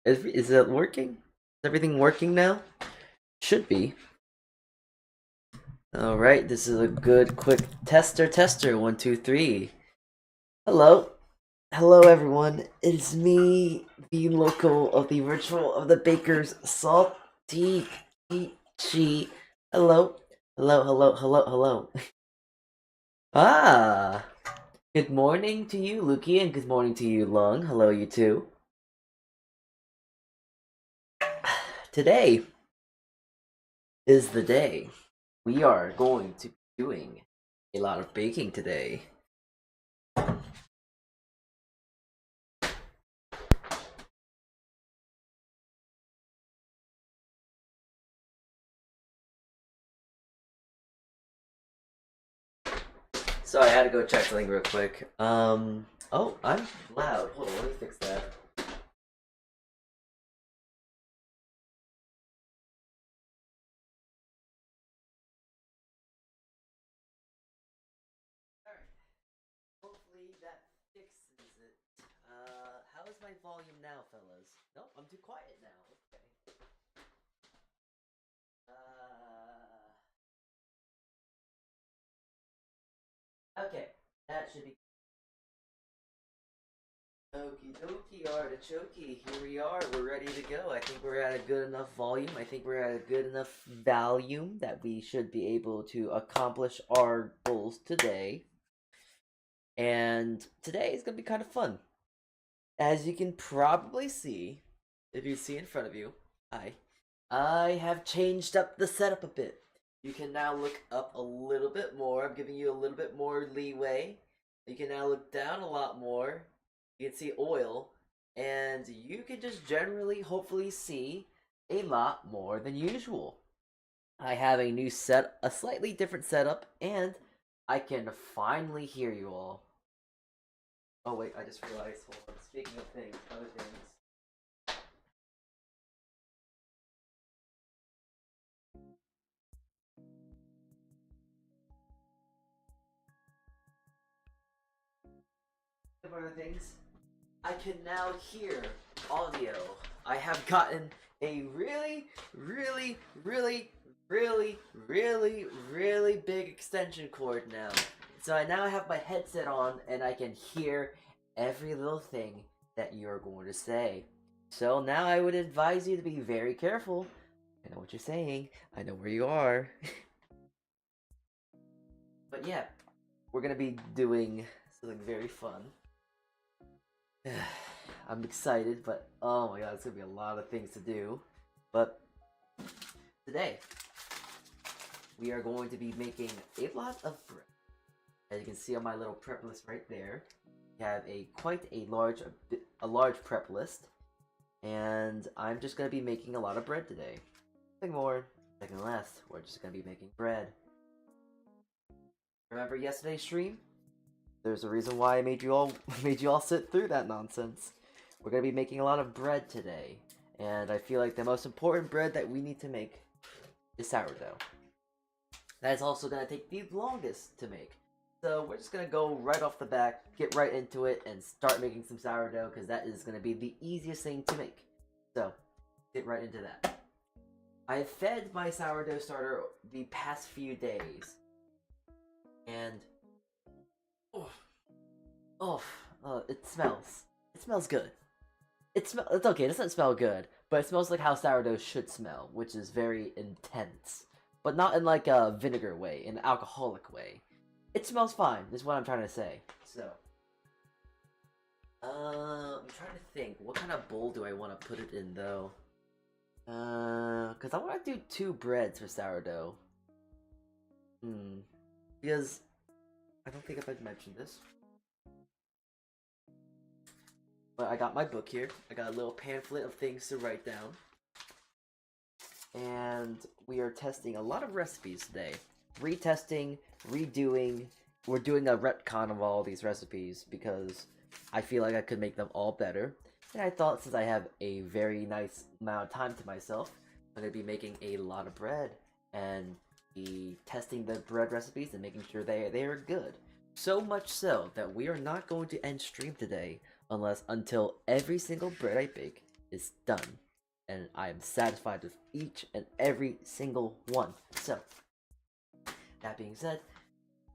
Is it working? Is everything working now? Should be. Alright, this is a good quick tester. 1, 2, 3. Hello. Hello everyone. It's me, the local of the virtual of the baker's salty cheat. Hello. Hello. Ah. Good morning to you, Luki, and good morning to you, Lung. Hello, you two. Today is the day. We are going to be doing a lot of baking today. So I had to go check something real quick. Oh, I'm loud. Hold on, let me fix that. Alright, hopefully that fixes it. How is my volume now, fellas? Nope, I'm too quiet now. Okay. Okay, that should be. Okie dokie, artichokey. Here we are. We're ready to go. I think we're at a good enough volume. I think we're at a good enough volume that we should be able to accomplish our goals today. And today is going to be kind of fun. As you can probably see, if you see in front of you, I have changed up the setup a bit. You can now look up a little bit more. I'm giving you a little bit more leeway. You can now look down a lot more. You can see oil, and you can just generally, hopefully, see a lot more than usual. I have a new a slightly different setup, and I can finally hear you all. Oh wait, I just realized. Hold on. Speaking of things, other things. Of other things, I can now hear audio. I have gotten a really big extension cord now. So I now have my headset on and I can hear every little thing that you're going to say. So now I would advise you to be very careful. I know what you're saying. I know where you are. But yeah, we're gonna be doing something very fun. I'm excited, but oh my god, it's gonna be a lot of things to do. But today, we are going to be making a lot of bread. As you can see on my little prep list right there, we have quite a large prep list, and I'm just gonna be making a lot of bread today. Nothing more, nothing less. We're just gonna be making bread. Remember yesterday's stream? There's a reason why I made you all sit through that nonsense. We're gonna be making a lot of bread today, and I feel like the most important bread that we need to make is sourdough. That is also gonna take the longest to make. So we're just gonna go right off the bat, get right into it, and start making some sourdough because that is gonna be the easiest thing to make. So get right into that. I fed my sourdough starter the past few days, and oh, it smells. It smells good. It's okay. It doesn't smell good, but it smells like how sourdough should smell, which is very intense, but not in like a vinegar way, in an alcoholic way. It smells fine. Is what I'm trying to say. So, I'm trying to think. What kind of bowl do I want to put it in though? Cause I want to do 2 breads for sourdough. Because I don't think I've mentioned this. But I got my book here. I got a little pamphlet of things to write down. And we are testing a lot of recipes today. Retesting, redoing. We're doing a retcon of all these recipes because I feel like I could make them all better. And I thought since I have a very nice amount of time to myself, I'm going to be making a lot of bread and be testing the bread recipes and making sure they are good. So much so that we are not going to end stream today until every single bread I bake is done, and I am satisfied with each and every single one. So, that being said,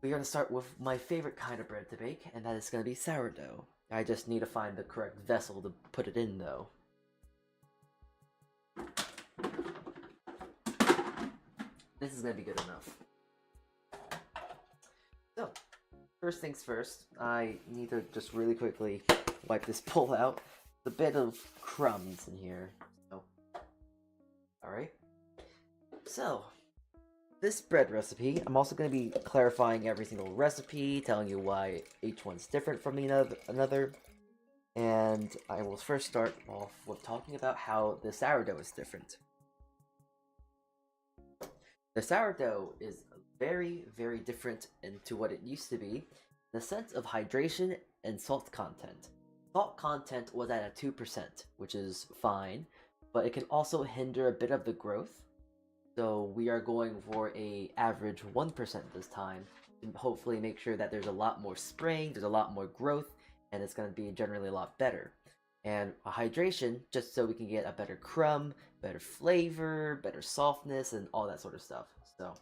we're going to start with my favorite kind of bread to bake, and that is going to be sourdough. I just need to find the correct vessel to put it in, though. This is going to be good enough. So, first things first, I need to just really quickly wipe this bowl out. A bit of crumbs in here. So, alright. So, this bread recipe, I'm also going to be clarifying every single recipe, telling you why each one's different from another. And I will first start off with talking about how the sourdough is different. The sourdough is very, very different into what it used to be, in the sense of hydration and salt content. Salt content was at a 2%, which is fine, but it can also hinder a bit of the growth. So we are going for a average 1% this time, and hopefully make sure that there's a lot more spraying, there's a lot more growth, and it's going to be generally a lot better. And a hydration, just so we can get a better crumb, better flavor, better softness, and all that sort of stuff. So,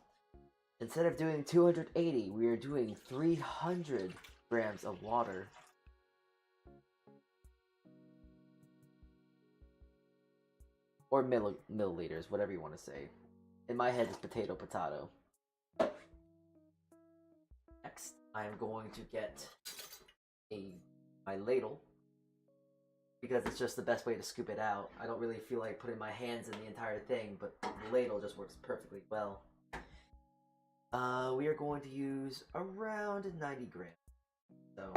instead of doing 280, we are doing 300 grams of water. Or milliliters, whatever you want to say. In my head, it's potato. Next, I am going to get my ladle, because it's just the best way to scoop it out. I don't really feel like putting my hands in the entire thing, but the ladle just works perfectly well. We are going to use around 90 grams. So,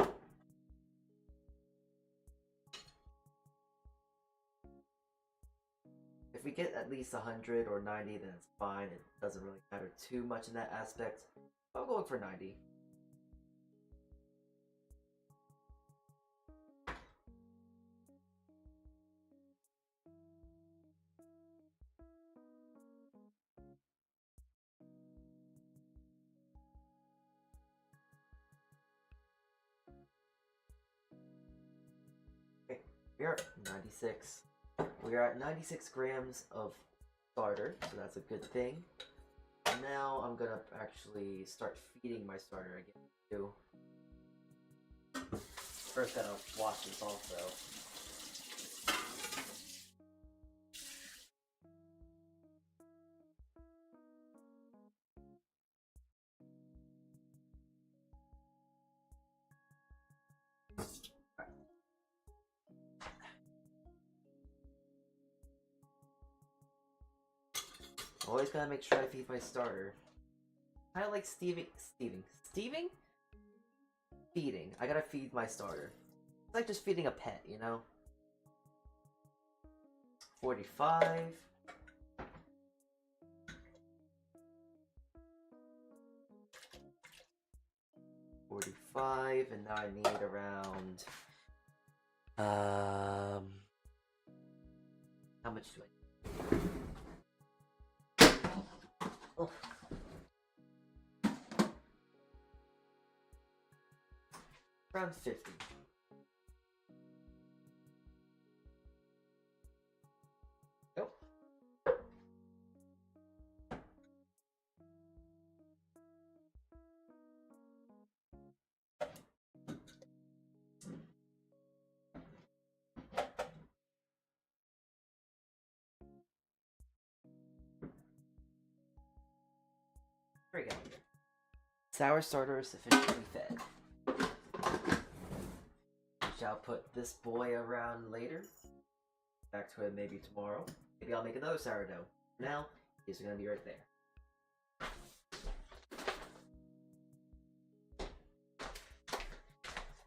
if we get at least 100 or 90, then it's fine. It doesn't really matter too much in that aspect. I'm going for 90. Okay, we are at 96. We are at 96 grams of starter, so that's a good thing. Now I'm gonna actually start feeding my starter again too. First, gotta wash this off though. Always gotta make sure I feed my starter. Kinda like Feeding. I gotta feed my starter. It's like just feeding a pet, you know? 45. And now I need around how much do I need? Oh. Around 50. Nope. There we go. Sour starter is sufficiently fed. We shall put this boy around later. Back to it maybe tomorrow. Maybe I'll make another sourdough. For now, he's gonna be right there.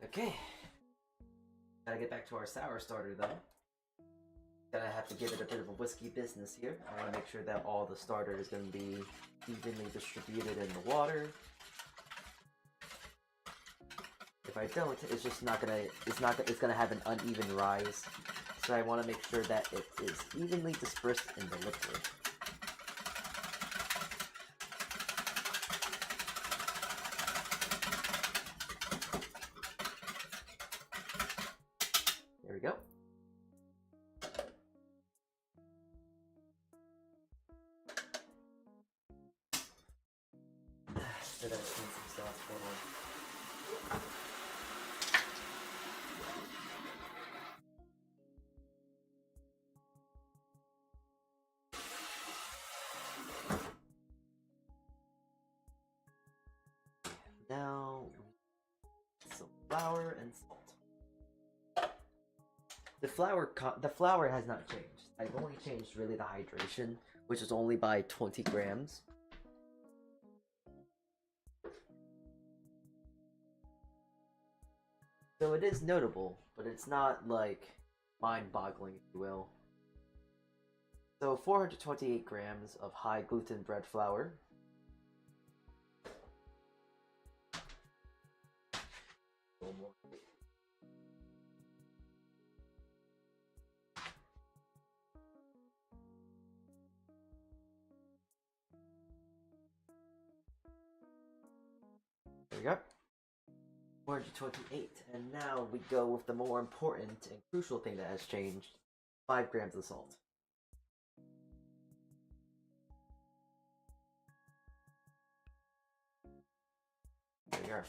Okay. Gotta get back to our sour starter though. Gonna have to give it a bit of a whiskey business here. I wanna make sure that all the starter is gonna be evenly distributed in the water. If I don't, it's just not gonna, it's gonna have an uneven rise. So I wanna make sure that it is evenly dispersed in the liquid. There we go. Said I've seen some stuff. Hold on. Now, some flour and salt. The flour has not changed. I've only changed really the hydration, which is only by 20 grams. So it is notable, but it's not like mind-boggling, if you will. So 428 grams of high gluten bread flour. There we go. 428, and now we go with the more important and crucial thing that has changed. 5 grams of salt. There we are.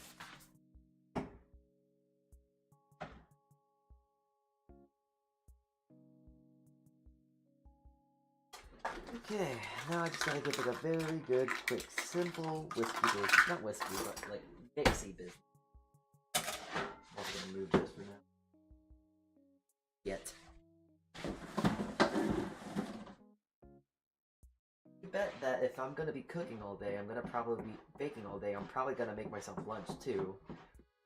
Okay, now I just gotta give it a very good, quick, simple whiskey business. Not whiskey, but like mixy business. I'm gonna move this for now. Yet. You bet that if I'm gonna be cooking all day, I'm gonna probably be baking all day, I'm probably gonna make myself lunch too.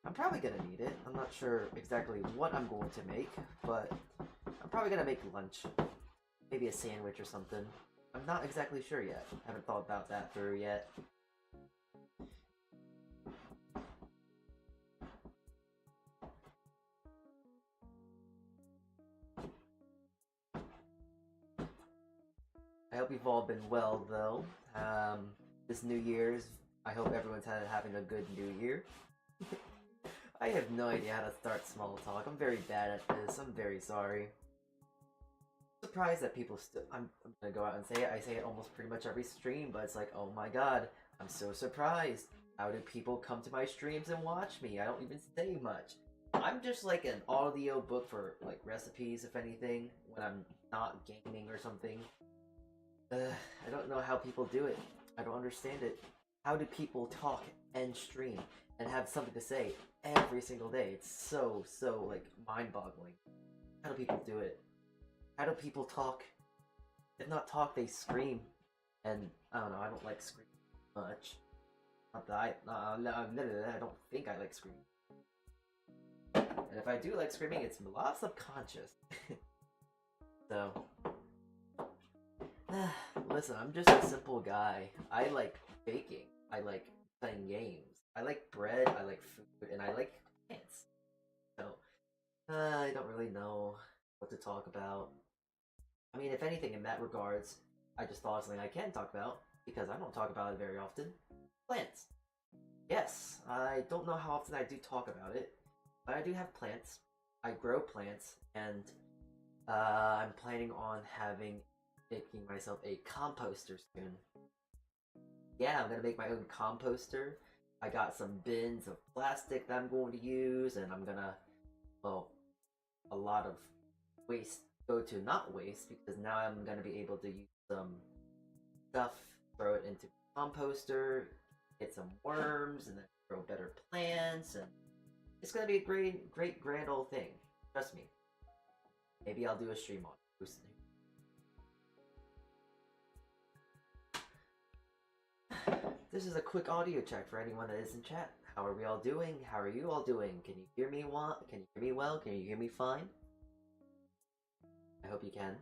I'm probably gonna need it. I'm not sure exactly what I'm going to make, but I'm probably gonna make lunch. Maybe a sandwich or something. I'm not exactly sure yet. I haven't thought about that through yet. I hope you've all been well, though. This New Year's, I hope everyone's having a good New Year. I have no idea how to start small talk. I'm very bad at this. I'm very sorry. I'm surprised that people still. I'm gonna go out and say it. I say it almost pretty much every stream, but it's like, oh my god, I'm so surprised. How do people come to my streams and watch me? I don't even say much. I'm just like an audio book for like recipes, if anything, when I'm not gaming or something. I don't know how people do it. I don't understand it. How do people talk and stream and have something to say every single day? It's so like mind-boggling. How do people do it? How do people talk? If not talk, they scream. And I don't know, I don't like screaming much. Not that I don't think I like screaming. And if I do like screaming, it's a lot subconscious. So, listen, I'm just a simple guy. I like baking. I like playing games. I like bread. I like food, and I like plants. So, I don't really know what to talk about. I mean, if anything, in that regards, I just thought of something I can talk about because I don't talk about it very often. Plants. Yes, I don't know how often I do talk about it, but I do have plants. I grow plants, and I'm planning on making myself a composter soon. Yeah, I'm gonna make my own composter. I got some bins of plastic that I'm going to use, and I'm gonna, well, a lot of waste go to not waste, because now I'm gonna be able to use some stuff, throw it into a composter, get some worms, and then grow better plants, and it's gonna be a great grand old thing. Trust me. Maybe I'll do a stream on it. This is a quick audio check for anyone that is in chat. How are we all doing? How are you all doing? Can you hear me well? Can you hear me well? Can you hear me fine? I hope you can.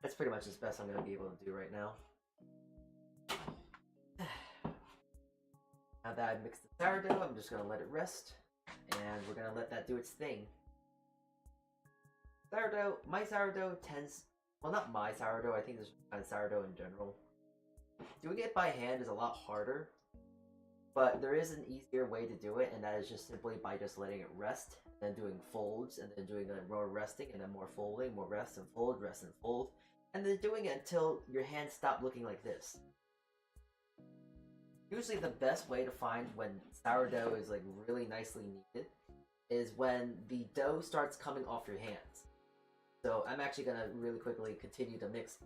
That's pretty much as best I'm going to be able to do right now. Now that I've mixed the sourdough, I'm just going to let it rest. And we're going to let that do its thing. My sourdough tends... Well, not my sourdough, I think this kind of sourdough in general. Doing it by hand is a lot harder. but there is an easier way to do it, and that is just simply by just letting it rest, then doing folds, and then doing more resting, and then more folding, more rest and fold, and then doing it until your hands stop looking like this. Usually the best way to find when sourdough is like really nicely kneaded is when the dough starts coming off your hands. So I'm actually going to really quickly continue to mix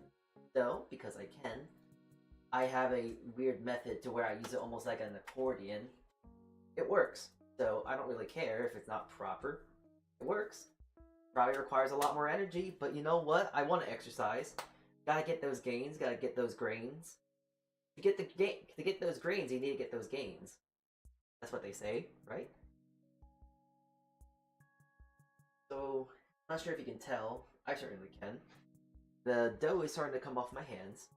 dough because I can. I have a weird method to where I use it almost like an accordion. It works, so I don't really care if it's not proper. It works. Probably requires a lot more energy, but you know what? I want to exercise. Gotta get those gains, gotta get those grains. To get those grains, you need to get those gains. That's what they say, right? So, I'm not sure if you can tell. I certainly can. The dough is starting to come off my hands.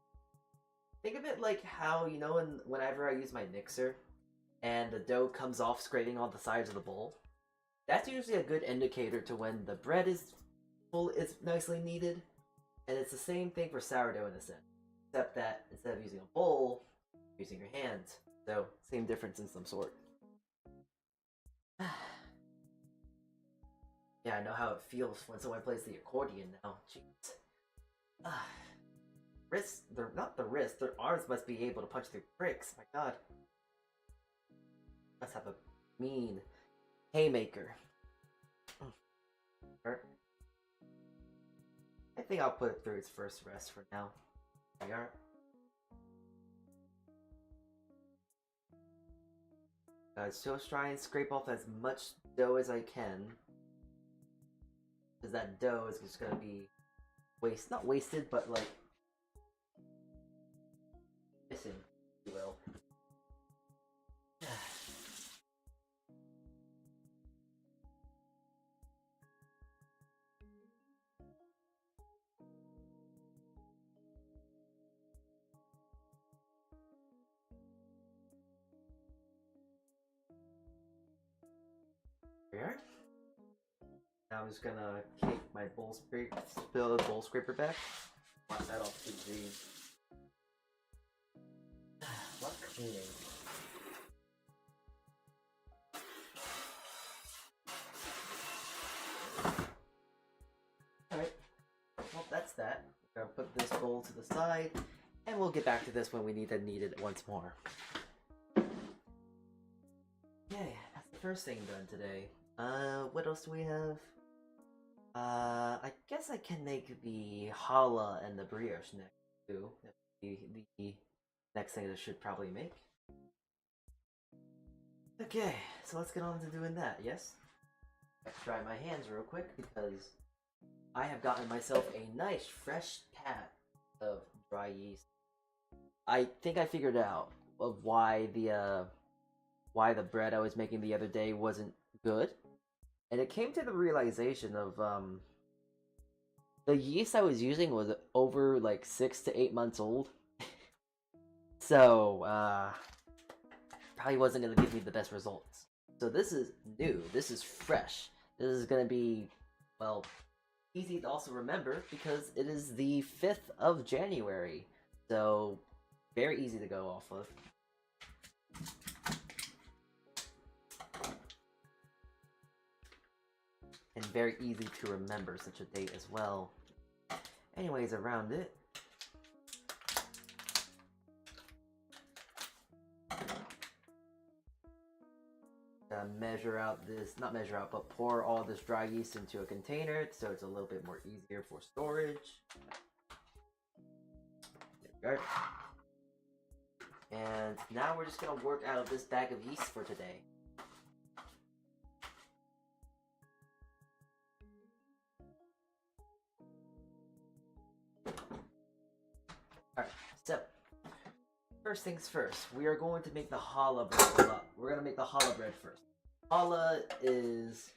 Think of it like how, you know, whenever I use my mixer and the dough comes off scraping on the sides of the bowl, that's usually a good indicator to when the bread is nicely kneaded. And it's the same thing for sourdough in a sense, except that instead of using a bowl, you're using your hands. So, same difference in some sort. Yeah, I know how it feels when someone plays the accordion now. Jeez. Wrists, they're not the wrists, their arms must be able to punch through bricks. My god. Must have a mean haymaker. I think I'll put it through its first rest for now. There we are. Just try and scrape off as much dough as I can. Because that dough is just gonna be not wasted, but like missing, if you will. There. Now I'm just gonna take my bowl scraper back. Wash that off too, geez. What cleaning? Alright. Well, that's that. We're gonna put this bowl to the side, and we'll get back to this when we need to knead it once more. Okay, that's the first thing done today. What else do we have? I guess I can make the challah and the brioche next too. The next thing I should probably make. Okay, so let's get on to doing that, yes? Let's dry my hands real quick because I have gotten myself a nice fresh pat of dry yeast. I think I figured out of why the bread I was making the other day wasn't good. And it came to the realization of the yeast I was using was over like 6 to 8 months old. So probably wasn't gonna give me the best results. So this is new, this is fresh. This is gonna be, well, easy to also remember because it is the 5th of January. So very easy to go off of. And very easy to remember such a date as well. Anyways, around it. Measure out this, not measure out, but pour all this dry yeast into a container so it's a little bit more easier for storage. There we go. And now we're just gonna work out of this bag of yeast for today. Alright, so first things first, we are going to make the challah bread. We're going to make the challah bread first. Challah is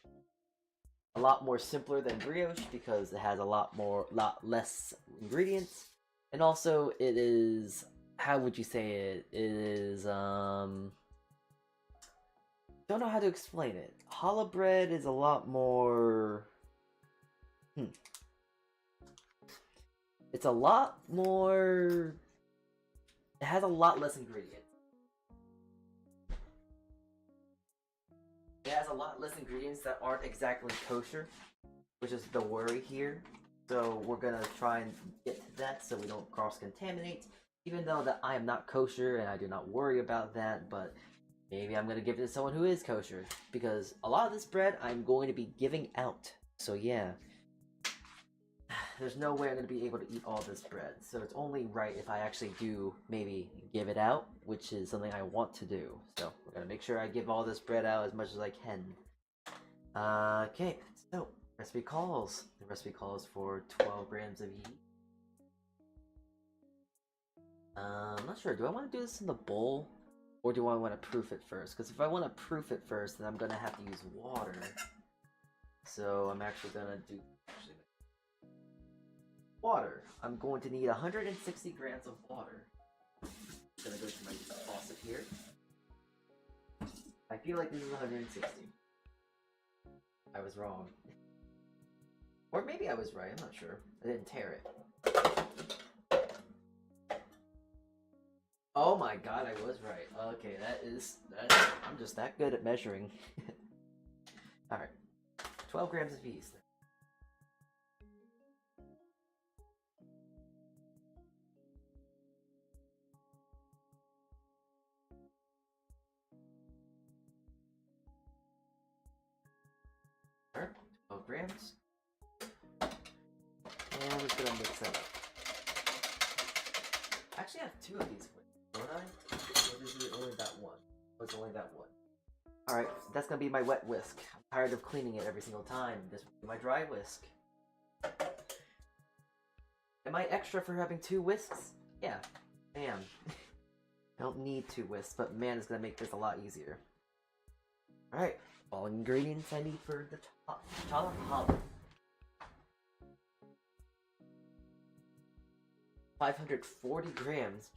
a lot more simpler than brioche because it has a lot less ingredients. And also it is, how would you say it? It is, don't know how to explain it. Challah bread is a lot more, it's a lot more, it has a lot less ingredients. It has a lot less ingredients that aren't exactly kosher, which is the worry here. So we're gonna try and get to that so we don't cross-contaminate, even though that I am not kosher and I do not worry about that, but maybe I'm gonna give it to someone who is kosher, because a lot of this bread I'm going to be giving out. So yeah, there's no way I'm gonna be able to eat all this bread, so it's only right if I actually do maybe give it out, which is something I want to do. So we're gonna make sure I give all this bread out as much as I can. Okay, so recipe calls. The recipe calls for 12 grams of yeast. I'm not sure. Do I want to do this in the bowl, or do I want to proof it first? Because if I want to proof it first, then I'm gonna have to use water. So I'm actually gonna do water. I'm going to need 160 grams of water. I'm gonna go to my faucet here. I feel like this is 160. I was wrong. Or maybe I was right, I'm not sure. I didn't tear it. Oh my god, I was right. Okay, I'm just that good at measuring. Alright. 12 grams of yeast. Alright, 12 grams. And I'm just gonna mix that up. I actually have two of these, don't I? Or is it only that one? Oh, it's only that one. Alright, that's gonna be my wet whisk. I'm tired of cleaning it every single time. This will be my dry whisk. Am I extra for having two whisks? Yeah, I am. I don't need two whisks, but man, it's gonna make this a lot easier. Alright, all ingredients I need for the Challah hub. 540 grams.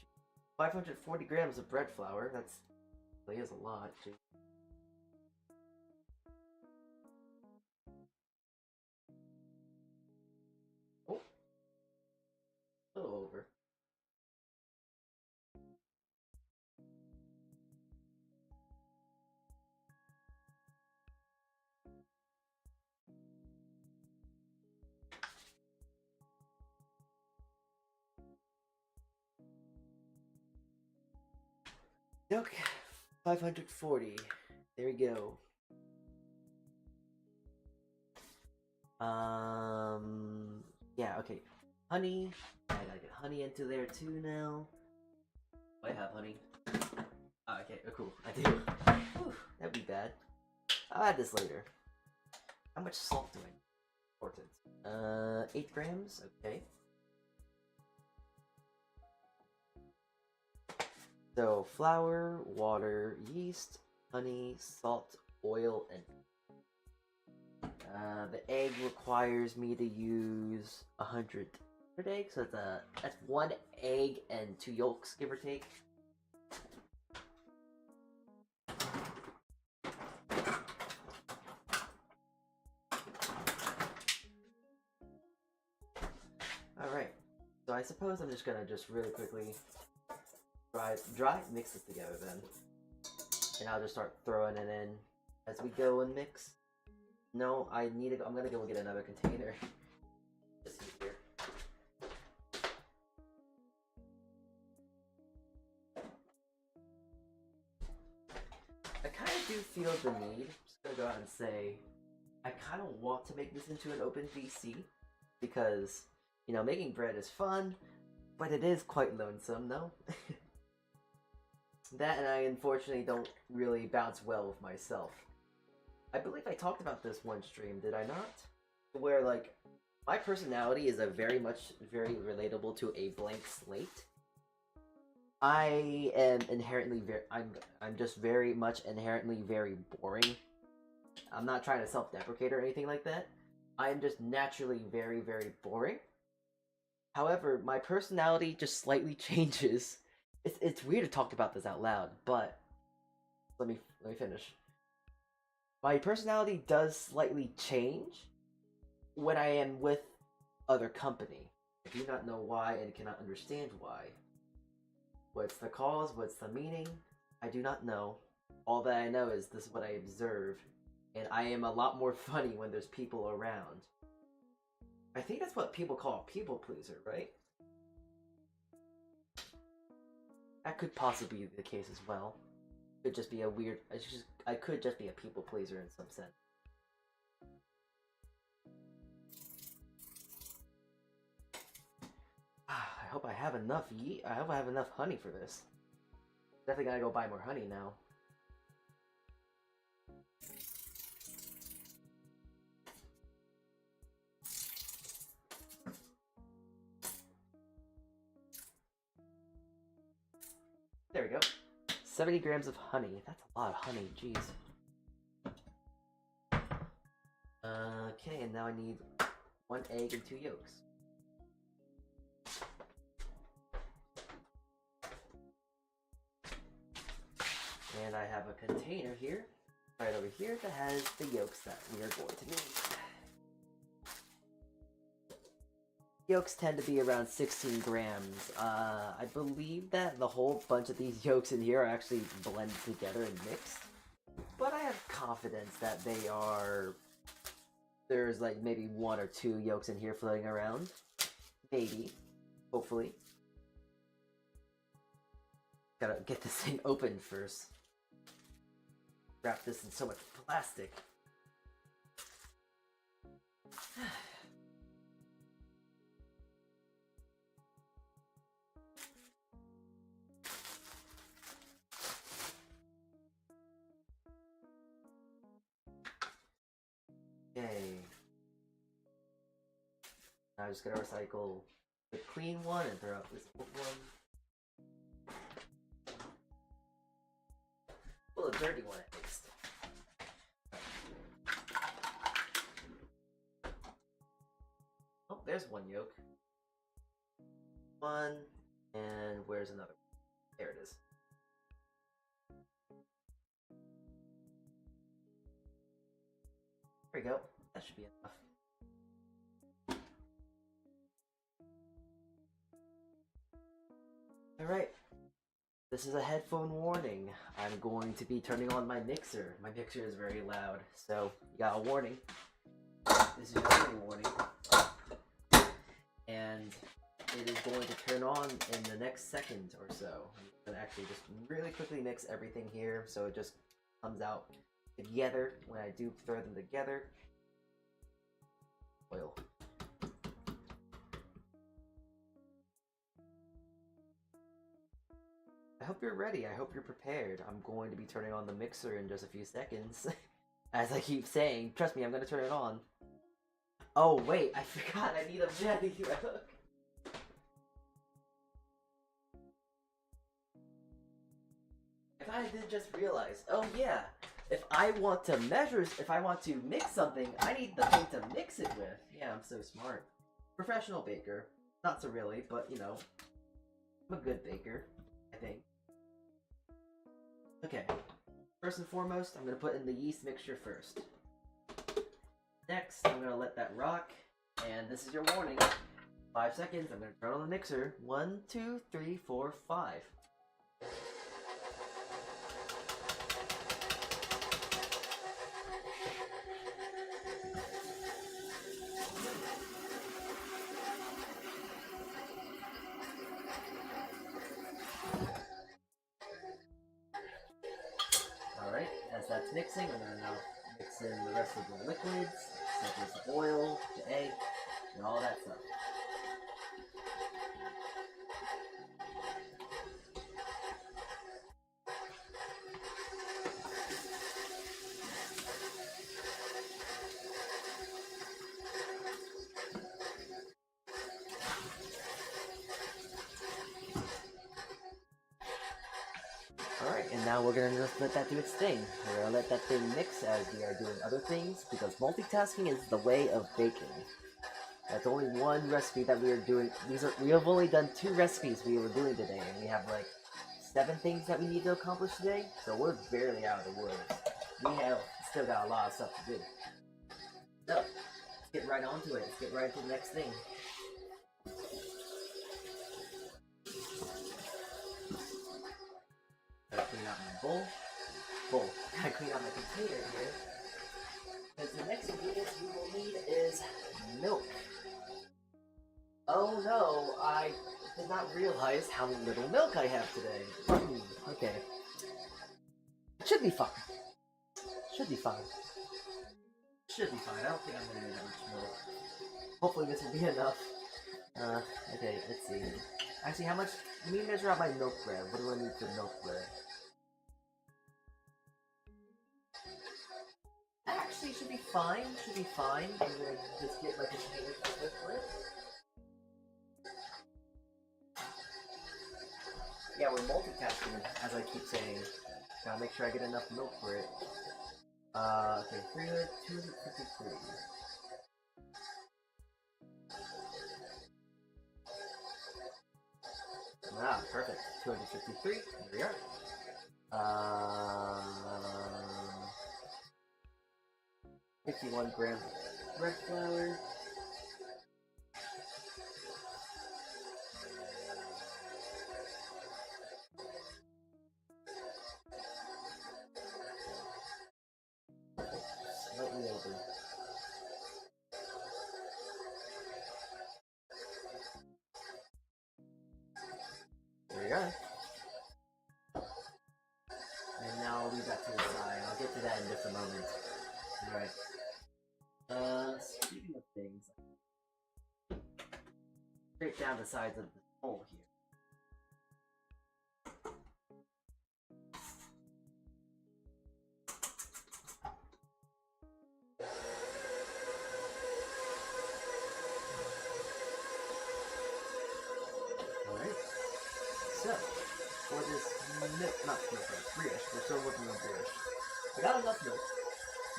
540 grams of bread flour. That's really is a lot. Gee. Oh, a little over. Okay, 540. There we go. Yeah, okay. Honey. I gotta get honey into there too now. I have honey. Okay, oh, cool. I do. Whew, that'd be bad. I'll add this later. How much salt do I need? Important. 8 grams? Okay. So, flour, water, yeast, honey, salt, oil, and the egg requires me to use 100 eggs, so that's 1 egg and 2 yolks, give or take. Alright, so I suppose I'm just gonna really quickly mix this together then. And I'll just start throwing it in as we go and mix. No, I'm gonna go get another container. Just here. I kind of do feel the need, I'm just gonna go out and say, I kind of want to make this into an open VC, because, you know, making bread is fun, but it is quite lonesome, no? That, and I unfortunately don't really bounce well with myself. I believe I talked about this one stream, did I not? Where, like, my personality is very relatable to a blank slate. I am inherently I'm just very much inherently very boring. I'm not trying to self-deprecate or anything like that. I am just naturally very boring. However, my personality just slightly changes. It's weird to talk about this out loud, but let me finish. My personality does slightly change when I am with other company. I do not know why and cannot understand why. What's the cause? What's the meaning? I do not know. All that I know is this is what I observe And I am a lot more funny when there's people around. I think that's what people call a people pleaser, right? That could possibly be the case as well. Could just be a weird. I could just be a people pleaser in some sense. I hope I have enough I hope I have enough honey for this. Definitely gotta go buy more honey now. There we go. 70 grams of honey. That's a lot of honey, jeez. Okay, and now I need 1 egg and 2 yolks. And I have a container here, right over here, that has the yolks that we are going to need. Yolks tend to be around 16 grams. I believe that the whole bunch of these yolks in here are actually blended together and mixed. But I have confidence that they are... There's like maybe 1 or 2 yolks in here floating around. Maybe. Hopefully. Gotta get this thing open first. Wrap this in so much plastic. Okay. Now I'm just gonna recycle the clean one and throw out this old one. Well, the dirty one at least. Oh, there's 1 yolk. 1, and where's another? There it is. There we go. That should be enough. Alright. This is a headphone warning. I'm going to be turning on my mixer. My mixer is very loud, so you got a warning. This is your only warning. And it is going to turn on in the next second or so. I'm going to actually just really quickly mix everything here so it just comes out together when I do throw them together. Oil. I hope you're ready. I hope you're prepared. I'm going to be turning on the mixer in just a few seconds. As I keep saying, trust me, I'm going to turn it on. Oh wait, I forgot I need a jetty hook. If I did just realize, oh yeah, if I want to mix something, I need the thing to mix it with. Yeah, I'm so smart. Professional baker. Not so really, but you know, I'm a good baker, I think. Okay, first and foremost, I'm going to put in the yeast mixture first. Next, I'm going to let that rock, and this is your warning. 5 seconds, I'm going to turn on the mixer. 1, 2, 3, 4, 5. Alright, as that's mixing, I'm going to now mix in the rest of the liquids, such as the oil, the egg, and all that stuff. Alright, and now we're going to just let that do its thing. We're going to let that thing mix as we are doing other things, because multitasking is the way of baking. That's only one recipe that we are doing. We have only done 2 recipes we were doing today, and we have like 7 things that we need to accomplish today, so we're barely out of the woods. We have still got a lot of stuff to do. So, let's get right onto it. Let's get right into the next thing. Gotta clean out my bowl. Gotta clean out my container here. Because the next ingredient we will need is milk. Oh no, I did not realize how little milk I have today. Okay. It should be fine. Should be fine. Should be fine. I don't think I'm gonna need that much milk. Hopefully this will be enough. Okay, let's see. Actually, how much? Let me measure out my milk bread. What do I need for milk bread? Actually, should be fine. Should be fine. I'm gonna just get like a container for it. Yeah, we're multitasking, as I keep saying. Gotta make sure I get enough milk for it. Okay, 253. Ah, perfect. 253. Here we are. 51 grams of bread flour. Slightly over. There we go. And now I'll leave that to the side. I'll get to that in just a moment. Alright. Speaking of things, straight down the sides of the hole here. Alright. So, for this milk, not milk, brioche, we're still working on brioche. I got enough milk.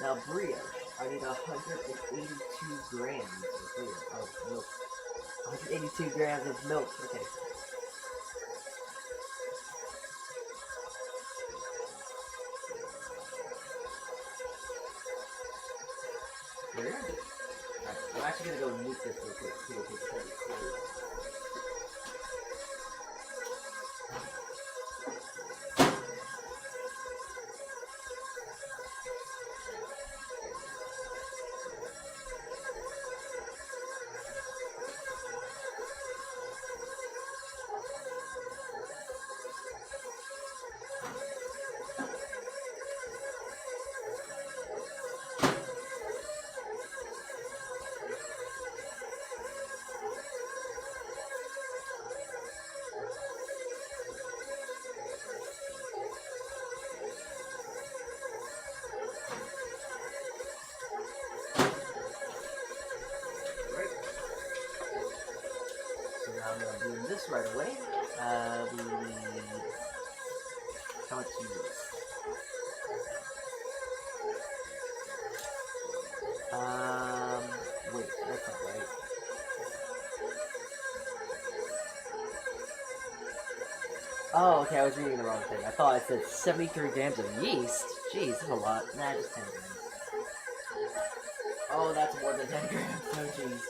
Now brioche, I need 182 grams of milk. 182 grams of milk, okay. There we go. Alright, I'm actually gonna go nuke this real quick too, because it's already cold. I'm gonna do this right away. We need how much do you use? Wait, that's not right. Oh, okay, I was reading the wrong thing. I thought I said 73 grams of yeast. Jeez, that's a lot. Nah, just 10 grams. Oh, that's more than 10 grams. Oh, jeez.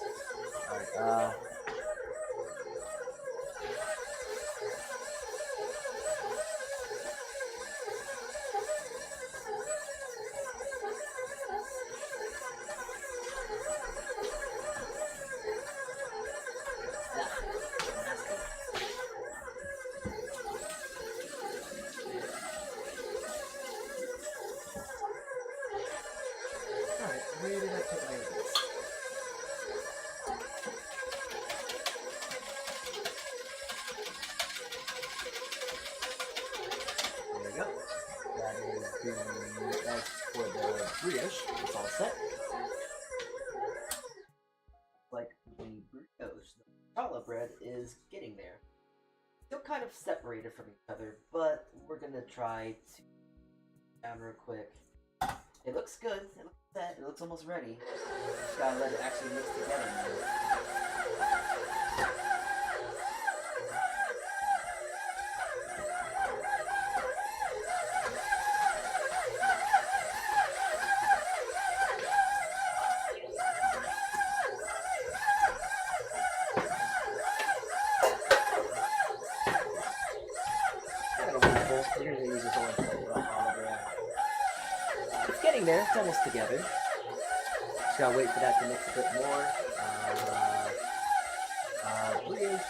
Alright, where did I put my eggs? There we go. That is that's for the brioche. It's all set. Like the brioche, the challah bread is getting there. Still kind of separated from each other, but we're gonna try to down real quick. It looks good. It looks set. It looks almost ready. Just gotta let it actually mix together now. We're gonna use this orange olive oil. It's getting there. It's almost together. gotta wait for that to mix a bit more. Brioche.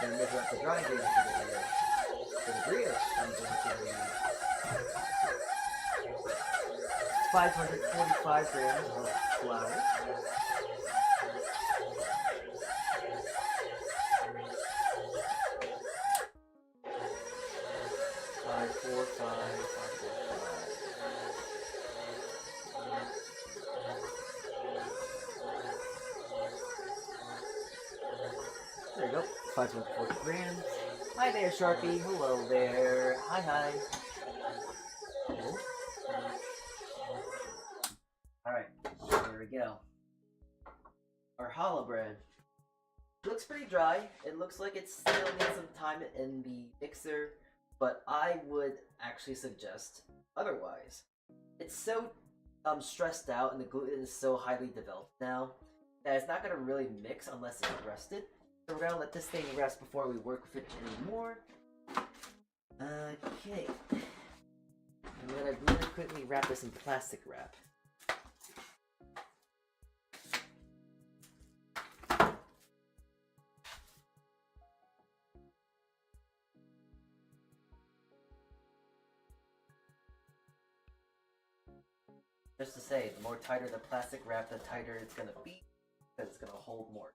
Gonna measure up the dry ingredients for the brioche. For the brioche, I'm going to need 545 grams of flour. 545. There you go. 540 grams. Hi there, Sharpie. Hello there. Hi. Alright, there we go. Our challah bread. Looks pretty dry. It looks like it still needs some time in the mixer, but I would actually suggest otherwise. It's so stressed out and the gluten is so highly developed now that it's not going to really mix unless it's rested. So we're going to let this thing rest before we work with it anymore. Okay. I'm going to really quickly wrap this in plastic wrap. Just to say, the more tighter the plastic wrap, the tighter it's going to be, because it's going to hold more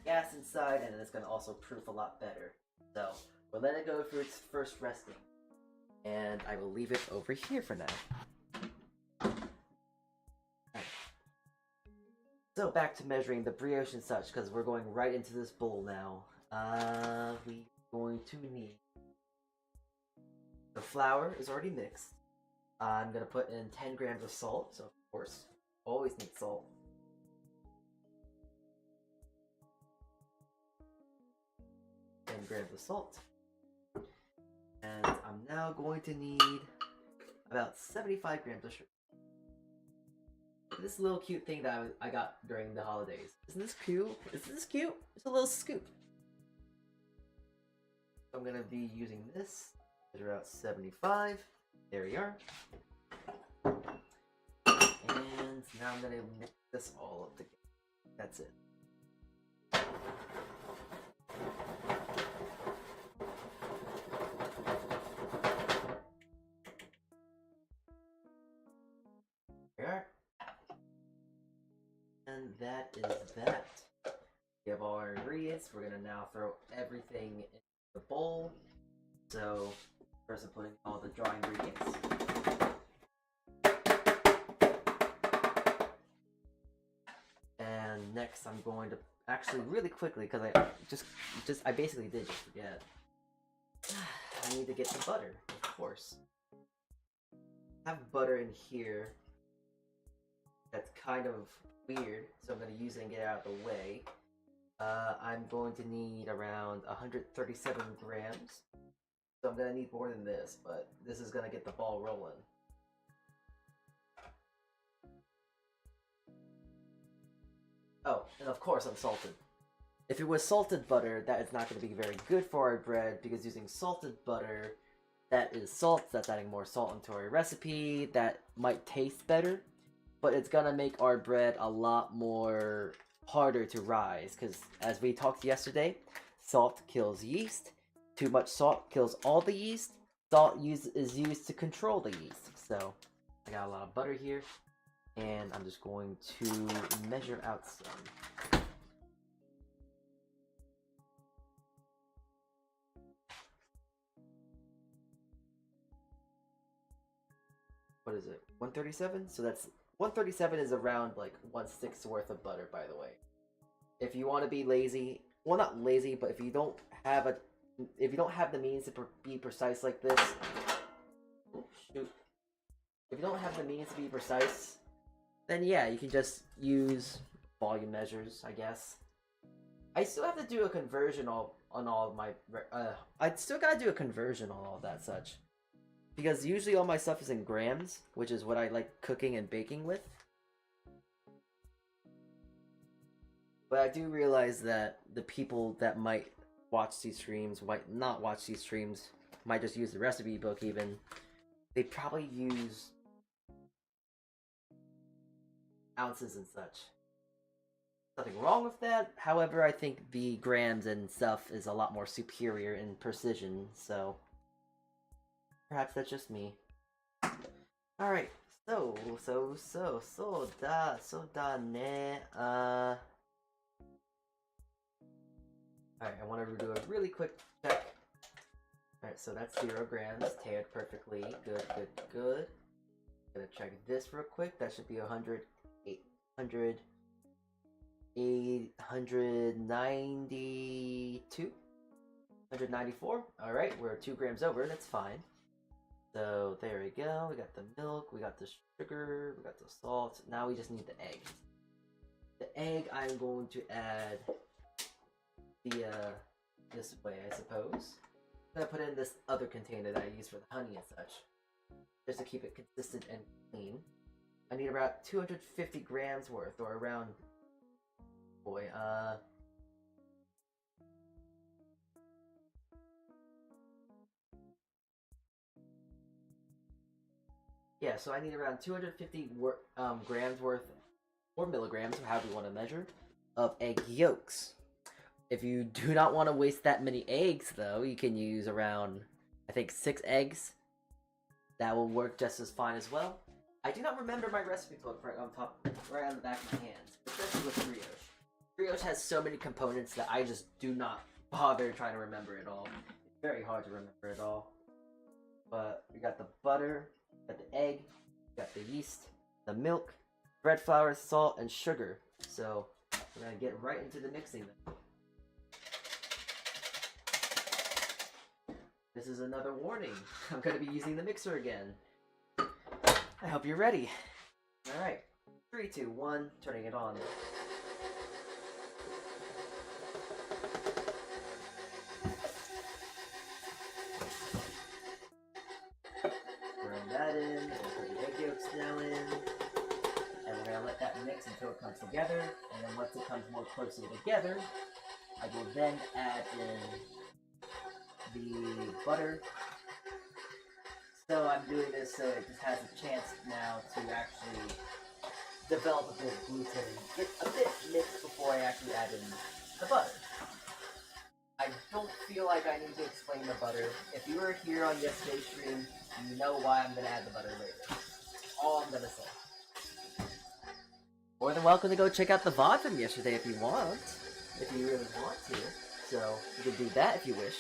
gas inside, and it's going to also proof a lot better. So, we'll let it go for its first resting. And I will leave it over here for now. Right. So, back to measuring the brioche and such, because we're going right into this bowl now. We're going to need... The flour is already mixed. I'm going to put in 10 grams of salt, so of course, always need salt. Grams of salt. And I'm now going to need about 75 grams of sugar. This little cute thing that I got during the holidays. Isn't this cute? Isn't this cute? It's a little scoop. I'm going to be using this. Measure out 75. There we are. And now I'm going to mix this all up together. That's it. There. And that is that. We have all our ingredients. We're going to now throw everything in the bowl. So, first I'm putting all the dry ingredients. And next I'm going to, actually really quickly, because I basically did just forget. I need to get the butter, of course. I have butter in here. That's kind of weird, so I'm going to use it and get it out of the way. I'm going to need around 137 grams. So I'm going to need more than this, but this is going to get the ball rolling. Oh, and of course unsalted. If it was salted butter, that is not going to be very good for our bread, because using salted butter, that is salt, that's adding more salt into our recipe, that might taste better, but it's going to make our bread a lot more harder to rise, because as we talked yesterday, salt kills yeast. Too much salt kills all the yeast. Salt is used to control the yeast. So I got a lot of butter here, and I'm just going to measure out some. What is it? 137? So that's 137 is around like 1/6 worth of butter, by the way. If you want to be lazy, well, not lazy, but if you don't have the means to be precise like this, oh, shoot. If you don't have the means to be precise, then yeah, you can just use volume measures, I guess. I still have to do a conversion on all of my, I still gotta do a conversion on all that such. Because usually all my stuff is in grams, which is what I like cooking and baking with. But I do realize that the people that might watch these streams, might not watch these streams, might just use the recipe book even. They probably use ounces and such. Nothing wrong with that. However, I think the grams and stuff is a lot more superior in precision, so perhaps that's just me. Alright, soda ne. Alright, I want to do a really quick check. Alright, so that's 0 grams, tailored perfectly. Good. Gonna check this real quick. That should be 892, 194. Alright, we're 2 grams over, that's fine. So there we go. We got the milk, we got the sugar, we got the salt. Now we just need the egg. The egg I'm going to add this way, I suppose. I'm gonna put in this other container that I use for the honey and such, just to keep it consistent and clean. I need about 250 grams worth, or around, yeah, so I need around 250 grams worth, or milligrams, or however you want to measure, of egg yolks. If you do not want to waste that many eggs, though, you can use around, I think, 6 eggs. That will work just as fine as well. I do not remember my recipe book right on the back of my hands, especially with brioche. Brioche has so many components that I just do not bother trying to remember it all. It's very hard to remember it all. But we got the butter, got the egg, got the yeast, the milk, bread flour, salt, and sugar. So we're gonna get right into the mixing then. This is another warning. I'm gonna be using the mixer again. I hope you're ready. Alright. 3, 2, 1, turning it on. Throwing that in, we'll put the egg yolks now in, and we're gonna let that mix until it comes together, and then once it comes more closely together, I will then add in the butter. So I'm doing this so it just has a chance now to actually develop a bit of gluten and get a bit mixed before I actually add in the butter. I don't feel like I need to explain the butter. If you were here on yesterday's stream, you know why I'm going to add the butter later. All I'm going to say. More than welcome to go check out the VOD from yesterday if you want. If you really want to. So, you can do that if you wish.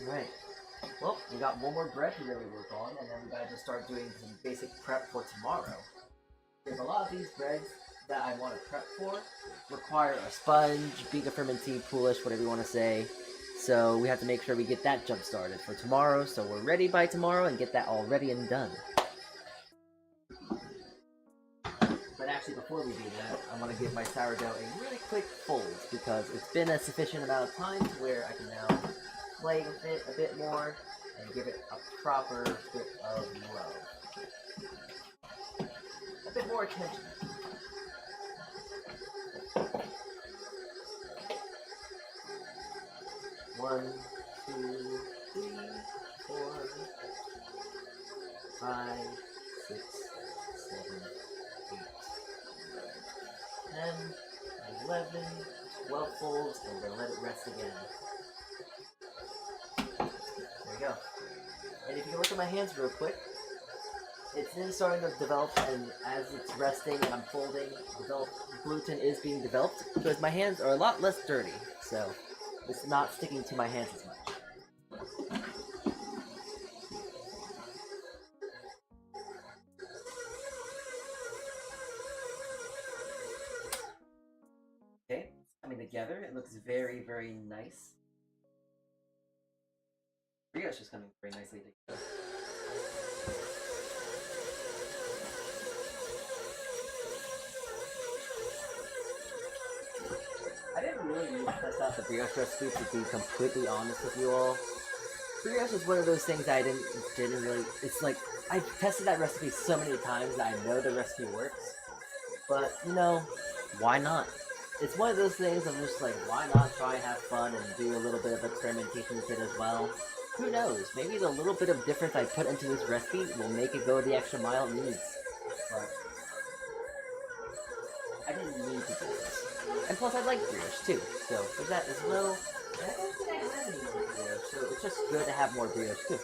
Alright. Well, we got one more bread to really work on, and then we gotta just start doing some basic prep for tomorrow. There's a lot of these breads that I want to prep for require a sponge, beta fermentine, poolish, whatever you want to say. So we have to make sure we get that jump started for tomorrow, so we're ready by tomorrow and get that all ready and done. But actually, before we do that, I want to give my sourdough a really quick fold, because it's been a sufficient amount of time to where I can now play with it a bit more and give it a proper bit of love. A bit more attention. One, 2, 3, 4, 5, 6, 7, 8, 10, 11, 12 folds, and we're gonna let it rest again. There we go. And if you look at my hands real quick, it's then starting to develop, and as it's resting and I'm folding, gluten is being developed, because my hands are a lot less dirty, so it's not sticking to my hands as much. Okay, it's coming together. It looks very, very nice. Brioche is coming very nicely together. I didn't really test out the brioche recipe, to be completely honest with you all. Brioche is one of those things I didn't really. It's like I've tested that recipe so many times that I know the recipe works. But you know, why not? It's one of those things I'm just like, why not try and have fun and do a little bit of experimentation with it as well? Who knows? Maybe the little bit of difference I put into this recipe will make it go the extra mile it needs. But I didn't need to do this. And plus I like brioche too, so there's that as well. And I don't think I have any more brioche, so it's just good to have more brioche too.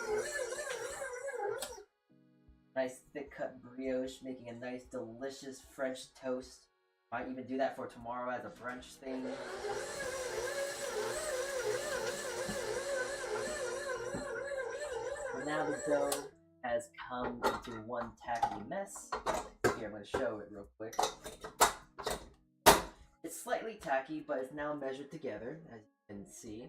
Nice thick cut brioche, making a nice delicious French toast. Might even do that for tomorrow as a brunch thing. But now the dough has come into one tacky mess. Here, I'm going to show it real quick. It's slightly tacky, but it's now measured together, as you can see.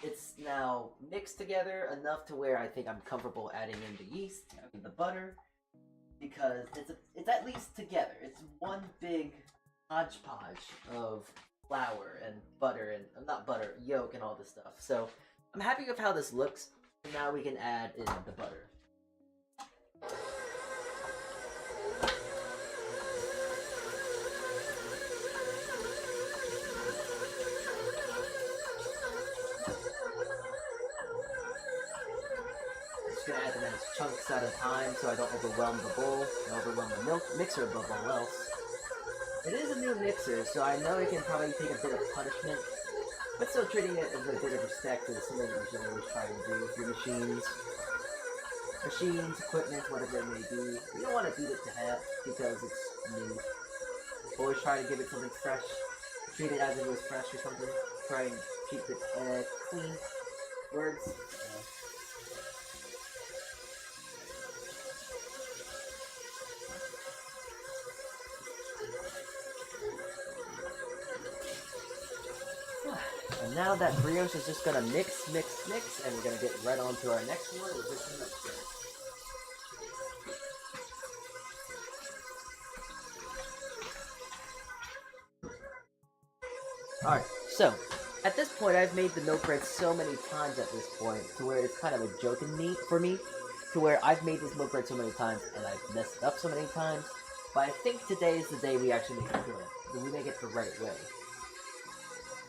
It's now mixed together enough to where I think I'm comfortable adding in the yeast, the butter, because it's at least together. It's one big hodgepodge of flour and butter and not butter, yolk and all this stuff. So I'm happy with how this looks. Now we can add in the butter. Gonna add them in chunks at a time so I don't overwhelm the bowl and overwhelm the milk mixer above all else. It is a new mixer, so I know it can probably take a bit of punishment, but still treating it with a bit of respect is something that you should always try and do with your machines, equipment, whatever it may be. You don't want to beat it to death because it's new. Always try to give it something fresh. Treat it as if it was fresh or something. Try and keep it clean. Words. And now that brioche is just gonna mix, and we're gonna get right on to our next one, which is the milk bread. Alright, so, at this point I've made the milk bread so many times at this point, to where it's kind of a joke for me, to where I've made this milk bread so many times, and I've messed it up so many times, but I think today is the day we actually make it good. We make it the right way.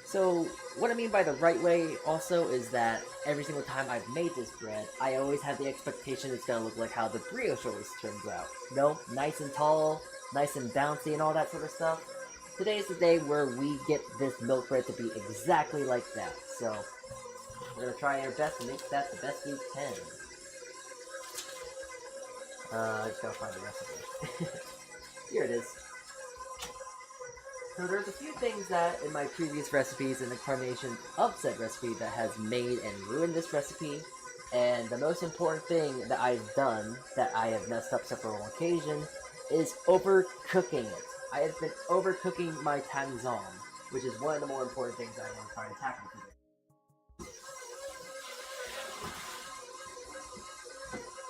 So, what I mean by the right way also is that every single time I've made this bread, I always had the expectation it's gonna look like how the brioche always turns out. You know, nice and tall, nice and bouncy and all that sort of stuff. Today's the day where we get this milk bread to be exactly like that. So, we're gonna try our best to make that the best we can. I just gotta find the recipe. Here it is. So there's a few things that in my previous recipes and incarnations of said recipe that has made and ruined this recipe, and the most important thing that I've done that I have messed up several occasions is overcooking it. I have been overcooking my tanzan, which is one of the more important things that I want to try and tackle today.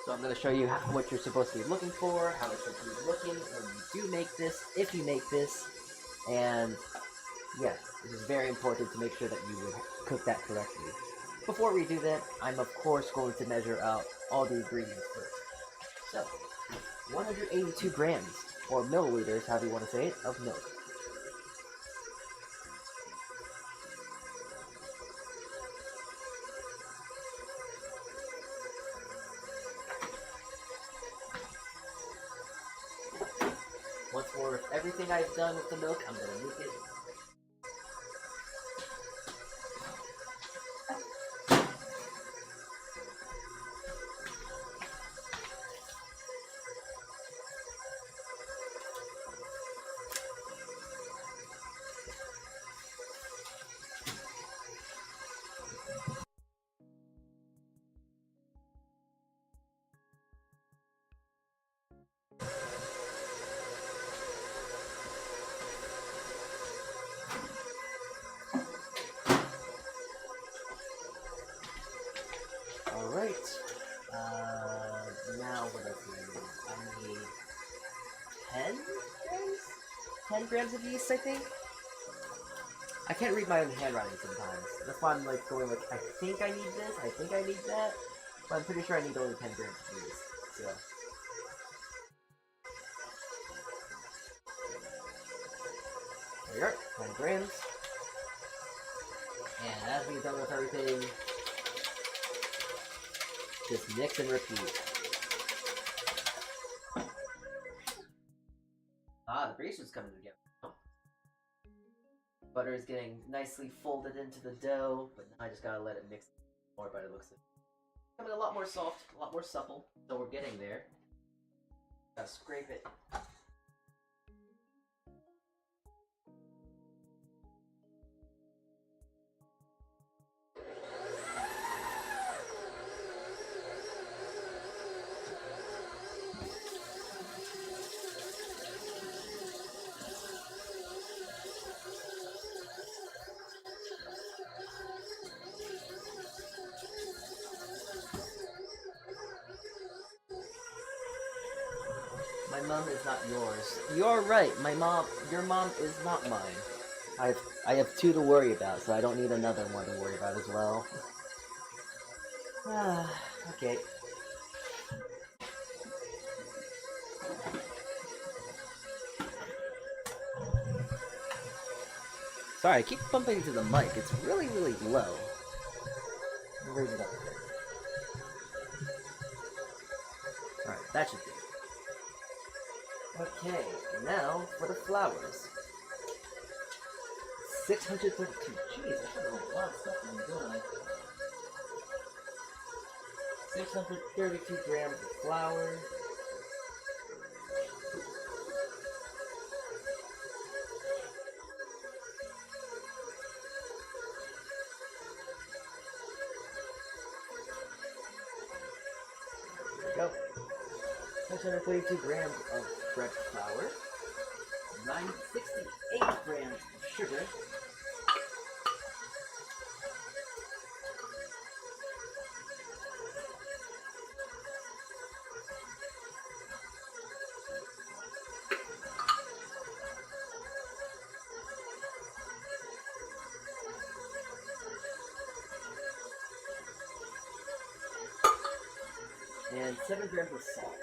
So I'm going to show you what you're supposed to be looking for, how it should be looking when you do make this, if you make this. And yes, it is very important to make sure that you would cook that correctly. Before we do that, I'm of course going to measure out all the ingredients first. So, 182 grams, or milliliters, however you want to say it, of milk. Once more, with everything I've done with the milk, I'm going to nuke it. Alright, now what else do I need? I need 10 grams? 10 grams of yeast, I think? I can't read my own handwriting sometimes. That's why I'm like going like, I think I need this, I think I need that, but I'm pretty sure I need only 10 grams of these, so. There you are, 10 grams. And as we've done with everything, just mix and repeat. Ah, the brioche is coming together. Butter is getting nicely folded into the dough, but now I just gotta let it mix more by the looks of it. It's becoming a lot more soft, a lot more supple, so we're getting there. Gotta scrape it. My mom is not yours. You're right, your mom is not mine. I have two to worry about, so I don't need another one to worry about as well. Okay. Sorry, I keep bumping into the mic. It's really, really low. I'll raise it up. Alright, that should do. Okay, now for the flowers. 632. Jeez, I should have a lot of stuff I'm doing. 632 grams of flour. There we go. 632 grams of bread flour. 968 grams of sugar. And 7 grams of salt.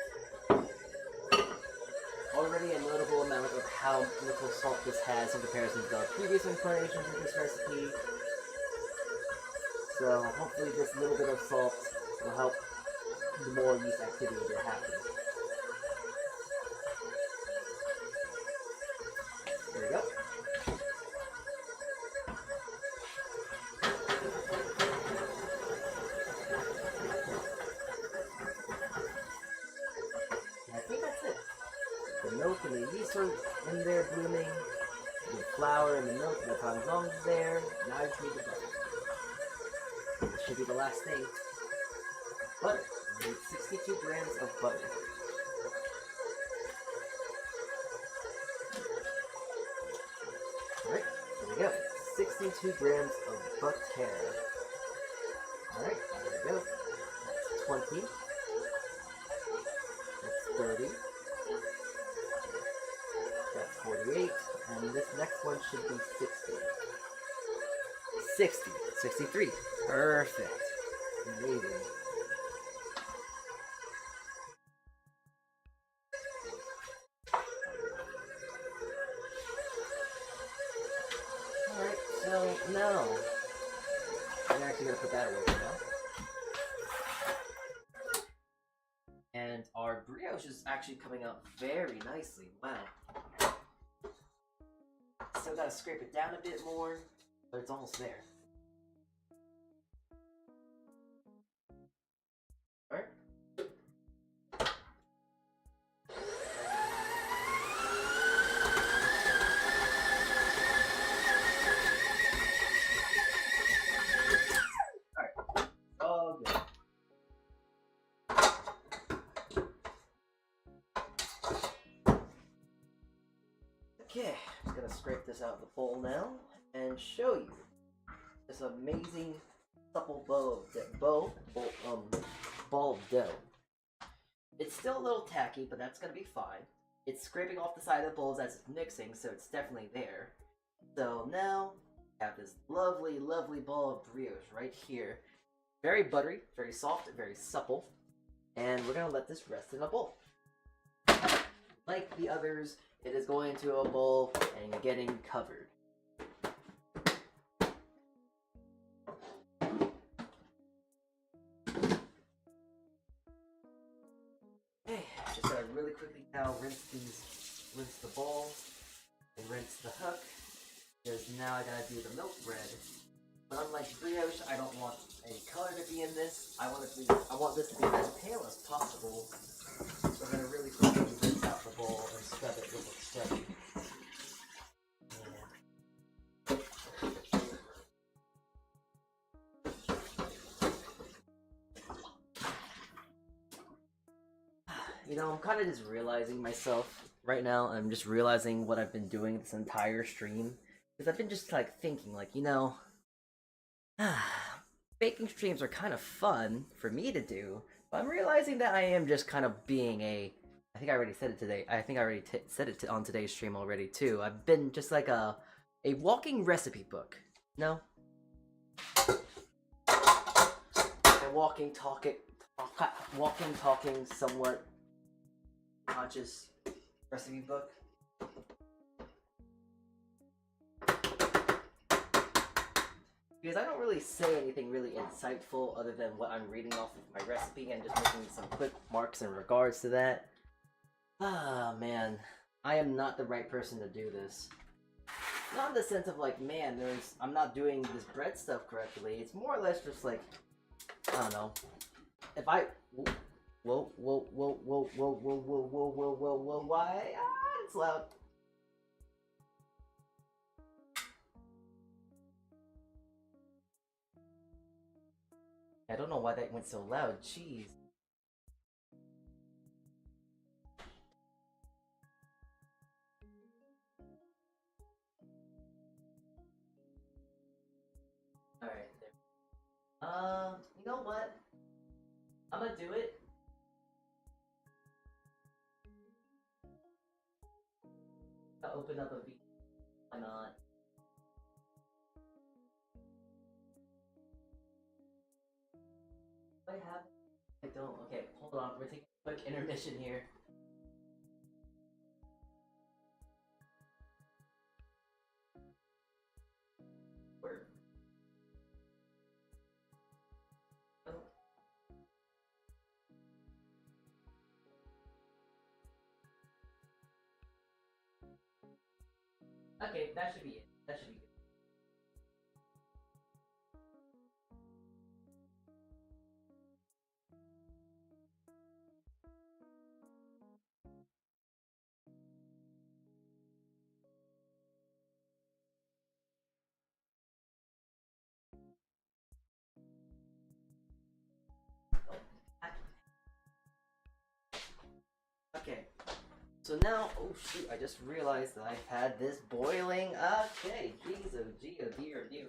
Already a notable amount of how little salt this has in comparison to the previous incarnations of this recipe. So hopefully this little bit of salt will help the more yeast activity to happen. There we go. I think that's it. The milk and the yeast are in there blooming. The flour and the milk and the parmesan is there. Now I just need the butter. This should be the last thing. Butter. I need 62 grams of butter. Alright, there we go. 62 grams of butter. Alright, there we go. That's 20. That's 30. That's 48. And this next one should be 60. 60. 63. Perfect. Amazing. Alright, so now I'm actually going to put that away for now. And our brioche is actually coming out very nicely. Wow. Still gotta scrape it down a bit more, but it's almost there. Alright. Alright. All good. Okay, I'm just gonna scrape this out of the bowl now and show you this amazing supple ball of dough. It's still a little tacky, but that's gonna be fine. It's scraping off the side of the bowls as it's mixing, so it's definitely there. So now have this lovely, lovely ball of brioche right here. Very buttery, very soft, very supple. And we're gonna let this rest in a bowl. Like the others, it is going into a bowl and getting covered. Okay, just gotta really quickly now rinse the bowl and rinse the hook, because now I gotta do the milk bread. But unlike brioche, I don't want any color to be in this. I want this to be as pale as possible. So I'm gonna really quickly rinse out the bowl and scrub it with a scrubby. You know, I'm kind of just realizing myself right now. I'm just realizing what I've been doing this entire stream. Because I've been just like thinking, like, you know, baking streams are kind of fun for me to do. But I'm realizing that I am just kind of being I think I already said it today. I think I already said it on today's stream already too. I've been just like a walking recipe book. No? A walking, talking, somewhat conscious recipe book. Because I don't really say anything really insightful other than what I'm reading off of my recipe and just making some quick marks in regards to that. Ah, man. I am not the right person to do this. Not in the sense of like, man, I'm not doing this bread stuff correctly. It's more or less just like, I don't know. If I... Whoa, why? Ah, it's loud. I don't know why that went so loud, jeez. Alright, there. You know what? I'm gonna do it. I'll open up a V. Why not? I have. I don't. Okay, hold on. We're taking a quick intermission here. Where? Oh. Okay, that should be it. That should be good. Okay, so now, oh shoot, I just realized that I've had this boiling. Okay, geez, oh gee, oh dear, oh dear.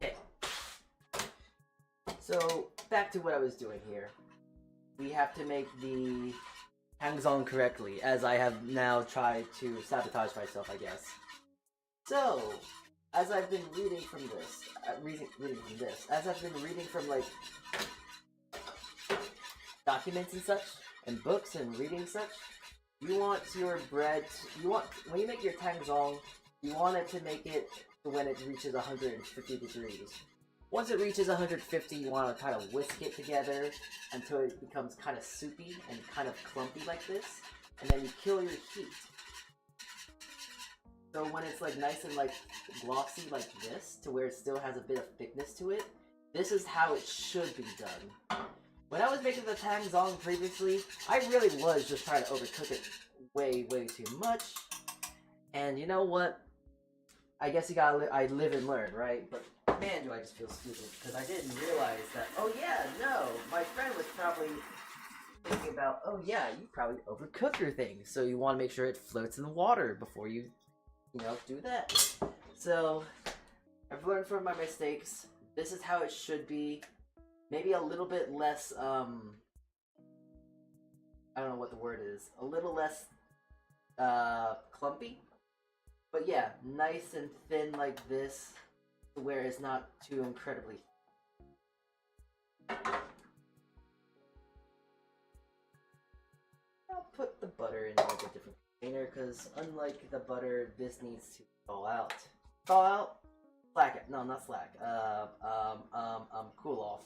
Okay, so back to what I was doing here. We have to make the hangs-on correctly, as I have now tried to sabotage myself, I guess. So, as I've been reading from this, as I've been reading from like documents and such, and books and reading such, you want your bread, when you make your tangzong, you want it to make it to when it reaches 150 degrees. Once it reaches 150, you want to kind of whisk it together until it becomes kind of soupy and kind of clumpy like this, and then you kill your heat. So when it's like nice and like glossy like this, to where it still has a bit of thickness to it, this is how it should be done. When I was making the tangzong previously, I really was just trying to overcook it way too much. And you know what? I guess I live and learn, right? But man, do I just feel stupid, because I didn't realize that, oh yeah, no, my friend was probably thinking about, oh yeah, you probably overcook your things, so you want to make sure it floats in the water before you know, do that. So, I've learned from my mistakes. This is how it should be. Maybe a little bit less, I don't know what the word is. A little less, clumpy. But yeah, nice and thin like this, where it's not too incredibly. I'll put the butter in like a different container, because unlike the butter, this needs to thaw out. Thaw out? Slack it. No, not slack. Cool off.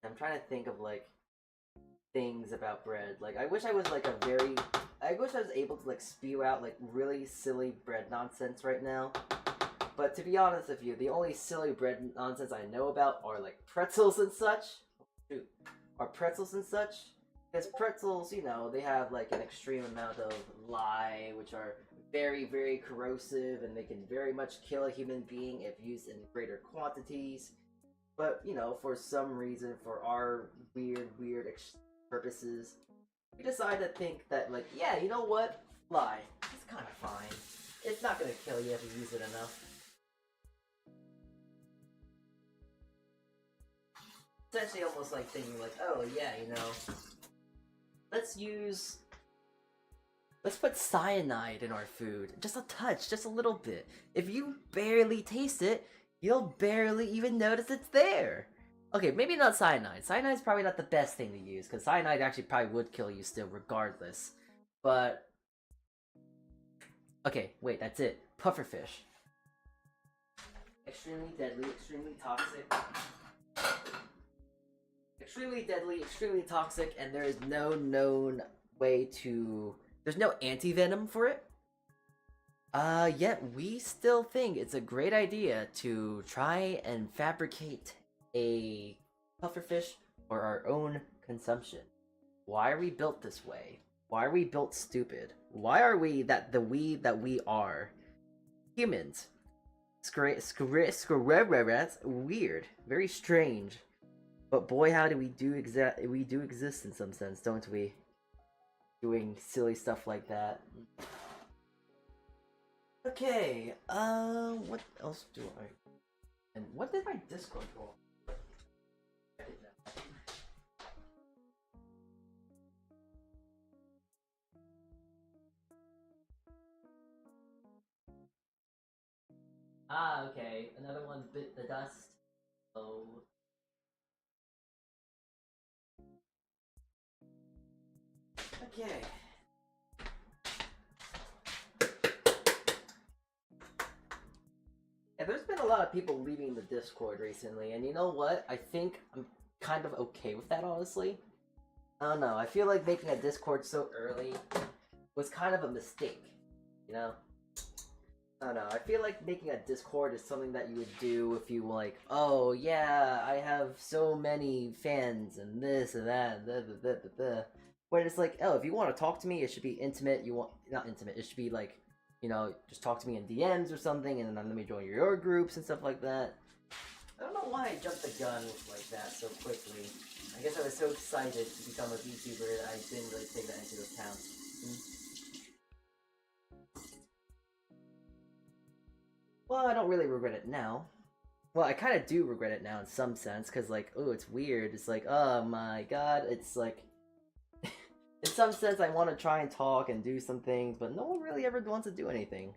I'm trying to think of like things about bread. Like I wish I was like I wish I was able to like spew out like really silly bread nonsense right now. But to be honest with you, the only silly bread nonsense I know about are like pretzels and such. Shoot. Are pretzels and such. Because pretzels, you know, they have like an extreme amount of lye, which are very, very corrosive, and they can very much kill a human being if used in greater quantities. But, you know, for some reason, for our weird purposes, we decide to think that, like, yeah, you know what? Lye. It's kind of fine. It's not gonna kill you if you use it enough. Essentially almost like thinking like, oh yeah, you know, let's put cyanide in our food. Just a touch, just a little bit. If you barely taste it, you'll barely even notice it's there. Okay, maybe not cyanide. Cyanide's probably not the best thing to use, because cyanide actually probably would kill you still regardless. But okay, wait, that's it. Pufferfish. Extremely deadly, extremely toxic. Extremely deadly, extremely toxic, and there is no known way to... There's no anti-venom for it. Yet we still think it's a great idea to try and fabricate a pufferfish for our own consumption. Why are we built this way? Why are we built stupid? Why are we that we are? Humans. Weird. Very strange. But boy, how do we do exist in some sense, don't we? Doing silly stuff like that. Okay, what else do I... And what did my Discord roll? Ah, okay, another one bit the dust. Oh. Okay. Yeah, there's been a lot of people leaving the Discord recently, and you know what? I think I'm kind of okay with that, honestly. I don't know, I feel like making a Discord so early was kind of a mistake, you know? I don't know, I feel like making a Discord is something that you would do if you like, oh yeah, I have so many fans and this and that, Where it's like, oh, if you want to talk to me, it should be intimate, not intimate, it should be like, you know, just talk to me in DMs or something, and then let me join your groups and stuff like that. I don't know why I jumped the gun like that so quickly. I guess I was so excited to become a VTuber that I didn't really take that into account. Well, I don't really regret it now. Well, I kind of do regret it now in some sense, because, like, oh, it's weird. It's like, oh my god, it's like... in some sense, I want to try and talk and do some things, but no one really ever wants to do anything.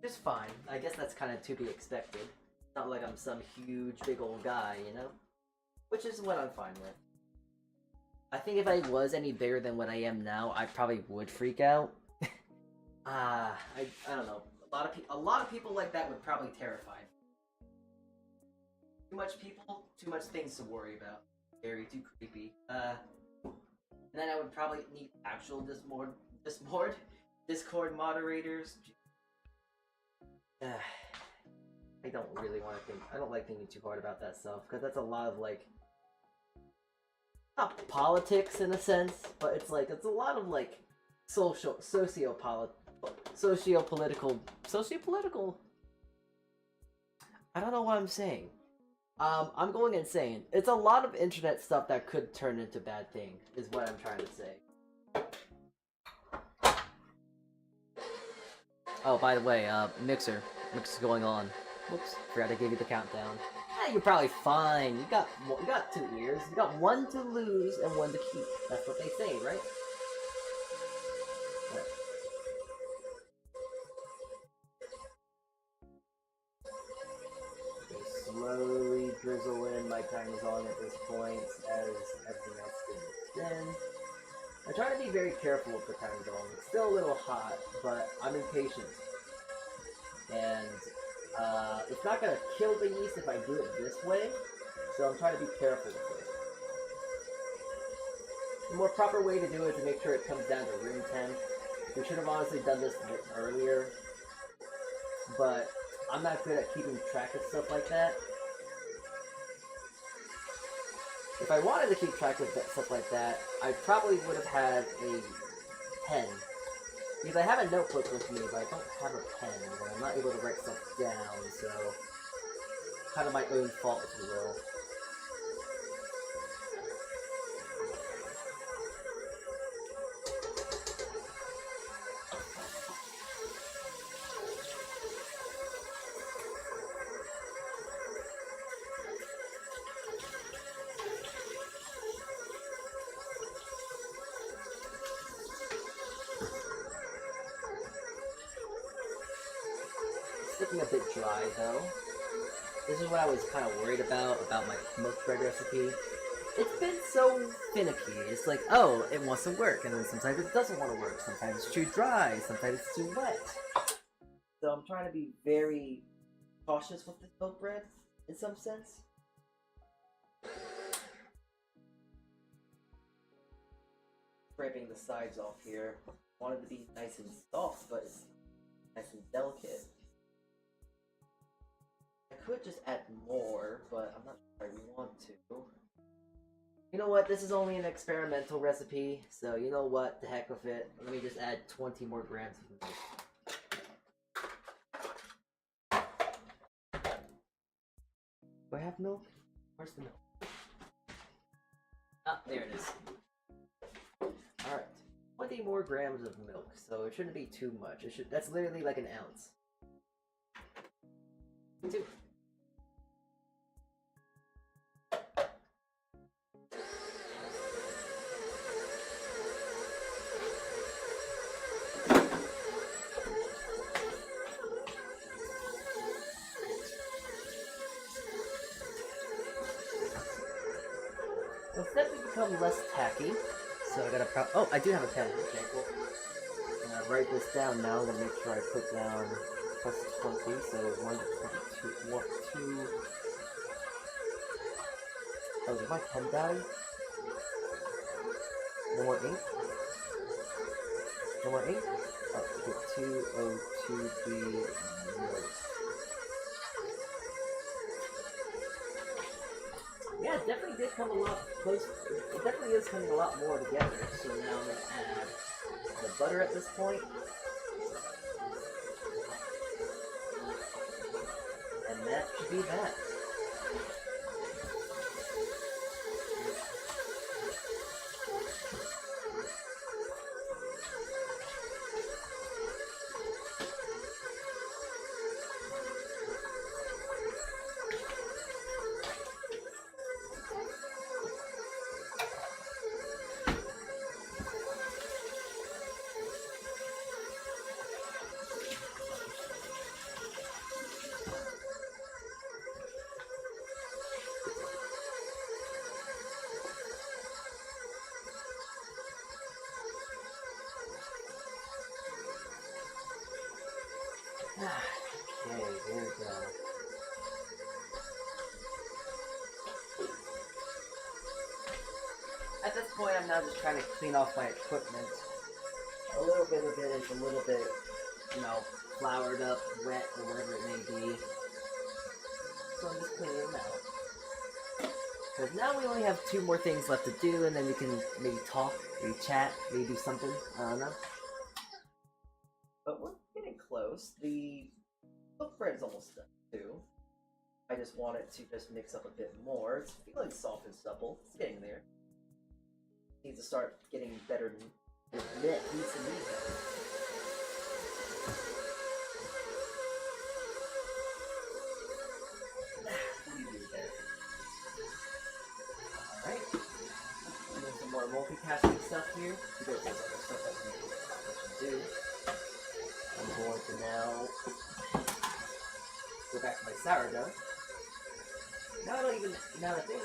Just fine. I guess that's kind of to be expected. It's not like I'm some huge, big old guy, you know? Which is what I'm fine with. I think if I was any bigger than what I am now, I probably would freak out. I don't know. A lot of people like that would probably terrify me. Too much people, too much things to worry about. Very too creepy. And then I would probably need actual Discord moderators. I don't really want to think. I don't like thinking too hard about that stuff, because that's a lot of like, not politics in a sense, but it's like it's a lot of like socio-political. I don't know what I'm saying. I'm going insane. It's a lot of internet stuff that could turn into bad things, is what I'm trying to say. Oh, by the way, Mixer's going on. Whoops, forgot to give you the countdown. You're probably fine. You got 2 ears. You got 1 to lose and 1 to keep. That's what they say, right? Right. Slowly drizzle in my Parmesan at this point as everything else gets in. I try to be very careful with the Parmesan. It's still a little hot, but I'm impatient. And it's not going to kill the yeast if I do it this way, so I'm trying to be careful with it. The more proper way to do it is to make sure it comes down to room temp. We should have honestly done this a bit earlier, but I'm not good at keeping track of stuff like that. If I wanted to keep track of stuff like that, I probably would have had a pen. Because I have a notebook with me, but I don't have a pen, and I'm not able to write stuff down, so kind of my own fault, if you will. Looking a bit dry though. This is what I was kind of worried about my milk bread recipe. It's been so finicky. It's like, oh, it wants to work, and then sometimes it doesn't want to work. Sometimes it's too dry, sometimes it's too wet. So I'm trying to be very cautious with this milk bread, in some sense. Scraping the sides off here. Wanted to be nice and soft, but it's nice and delicate. I could just add more, but I'm not sure I want to. You know what? This is only an experimental recipe, so you know what? The heck with it. Let me just add 20 more grams of milk. Do I have milk? Where's the milk? Ah, there it is. Alright. 20 more grams of milk, so it shouldn't be too much. That's literally like an ounce. 2. Well, it's definitely become less tacky, so I gotta oh, I do have a pen. Okay, cool. I'm gonna write this down now. I'm gonna make sure I put down plus 20, so 1 to 22, 1, 2. Oh, did my pen die? No more ink? No more ink? Oh, okay, 2023 notes. Yeah, it definitely did come a lot close. It definitely is coming a lot more together. So now I'm going to add the butter at this point. And that should be that. Okay, there we go. At this point, I'm now just trying to clean off my equipment. A little bit of it is a little bit, you know, floured up, wet, or whatever it may be. So I'm just cleaning them out. Because now we only have 2 more things left to do, and then we can maybe talk, maybe chat, maybe do something. I don't know. But we're getting close. The milk bread's almost done too. I just want it to just mix up a bit more. It's feeling soft and supple. It's getting there. Needs to start getting better. Needs to need better. stuff here, because there's other stuff that we can do. I'm going to now go back to my sourdough. Now the thing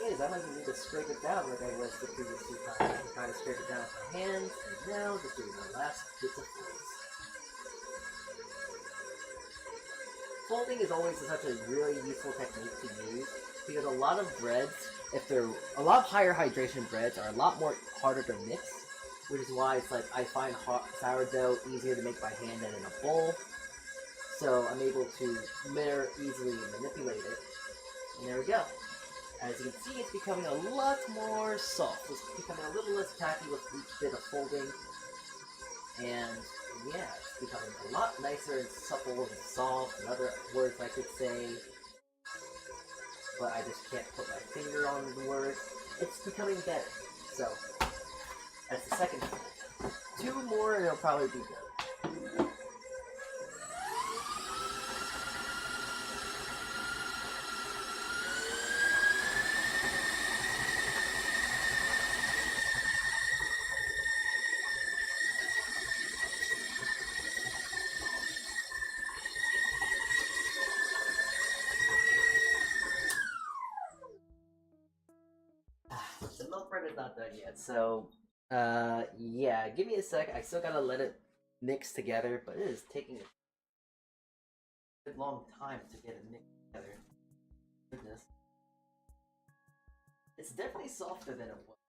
is, I don't even need to scrape it down like I was the previous two times. I can kind of scrape it down with my hands, and now just doing my last bits of folds. Folding is always such a really useful technique to use, because a lot of breads, a lot of higher hydration breads are a lot more harder to mix, which is why it's like I find sourdough easier to make by hand than in a bowl. So I'm able to more easily manipulate it. And there we go. As you can see, it's becoming a lot more soft. It's becoming a little less tacky with each bit of folding. And yeah, it's becoming a lot nicer and supple and soft, and other words I could say. But I just can't put my finger on the word. It's becoming better. So, that's the second fold. 2 more and it'll probably be good. The milk bread is not done yet, so yeah, give me a sec. I still gotta let it mix together, but it is taking a long time to get it mixed together. Goodness. It's definitely softer than it was.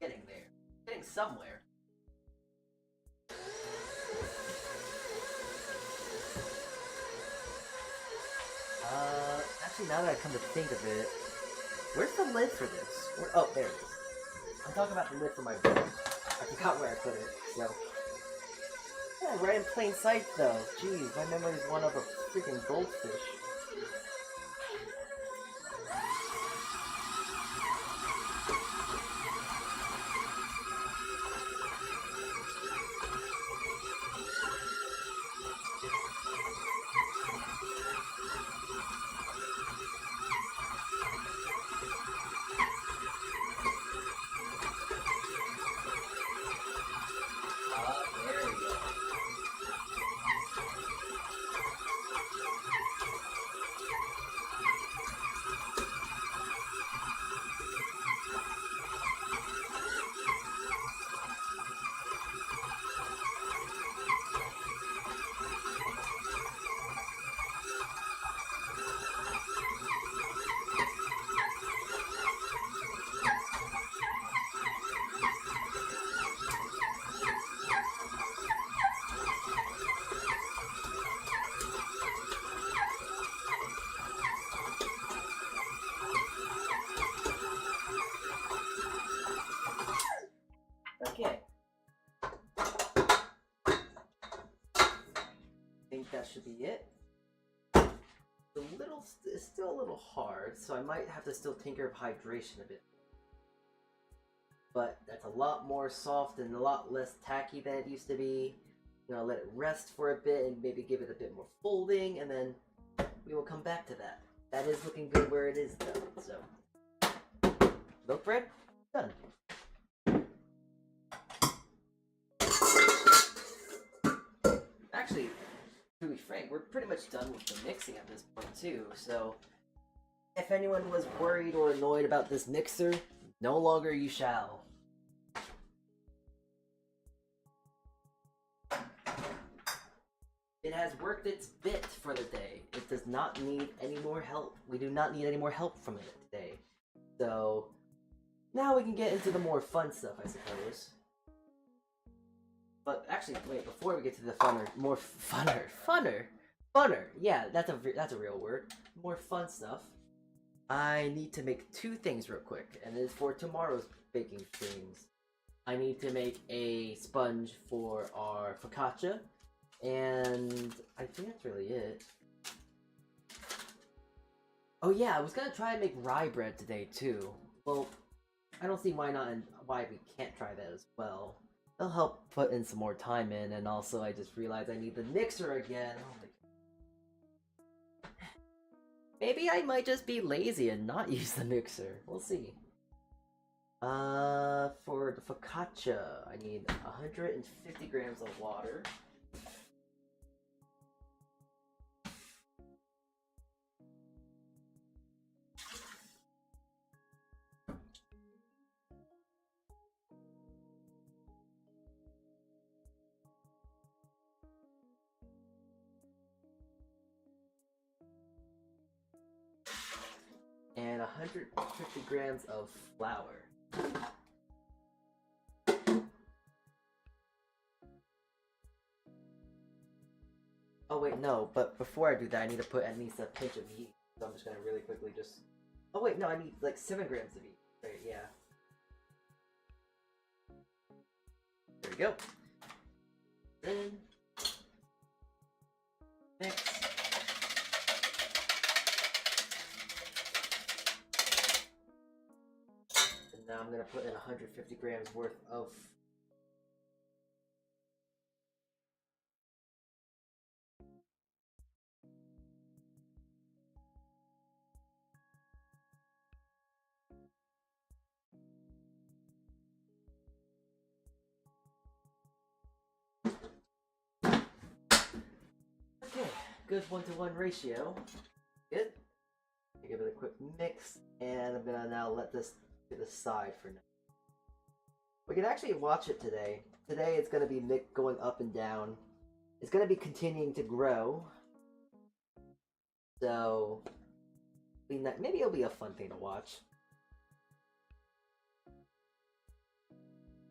Getting there. Getting somewhere. Actually, now that I come to think of it, where's the lid for this? Oh, there it is. I'm talking about the lid for my bowl. I forgot where I put it, so. Yeah, right in plain sight, though. Jeez, my memory is one of a freaking goldfish. Okay. I think that should be it. It's still a little hard, so I might have to still tinker with hydration a bit. But that's a lot more soft and a lot less tacky than it used to be. I'm gonna let it rest for a bit and maybe give it a bit more folding, and then we will come back to that. That is looking good where it is though, so. Milk bread, done. Actually, to be frank, we're pretty much done with the mixing at this point too, so if anyone was worried or annoyed about this mixer, no longer you shall. It has worked its bit for the day. It does not need any more help. We do not need any more help from it today. So, now we can get into the more fun stuff, I suppose. But actually, wait, before we get to the funner, yeah, that's a real word. More fun stuff. I need to make 2 things real quick, and it is for tomorrow's baking streams. I need to make a sponge for our focaccia, and I think that's really it. Oh yeah, I was gonna try and make rye bread today too. Well, I don't see why not and why we can't try that as well. It'll help put in some more time in, and also I just realized I need the mixer again. Oh my God. Maybe I might just be lazy and not use the mixer. We'll see. For the focaccia, I need 150 grams of water. And 150 grams of flour. Oh wait, no, but before I do that, I need to put at least a pinch of yeast. So I'm just gonna really quickly just... Oh wait, no, I need like 7 grams of yeast. Right, yeah. There we go. Then... mix. And now I'm gonna put in 150 grams worth of... Okay, good 1-to-1 ratio. Good. Give it a quick mix, and I'm gonna now let this to the side for now. We can actually watch it today. Today it's gonna be going up and down. It's gonna be continuing to grow. So, maybe it'll be a fun thing to watch.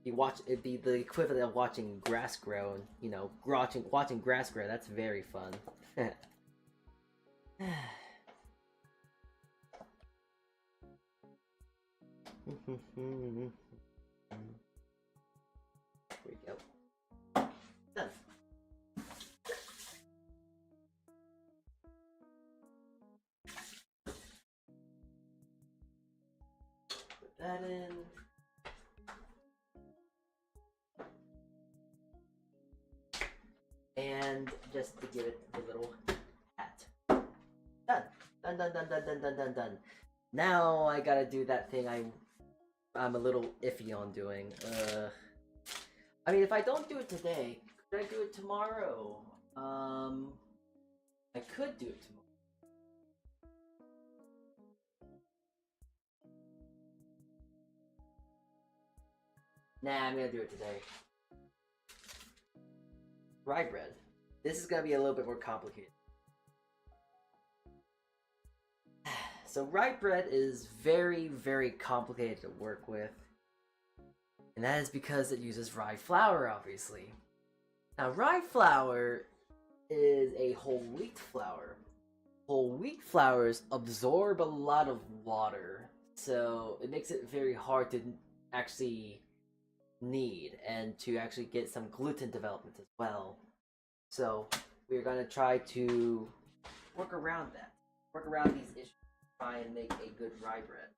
It'd be the equivalent of watching grass grow, and, you know, watching grass grow. That's very fun. There we go. Done. Put that in. And just to give it a little pat. Done. Done. Now I gotta do that thing I'm a little iffy on doing. I mean, if I don't do it today, could I do it tomorrow? I could do it tomorrow. Nah, I'm gonna do it today. Rye bread. This is gonna be a little bit more complicated. So rye bread is very, very complicated to work with. And that is because it uses rye flour, obviously. Now, rye flour is a whole wheat flour. Whole wheat flours absorb a lot of water, so it makes it very hard to actually knead and to actually get some gluten development as well. So we're gonna try to work around that. Work around these issues. Try and make a good rye bread.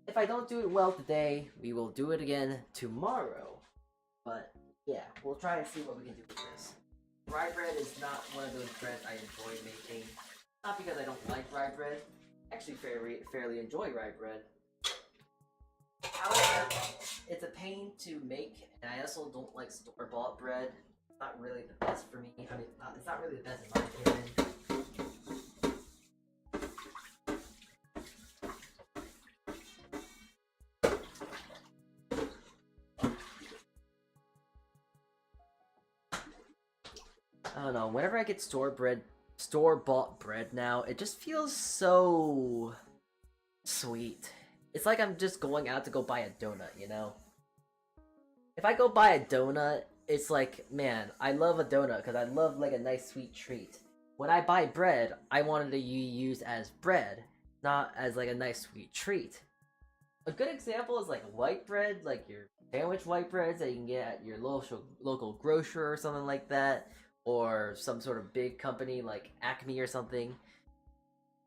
If I don't do it well today, we will do it again tomorrow. But yeah, we'll try and see what we can do with this. Rye bread is not one of those breads I enjoy making. Not because I don't like rye bread. I actually fairly enjoy rye bread. However, it's a pain to make, and I also don't like store-bought bread. It's not really the best for me. I mean, it's not really the best in my opinion. I don't know, whenever I get store-bought bread now, it just feels so sweet. It's like I'm just going out to go buy a donut, you know? If I go buy a donut, it's like, man, I love a donut because I love like a nice sweet treat. When I buy bread, I wanted to use as bread, not as like a nice sweet treat. A good example is like white bread, like your sandwich white breads that you can get at your local grocer or something like that, or some sort of big company like Acme or something.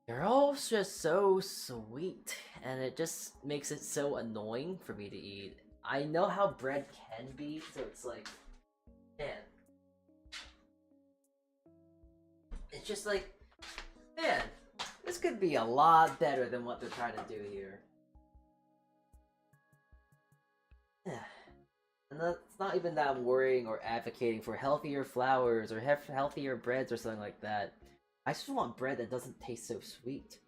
They're all just so sweet, and it just makes it so annoying for me to eat. I know how bread can be, so it's like, man. It's just like, man, this could be a lot better than what they're trying to do here. it's not even that I'm worrying or advocating for healthier flours or healthier breads or something like that. I just want bread that doesn't taste so sweet.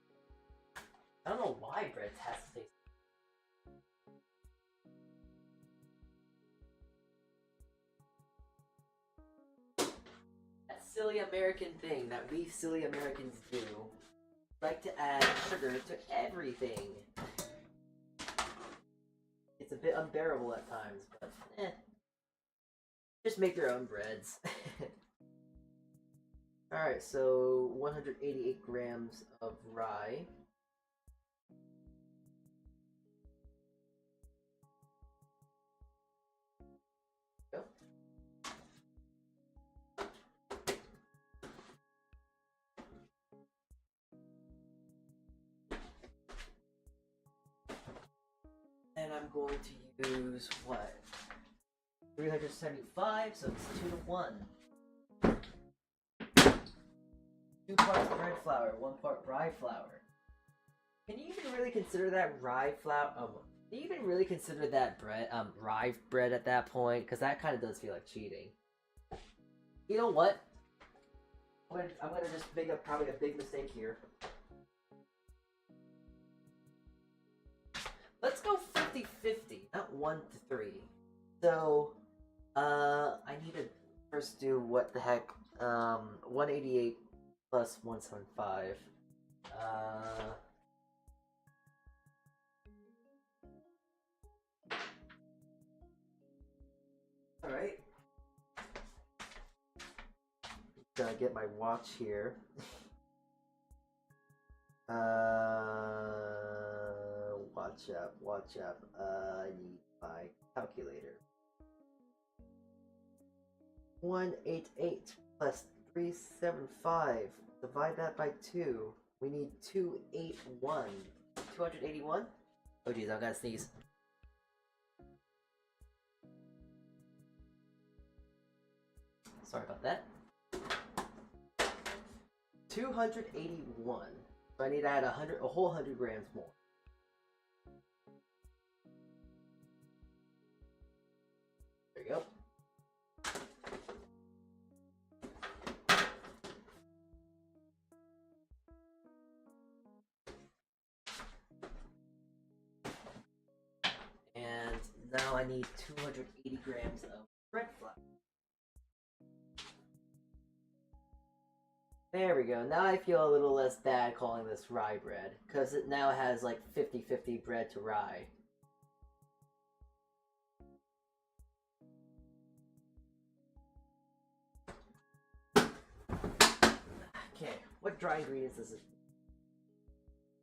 I don't know why bread has to taste. That silly American thing that we silly Americans do. Like to add sugar to everything. It's a bit unbearable at times, but just make your own breads. Alright, so 188 grams of rye. Go. And I'm going to use what? 375, so it's 2 to 1. 2 parts bread flour, 1 part rye flour. Can you even really consider that rye flour? Can you even really consider that bread, rye bread at that point? Because that kind of does feel like cheating. You know what? I'm gonna just make probably a big mistake here. Let's go 50-50, not 1 to 3. So, I need to first do what the heck, 188 plus 175. Alright. Gotta get my watch here. Watch up. I need my calculator. 188 plus 375. Divide that by 2. We need 281. 281? Oh geez, I gotta sneeze. Sorry about that. 281. So I need to add a whole 100 grams more. There you go. And now I need 280 grams of bread flour. There we go. Now I feel a little less bad calling this rye bread, because it now has like 50-50 bread to rye. Okay, what dry ingredients does it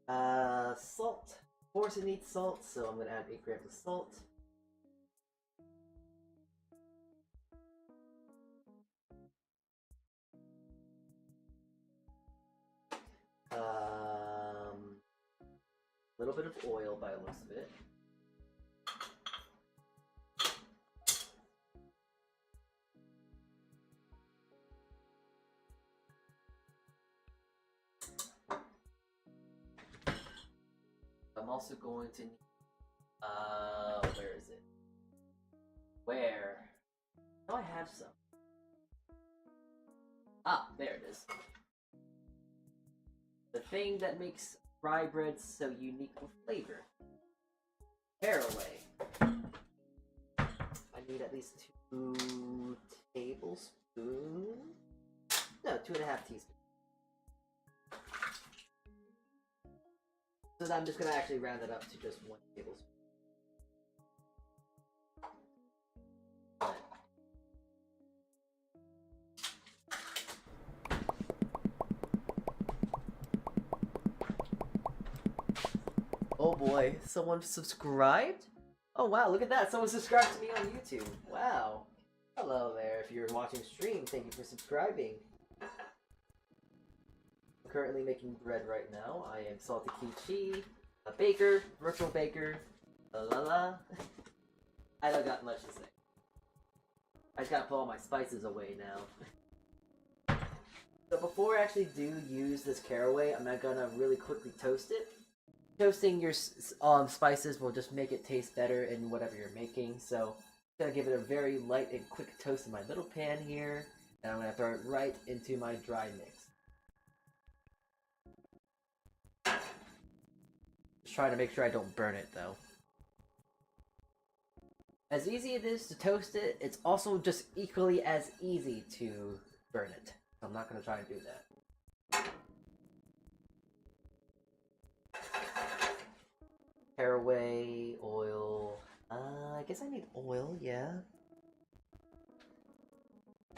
need? Salt. Of course it needs salt, so I'm going to add 8 grams of salt. A little bit of oil by the looks of it. I'm also going to need, where is it? Where? Oh, I have some. Ah, there it is. The thing that makes rye bread so unique with flavor. Caraway. I need at least 2 tablespoons. No, 2.5 teaspoons. So I'm just gonna actually round it up to just 1 tablespoon. Oh boy, someone subscribed? Oh wow, look at that, someone subscribed to me on YouTube. Wow. Hello there, if you're watching stream, thank you for subscribing. I'm currently making bread right now. I am Salty Kichi, a baker, virtual baker, la la. I don't got much to say. I just gotta put all my spices away now. So before I actually do use this caraway, I'm not gonna really quickly toast it. Toasting your spices will just make it taste better in whatever you're making, so Gonna give it a very light and quick toast in my little pan here, and I'm gonna throw it right into my dry mix. Just trying to make sure I don't burn it though. As easy it is to toast it, it's also just equally as easy to burn it. So I'm not gonna try and do that. Caraway, oil. I guess I need oil, yeah.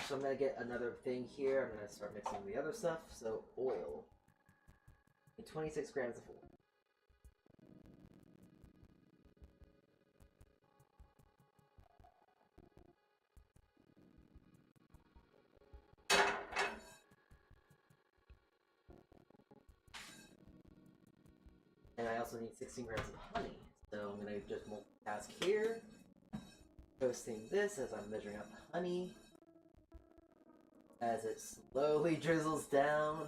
So I'm gonna get another thing here. I'm gonna start mixing the other stuff. So oil. 26 grams of oil. And I also need 16 grams of honey. So I'm gonna just multitask here. Toasting this as I'm measuring out the honey. As it slowly drizzles down.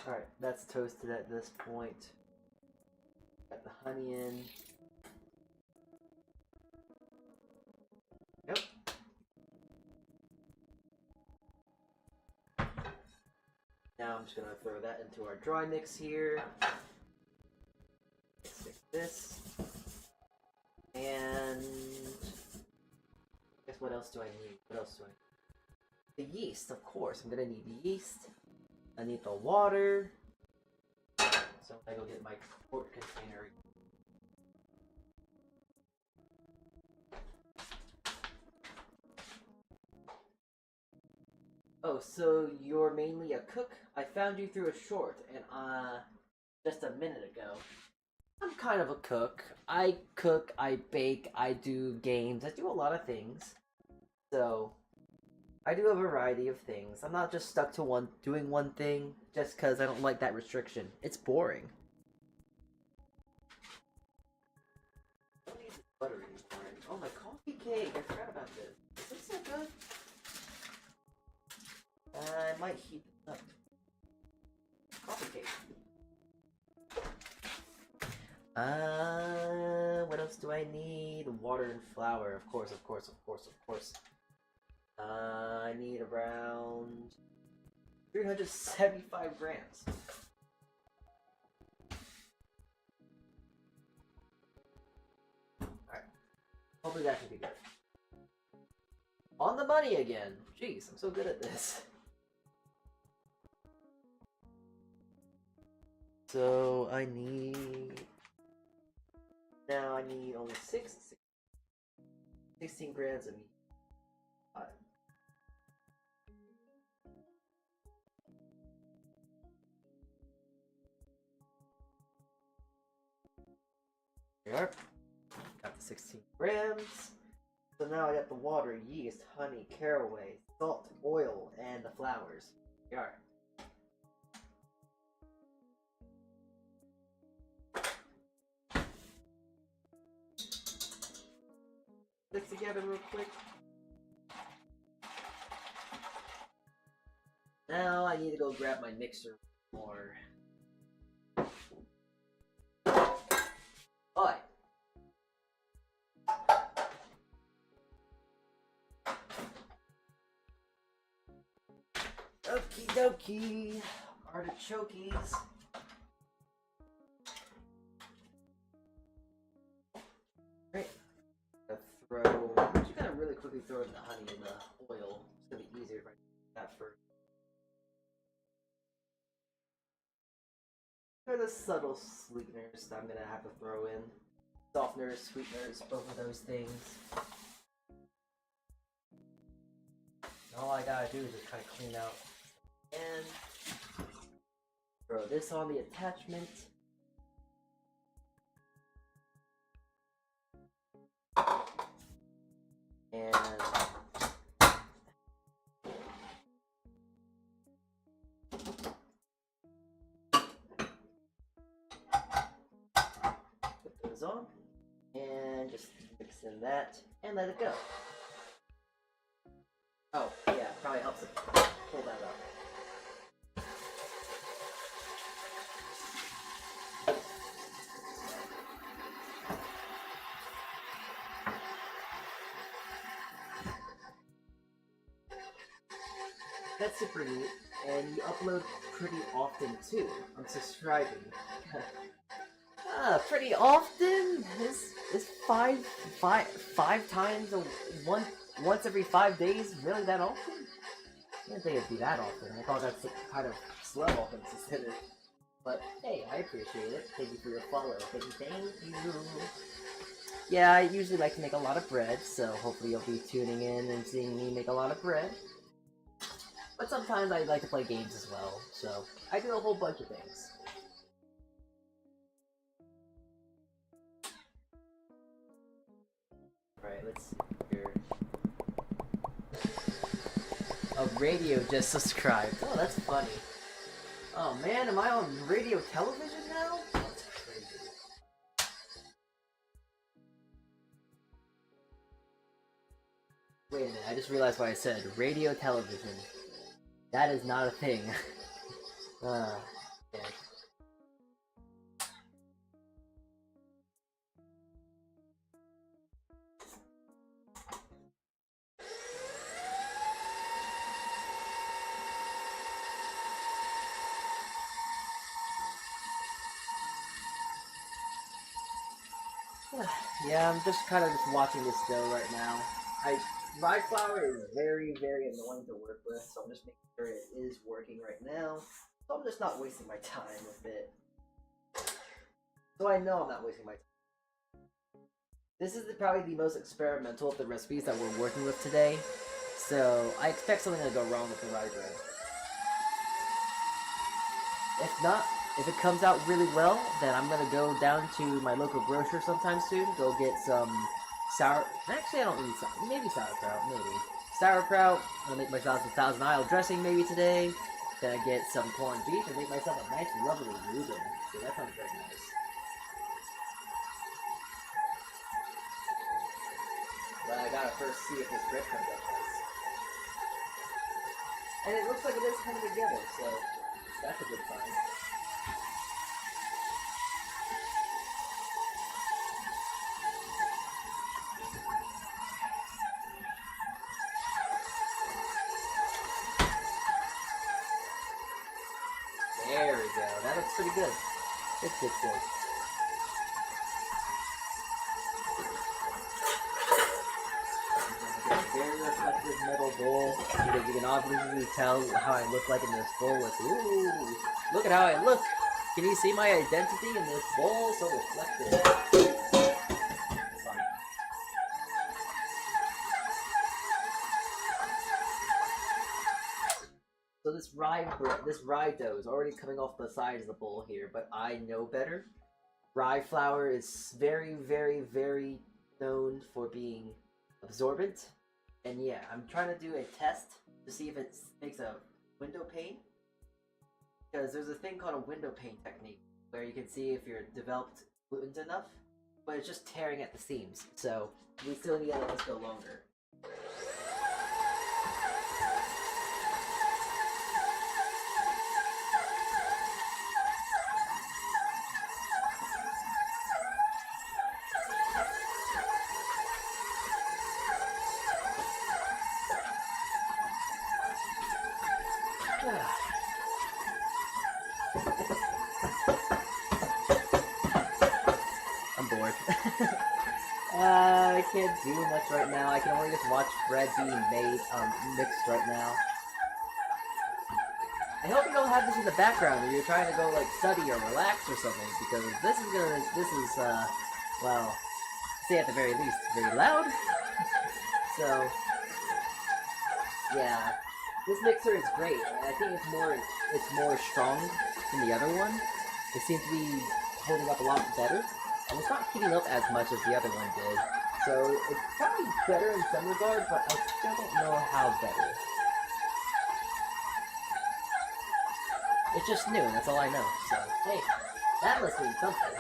Alright, that's toasted at this point. Got the honey in. Yep. Now I'm just gonna throw that into our dry mix here. Mix this. And guess what else do I need? What else do I need? The yeast, of course. I'm gonna need the yeast. I need the water. So I go get my quart container. Oh, so you're mainly a cook? I found you through a short, and just a minute ago. I'm kind of a cook. I cook, I bake, I do games, I do a lot of things. So I do a variety of things. I'm not just stuck to doing one thing just because I don't like that restriction. It's boring. I don't need this butter anymore. Oh, my coffee cake! I forgot about this. Is this so good? I might heat this up. Coffee cake. What else do I need? Water and flour. Of course. I need around 375 grams. Alright. Hopefully that should be good. On the money again! Jeez, I'm so good at this. So I need... Now I need only 16 grams of meat. There we are. Got the 16 grams. So now I got the water, yeast, honey, caraway, salt, oil, and the flowers. There we are. Mix together real quick. Now I need to go grab my mixer more. Oi! Okie dokie! Artichokes. Great. I'm just gonna really quickly throw in the honey and the oil. It's gonna be easier if I do that first. They're the subtle sweeteners that I'm gonna have to throw in. Softeners, sweeteners, both of those things. And all I gotta do is just kind of clean out and throw this on the attachment. And send that, and let it go. Oh, yeah, probably helps to pull that up. That's super neat, and you upload pretty often too. I'm subscribing. Pretty often? Is five times once every 5 days really that often? I didn't think it'd be that often. I thought that's kind of slow often considered. But hey, I appreciate it. Thank you for your follow. Thank you. Yeah, I usually like to make a lot of bread, so hopefully you'll be tuning in and seeing me make a lot of bread. But sometimes I like to play games as well, so I do a whole bunch of things. Alright, let's see here. A radio just subscribed. Oh, that's funny. Oh man, am I on radio television now? That's crazy. Wait a minute, I just realized what I said. Radio television. That is not a thing. Okay. Yeah, I'm just kind of watching this go right now. Rye flour is very, very annoying to work with, so I'm just making sure it is working right now. So I'm just not wasting my time with it. So I know I'm not wasting my time. This is probably the most experimental of the recipes that we're working with today, so I expect something to go wrong with the rye bread. If not, if it comes out really well, then I'm gonna go down to my local grocer sometime soon, go get some actually I don't need maybe sauerkraut, maybe. Sauerkraut, I'm gonna make myself a Thousand Isle dressing maybe today, then I get some corned beef and make myself a nice lovely Reuben. So that sounds very nice. But I gotta first see if this bread comes out nice. And it looks like it is coming together, so that's a good sign. There we go. That looks pretty good. It's good. Very reflective metal bowl. You can obviously tell how I look like in this bowl. With ooh, look at how I look. Can you see my identity in this bowl? So reflective. So this rye dough is already coming off the sides of the bowl here, but I know better. Rye flour is very, very, very known for being absorbent. And yeah, I'm trying to do a test to see if it makes a window pane. Because there's a thing called a window pane technique, where you can see if you're developed gluten enough, but it's just tearing at the seams. So we still need to let this go longer. I'm bored. I can't do much right now. I can only just watch bread being made, mixed right now. I hope you don't have this in the background when you're trying to go, like, study or relax or something, because this is, well, to say at the very least, very loud. So, yeah. This mixer is great, and I think it's more strong than the other one. It seems to be holding up a lot better, and it's not heating up as much as the other one did. So it's probably better in some regard, but I still don't know how better. It's just new, and that's all I know. So hey, that must mean something.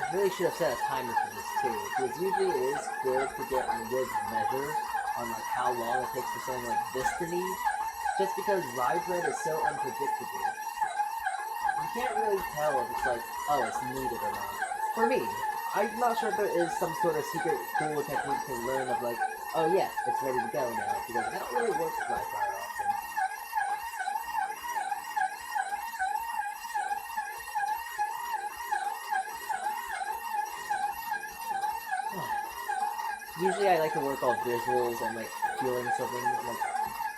I really should have set a timer for this too, because usually it is good to get a good measure on like how long it takes for something like this to knead, just because rye bread is so unpredictable. You can't really tell if it's like, oh, it's kneaded or not. For me, I'm not sure if there is some sort of secret cool technique to learn of like, oh yeah, it's ready to go now, because that don't really work with rye bread often. Usually I like to work off visuals and like feeling something, like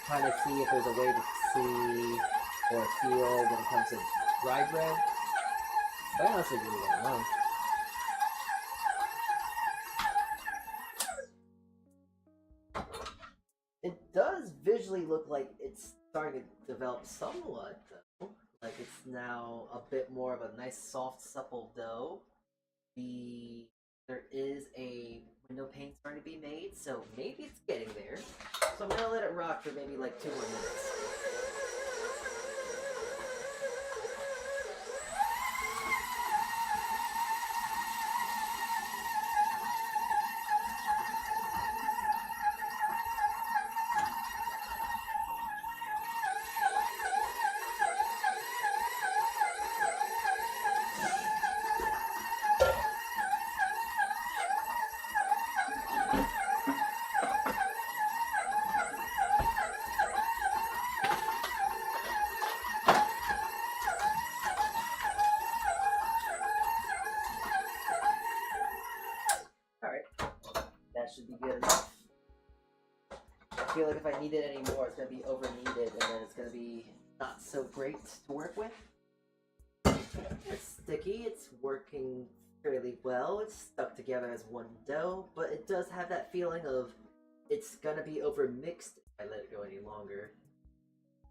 trying to see if there's a way to see or feel when it comes to rye bread. But I honestly really don't know. It does visually look like it's starting to develop somewhat though. Like it's now a bit more of a nice soft supple dough. There is a window pane starting to be made, so maybe it's getting there. So I'm gonna let it rock for maybe like 2 more minutes. Should be good enough. I feel like if I need it anymore, it's going to be over kneaded, and then it's going to be not so great to work with. It's sticky, it's working fairly well, it's stuck together as one dough, but it does have that feeling of it's going to be over mixed if I let it go any longer.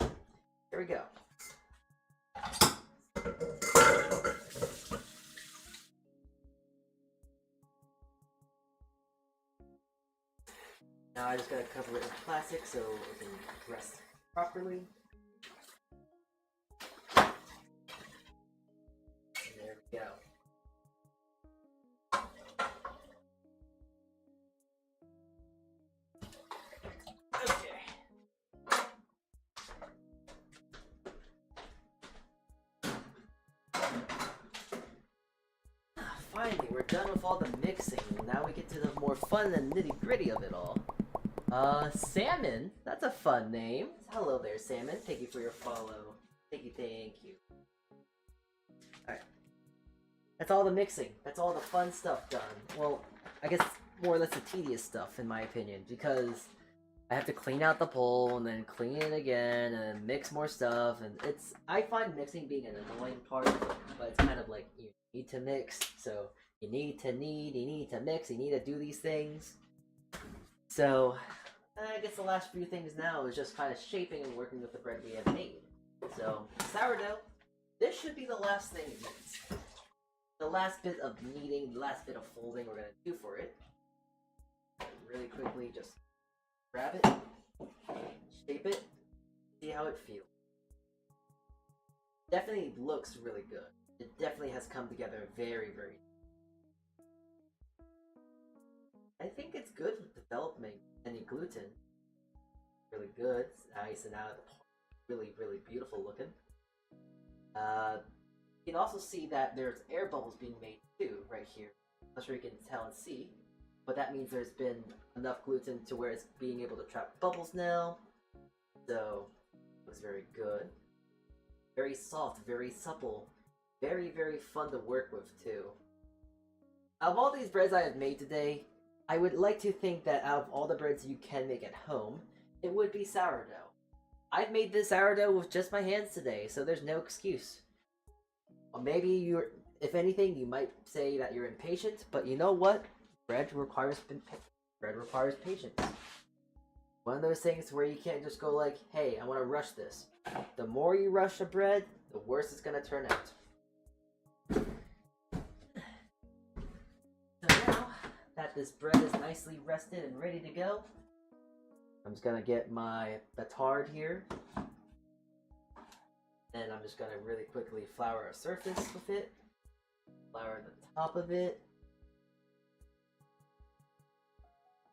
Here we go. Now I just gotta cover it in plastic so it can rest properly. And there we go. Okay. Finally, we're done with all the mixing. Now we get to the more fun and nitty-gritty of it all. Salmon? That's a fun name. Hello there, Salmon. Thank you for your follow. Thank you. Alright. That's all the mixing. That's all the fun stuff done. Well, I guess more or less the tedious stuff, in my opinion, because I have to clean out the bowl, and then clean it again, and then mix more stuff, and I find mixing being an annoying part, but it's kind of like, you need to mix, so you need to knead, you need to mix, you need to do these things. So, I guess the last few things now is just kind of shaping and working with the bread we have made. So, sourdough, this should be the last thing mixed. The last bit of kneading, the last bit of folding we're going to do for it. Really quickly, just grab it, shape it, see how it feels. Definitely looks really good. It definitely has come together very, very. I think it's good with developing any gluten. Really good. It's nice and out. Really, really beautiful looking. You can also see that there's air bubbles being made too, right here. I'm not sure you can tell and see, but that means there's been enough gluten to where it's being able to trap bubbles now. So, it was very good. Very soft, very supple. Very, very fun to work with too. Out of all these breads I have made today, I would like to think that out of all the breads you can make at home, it would be sourdough. I've made this sourdough with just my hands today, so there's no excuse. Or maybe if anything, you might say that you're impatient, but you know what? Bread requires patience. One of those things where you can't just go like, hey, I want to rush this. The more you rush a bread, the worse it's going to turn out. So now that this bread is nicely rested and ready to go, I'm just going to get my batard here. And I'm just going to really quickly flour a surface with it. Flour at the top of it.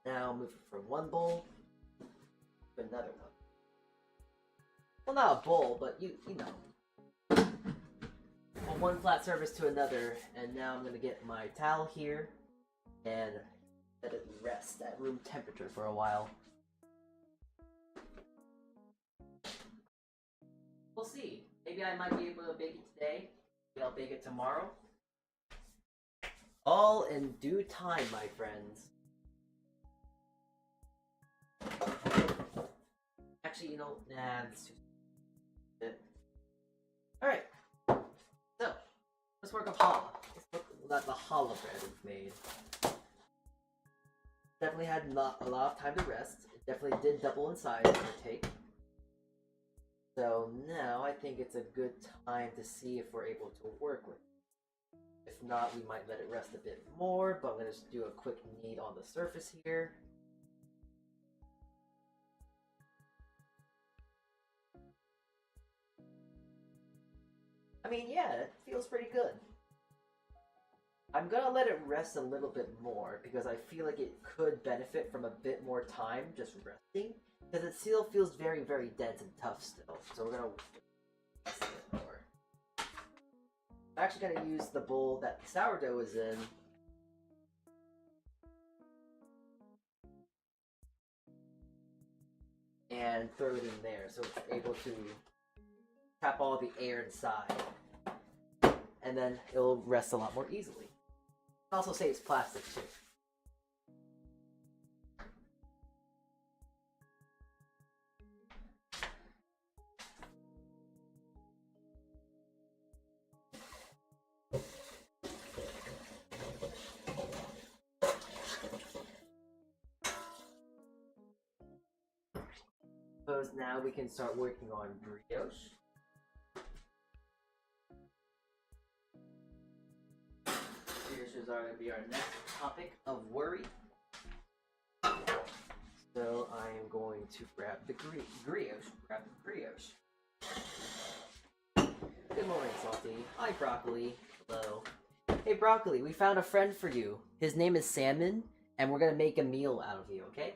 Now move it from one bowl to another one. Well, not a bowl, but you know. From one flat surface to another, and now I'm gonna get my towel here and let it rest at room temperature for a while. We'll see. Maybe I might be able to bake it today. Maybe I'll bake it tomorrow. All in due time, my friends. Actually, you know, nah, that's too good. Alright. So, let's work on challah. Let's look at the challah bread we've made. Definitely had a lot of time to rest. It definitely did double in size and take. So now I think it's a good time to see if we're able to work with it. If not, we might let it rest a bit more, but I'm going to just do a quick knead on the surface here. I mean, yeah, it feels pretty good. I'm gonna let it rest a little bit more because I feel like it could benefit from a bit more time just resting, because it still feels very, very dense and tough still. So we're gonna rest a bit more. I'm actually gonna use the bowl that the sourdough is in. And throw it in there so it's able to trap all the air inside. And then it'll rest a lot more easily. It also saves plastic too. Suppose now we can start working on brioche. Brioches are going to be our next topic of worry. So I am going to grab the brioche. Grab the brioche. Good morning, Salty. Hi, Broccoli. Hello. Hey, Broccoli, we found a friend for you. His name is Salmon, and we're going to make a meal out of you, okay?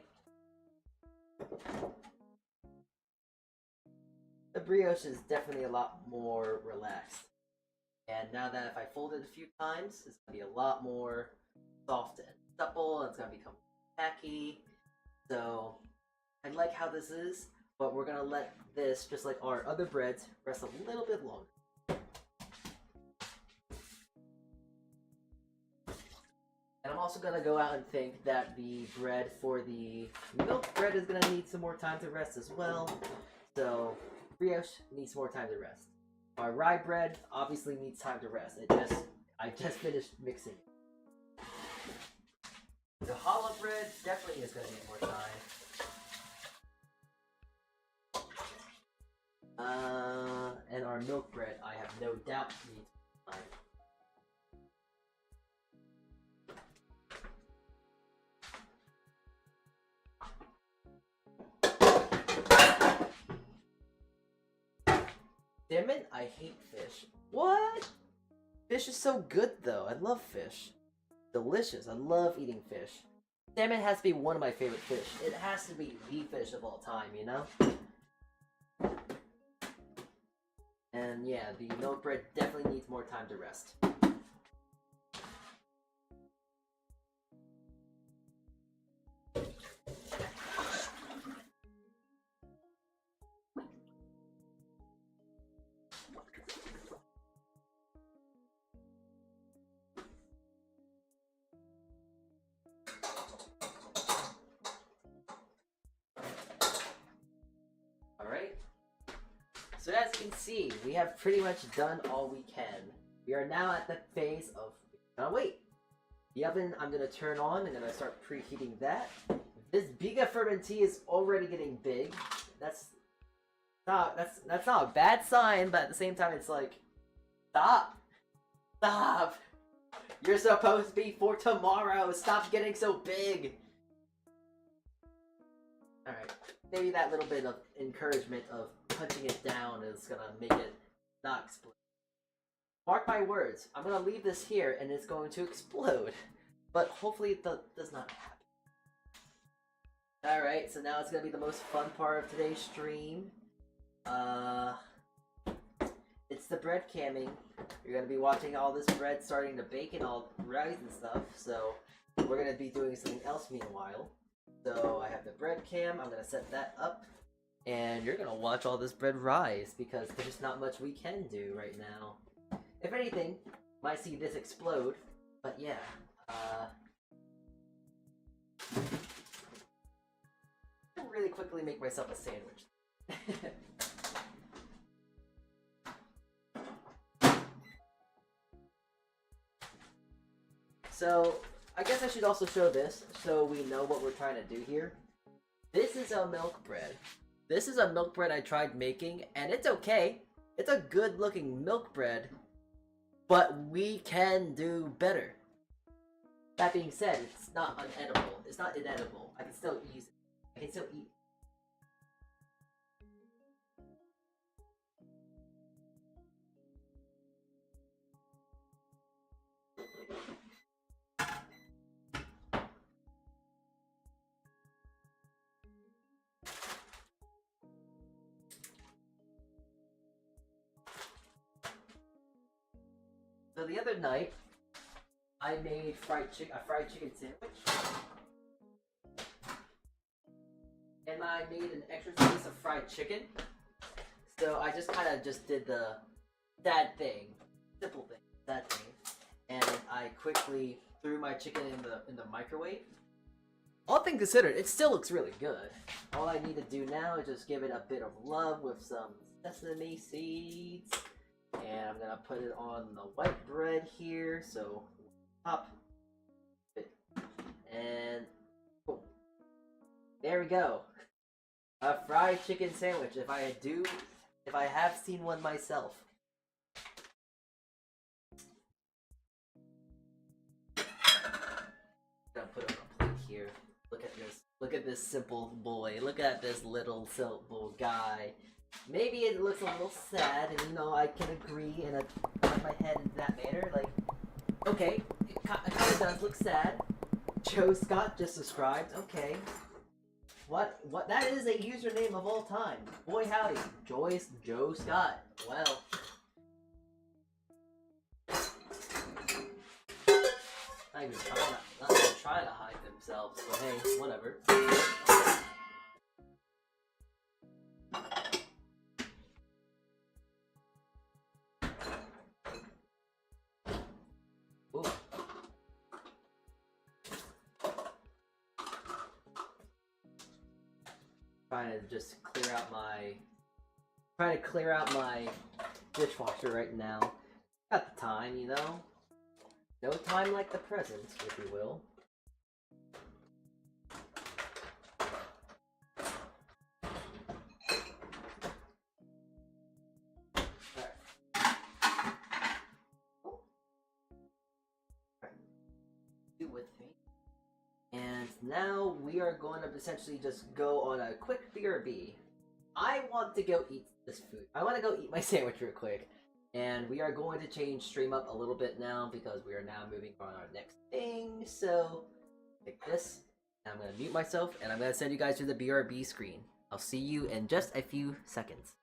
The brioche is definitely a lot more relaxed. And now that if I fold it a few times, it's going to be a lot more soft and supple, and it's going to become tacky. So, I like how this is, but we're going to let this, just like our other breads, rest a little bit longer. And I'm also going to go out and think that the bread for the milk bread is going to need some more time to rest as well. So, brioche needs more time to rest. Our rye bread obviously needs time to rest. I just finished mixing it. The challah bread definitely is going to need more time. And our milk bread, I have no doubt needs more time. Damn it, I hate fish. What? Fish is so good though. I love fish. Delicious. I love eating fish. Salmon has to be one of my favorite fish. It has to be the fish of all time, you know? And yeah, the milk bread definitely needs more time to rest. So as you can see, we have pretty much done all we can. We are now at the phase of, wait. The oven I'm going to turn on and then I start preheating that. This biga fermentee is already getting big. That's not a bad sign, but at the same time it's like, stop. Stop. You're supposed to be for tomorrow. Stop getting so big. Alright. Maybe that little bit of encouragement of punching it down is gonna make it not explode. Mark my words, I'm gonna leave this here and it's going to explode. But hopefully it does not happen. Alright, so now it's gonna be the most fun part of today's stream. It's the bread camming. You're gonna be watching all this bread starting to bake and all rise and stuff, so we're gonna be doing something else meanwhile. So I have the bread cam, I'm gonna set that up, and you're gonna watch all this bread rise because there's not much we can do right now. If anything, might see this explode, but yeah, I'll really quickly make myself a sandwich. So, I guess I should also show this so we know what we're trying to do here. This is a milk bread. This is a milk bread I tried making, and it's okay. It's a good looking milk bread, but we can do better. That being said, it's not unedible. It's not inedible. I can still use it. I can still eat. So the other night, I made a fried chicken sandwich, and I made an extra piece of fried chicken. So I just kind of did the sad thing, simple thing, sad thing, and I quickly threw my chicken in the microwave. All things considered, it still looks really good. All I need to do now is just give it a bit of love with some sesame seeds. And I'm gonna put it on the white bread here, so pop it, and boom. There we go. A fried chicken sandwich, if I have seen one myself. Gonna put it on a plate here. Look at this. Look at this simple boy. Look at this little simple guy. Maybe it looks a little sad, and you know, I can agree and nod my head in that manner. Like, okay, it kind of does look sad. Joe Scott just subscribed. Okay, what? That is a username of all time. Boy howdy, Joe Scott. Well, not even trying to hide themselves, but hey, whatever. Trying to just clear out my dishwasher right now. Got the time, you know? No time like the present, if you will. Do with me. And now we are going to essentially just go on a quick BRB. I want to go eat this food. I want to go eat my sandwich real quick. And we are going to change stream up a little bit now because we are now moving on our next thing. So, like this. And I'm going to mute myself and I'm going to send you guys to the BRB screen. I'll see you in just a few seconds.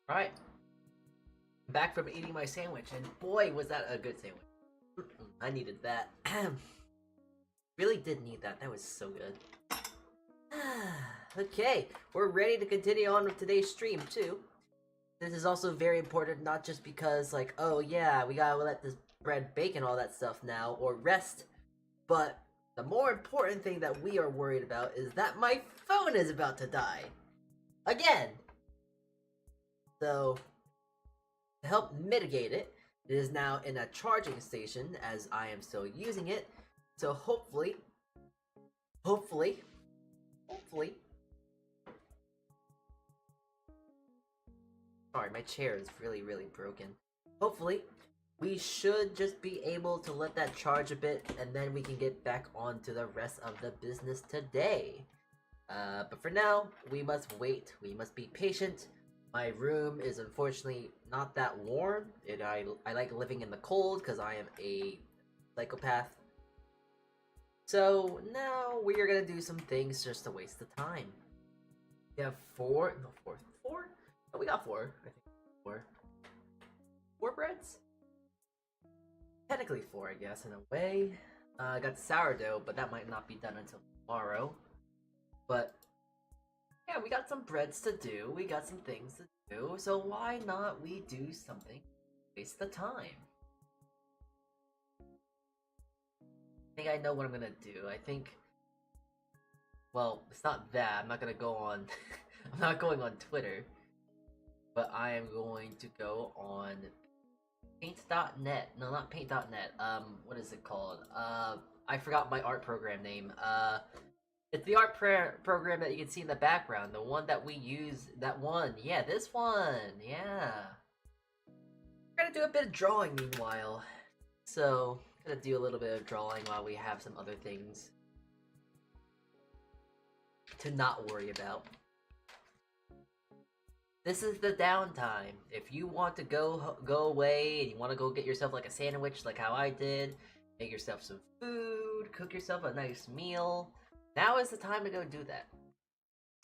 Right. Back from eating my sandwich, and boy, was that a good sandwich. I needed that. Really did need that. That was so good. Okay, we're ready to continue on with today's stream, too. This is also very important, not just because, like, oh yeah, we gotta let this bread bake and all that stuff now, or rest, but the more important thing that we are worried about is that my phone is about to die. Again! So, to help mitigate it, it is now in a charging station, as I am still using it, so hopefully, sorry, my chair is really broken. Hopefully, we should just be able to let that charge a bit, and then we can get back on to the rest of the business today. But for now, we must wait. We must be patient. My room is unfortunately not that warm. I like living in the cold because I am a psychopath. So now we are gonna do some things just to waste the time. We have four? Oh, we got four. I think four breads? Technically four, I guess, in a way. I got sourdough, but that might not be done until tomorrow. But yeah, we got some breads to do. We got some things to do. So why not we do something to waste the time? I think I know what I'm gonna do. I think, well, it's not that. I'm not gonna go on. I'm not going on Twitter, but I am going to go on paint.net. No, not paint.net. What is it called? I forgot my art program name. It's the art program that you can see in the background. The one that we use. That one. Yeah, this one. Yeah. We're gonna do a bit of drawing meanwhile. So, gonna do a little bit of drawing while we have some other things to not worry about. This is the downtime. If you want to go away and you want to go get yourself like a sandwich like how I did, make yourself some food, cook yourself a nice meal, now is the time to go do that.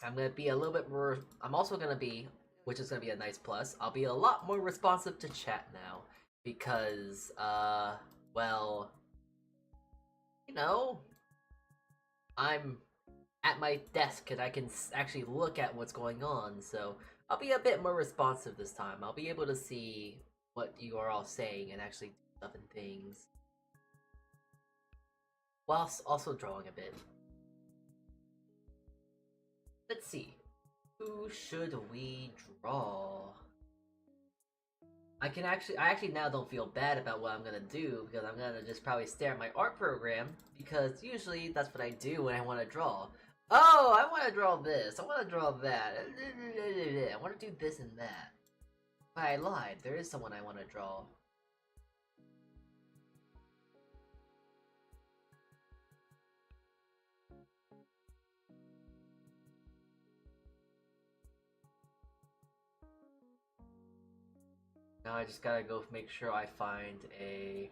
I'm going to be a little bit more, I'm also going to be, which is going to be a nice plus, I'll be a lot more responsive to chat now. Because, well, you know, I'm at my desk and I can actually look at what's going on, so I'll be a bit more responsive this time. I'll be able to see what you are all saying and actually do stuff and things, whilst also drawing a bit. Let's see. Who should we draw? I actually now don't feel bad about what I'm gonna do, because I'm gonna just probably stare at my art program, because usually that's what I do when I want to draw. Oh, I want to draw this, I want to draw that, I want to do this and that. But I lied, there is someone I want to draw. Now I just gotta go make sure I find a...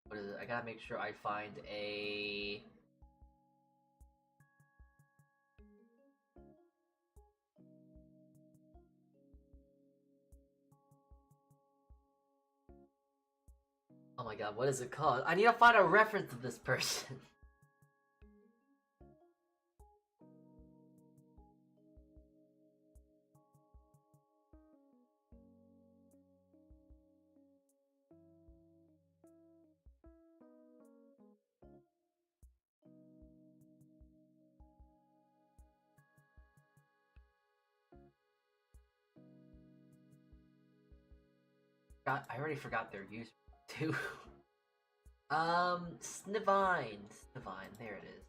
What is it? I gotta make sure I find a... Oh my god, what is it called? I need to find a reference to this person. I already forgot their user too. Snivine, there it is.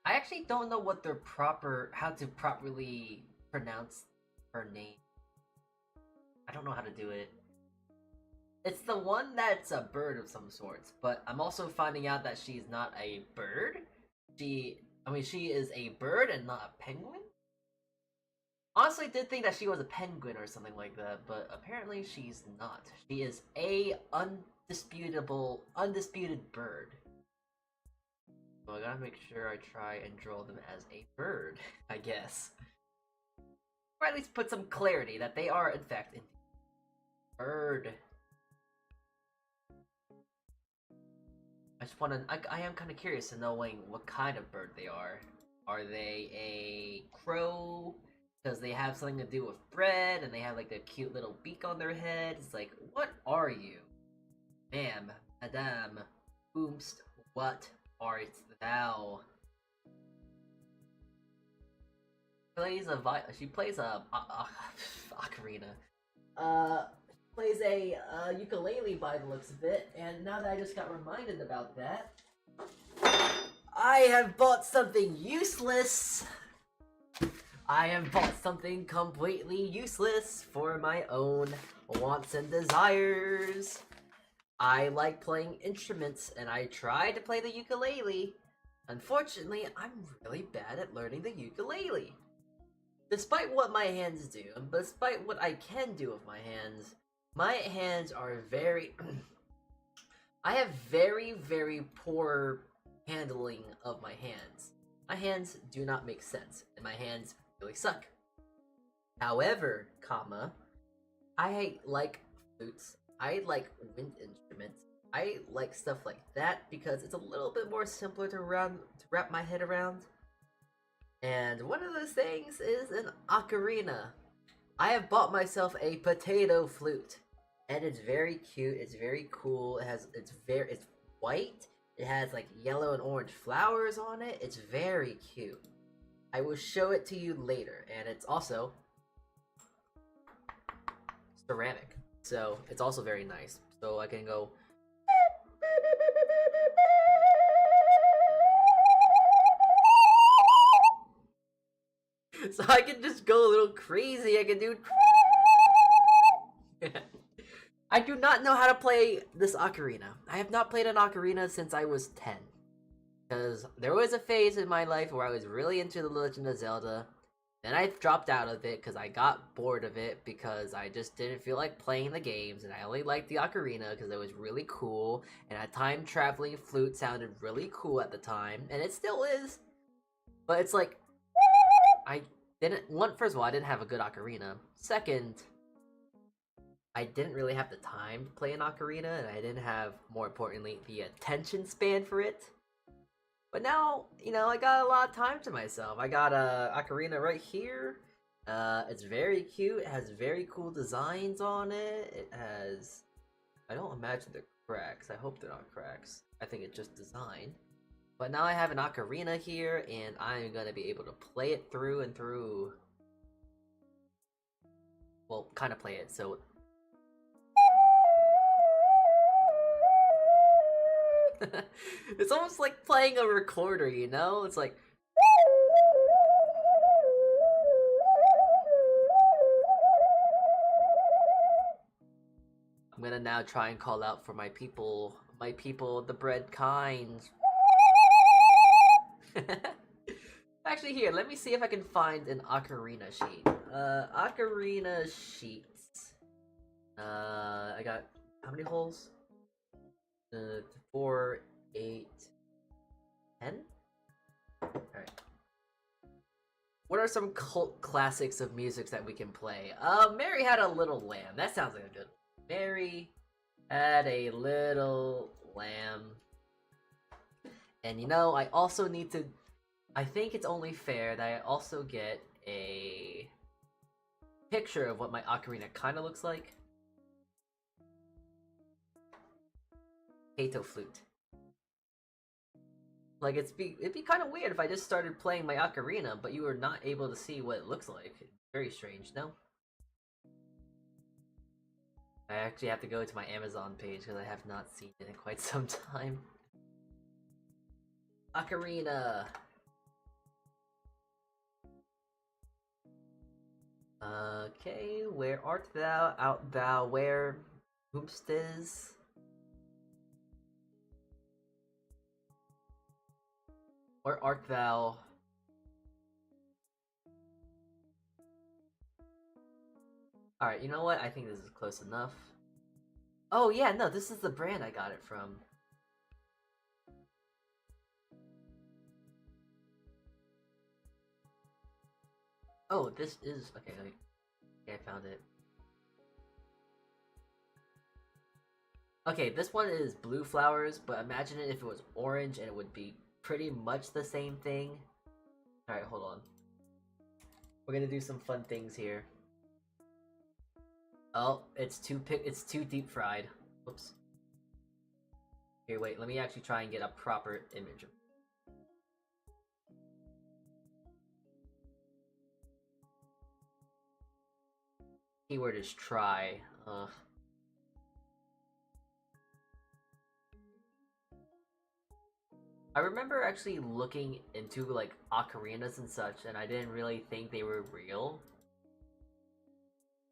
I actually don't know what their how to properly pronounce her name. I don't know how to do it. It's the one that's a bird of some sorts, but I'm also finding out that she's not a bird. She is a bird and not a penguin? Honestly, did think that she was a penguin or something like that, but apparently she's not. She is a undisputed bird. So I gotta make sure I try and draw them as a bird, I guess. Or at least put some clarity that they are, in fact, a bird. I just want to. I am kind of curious to knowing what kind of bird they are. Are they a crow? Because they have something to do with bread, and they have like their cute little beak on their head. It's like, what are you, ma'am, madame, boomst? What art thou? She plays a ocarina. Plays a ukulele by the looks of it, and now that I just got reminded about that, I have bought something useless! I have bought something completely useless for my own wants and desires. I like playing instruments, and I tried to play the ukulele. Unfortunately, I'm really bad at learning the ukulele. Despite what my hands do, and despite what I can do with my hands are very... I have very, very poor handling of my hands. My hands do not make sense, and my hands really suck. However, I like flutes, I like wind instruments, I like stuff like that because it's a little bit more simpler to wrap my head around. And one of those things is an ocarina. I have bought myself a potato flute, and it's very cute. It's very cool. It's white. It has like yellow and orange flowers on it. It's very cute. I will show it to you later, and it's also ceramic, so it's also very nice. So I can go. So I can just go a little crazy. I can do. I do not know how to play this ocarina. I have not played an ocarina since I was 10. Because there was a phase in my life where I was really into The Legend of Zelda. Then I dropped out of it because I got bored of it because I just didn't feel like playing the games. And I only liked the ocarina because it was really cool. And a time-traveling flute sounded really cool at the time. And it still is. But it's like... First of all, I didn't have a good ocarina. Second, I didn't really have the time to play an ocarina, and I didn't have, more importantly, the attention span for it. But now, I got a lot of time to myself. I got a ocarina right here. It's very cute. It has very cool designs on it. It has... I don't imagine they're cracks. I hope they're not cracks. I think it's just design. But now I have an ocarina here, and I'm gonna be able to play it through and through. Well, kind of play it, so... It's almost like playing a recorder, It's like... I'm gonna now try and call out for my people, the bread kind. Actually, here, let me see if I can find an ocarina sheet. Ocarina sheets. I got how many holes? 4, 8, 10? Alright. What are some cult classics of music that we can play? Mary Had a Little Lamb. That sounds like a good one. Mary Had a Little Lamb. And I also need to... I think it's only fair that I also get a picture of what my ocarina kind of looks like. Potato flute. Like, it'd be kind of weird if I just started playing my ocarina, but you were not able to see what it looks like. Very strange, no? I actually have to go to my Amazon page because I have not seen it in quite some time. Ocarina. Okay, where art thou? Out thou where? Whomst is? Where art thou? Alright, you know what? I think this is close enough. Oh yeah, no, this is the brand I got it from. Oh, this is okay. Okay, I found it. Okay, this one is blue flowers, but imagine it if it was orange and it would be pretty much the same thing. Alright, hold on. We're gonna do some fun things here. Oh, it's too deep fried. Whoops. Here, wait, let me actually try and get a proper image. Keyword is try. I remember actually looking into like ocarinas and such, and I didn't really think they were real.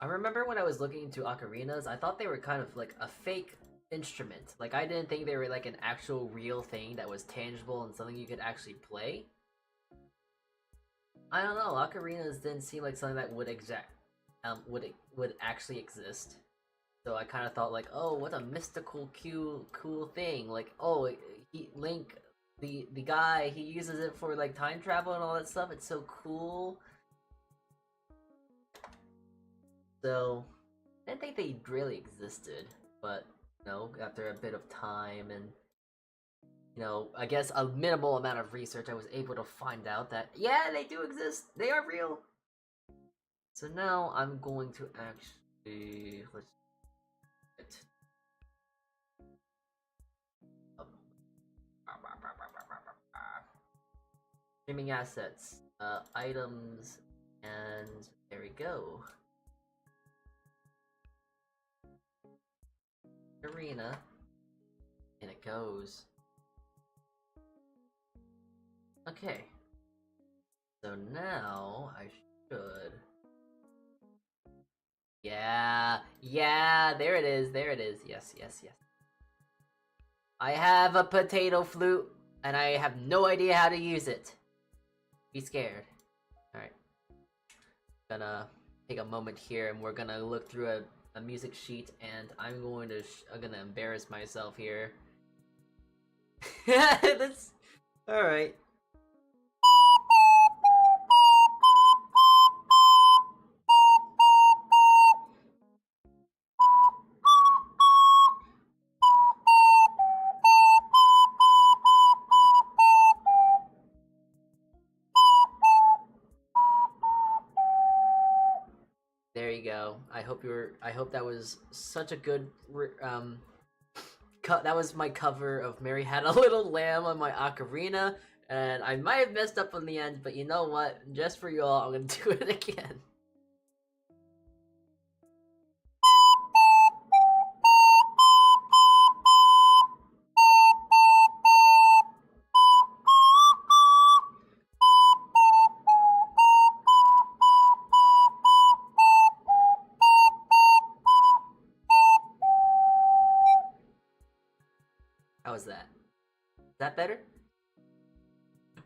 I remember when I was looking into ocarinas, I thought they were kind of like a fake instrument. Like, I didn't think they were like an actual real thing that was tangible and something you could actually play. I don't know, ocarinas didn't seem like something that would would actually exist. So I kind of thought like, oh, what a mystical, cool thing. Like, oh, Link, the guy, he uses it for like time travel and all that stuff. It's so cool. So I didn't think they really existed, but you know, after a bit of time and you know, I guess a minimal amount of research, I was able to find out that yeah, they do exist. They are real. So now I'm going to actually streaming assets, items, and there we go. Arena, and it goes. Okay, so now I should. Yeah, there it is, yes. I have a potato flute, and I have no idea how to use it. Be scared. Alright. Gonna take a moment here, and we're gonna look through a music sheet, and I'm gonna embarrass myself here. That's... Alright. There you go. I hope that was such a good that was my cover of Mary Had a Little Lamb on my ocarina, and I might have messed up on the end, but you know what? Just for y'all, I'm gonna do it again. How was that? Is that better?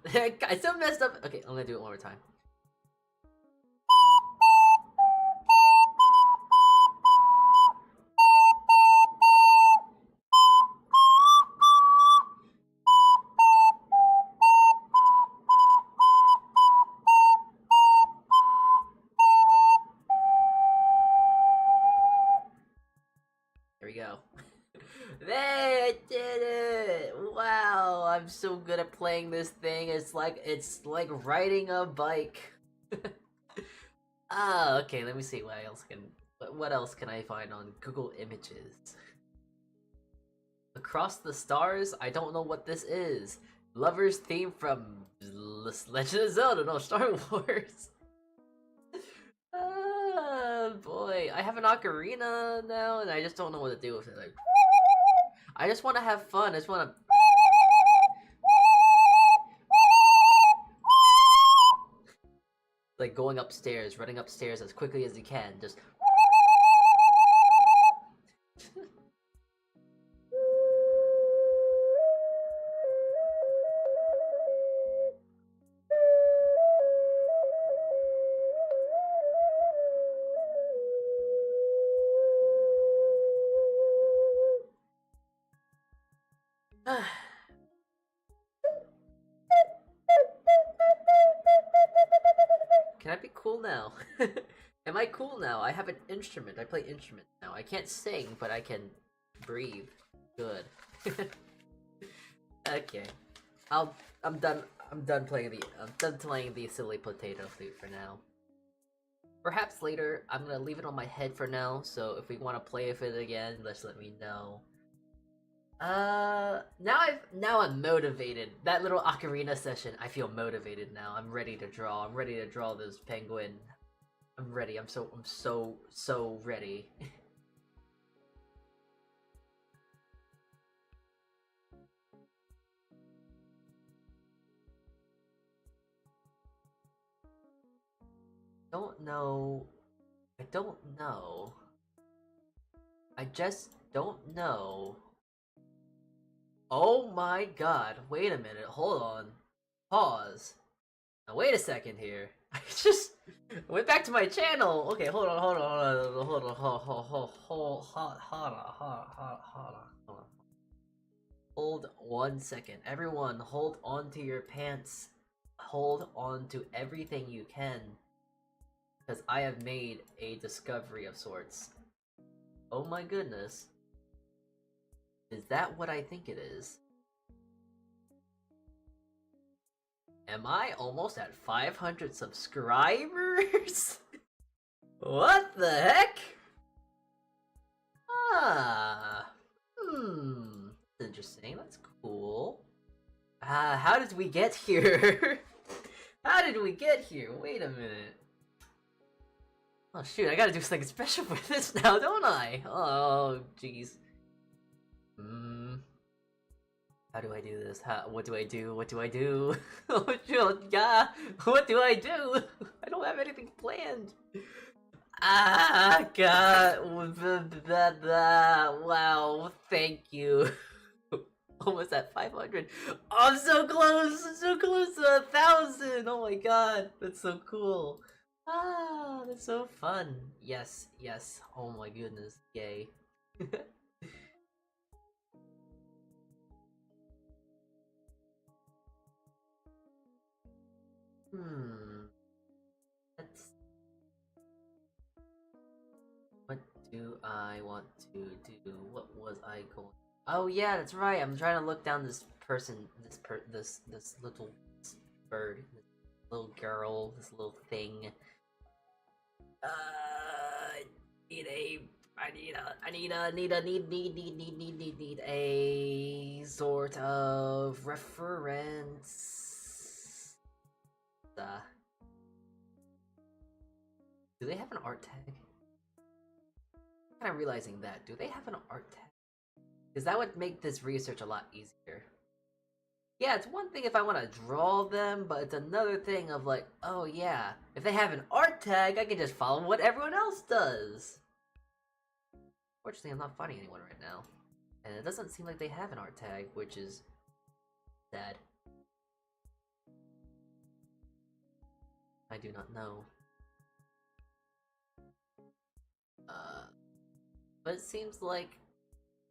I still messed up. Okay, I'm gonna do it one more time. There we go. They did it! Wow, I'm so good at playing this thing. It's like riding a bike. Ah, okay. Let me see what else can I find on Google Images. Across the Stars. I don't know what this is. Lover's theme from Legend of Zelda. No, Star Wars. Oh boy, I have an ocarina now, and I just don't know what to do with it. Like, I just want to have fun. I just want to. Like going upstairs, running upstairs as quickly as you can. Just. Can Can I be cool now? Am I cool now? I have an instrument. I play instruments now. I can't sing, but I can breathe. Good. Okay. I'm done playing the silly potato flute for now. Perhaps later, I'm gonna leave it on my head for now, so if we want to play with it again, just let me know. Now I'm motivated. That little ocarina session, I feel motivated now. I'm ready to draw. I'm ready to draw this penguin. I'm ready. I'm so ready. Don't know. I don't know. I just don't know. Oh my god, wait a minute, hold on. Pause. Now wait a second here. I just went back to my channel. Okay, hold on. Hold 1 second. Everyone, hold on to your pants. Hold on to everything you can. Because I have made a discovery of sorts. Oh my goodness. Is that what I think it is? Am I almost at 500 subscribers? What the heck? Interesting, that's cool. How did we get here? How did we get here? Wait a minute. Oh shoot, I gotta do something special with this now, don't I? Oh, jeez. How do I do this? What do I do? What do I do? Oh shoot, yeah! What do I do? I don't have anything planned! Ah, god! Wow, thank you. Almost at 500. Oh, I'm so close! I'm so close to 1,000! Oh my god, that's so cool. Ah, that's so fun. Yes, yes. Oh my goodness. Yay. What do I want to do? What was I going? Oh yeah, that's right. I'm trying to look down this person, this little bird, this little girl, this little thing. I need a sort of reference. Do they have an art tag? I'm kind of realizing that. Do they have an art tag? Because that would make this research a lot easier. Yeah, it's one thing if I want to draw them, but it's another thing of like, oh yeah, if they have an art tag, I can just follow what everyone else does. Fortunately, I'm not finding anyone right now. And it doesn't seem like they have an art tag, which is sad. I do not know. But it seems like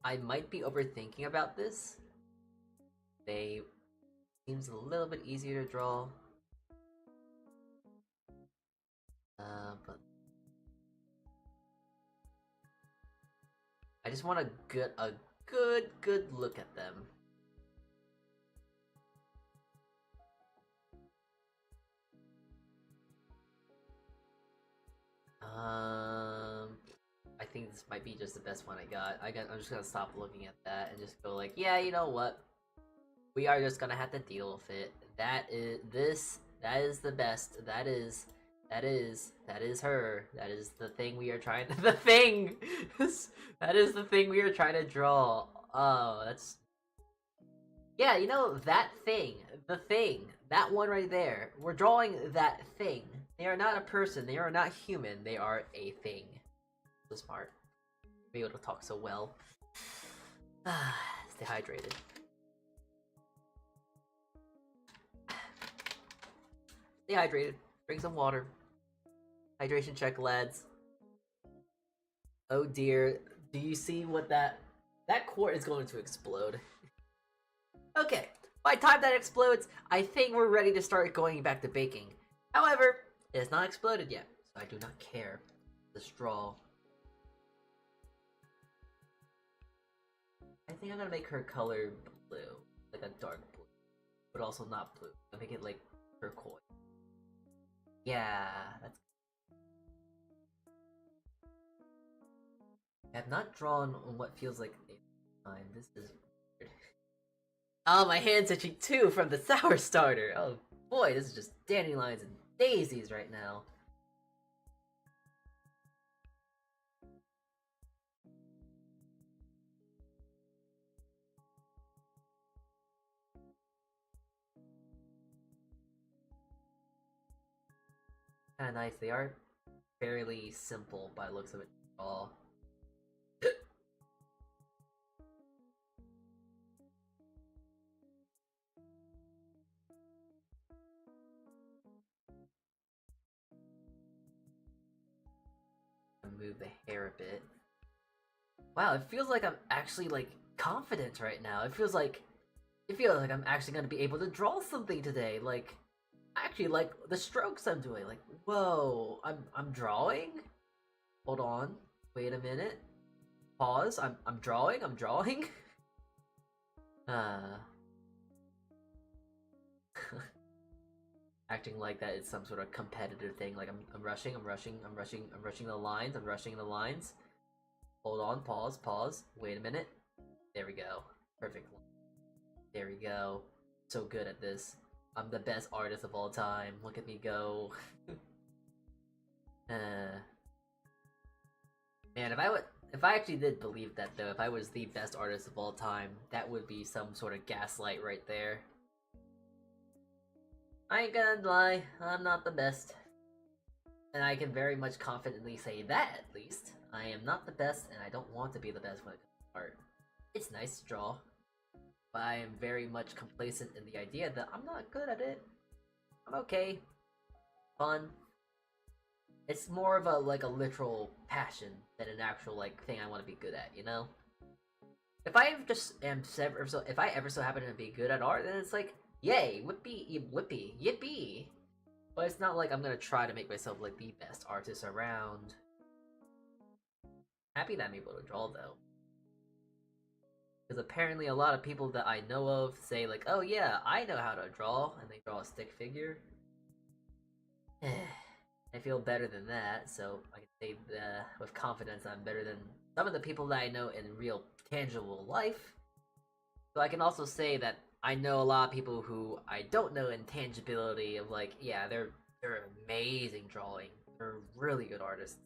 I might be overthinking about this. They seems a little bit easier to draw. But I just want a good look at them. I think this might be just the best one I got. I'm just gonna stop looking at that and just go like, yeah, you know what? We are just gonna have to deal with it. That is the best. That is her. That is the thing we are trying to, that is the thing we are trying to draw. Oh, that's, yeah, you know, that thing, that one right there. We're drawing that thing. They are not a person, they are not human, they are a thing. So smart. Be able to talk so well. Stay hydrated. Stay hydrated. Drink some water. Hydration check, lads. Oh dear. Do you see what that quart is going to explode? Okay. By the time that explodes, I think we're ready to start going back to baking. However, It has not exploded yet, so I do not care. The straw. I think I'm gonna make her color blue, like a dark blue, but also not blue. I'll make it like turquoise. Yeah, that's. I have not drawn on what feels like a time. This is weird. Oh, my hand's itching too from the sour starter. Oh boy, this is just dandelions and daisies right now. Kind of nice. They are fairly simple by the looks of it all. Move the hair a bit. Wow, it feels like I'm actually like confident right now. It feels like I'm actually gonna be able to draw something today. Like, actually, like the strokes I'm doing. Like, whoa, I'm drawing. Hold on, wait a minute. Pause. I'm drawing. I'm drawing. Acting like that is some sort of competitive thing. Like I'm rushing the lines. I'm rushing the lines. Hold on. Pause. Wait a minute. There we go. Perfect. There we go. So good at this. I'm the best artist of all time. Look at me go. Man, if I actually did believe that though, if I was the best artist of all time, that would be some sort of gaslight right there. I ain't gonna lie, I'm not the best. And I can very much confidently say that, at least. I am not the best, and I don't want to be the best when it comes to art. It's nice to draw, but I am very much complacent in the idea that I'm not good at it. I'm okay. Fun. It's more of a, like, a literal passion than an actual, like, thing I want to be good at, you know? If I ever so happen to be good at art, then it's like, yay, whippy, yippee. But it's not like I'm gonna try to make myself like the best artist around. Happy that I'm able to draw though. Because apparently a lot of people that I know of say like, oh yeah, I know how to draw, and they draw a stick figure. I feel better than that, so I can say with confidence I'm better than some of the people that I know in real tangible life. So I can also say that I know a lot of people who I don't know intangibility of like, yeah, they're amazing drawing. They're really good artists.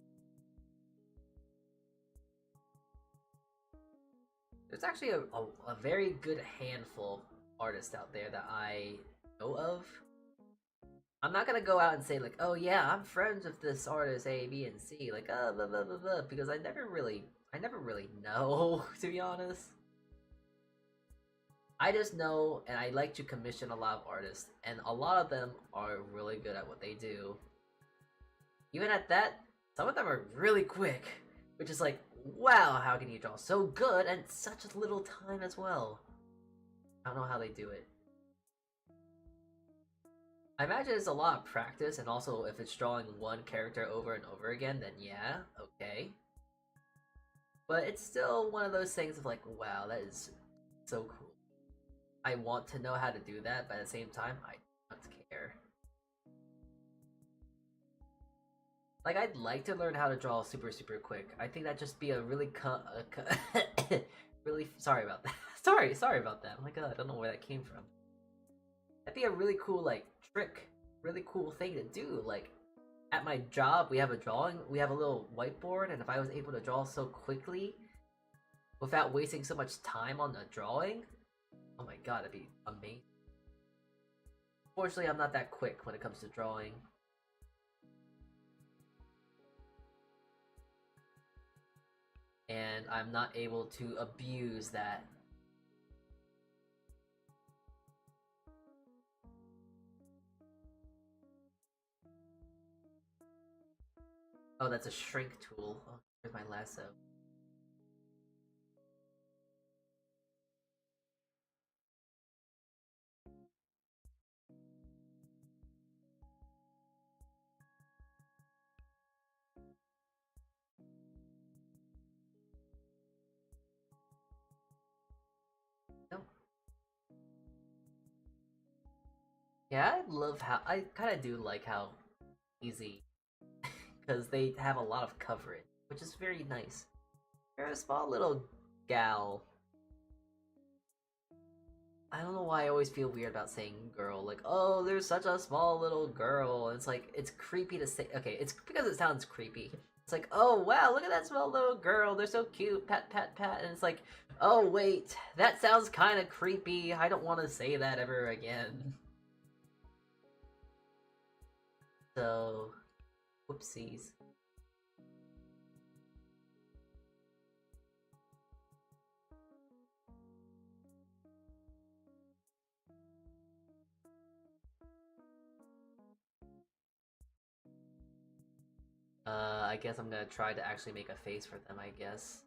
There's actually a very good handful of artists out there that I know of. I'm not gonna go out and say like, oh yeah, I'm friends with this artist A, B, and C, like blah blah blah blah, because I never really know, to be honest. I just know, and I like to commission a lot of artists, and a lot of them are really good at what they do. Even at that, some of them are really quick, which is like, wow, how can you draw so good and such a little time as well? I don't know how they do it. I imagine it's a lot of practice, and also if it's drawing one character over and over again, then yeah, okay. But it's still one of those things of like, wow, that is so cool. I want to know how to do that, but at the same time, I don't care. Like, I'd like to learn how to draw super quick. I think that'd just be a really really sorry about that. sorry about that. Oh my god, I don't know where that came from. That'd be a really cool like trick, really cool thing to do. Like at my job, we have a little whiteboard, and if I was able to draw so quickly without wasting so much time on the drawing, oh my god, that'd be amazing. Fortunately, I'm not that quick when it comes to drawing. And I'm not able to abuse that. Oh, that's a shrink tool. Oh, here's my lasso. Yeah, I love how I kind of do like how easy because they have a lot of coverage, which is very nice. You're a small little gal. I don't know why I always feel weird about saying girl. Like, oh, there's such a small little girl. It's like, it's creepy to say. Okay, it's because it sounds creepy. It's like, oh, wow, look at that small little girl. They're so cute. Pat, pat, pat. And it's like, oh, wait, that sounds kind of creepy. I don't want to say that ever again. So, whoopsies. I guess I'm gonna try to actually make a face for them, I guess.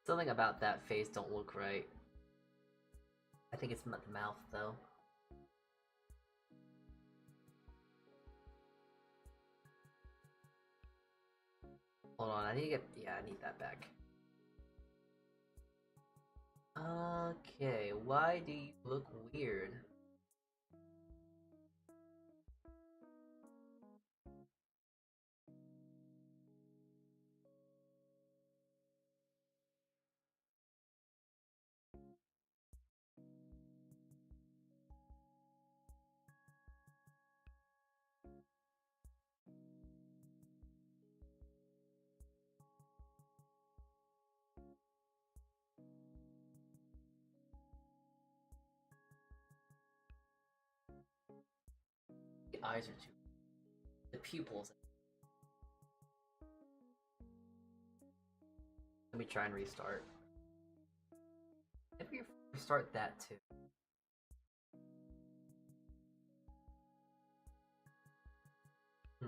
Something about that face don't look right. I think it's the mouth, though. Hold on, I need to get... Yeah, I need that back. Okay, why do you look weird? The eyes are too... The pupils... Let me try and restart. Maybe restart that too. Hmm.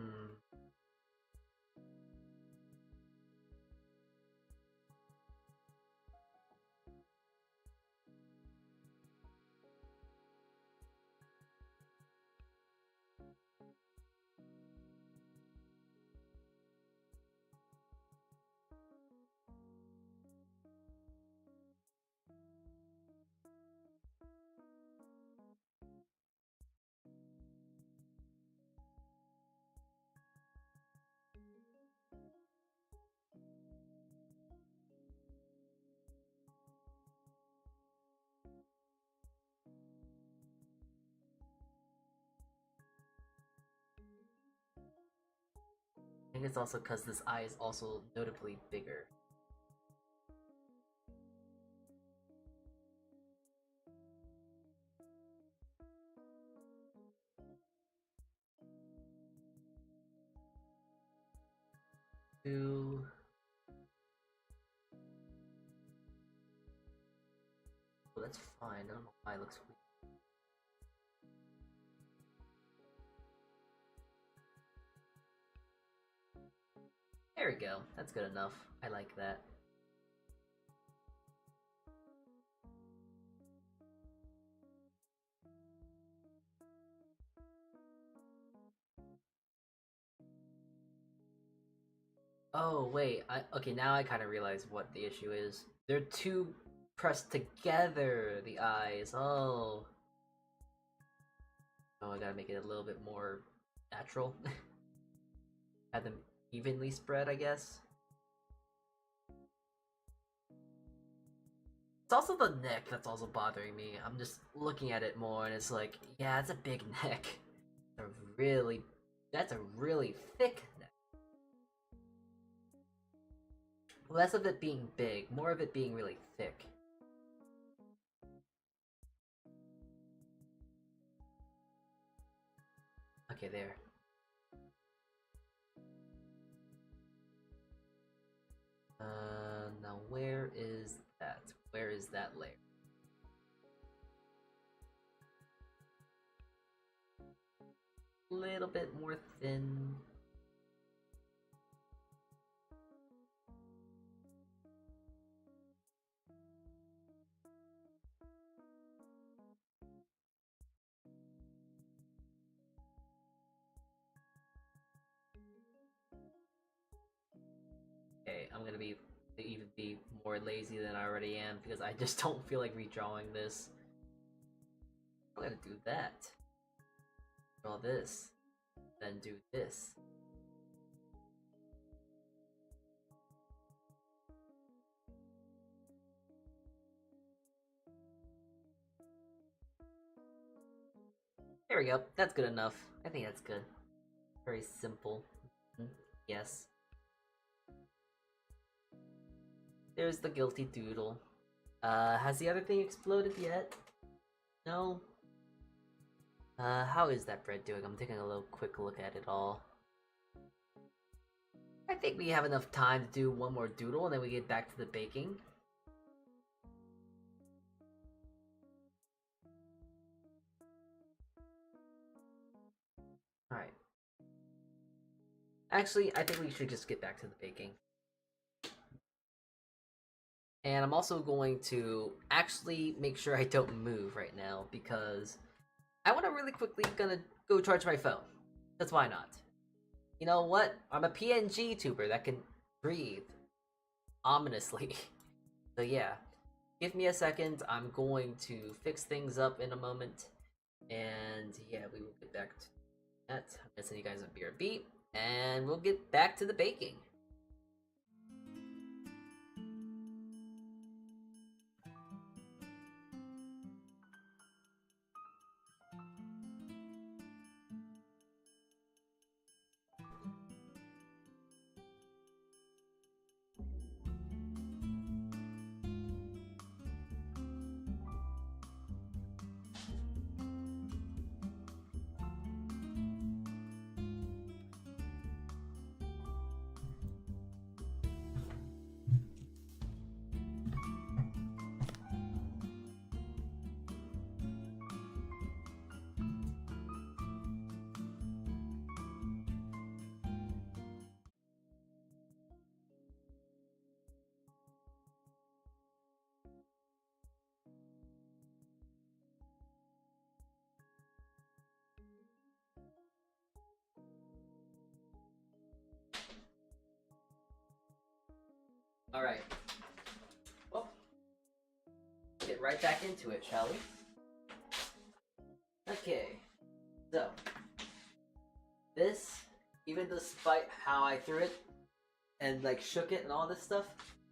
I think it's also because this eye is also notably bigger. Two... Oh, that's fine. I don't know why it looks weird. There we go. That's good enough. I like that. Oh, wait. Okay, now I kind of realize what the issue is. They're too pressed together, the eyes. Oh. Oh, I gotta make it a little bit more natural. Have them evenly spread, I guess. It's also the neck that's also bothering me. I'm just looking at it more and it's like, yeah, it's a big neck. That's a really thick neck. Less of it being big, more of it being really thick. Okay, there. Now where is that? Where is that layer? little bit more thin. Okay, I'm gonna be even be more lazy than I already am because I just don't feel like redrawing this. I'm gonna do that. Draw this. Then do this. There we go. That's good enough. I think that's good. Very simple. Yes. There's the guilty doodle. Has the other thing exploded yet? No? How is that bread doing? I'm taking a little quick look at it all. I think we have enough time to do one more doodle and then we get back to the baking. Alright. Actually, I think we should just get back to the baking. And I'm also going to actually make sure I don't move right now because I want to really quickly gonna go charge my phone. That's why not. You know what? I'm a PNG tuber that can breathe ominously. So yeah, give me a second. I'm going to fix things up in a moment. And yeah, we will get back to that. I'm gonna send you guys a BRB and we'll get back to the baking. Alright. Well, get right back into it, shall we? Okay. So, this, even despite how I threw it and like shook it and all this stuff,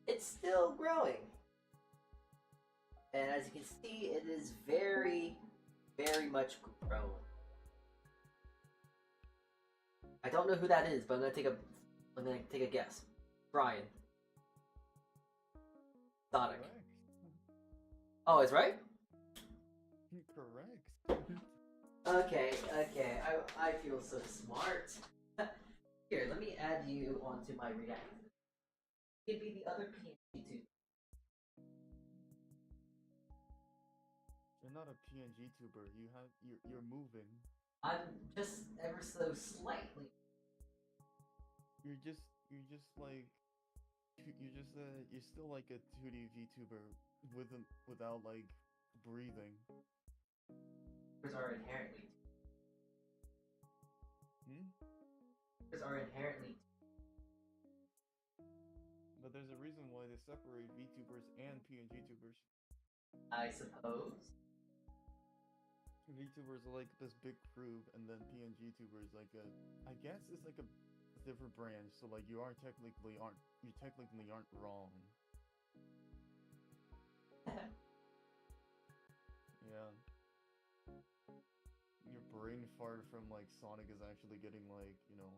it's still growing. And as you can see, it is very, very much grown. I don't know who that is, but I'm gonna take a guess. Brian. Sonic. Correct. Oh, it's right? Correct. Okay. I feel so smart. Here, let me add you onto my React. Give me the other PNG too. You're not a PNG tuber. You're moving. I'm just ever so slightly. You're still like a 2D VTuber without like breathing. Are inherently. Are inherently. But there's a reason why they separate VTubers and PNG tubers. I suppose. VTubers are like this big group, and then PNG tubers like I guess it's like a different branch. So like you technically aren't wrong. Yeah. Your brain fart from like Sonic is actually getting like, you know,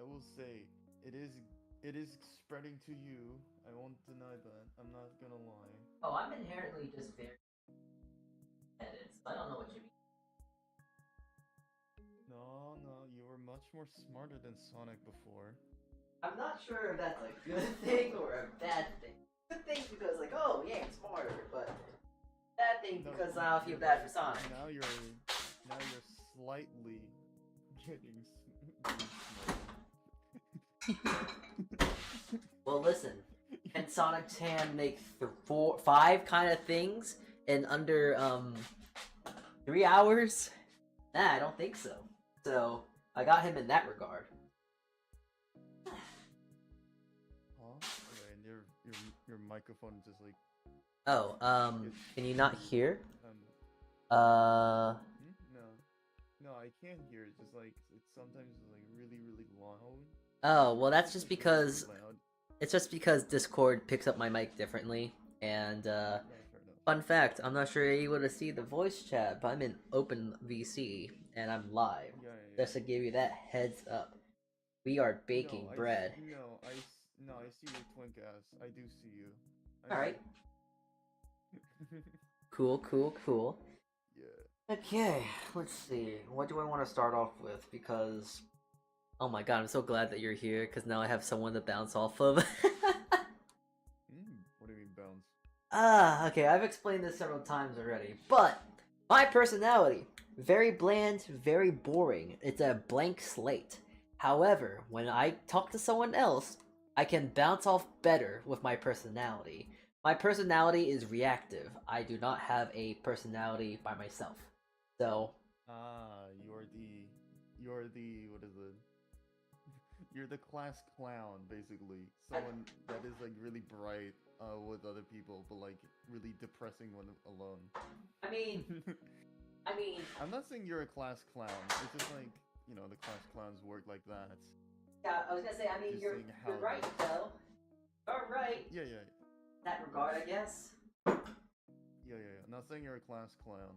I will say it is spreading to you. I won't deny that. I'm not gonna lie. Oh, I'm inherently just very edits. I don't know what you mean. No, you were much more smarter than Sonic before. I'm not sure if that's a good thing or a bad thing. Good thing because like, oh yeah, I'm smarter, but bad thing because now I feel bad for Sonic. Now you're slightly getting Well, listen. Can Sonic's hand make 5 kind of things in under 3 hours? Nah, I don't think so. So I got him in that regard. Huh? Okay, and your microphone is just like Oh, can you not hear? no, I can't hear it. Just like it's sometimes like really loud. Oh, well, that's just Really because loud. it's just because Discord picks up my mic differently. And Yeah, fair enough. fun fact, I'm not sure you're able to see the voice chat, but I'm in Open VC and I'm live. Yeah. Just to give you that heads up, we are baking bread. No, I see your twink ass. I do see you. All right. Cool. Yeah. Okay, let's see. What do I want to start off with? Because, oh my god, I'm so glad that you're here. Because now I have someone to bounce off of. What do you mean bounce? Okay. I've explained this several times already, but my personality, very bland, very boring. It's a blank slate. However, when I talk to someone else, I can bounce off better with my personality. My personality is reactive. I do not have a personality by myself. So, you're the what is it? You're the class clown, basically. Someone that is like really bright with other people, but like really depressing when alone. I mean, I'm not saying you're a class clown. It's just like, you know, the class clowns work like that. yeah, I was gonna say, Just you're saying how right, though. You're right. Yeah. In that regard, I guess. Yeah. Not saying you're a class clown.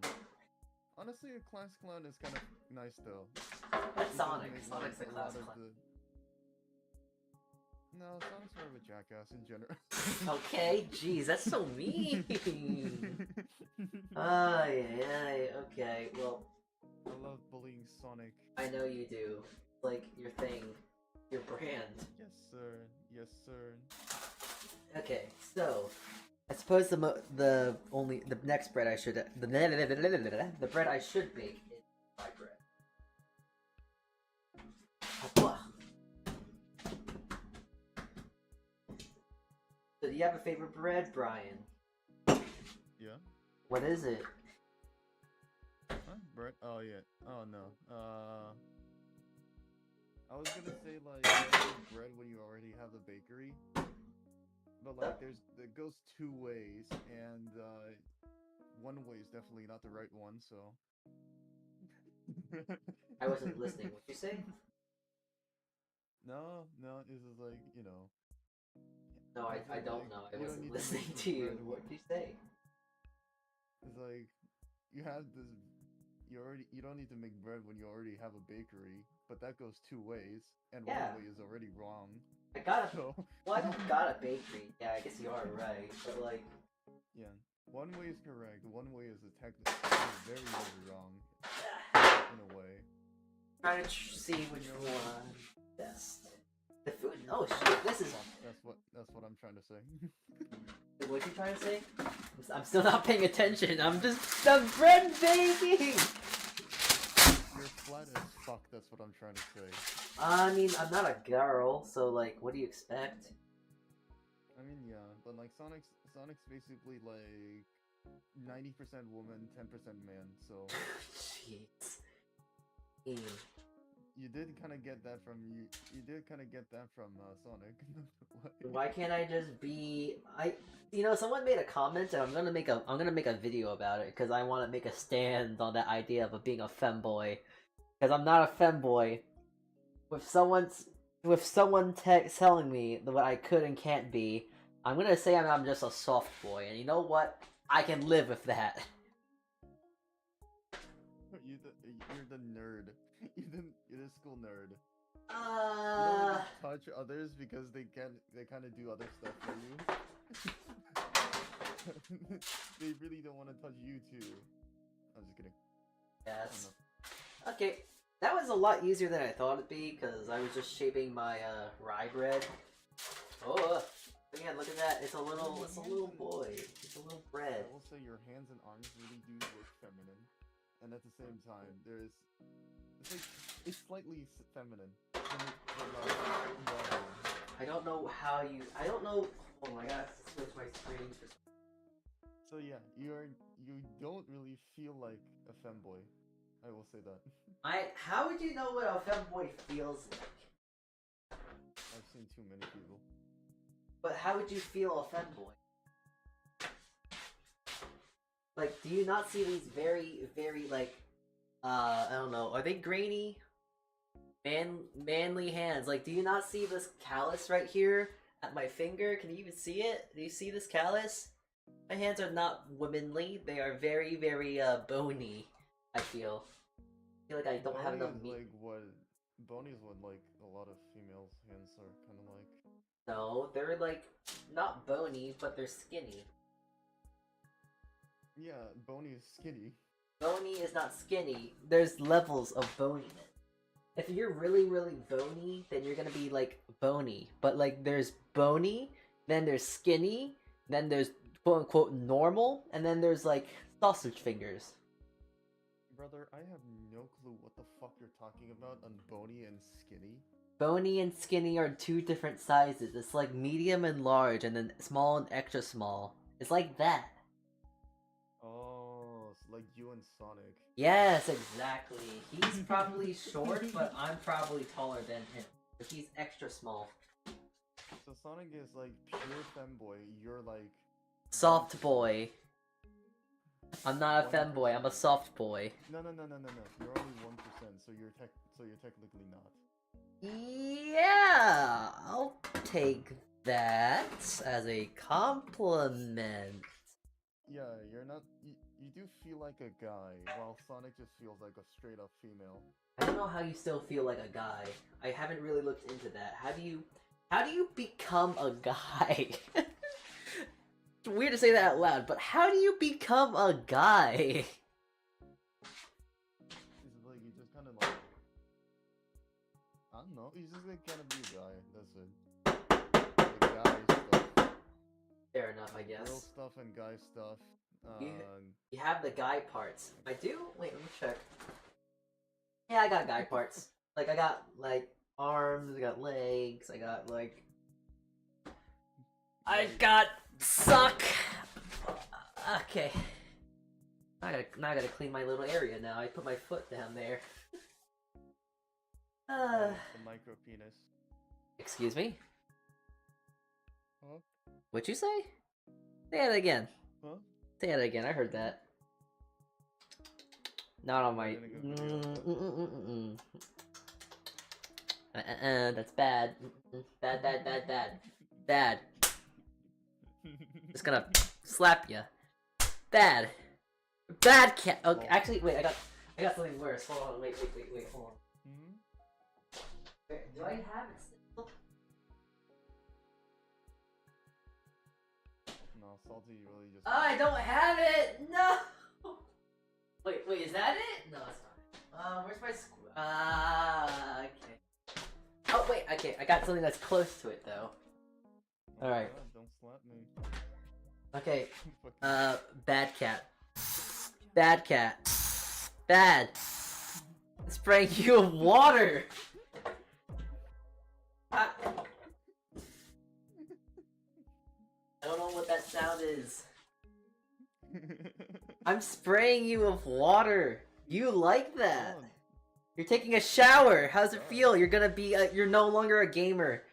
Honestly, a class clown is kind of nice though. But Sonic. Because, Sonic's a lot class of clown. No, Sonic's more of a jackass in general. Okay, jeez, that's so mean. Ay, okay, well, I love bullying Sonic. I know you do. Like, your thing. Your brand. Yes, sir. Okay, so I suppose the next bread I should the bread I should bake is my bread. So do you have a favorite bread, Brian? Yeah. What is it? Huh? Bread? Oh yeah. Oh no. I was gonna say like you make bread when you already have the bakery. But like it goes 2 ways, and one way is definitely not the right one, so I wasn't listening. What'd you say? No, this is like, you know. No, I don't know. I wasn't listening to you. What'd you say? It's like you have this you don't need to make bread when you already have a bakery, but that goes 2 ways, and Yeah. one way is already wrong. I got So well, I don't got a bakery. Yeah, I guess you are right, but like, yeah, one way is correct, one way is very wrong in a way. trying to see which one best. The food. Oh shit! This is. That's what I'm trying to say. What you trying to say? I'm still not paying attention. I'm bread baking. You're flat as fuck. That's what I'm trying to say. I mean, I'm not a girl, so like, what do you expect? I mean, yeah, but like Sonic's basically like 90% woman, 10% man. So Jeez. Ew. you did kind of get that from Sonic. Why can't I just be? Someone made a comment, and I'm gonna make a video about it because I want to make a stand on that idea of being a femboy. Because I'm not a femboy. With someone telling me what I could and can't be, I'm gonna say I'm just a soft boy, and you know what? I can live with that. You're the nerd. You're the school nerd. You don't really touch others because they kind of do other stuff for you. They really don't want to touch you too. I'm just kidding. Yes. Okay, that was a lot easier than I thought it'd be because I was just shaping my rye bread. Oh, yeah! Look at that. It's a little boy. It's a little bread. I will say your hands and arms really do look feminine. and at the same time, it's slightly feminine. I don't know how you. I don't know. Oh my god, switch my screen. So yeah, you don't really feel like a femboy. I will say that. How would you know what a femboy feels like? I've seen too many people. But how would you feel a femboy? Like, do you not see these very, very, like, I don't know, are they grainy? Manly hands. Like, do you not see this callus right here at my finger? Can you even see it? Do you see this callus? My hands are not womanly. They are very, very, bony, I feel. I feel like I don't have enough meat. Bony is what, like, a lot of females' hands are kind of like. No, they're, like, not bony, but they're skinny. Yeah, bony is skinny. Bony is not skinny. There's levels of boniness. If you're really, really bony, then you're gonna be, like, bony. But, like, there's bony, then there's skinny, then there's quote-unquote normal, and then there's, like, sausage fingers. Brother, I have no clue what the fuck you're talking about on bony and skinny. Bony and skinny are two different sizes. It's like medium and large, and then small and extra small. It's like that. Oh, it's like you and Sonic. Yes, exactly. He's probably short, but I'm probably taller than him. But he's extra small. So Sonic is like pure femboy, you're like... Soft boy. I'm not a femboy, I'm a soft boy. No. You're only 1%, so you're technically not. Yeah, I'll take that as a compliment. Yeah, you're not... You do feel like a guy, while Sonic just feels like a straight-up female. I don't know how you still feel like a guy. I haven't really looked into that. How do you become a guy? It's weird to say that out loud, but how do you become a guy? It's like, you just kind of like... I don't know, you just like kind of be a guy, that's it. Like guy stuff. Fair enough, I guess. Girl stuff and guy stuff. You have the guy parts. I do? Wait, let me check. Yeah, I got guy parts. Like, I got, like, arms, I got legs, I got, like... I got... suck! Okay. Now I gotta clean my little area now. I put my foot down there. The micro penis. Excuse me? Huh? What'd you say? Say it again. Huh? Say it again, I heard that. Not on my... That's bad. Bad. Just gonna slap ya. Bad cat. Okay, actually, wait. I got something worse. Hold on. Wait. Hold on. Wait, do I have it still? No, Salty really just... I don't have it. No. Wait. Is that it? No, it's not. Where's my okay. Oh wait. Okay, I got something that's close to it though. Oh, all right. God, don't slap me. Okay. Bad cat. Bad. Spraying you with water. I don't know what that sound is. I'm spraying you with water. You like that? You're taking a shower. How's it feel? You're gonna be. You're no longer a gamer.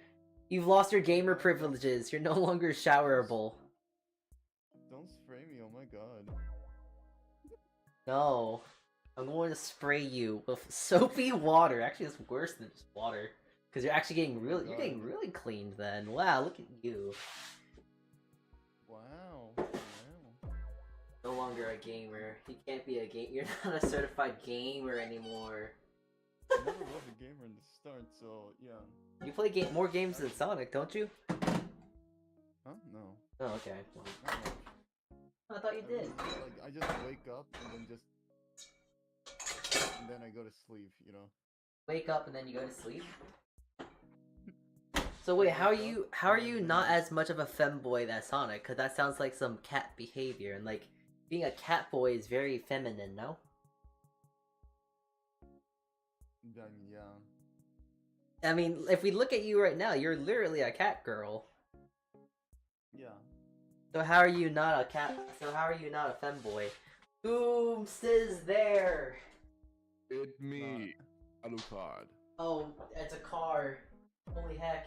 You've lost your gamer privileges. You're no longer showerable. Don't spray me, oh my god. No. I'm going to spray you with soapy water. Actually, that's worse than just water. Because you're actually getting you're getting really cleaned then. Wow, look at you. Wow. No longer a gamer. You can't be a gamer. You're not a certified gamer anymore. I never was a gamer in the start, so yeah. You play more games than Sonic, don't you? Huh? No. Oh, okay. Well, Not much. I thought you did. I just wake up and then I go to sleep, you know. Wake up and then you go to sleep? So wait, how are you not as much of a femboy as Sonic? Cause that sounds like some cat behavior, and like being a cat boy is very feminine, no? Then yeah. I mean, if we look at you right now, you're literally a cat girl. Yeah. So how are you not a cat? So how are you not a femboy? Ooms is there. It's me, Alucard. Oh, it's a car. Holy heck.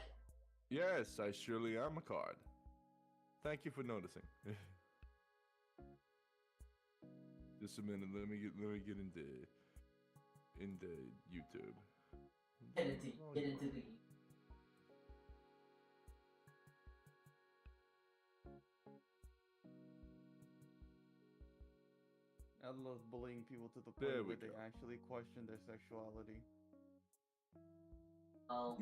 Yes, I surely am a card. Thank you for noticing. Just a minute, let me get into YouTube. Get into the. I love bullying people to the There point we where they go. actually question their sexuality. Oh,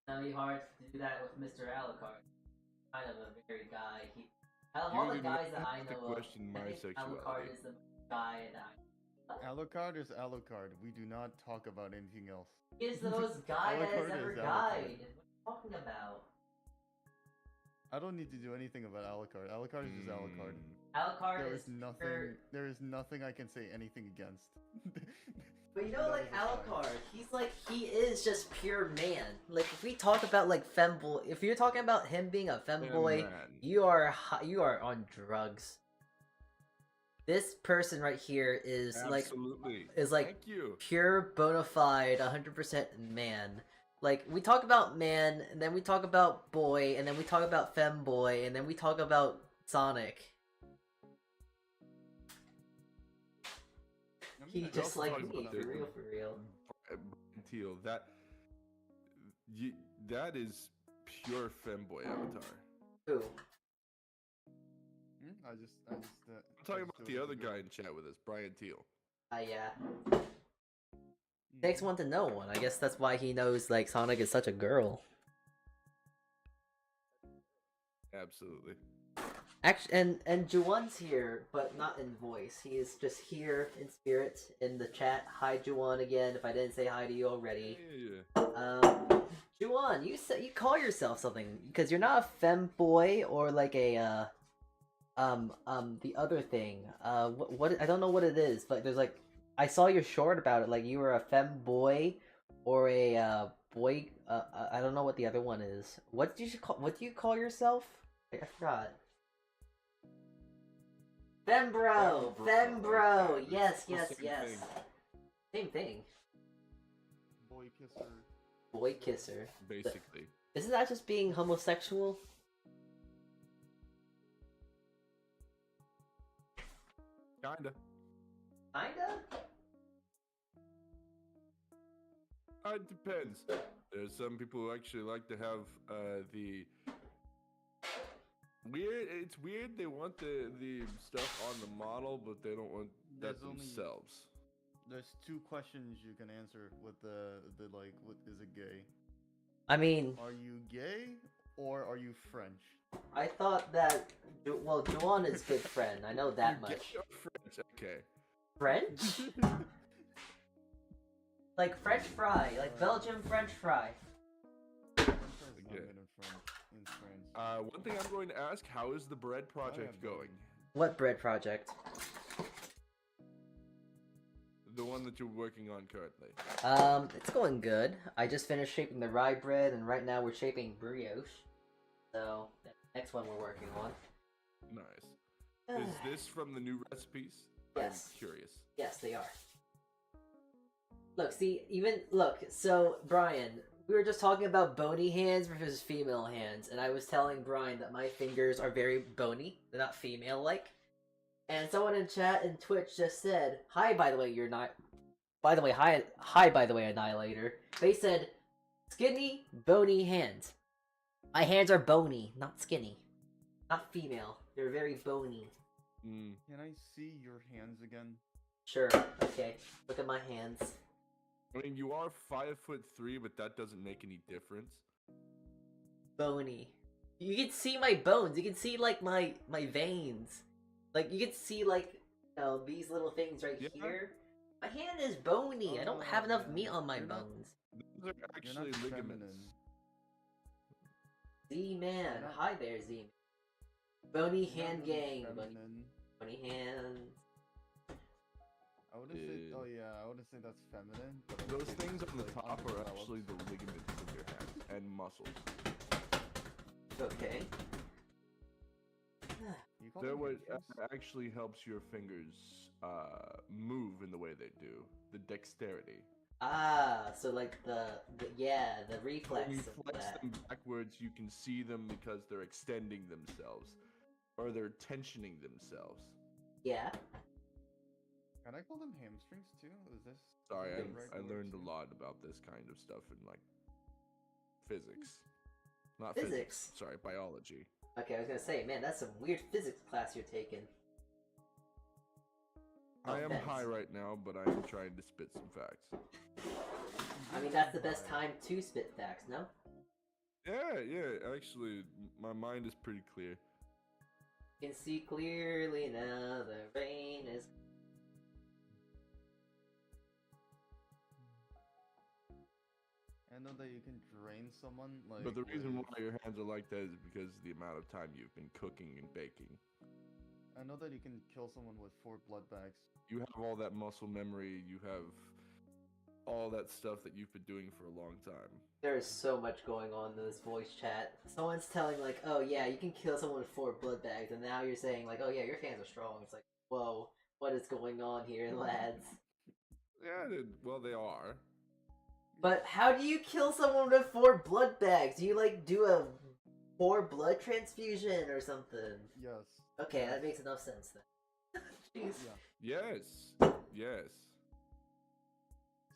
that'd be hard to do that with Mr. Alucard. Kind of a very guy. Out of all the You guys that don't I have to know of, question I my think Alucard sexuality. is the guy that Alucard is Alucard. We do not talk about anything else. he is the most guy that has Alucard ever is Alucard. died. What are you talking about? I don't need to do anything about Alucard. Alucard is just Alucard. Alucard There is is nothing. pure- There is nothing I can say anything against. But you know, That like is a fact. Alucard, he is just pure man. Like if we talk about like femboy, if you're talking about him being a femboy, Man. you are on drugs. This person right here is Absolutely. like Thank you. pure bona fide 100% man. Like we talk about man, and then we talk about boy, and then we talk about femboy, and then we talk about Sonic. I mean, He I just also like talk me, about for this. real, for real. Teal, that is pure femboy avatar. Who? I just. I'm talking about the other guy in chat with us, Brian Teal. Yeah. Takes one to know one. I guess that's why he knows like Sonic is such a girl. Absolutely. Actually, and Juwon's here, but not in voice. He is just here in spirit in the chat. Hi, Juwon again. If I didn't say hi to you already. Yeah. Juwon, you call yourself something because you're not a femboy or like a the other thing. What I don't know what it is, but there's like I saw your short about it. Like you were a femboy or a boy. I don't know what the other one is. What do you call yourself? I forgot. Fembro. Yes. Same thing. Boy kisser. Boy kisser. Basically. Isn't that just being homosexual? Kinda. It depends. There's some people who actually like to have the weird. It's weird. They want the stuff on the model, but they don't want that There's only- themselves. There's two questions you can answer with the like, what is it gay? I mean, Are you gay or are you French? I thought that. Well, Juwon is good friend. I know that You get much. your French, okay. French? Like French fry, like Belgian French fry. French is not Okay. made in France. One thing I'm going to ask: how is the bread project yeah, going? What bread project? The one that you're working on currently. It's going good. I just finished shaping the rye bread, and right now we're shaping brioche. So, that's the next one we're working on. Nice. Is this from the new recipes? Yes. I'm curious. Yes, they are. Look, so, Brian, we were just talking about bony hands versus female hands, and I was telling Brian that my fingers are very bony. They're not female-like. And someone in chat and Twitch just said, hi, by the way, you're not... By the way, hi, by the way, Annihilator. They said, skinny, bony hands. My hands are bony, not skinny. Not female. They're very bony. Mm. Can I see your hands again? Sure, okay. Look at my hands. I mean, you are 5'3", but that doesn't make any difference. Bony. You can see my bones. You can see, like, my veins. Like, you can see, like, you know, these little things right Yeah. here. My hand is bony. I don't have enough meat on my You're not- bones. Those are You're actually not ligaments. feminine. Z-Man. You're not- Hi there, Z-Man. Bony You're not hand really gang. feminine. Bony hands. I wouldn't say. Oh yeah, I wouldn't say that's feminine. But I would Those say things that's, on the like, top are underdeveloped. actually the ligaments of your hands and muscles. Okay. You call They're them what hamstrings? actually helps your fingers move in the way they do. The dexterity. Ah, so like the reflex When you of flex that. them backwards, you can see them because they're extending themselves, or they're tensioning themselves. Yeah. Can I call them hamstrings too? Is this? Sorry, is that the Hamstrings. right I word learned a too? lot about this kind of stuff in like physics. Not Physics? physics. Sorry, biology. Okay, I was gonna say, man, that's some weird physics class you're taking. No I am offense. high right now, but I am trying to spit some facts. I mean, that's the best time to spit facts, no? Yeah, actually, my mind is pretty clear. Can see clearly now the rain is. I know that you can drain someone like. But the reason with- why your hands are like that is because of the amount of time you've been cooking and baking. I know that you can kill someone with 4 blood bags. You have all that muscle memory, you have all that stuff that you've been doing for a long time. There is so much going on in this voice chat. Someone's telling like, oh yeah, you can kill someone with 4 blood bags, and now you're saying like, oh yeah, your hands are strong. It's like, whoa, what is going on here, lads? Yeah, well, they are. But how do you kill someone with 4 blood bags? Do you like do a 4 blood transfusion or something? Yes. Okay, that makes enough sense then. Jeez. Yeah. Yes.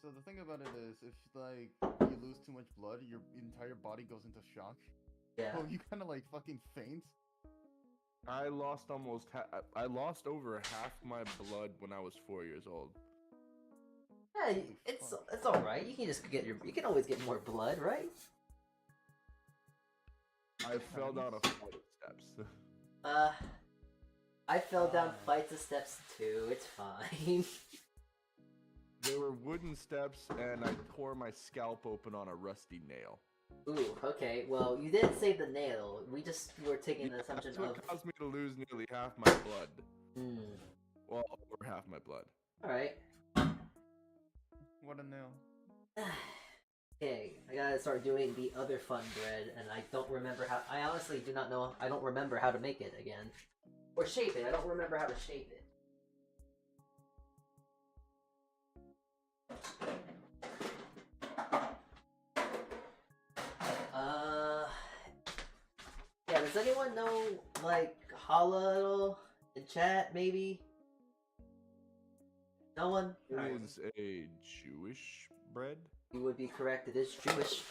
So the thing about it is, if like you lose too much blood, your entire body goes into shock. Yeah. So you kind of like fucking faint. I lost I lost over half my blood when I was 4 years old. Yeah, it's all right. You can just get you can always get more blood, right? I fell down a flight of steps. I fell down flights of steps too. It's fine. There were wooden steps, and I tore my scalp open on a rusty nail. Ooh, okay. Well, you didn't say the nail. We just were taking the assumption That's what of. caused me to lose nearly half my blood. Hmm. Well, over half my blood. All right. What a nail. Okay, I gotta start doing the other fun bread, and I don't remember how. I honestly do not know. I don't remember how to make it again, or shape it. I don't remember how to shape it. Yeah. Does anyone know like Challah at all in chat? Maybe. No one. It Alright. is a Jewish bread. You would be correct. It is Jewish.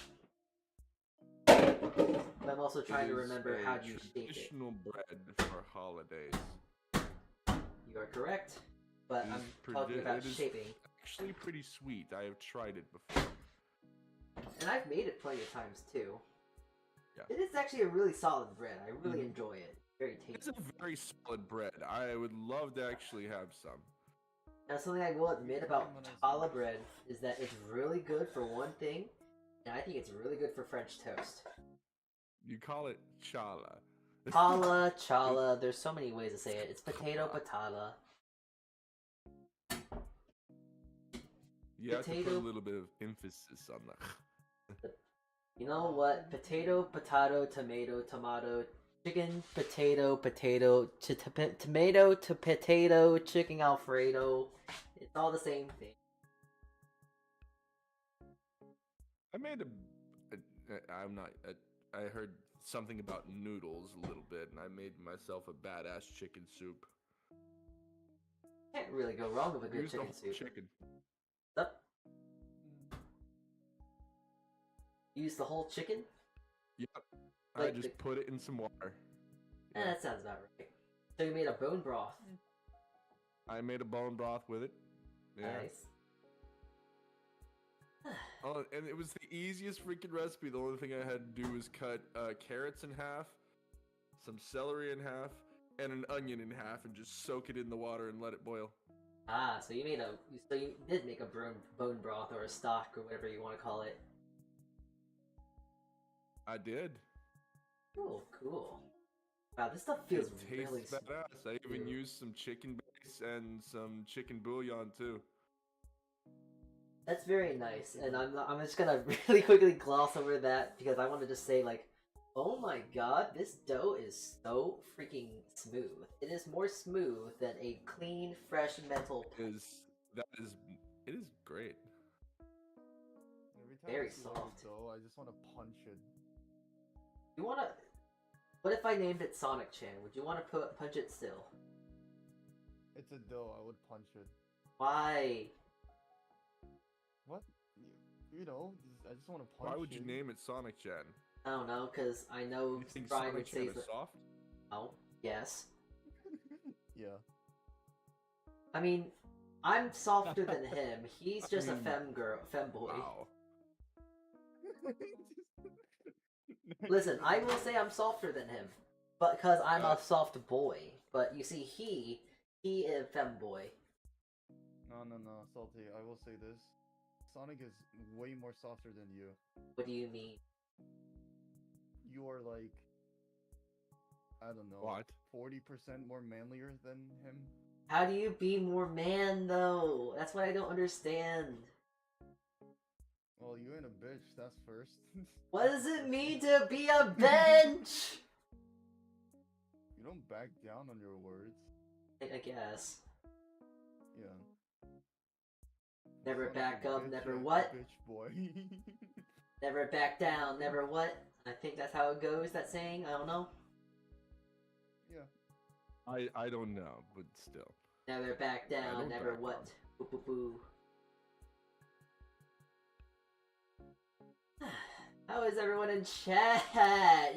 But I'm also trying to It is remember a how you shape it. traditional bread for holidays. You are correct, but It I'm is talking about it is shaping. Actually, pretty sweet. I have tried it before. And I've made it plenty of times too. Yeah. It is actually a really solid bread. I really Mhm. enjoy it. Very It's tasty. a very solid bread. I would love to actually have some. Now, something I will admit about challah bread is that it's really good for one thing, and I think it's really good for French toast. You call it challah. Challah, there's so many ways to say it. It's potato patata. You have to put a Potato- little bit of emphasis on the. You know what? Potato, tomato, chicken, potato, tomato to potato, chicken Alfredo. It's all the same thing. I made I'm not. I heard something about noodles a little bit, and I made myself a badass chicken soup. Can't really go wrong with a good Use the chicken whole soup. chicken. Up. Use the whole chicken? Yep. I Like just put it in some water. That sounds about right. So you made a bone broth. I made a bone broth with it. Yeah. Nice. Oh, and it was the easiest freaking recipe. The only thing I had to do was cut carrots in half, some celery in half, and an onion in half, and just soak it in the water and let it boil. Ah, so you did make a bone broth or a stock or whatever you want to call it. I did. Cool, cool. Wow, this stuff feels It really tastes badass. I even smooth. used some chicken base and some chicken bouillon too. That's very nice, and I'm just gonna really quickly gloss over that because I want to just say like, oh my god, this dough is so freaking smooth. It is more smooth than a clean, fresh mental. It is great. Every time Very I see soft. dough, I just want to punch it. You wanna? What if I named it Sonic Chan? Would you want to punch it still? It's a dough. I would punch it. Why? What? You know, I just want to punch it. Why would you name it Sonic Gen? I don't know, cause I know You think Brian Sonic would say Gen is that. soft? Oh, yes. Yeah. I mean, I'm softer than him. He's just a femboy. Wow. Listen, I will say I'm softer than him, but because I'm a soft boy. But you see, he is femboy. No, Salty. I will say this. Sonic is way more softer than you. What do you mean? You are like, I don't know, What? 40% more manlier than him. How do you be more man though? That's what I don't understand. Well, you ain't a bitch. That's first. What does it mean to be a bench? You don't back down on your words. I guess. Yeah. Never Sonic's back a up, bitch, never a what? Bitch boy. Never back down, never what? I think that's how it goes, that saying. I don't know. Yeah. I don't know, but still. Never back down, don't never back what? Boo boo boo. How is everyone in chat?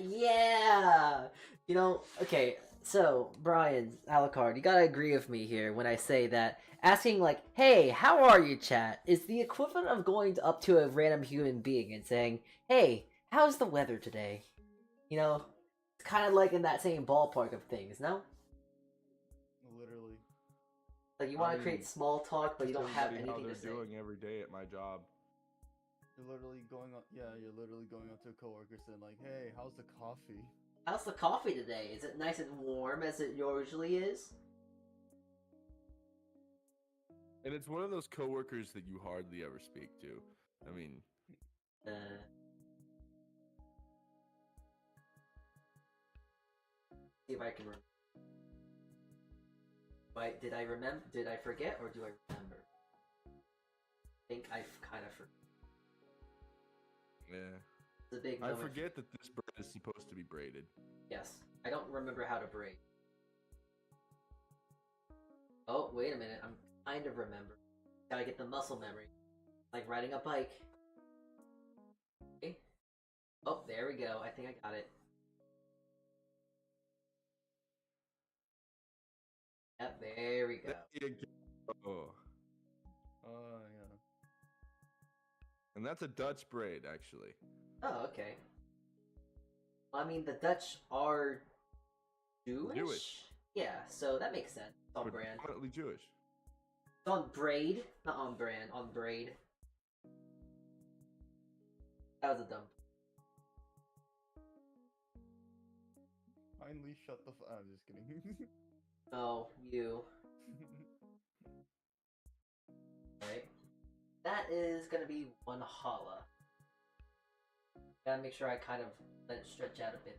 Yeah! You know, okay, so, Brian, Alucard, you gotta agree with me here when I say that asking, like, hey, how are you, chat, is the equivalent of going up to a random human being and saying, hey, how's the weather today? You know, it's kind of like in that same ballpark of things, no? Literally. Like, you want to create small talk, but you don't have Everybody anything how to they're say. doing every day at my job. You're literally going up. Yeah, you're literally going up to a coworker saying like, "Hey, how's the coffee?" How's the coffee today? Is it nice and warm as it usually is? And it's one of those coworkers that you hardly ever speak to. I mean, See if I can remember. Did I remember? Did I forget, or do I remember? I think I kind of forgot. yeah. It's a big I moment. forget that this bird is supposed to be braided. Yes, I don't remember how to braid. Oh, wait a minute. I'm kind of remember. Gotta get the muscle memory. Like riding a bike. Okay. Oh, there we go. I think I got it. Yep, there we go. There you go. Oh yeah. And that's a Dutch braid, actually. Oh, okay. Well, I mean, the Dutch are Jewish? Yeah, so that makes sense. It's on brand. Predominantly Jewish. It's on braid, not on brand, on braid. That was a dumb. Finally, shut the I'm just kidding. Oh, you. Right. That is gonna be one challah. Gotta make sure I kind of let it stretch out a bit.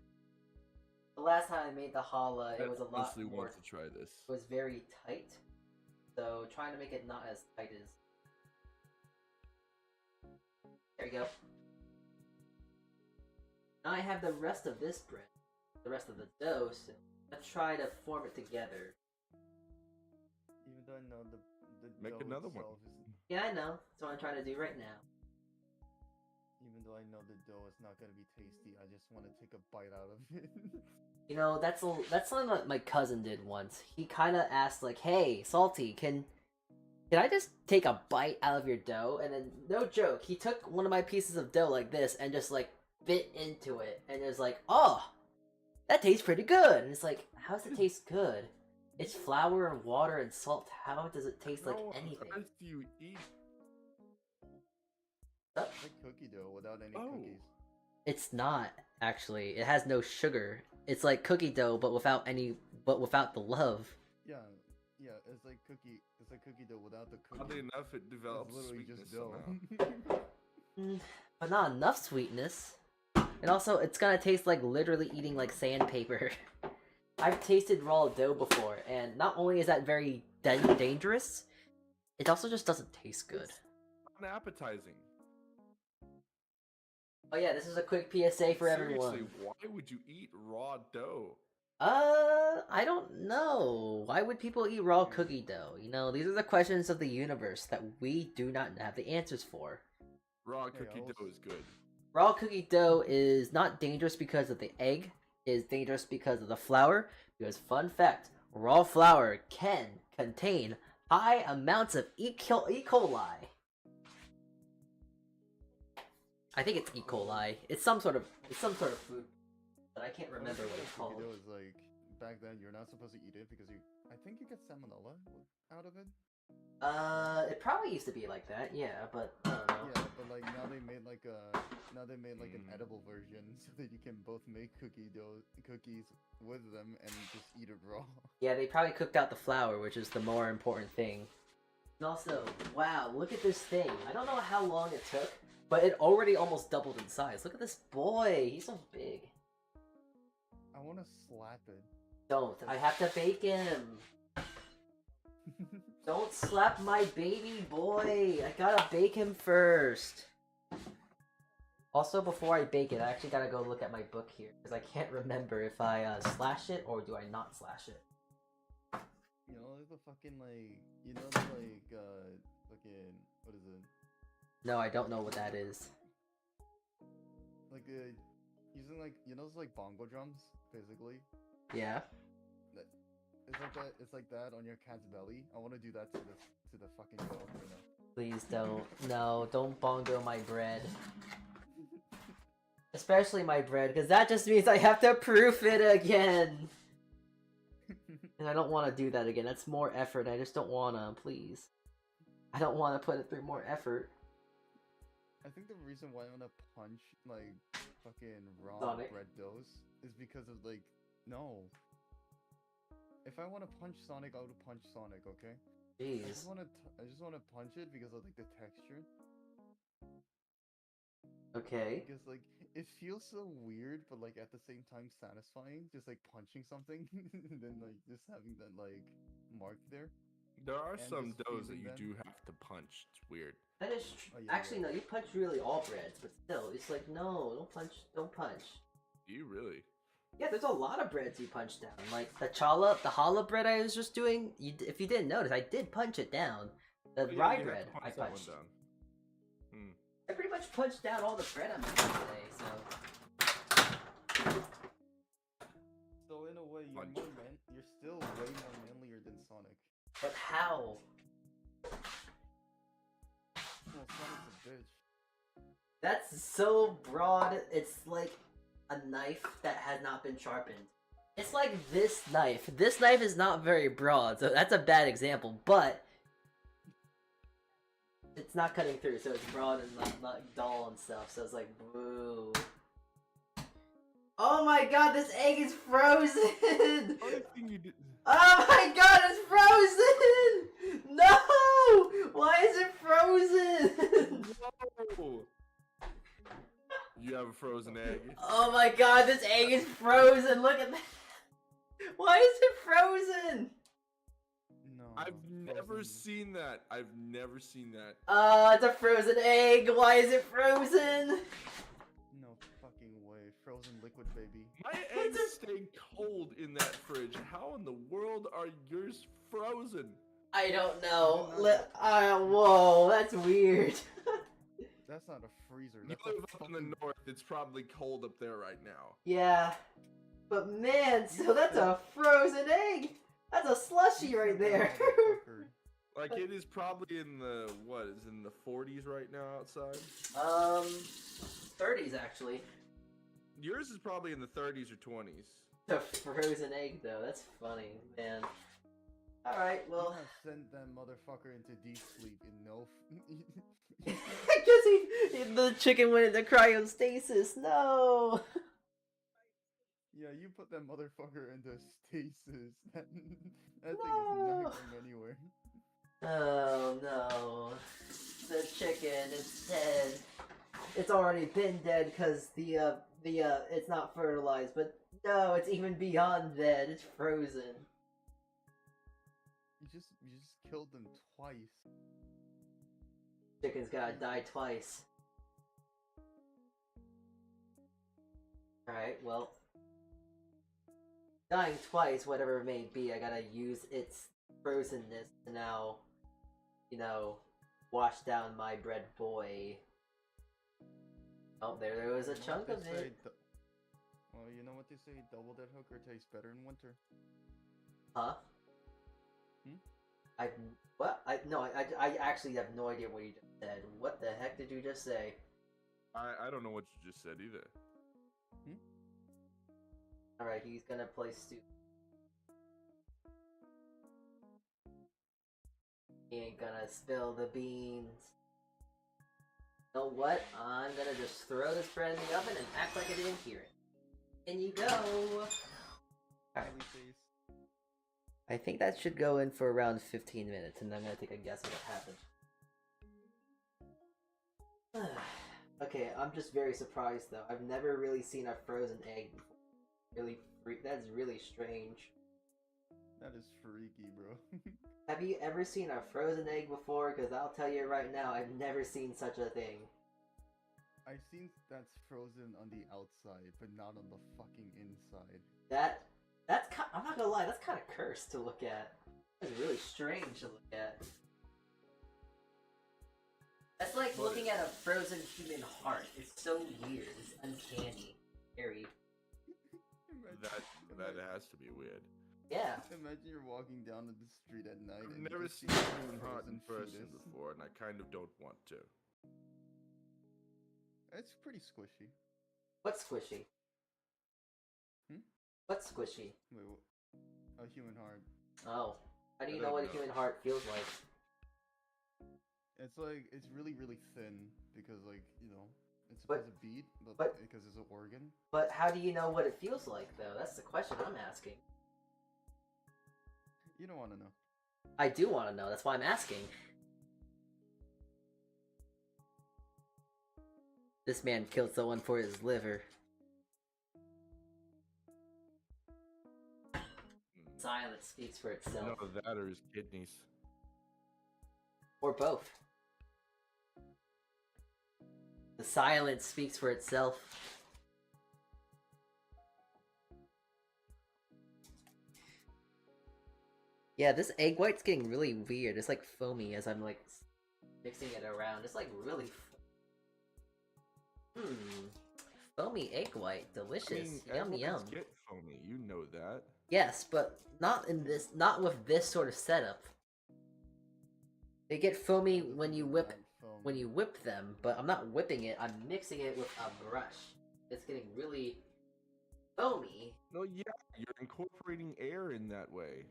The last time I made the challah, it was a lot honestly more. want to try this. It was very tight, so trying to make it not as tight as. There you go. Now I have the rest of this bread, the rest of the dough. So let's try to form it together. Even though I know the Make dough another one. itself is, Yeah, I know. That's what I'm trying to do right now. even though I know the dough is not gonna be tasty, I just want to take a bite out of it. You know, that's something that my cousin did once. He kind of asked like, "Hey, Salty, can I just take a bite out of your dough?" And then, no joke, he took one of my pieces of dough like this and just like bit into it, and it was like, "Oh, that tastes pretty good." And it's like, how does it taste good? It's flour and water and salt. How does it taste like How on anything? earth do you eat? Oh, Like cookie dough without any Oh. cookies. it's not actually. It has no sugar It's like cookie dough, but without the love. Yeah, yeah, it's like cookie dough without the cookie. Oddly enough, it It's develops literally sweetness just dough. somehow. But not enough sweetness. And also, it's gonna taste like literally eating like sandpaper. I've tasted raw dough before, and not only is that very dangerous, it also just doesn't taste good. It's unappetizing. Oh yeah, this is a quick PSA for Seriously, everyone. why would you eat raw dough? I don't know. Why would people eat raw cookie dough? You know, these are the questions of the universe that we do not have the answers for. Raw cookie dough is good. Raw cookie dough is not dangerous because of the egg. It is dangerous because of the flour. Because, fun fact, raw flour can contain high amounts of E. coli. I think it's E. coli. It's some sort of food, but I can't remember what it's called. Cookie dough is like, back then you're not supposed to eat it because I think you get salmonella out of it. It probably used to be like that, yeah, but I don't know. Yeah, but like now they made like an edible version so that you can both make cookies with them and just eat it raw. Yeah, they probably cooked out the flour, which is the more important thing. And also, wow, look at this thing. I don't know how long it took, but it already almost doubled in size. Look at this boy. He's so big. I want to slap it. Don't. I have to bake him. Don't slap my baby boy. I gotta bake him first. Also, before I bake it, I actually gotta go look at my book here, because I can't remember if I slash it or do I not slash it. You know, the fucking like, you know, the like, fucking, what is it? No, I don't know what that is. Like, using like, you know, those like bongo drums, basically. Yeah. It's like that. It's like that on your cat's belly. I want to do that to the fucking dog right now. Please don't. No, don't bongo my bread. Especially my bread, because that just means I have to proof it again. And I don't want to do that again. That's more effort. I just don't want to, please. I don't want to put it through more effort. I think the reason why I want to punch, like, fucking raw Sonic? bread doughs is because of, like, no. If I want to punch Sonic, I would punch Sonic, okay? I Jeez. just want to punch it because of, like, the texture. Okay. Because, like, it feels so weird, but, like, at the same time satisfying. Just, like, punching something, and then, like, just having that, like, mark there. There are And some just doughs that feeling you them. do have to punch. It's weird. That is Oh, yeah, actually, yeah. no, you punch really all breads, but still, it's like, no, don't punch. Do you really? Yeah, there's a lot of breads you punch down. Like, the challah bread I was just doing, if you didn't notice, I did punch it down. The Oh, yeah, rye you have to bread, punch I that one punched. down. Hmm. I pretty much punched down all the bread I'm making today, so... So, in a way, Punch. you're still way more manlier than Sonic. But how? Well, Sonic's a bitch. That's so broad, it's like a knife that has not been sharpened. It's like this knife. This knife is not very broad, so that's a bad example, but it's not cutting through, so it's broad and not dull and stuff, so it's like, boo. Oh my god, this egg is frozen! Only thing you did. Oh my god, it's frozen! No! Why is it frozen? Whoa! You have a frozen egg. Oh my god, this egg is frozen! Look at that! Why is it frozen? No. I've never frozen. seen that. I've never seen that. It's a frozen egg! Why is it frozen? No fucking way. Frozen liquid, baby. My eggs stay cold in that fridge. How in the world are yours frozen? I don't know. Whoa, that's weird. That's not a freezer. You That's a live up in the fucking... north. It's probably cold up there right now. Yeah. But man, so that's a frozen egg! That's a slushy right there! Motherfucker. Like it is probably in the what is in the 40s right now outside. 30s actually. Yours is probably in the 30s or 20s. A frozen egg though, that's funny, man. Alright, Well, well... have sent that motherfucker into deep sleep in no... I guess the chicken went into cryostasis, no! Yeah, you put that motherfucker into stasis. That thing is No. not going anywhere. Oh no. The chicken is dead. It's already been dead because it's not fertilized, but no, it's even beyond dead. It's frozen. You just killed them twice. Chicken's gotta die twice. Alright, well. Dying twice, whatever it may be, I gotta use its frozenness to now, you know, wash down my bread boy. Oh, there was a chunk of it. Well, you know what they say, double dead hooker tastes better in winter. Huh? I actually have no idea what you just said. What the heck did you just say? I don't know what you just said either. Alright, he's gonna play stupid. He ain't gonna spill the beans. You know what? I'm gonna just throw this bread in the oven and act like I didn't hear it. In you go! Alright. I think that should go in for around 15 minutes, and I'm gonna take a guess at what happened. Okay, I'm just very surprised though. I've never really seen a frozen egg before. That's really strange. That is freaky, bro. Have you ever seen a frozen egg before? Because I'll tell you right now, I've never seen such a thing. I've seen that's frozen on the outside, but not on the fucking inside. I'm not gonna lie, that's kind of cursed to look at. That's really strange to look at. That's like looking at a frozen human heart. It's so weird. It's uncanny. Scary. That has to be weird. Yeah. Imagine you're walking down the street at night. I've and you never just seen see a human heart in person fetus. before, and I kind of don't want to. It's pretty squishy. What's squishy? What's squishy? Wait, a human heart. Oh. How do you I know don't what know. a human heart feels like? It's like, it's really, really thin, because like, you know, it's But- supposed to beat, but but- because it's an organ. But how do you know what it feels like, though? That's the question I'm asking. You don't want to know. I do want to know. That's why I'm asking. This man killed someone for his liver. Silence speaks for itself. No, that or his kidneys. Or both. The silence speaks for itself. Yeah, this egg white's getting really weird. It's like foamy as I'm like mixing it around. It's like really foamy egg white. Delicious. I mean, Yum egg yum. whites get foamy, you know that. Yes, but not with this sort of setup. They get foamy when you whip them, but I'm not whipping it, I'm mixing it with a brush. It's getting really foamy. No, yeah, you're incorporating air in that way.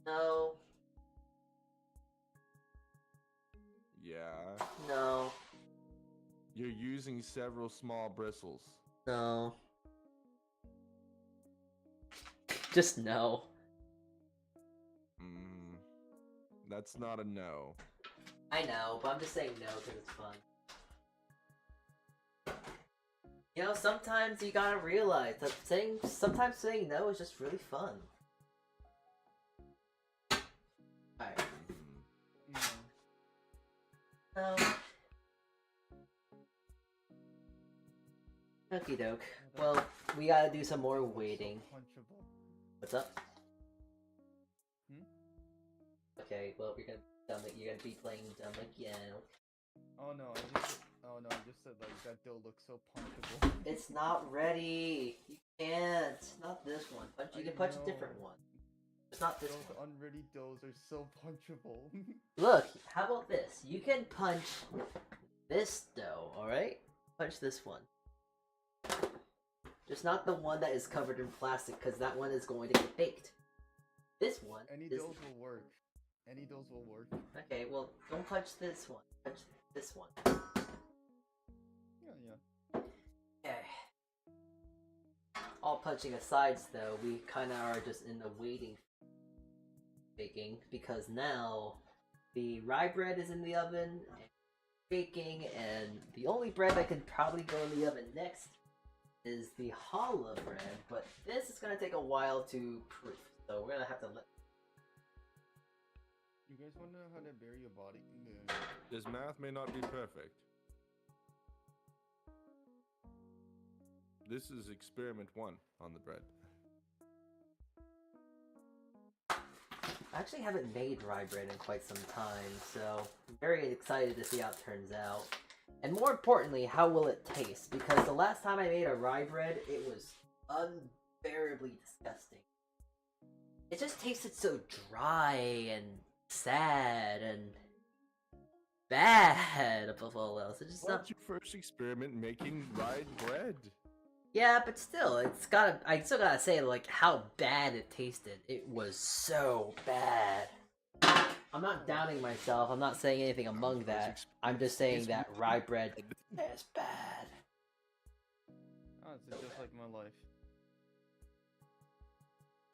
No, Yeah. no, You're using several small bristles. no. Just no. That's not a no. I know, but I'm just saying no because it's fun. You know, sometimes you gotta realize that sometimes saying no is just really fun. Alright. No. Okie doke. Well, we gotta do some more waiting. Punchable. What's up? Okay, well, you're gonna be playing dumb again. Oh no, I just said like that dough looks so punchable. It's not ready. You can't. Not this one. You can punch a different one. It's not this Those one. unready doughs are so punchable. Look, how about this? You can punch this dough, alright? Punch this one. Just not the one that is covered in plastic, because that one is going to get baked. This one Any is... doughs will work. Any doughs will work. Okay, well, don't punch this one. Punch this one. Yeah. Okay. all punching aside, though, we kind of are just in the waiting baking because now the rye bread is in the oven and baking, and the only bread that could probably go in the oven next is the challah bread, but this is gonna take a while to proof, so we're gonna have to let. You guys want to know how to bury your body? This math may not be perfect. This is experiment 1 on the bread. I actually haven't made rye bread in quite some time, so I'm very excited to see how it turns out. And more importantly, how will it taste? Because the last time I made a rye bread, it was unbearably disgusting. It just tasted so dry and sad and bad above all else. It's just What's not... your first experiment making rye bread? Yeah, but still, I still gotta say, like, how bad it tasted. It was so bad. I'm not downing myself, I'm not saying anything among that. I'm just saying that rye bread is bad. Oh, it's just like my life.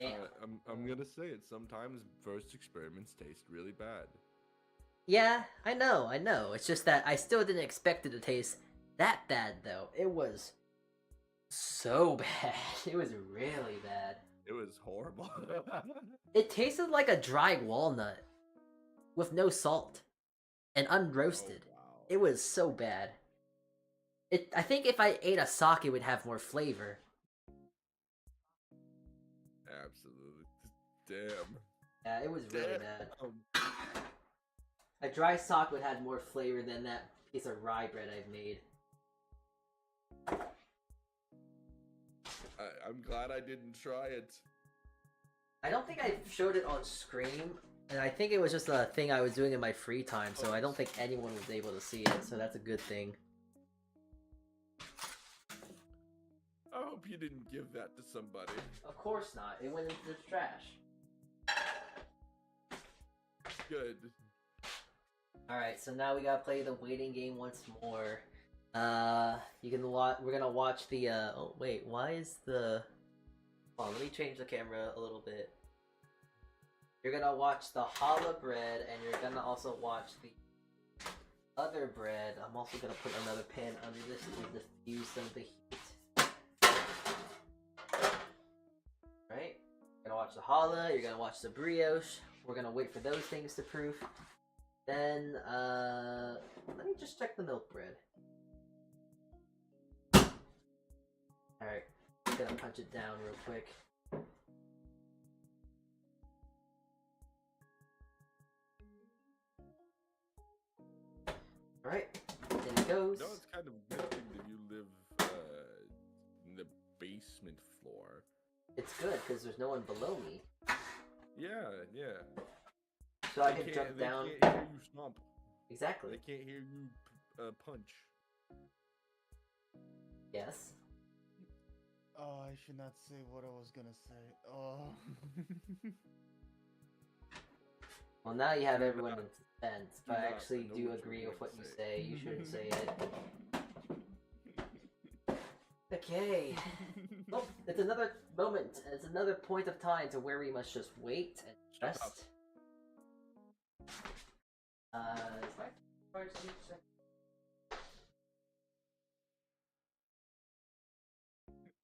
Damn. I'm gonna say it. Sometimes first experiments taste really bad. Yeah, I know. It's just that I still didn't expect it to taste that bad, though. It was so bad. It was really bad. It was horrible. It tasted like a dry walnut with no salt and unroasted. Oh, wow. It was so bad. I think if I ate a sock, it would have more flavor. Absolutely. Damn. Yeah, it was really bad. A dry sock would have more flavor than that piece of rye bread I've made. I'm glad I didn't try it. I don't think I showed it on screen, and I think it was just a thing I was doing in my free time, so I don't think anyone was able to see it, so that's a good thing. I hope you didn't give that to somebody. Of course not. It went into the trash. Good. Alright, so now we gotta play the waiting game once more. We're gonna watch the, oh wait, why is the... Hold on, let me change the camera a little bit. You're gonna watch the challah bread, and you're gonna also watch the other bread. I'm also gonna put another pan under this to diffuse some of the heat. Right? You're gonna watch the challah, you're gonna watch the brioche. We're gonna wait for those things to proof. Then, let me just check the milk bread. Alright, I'm gonna punch it down real quick. Alright, there it goes. You know, it's kind of good thing that you live in the basement floor. It's good, because there's no one below me. Yeah, yeah. So I can jump down. They can't hear you stomp. Exactly. They can't hear you punch. Yes. Oh, I should not say what I was gonna say. Oh. Well, now you have everyone in suspense, but I not. actually I know do what agree you're with what going you to say. You shouldn't say it. Okay. Oh, it's another moment. It's another point of time to where we must just wait and Shut up. rest. Is my charge check?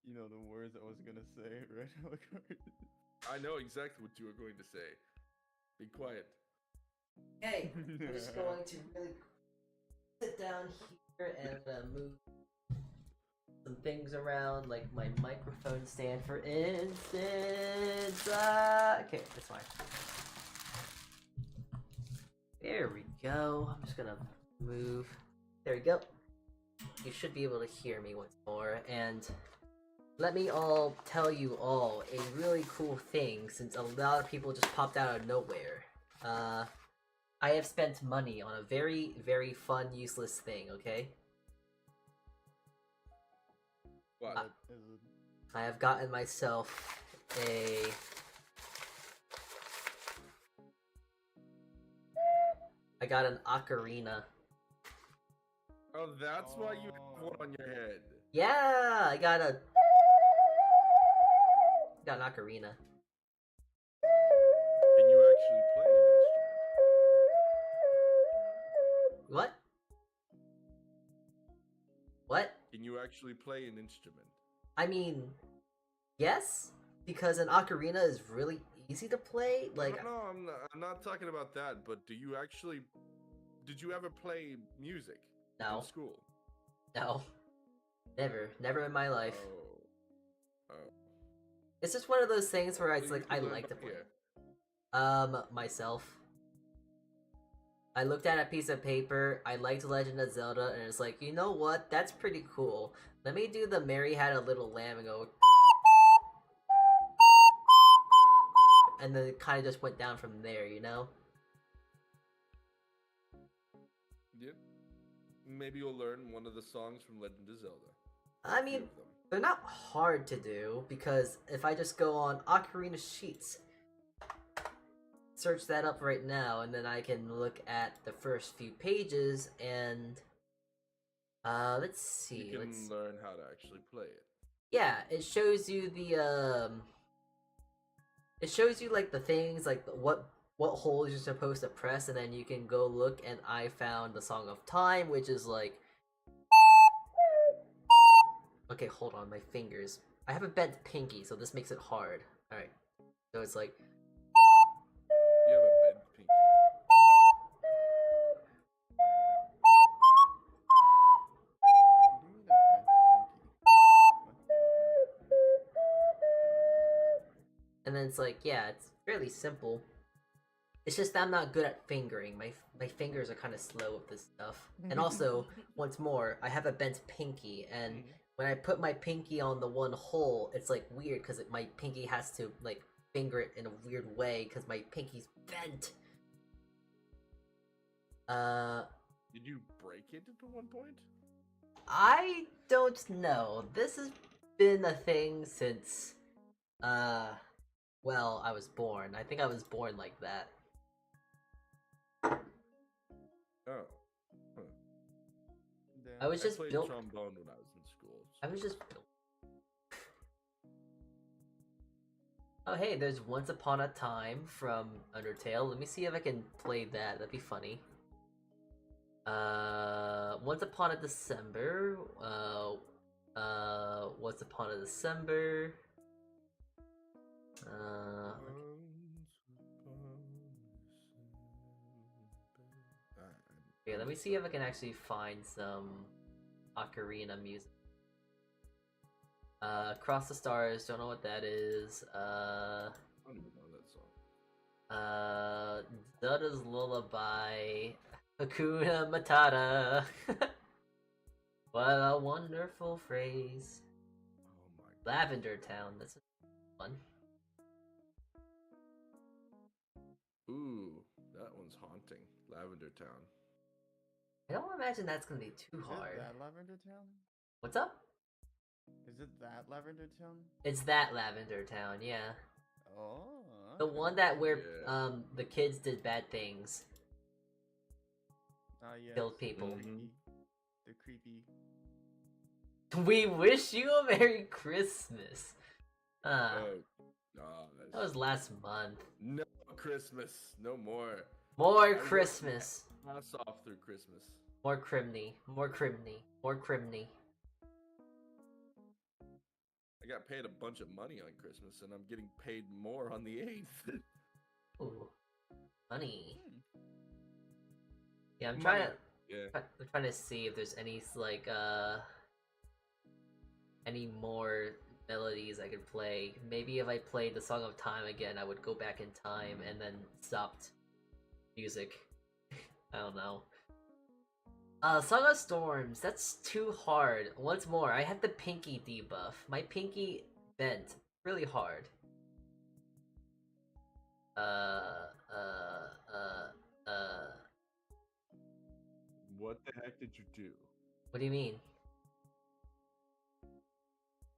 You know the words I was gonna say, right? I know exactly what you were going to say. Be quiet. Okay, I'm just going to really sit down here and move some things around, like my microphone stand, for instance. Okay, that's fine. There we go. I'm just gonna move. There we go. You should be able to hear me once more, and let me all tell you all a really cool thing, since a lot of people just popped out of nowhere. I have spent money on a very, very fun, useless thing, okay? What? I have gotten myself I got an ocarina. Oh, that's why you have one on your head. Yeah, I got a Got an ocarina. Can you actually play an instrument? What? What? Can you actually play an instrument? I mean, yes, because an ocarina is really easy to play. Like, No, I'm not talking about that. But do you actually? Did you ever play music no, in school? no, never in my life. Oh. It's just one of those things where it's So like you I learned like to by play. ear. Myself. I looked at a piece of paper. I liked Legend of Zelda, and it's like, you know what? That's pretty cool. Let me do the Mary Had a Little Lamb and go. And then it kind of just went down from there, you know? Yep. Maybe you'll learn one of the songs from Legend of Zelda. I A few mean, of them. they're not hard to do because if I just go on Ocarina Sheets, search that up right now, and then I can look at the first few pages and let's see. You can learn how to actually play it. Yeah, it shows you the it shows you like the things like what holes you're supposed to press, and then you can go look. And I found the Song of Time, which is like. Okay, hold on, my fingers. I have a bent pinky, so this makes it hard. Alright. So it's like. You have a bent pinky. What do you mean a bent pinky? And then it's like, yeah, it's fairly simple. It's just that I'm not good at fingering. My fingers are kind of slow with this stuff. And also, once more, I have a bent pinky, and when I put my pinky on the one hole, it's like weird because my pinky has to like finger it in a weird way because my pinky's bent. Did you break it at one point? I don't know. This has been a thing since, well, I was born. I think I was born like that. Oh. Huh. Damn. I was just played built. trombone when I was in school. I was just built. Oh, hey, there's Once Upon a Time from Undertale. Let me see if I can play that. That'd be funny. Once Upon a December. Once Upon a December. Okay, let me see if I can actually find some ocarina music. Across the Stars, don't know what that is. I don't even know that song. Zelda's Lullaby. Hakuna Matata. What a wonderful phrase. Oh my god. Lavender Town, that's fun. Ooh, that one's haunting. Lavender Town. I don't imagine that's gonna be too Is hard. it that Lavender Town? What's up? Is it that Lavender Town? It's that Lavender Town, yeah. Oh. The okay. one that where Yeah. the kids did bad things. Yes. Killed people. Mhm. The creepy. We wish you a Merry Christmas. Oh, That was last month. no Christmas, no more. More I Christmas. Pass off through Christmas. More criminy. More criminy. More criminy. I got paid a bunch of money on Christmas, and I'm getting paid more on the 8th. Ooh. Money. Hmm. Yeah, I'm trying to Yeah. I'm trying to see if there's any like any more melodies I could play. Maybe if I played the Song of Time again, I would go back in time and then stopped music. I don't know. Song of Storms, that's too hard. Once more, I had the pinky debuff. My pinky bent really hard. What the heck did you do? What do you mean?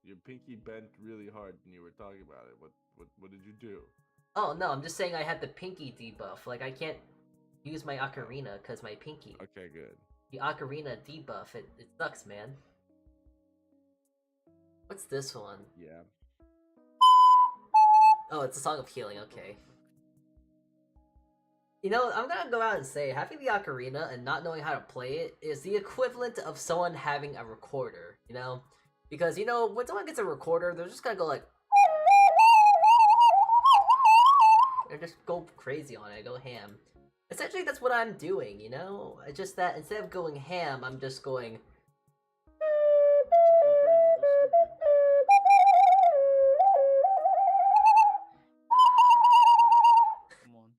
Your pinky bent really hard when you were talking about it. What did you do? Oh no, I'm just saying I had the pinky debuff. Like I can't use my ocarina because my pinky. Okay, good. The ocarina debuff, it sucks, man. What's this one? Yeah. Oh, it's a song of healing. Okay. You know, I'm gonna go out and say having the ocarina and not knowing how to play it is the equivalent of someone having a recorder. You know, because you know when someone gets a recorder, they're just gonna go like. Or just go crazy on it, go ham. Essentially, that's what I'm doing, you know? It's just that instead of going ham, I'm just going... Come on.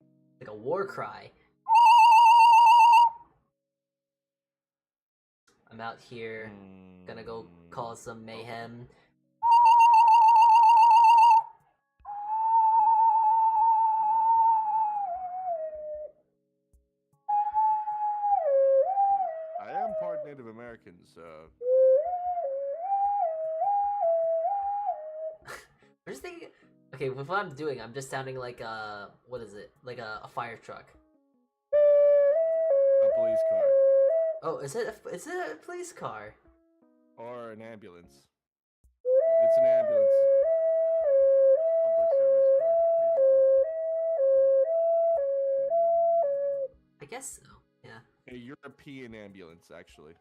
like a war cry. I'm out here, gonna go cause some mayhem. I am part Native American, so I'm just thinking... Okay, with what I'm doing, I'm just sounding like a... What is it? Like a fire truck. a police car Oh, is it a police car? or an ambulance. It's an ambulance. Public service car, basically. I guess so, yeah. A European ambulance, actually.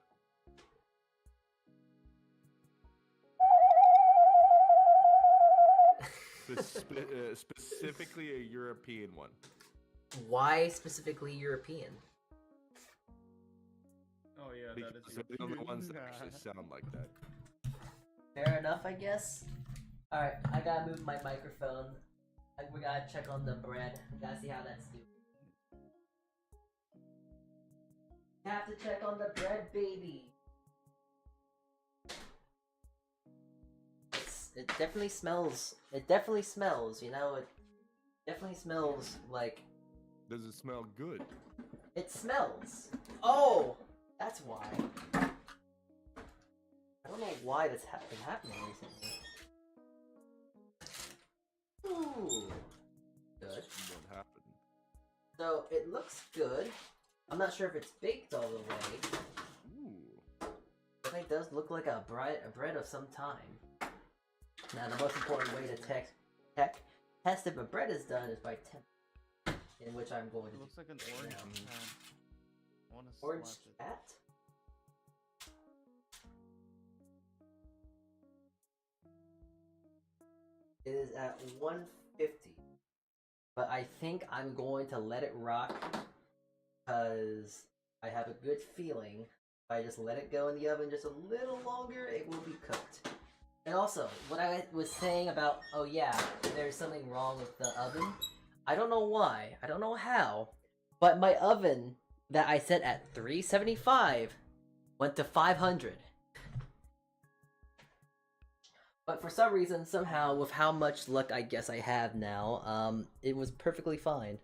Specifically a European one. Why specifically European? Oh yeah, that Because is. they're the only ones that actually sound like that. Fair enough, I guess. Alright, I gotta move my microphone. We gotta check on the bread. We gotta see how that's doing. We have to check on the bread, baby. It definitely smells. It definitely smells, you know? It definitely smells like... Does it smell good? It smells. Oh! That's why. I don't know why that's been happening recently. Ooh. Good. What happened? So, it looks good. I'm not sure if it's baked all the way. Ooh. But it does look like a bread of some time. Now, the most important way to test if a bread is done is by temp. In which I'm going to It looks like an do orange now. cat. I wanna Orange slap it. cat? It is at 150. But I think I'm going to let it rock because I have a good feeling if I just let it go in the oven just a little longer, it will be cooked. And also, what I was saying about, oh yeah, there's something wrong with the oven. I don't know why, I don't know how, but my oven that I set at 375 went to 500. But for some reason, somehow, with how much luck I guess I have now, it was perfectly fine.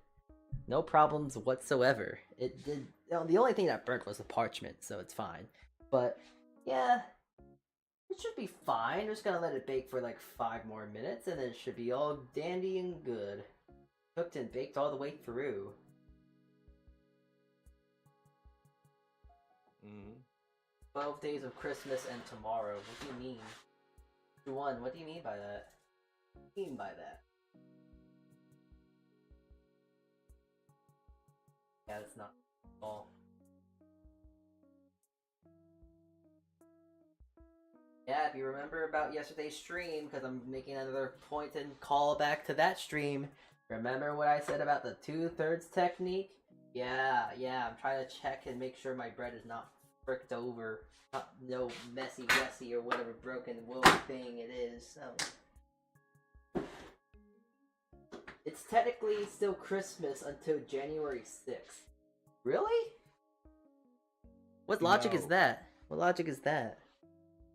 No problems whatsoever. It did. The only thing that burnt was the parchment, so it's fine. But yeah, it should be fine. Just gonna let it bake for like 5 more minutes, and then it should be all dandy and good. Cooked and baked all the way through. 12 days of Christmas and tomorrow. What do you mean? One, what do you mean by that? What do you mean by that? Yeah, that's not all. Yeah, if you remember about yesterday's stream, because I'm making another point and call back to that stream. Remember what I said about the 2/3 technique? Yeah, I'm trying to check and make sure my bread is not fricked over. Not no messy wessy or whatever broken wool thing it is, so. It's technically still Christmas until January 6th. Really? What logic is No. that? What logic is that?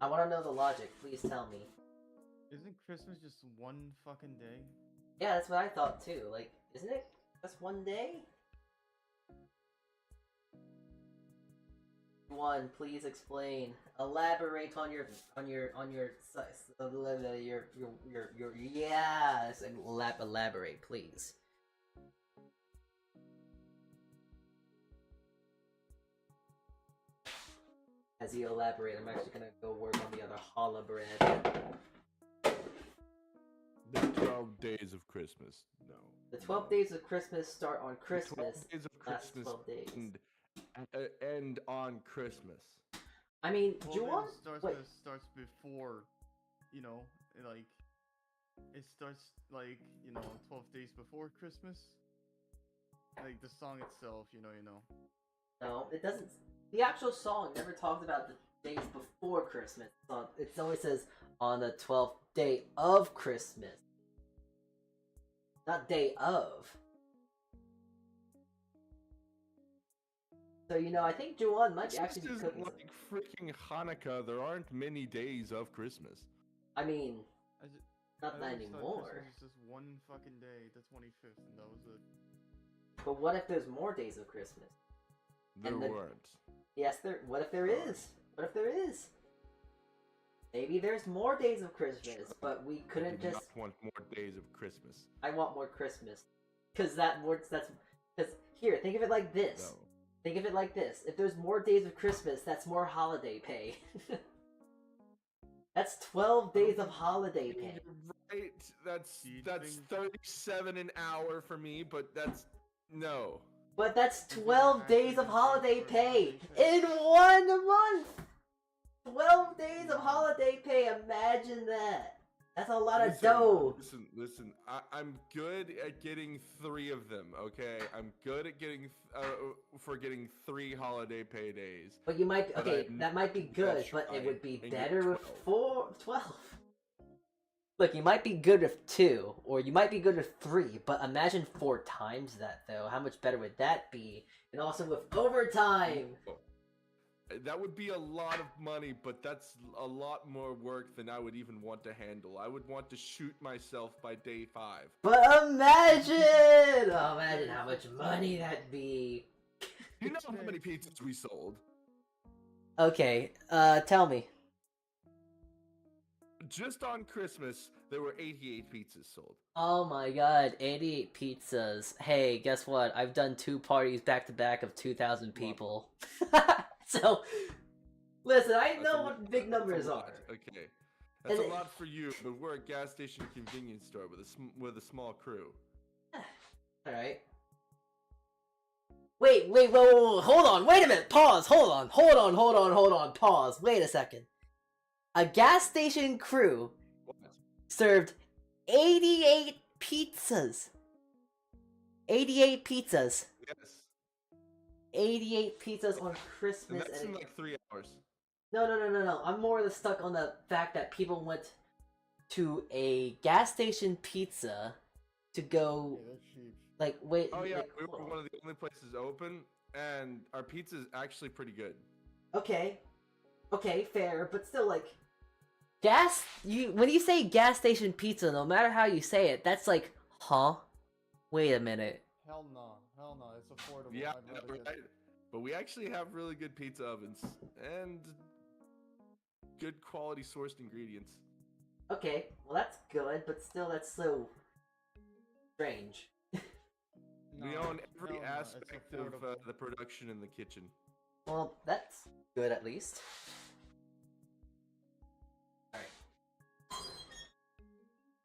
I want to know the logic. Please tell me. Isn't Christmas just one fucking day? Yeah, that's what I thought too. Like, isn't it just one day? One, please explain. Elaborate on your yes, and elaborate, please. As you elaborate, I'm actually gonna go work on the other challah bread. The 12 days of Christmas. No. The 12 days of Christmas start on Christmas. The 12 days of Last Christmas 12 days. end on Christmas. I mean, do you Well, want? it Wait, starts before, you know, like it starts like 12 days before Christmas. Like the song itself, you know. no, it doesn't. The actual song never talks about the days before Christmas. It always says on the 12th day of Christmas, not day of. So I think Juwan might actually be This cooking. isn't like freaking Hanukkah. There aren't many days of Christmas. I mean, I ju- not I that always thought anymore. Christmas was just one fucking day, the 25th, and that was it. But what if there's more days of Christmas? There And the- weren't. Yes, there. What if there is? What if there is? Maybe there's more days of Christmas, but we I couldn't do just. not want more days of Christmas. I want more Christmas, because that's because here. Think of it like this. No. Think of it like this. If there's more days of Christmas, that's more holiday pay. That's 12 days of holiday pay. You're right. That's Do you 37 an hour for me, but that's no. But that's You think 12 actually days of deserve holiday for pay holiday in 1 month. 12 days of holiday pay. Imagine that. That's a lot of Listen, dough. Listen. I'm good at getting 3 of them. Okay, I'm good at getting getting 3 holiday pay days. But you might But okay. I'm That might be good, that's but it right, would be and better you're with 12. Look, you might be good with 2, or you might be good with 3, but imagine 4 times that, though. How much better would that be? And also with overtime! That would be a lot of money, but that's a lot more work than I would even want to handle. I would want to shoot myself by day 5. But imagine! Oh, imagine how much money that'd be. You know how many pizzas we sold? Okay, tell me. Just on Christmas, there were 88 pizzas sold. Oh my god, 88 pizzas. Hey, guess what? I've done 2 parties back to back of 2,000 people. So, listen, I That's know a what lot- big that's a numbers lot, are. Okay, that's And a lot for you, but we're a gas station convenience store with a small crew. Alright. Wait, whoa, hold on, wait a minute, pause, hold on, pause, wait a second. A gas station crew What? served 88 pizzas. 88 pizzas. Yes, 88 pizzas on and Christmas. that's in like 3 hours. No. I'm more stuck on the fact that people went to a gas station pizza to go, Yeah, that's cheap. like, wait. Oh yeah, like, we were one of the only places open, and our pizza is actually pretty good. Okay, fair, but still, like, when you say gas station pizza, no matter how you say it, that's like, huh? Wait a minute. Hell no, it's affordable. Yeah, I'd rather get- right. But we actually have really good pizza ovens and good quality sourced ingredients. Okay, well that's good, but still that's so strange. We No, own every hell no, it's aspect of affordable. the production in the kitchen. Well, that's good at least. Alright.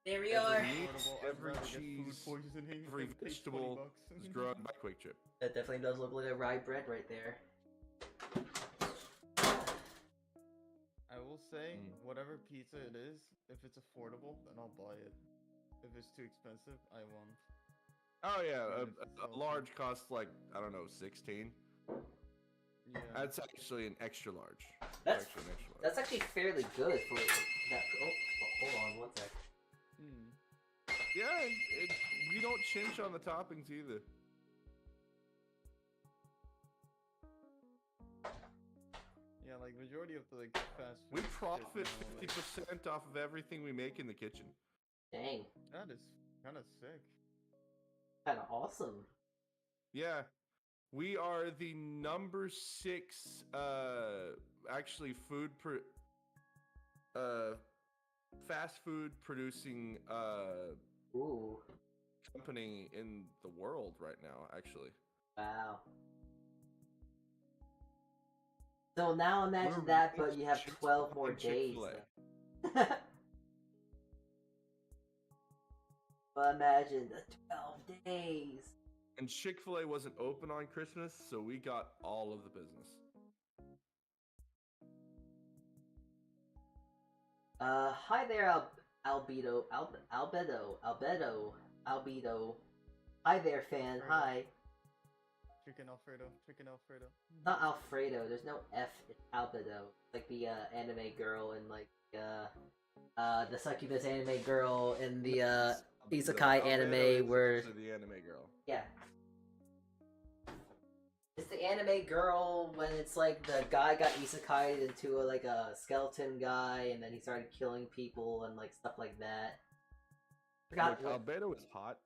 There we are. Every meat, Affordable, I'd every rather get food cheese, poisoning every than pay 20 vegetable bucks. is grown by Quick Trip. That definitely does look like a rye bread right there. I will say, Mm. whatever pizza it is, if it's affordable, then I'll buy it. If it's too expensive, I won't. Oh yeah, Even if it's a healthy. large costs like, I don't know, 16. Yeah. That's actually an extra large. That's actually an extra large. That's actually fairly good for that. Oh, hold on one sec. Hmm. Yeah, we don't chinch on the toppings either. Yeah, like majority of the like fast food We shit profit now, like, 50% off of everything we make in the kitchen. Dang, that is kind of sick. kind of awesome. Yeah. We are the number 6 actually fast food producing Ooh, company in the world right now, actually. wow. So now imagine We're that, but ranked you have Chick-fil-A 12 more and days. Chick-fil-A. left. Well, imagine the 12 days. And Chick-fil-A wasn't open on Christmas, so we got all of the business. Hi there, Albedo. Hi there, fan. Alfredo. Hi. Chicken Alfredo. Not Alfredo. There's no F. It's Albedo. Like the anime girl and like the succubus anime girl in the isekai anime where The anime girl. yeah. It's the anime girl when it's like the guy got isekai'd into like a skeleton guy and then he started killing people and like stuff like that. Forgot Look, what. Albedo is hot.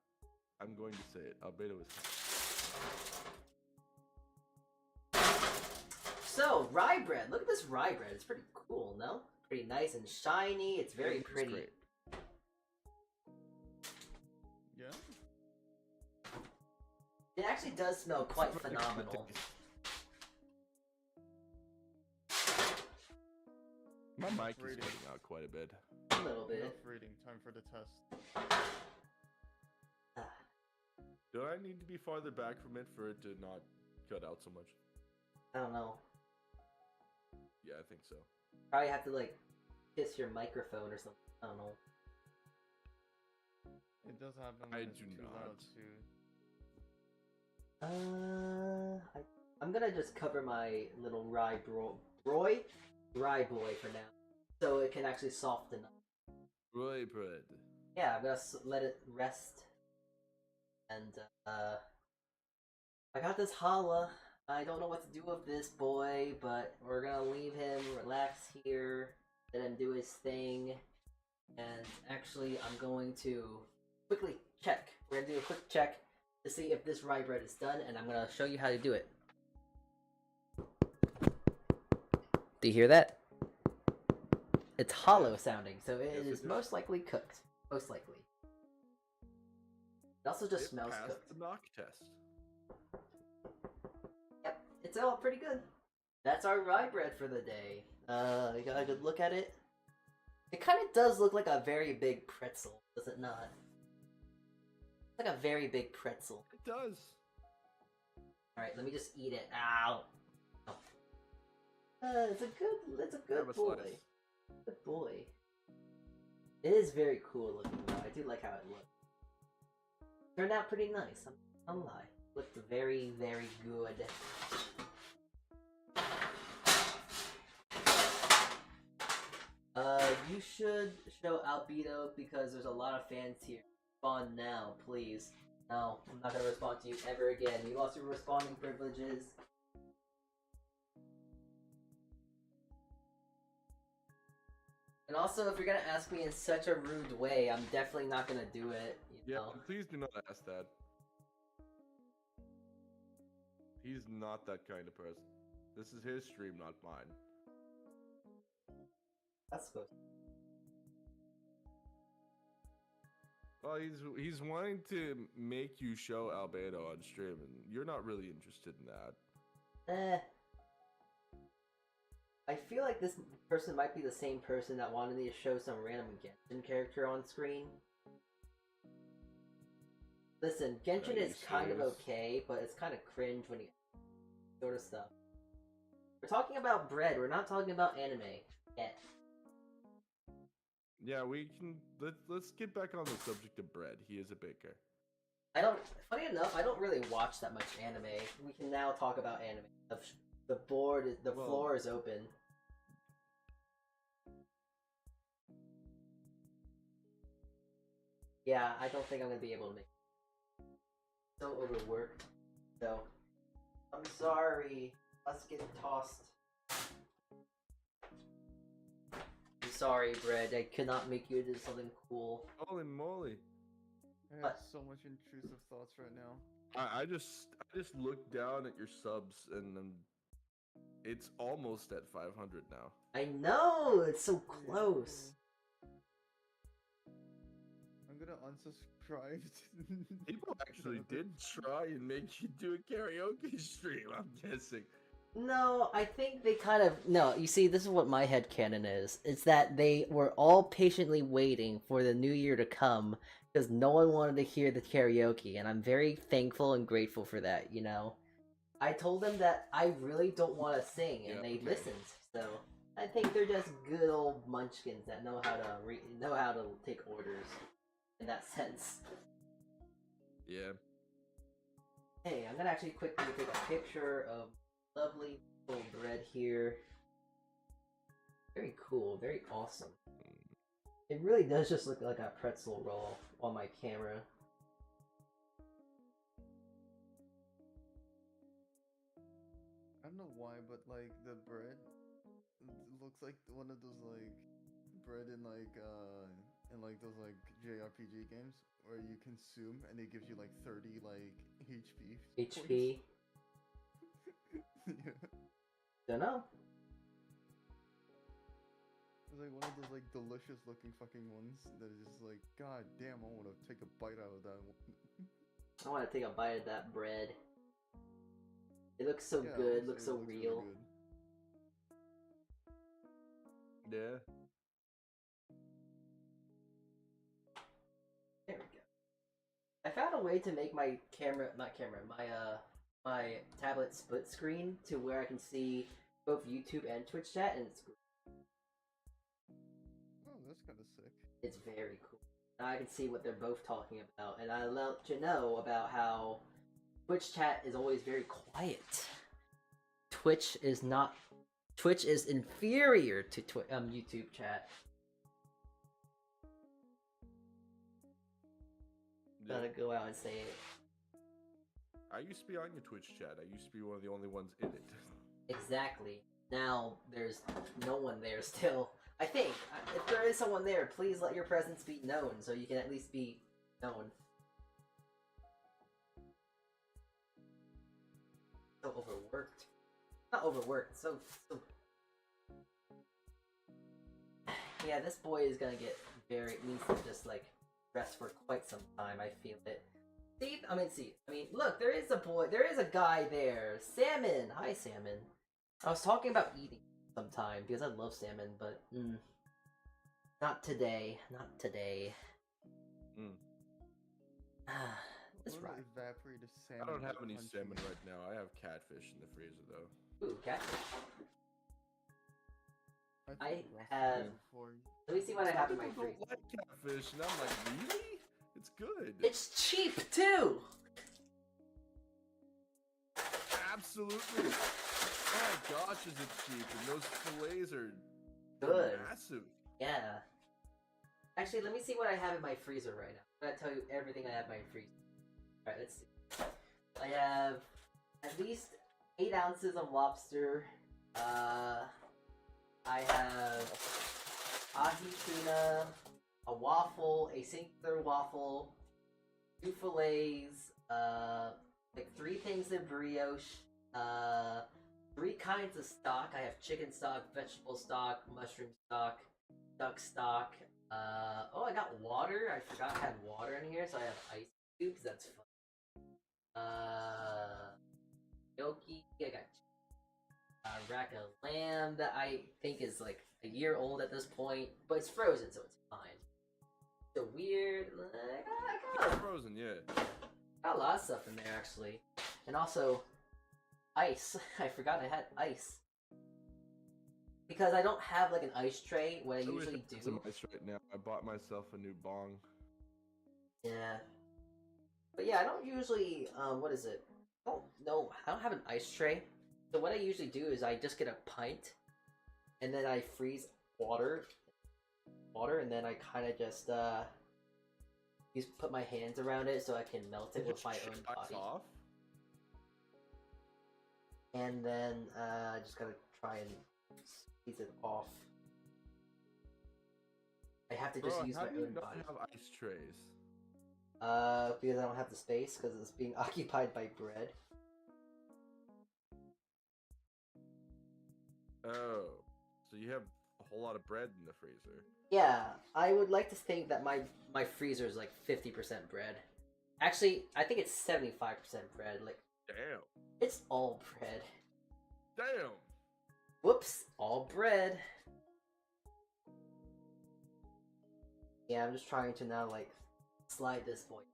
I'm going to say it. Albedo is hot. So, rye bread. Look at this rye bread. It's pretty cool, no? Pretty nice and shiny. It's very It's pretty. great. Yeah. It actually does smell quite phenomenal. My mic is Reading. cutting out quite a bit. A little bit. Enough reading. Time for the test. Do I need to be farther back from it for it to not cut out so much? I don't know. Yeah, I think so. Probably have to like kiss your microphone or something. I don't know. It does happen I when it's do too not. loud too. I'm gonna just cover my little rye boy for now, so it can actually soften up. Roy bread. Yeah, I'm gonna let it rest. And I got this Challah. I don't know what to do with this boy, but we're gonna leave him relax here, let him do his thing. And actually, I'm going to quickly check. We're gonna do a quick check to see if this rye bread is done, and I'm gonna show you how to do it. Do you hear that? It's hollow sounding, so it Yes, is it is. most likely cooked. Most likely. It also just It smells passed cooked. the knock test. Yep, it's all pretty good. That's our rye bread for the day. You got a good look at it? It kind of does look like a very big pretzel, does it not? It's like a very big pretzel. It does. Alright, let me just eat it. Ow! Oh. It's a good Have a boy. slice. Good boy. It is very cool looking though. I do like how it looks. Turned out pretty nice. I'm not lie. Looked very, very good. You should show Albedo because there's a lot of fans here. Respond now, please. No, I'm not gonna respond to you ever again. You lost your responding privileges. And also, if you're gonna ask me in such a rude way, I'm definitely not gonna do it. You Yeah, know? please do not ask that. He's not that kind of person. This is his stream, not mine. That's supposed to. Well, he's wanting to make you show Albedo on stream, and you're not really interested in that. I feel like this person might be the same person that wanted me to show some random Genshin character on screen. Listen, Genshin Are you is kind of serious? okay, but it's kind of cringe when you sort of stuff. We're talking about bread. We're not talking about anime yet. Yeah, we can. Let's get back on the subject of bread. He is a baker. I don't. Funny enough, I don't really watch that much anime. We can now talk about anime. The board, the Well- floor is open. Yeah, I don't think I'm gonna be able to make it. So overworked. So, I'm sorry. Let's get tossed. I'm sorry, Bread. I could not make you do something cool. Holy moly! I have What? so much intrusive thoughts right now. I just looked down at your subs, and it's almost at 500 now. I know! It's so close. I'm gonna unsubscribe. People actually did try and make you do a karaoke stream. I'm guessing. No, I think they kind of... No, you see, this is what my headcanon is. It's that they were all patiently waiting for the new year to come because no one wanted to hear the karaoke, and I'm very thankful and grateful for that. You know, I told them that I really don't want to sing, and Yeah, they okay. listened. So I think they're just good old munchkins that know how to know how to take orders in that sense. Yeah. Hey, I'm gonna actually quickly take a picture of lovely little bread here. Very cool, very awesome. It really does just look like a pretzel roll on my camera. I don't know why, but like the bread looks like one of those like bread in those like JRPG games where you consume and it gives you like 30 like HP. HP. Yeah. Don't know. It's like one of those like delicious looking fucking ones that is just like, god damn, I want to take a bite out of that one. I want to take a bite of that bread. It looks so Yeah, good, honestly, looks it so looks really real. good. Yeah. There we go. I found a way to make my my tablet split screen to where I can see both YouTube and Twitch chat, and Oh, that's kind of sick. it's very cool. Now I can see what they're both talking about, and I let you know about how Twitch chat is always very quiet. Twitch is inferior to YouTube chat. Yeah. Gotta go out and say it. I used to be on your Twitch chat. I used to be one of the only ones in it. Exactly. Now there's no one there still. I think if there is someone there, please let your presence be known so you can at least be known. So overworked. Not overworked. So. Yeah, this boy is gonna get needs to just like rest for quite some time. I feel it. Look, there is a guy there. Salmon! Hi, Salmon. I was talking about eating sometime, because I love salmon, but, not today. Not today. This What about right. evaporated salmon. I don't have with any punch salmon meat? right now. I have catfish in the freezer though. Ooh, catfish. I think have- Russell before. Let me see what I have in my People freezer. don't like catfish, and I'm like, really? It's good. It's cheap, too! Absolutely. Oh my gosh, is it cheap? And those fillets are Good. massive. Yeah. Actually, let me see what I have in my freezer right now. I'm gonna tell you everything I have in my freezer. Alright, let's see. I have at least 8 ounces of lobster. I have ahi tuna, a waffle, a singular waffle, 2 fillets, like 3 things of brioche, 3 kinds of stock. I have chicken stock, vegetable stock, mushroom stock, duck stock. Oh, I got water. I forgot I had water in here, so I have ice cubes. That's fun. Gnocchi. I got a rack of lamb that I think is like a year old at this point, but it's frozen, so it's fine. So weird. I It's frozen, yeah. got a lot of stuff in there actually, and also ice. I forgot I had ice because I don't have like an ice tray. What I wish usually had some do. ice right now. I bought myself a new bong. Yeah. But yeah, I don't usually, what is it? I don't have an ice tray. So what I usually do is I just get a pint, and then I freeze water, and then I kind of just, put my hands around it so I can melt it with my own body. Off? And then, I just gotta try and squeeze it off. I have to just Bro, use how my do you own not body. have ice trays? Because I don't have the space, because it's being occupied by bread. Oh, so you have a whole lot of bread in the freezer. Yeah, I would like to think that my freezer is like 50% bread. Actually, I think it's 75% bread. Like, Damn. it's all bread. Damn. Whoops, all bread. Yeah, I'm just trying to now, like, slide this for you.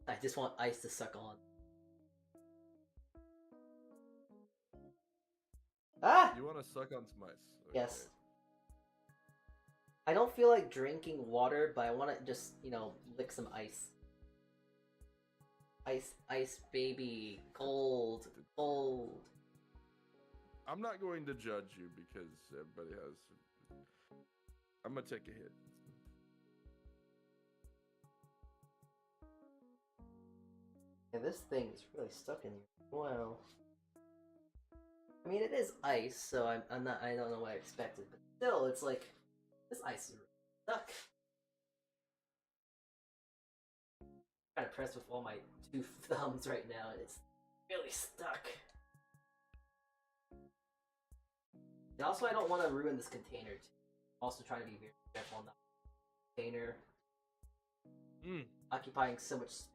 I just want ice to suck on. Ah! You want to suck on some ice? Yes. I don't feel like drinking water, but I want to just, you know, lick some ice. Ice, baby. Cold. Cold. I'm not going to judge you because everybody has. I'm gonna take a hit. Yeah, this thing is really stuck in here. Wow. I mean, it is ice, so I'm not. I don't know what I expected, but still, it's like this ice is really stuck. I'm trying to press with all my 2 thumbs right now, and it's really stuck. And also, I don't want to ruin this container. Too. I'm also trying to be very careful not container occupying so much space.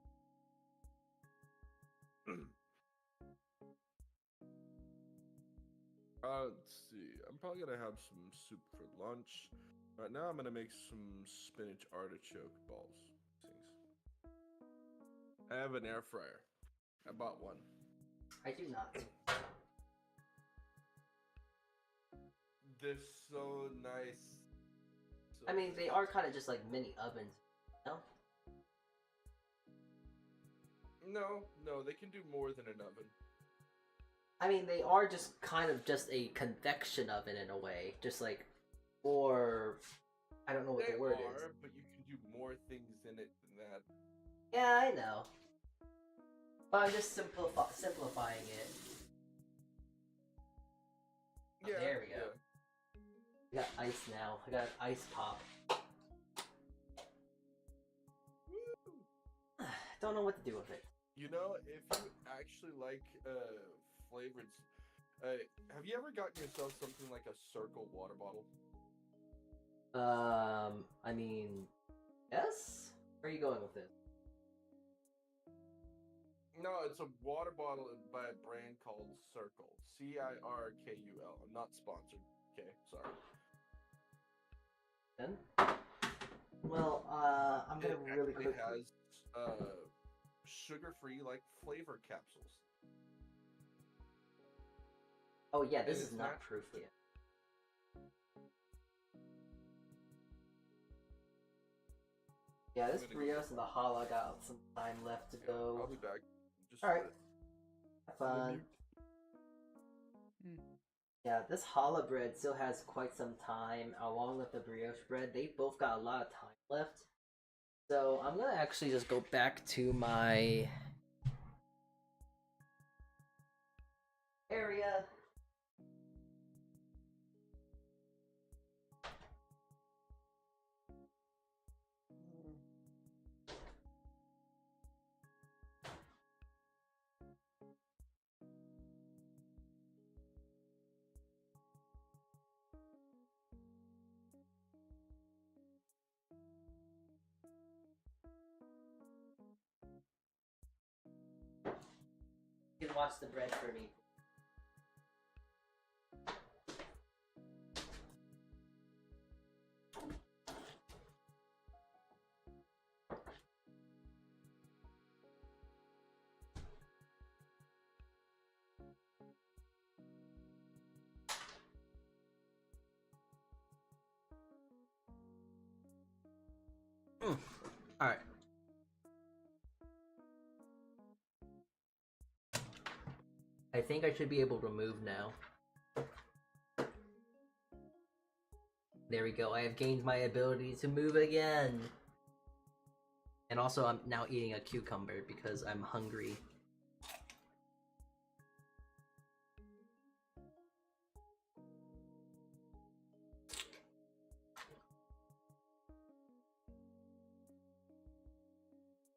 Let's see. I'm probably gonna have some soup for lunch. Right now, I'm gonna make some spinach artichoke balls. Things. I have an air fryer. I bought one. I do not. They're so nice. So I mean, they are kind of just like mini ovens, no? No, they can do more than an oven. I mean, they are just kind of just a convection oven in a way, just like, or I don't know what They the word are, is. but you can do more things in it than that. Yeah, I know. But I'm just simplifying it. Oh, Yeah, there we go. yeah. I got ice now. I got an ice pop. Don't know what to do with it. You know, if you actually like flavored, have you ever gotten yourself something like a Circle water bottle? I mean, yes? Where are you going with this? No, it's a water bottle by a brand called Circle. Cirkul. I'm not sponsored. Okay, sorry. Then? Well, I'm gonna really quickly. It has sugar-free like flavor capsules. Oh yeah, this And is it's not proof yet. Yeah, this Brioche and the Challah got some time left to go. I'll be back. Just Alright. Have fun. Yeah, this challah bread still has quite some time, along with the brioche bread. They both got a lot of time left. So I'm gonna actually just go back to my area. You can watch the bread for me. Alright. I think I should be able to move now. There we go, I have gained my ability to move again! And also I'm now eating a cucumber because I'm hungry.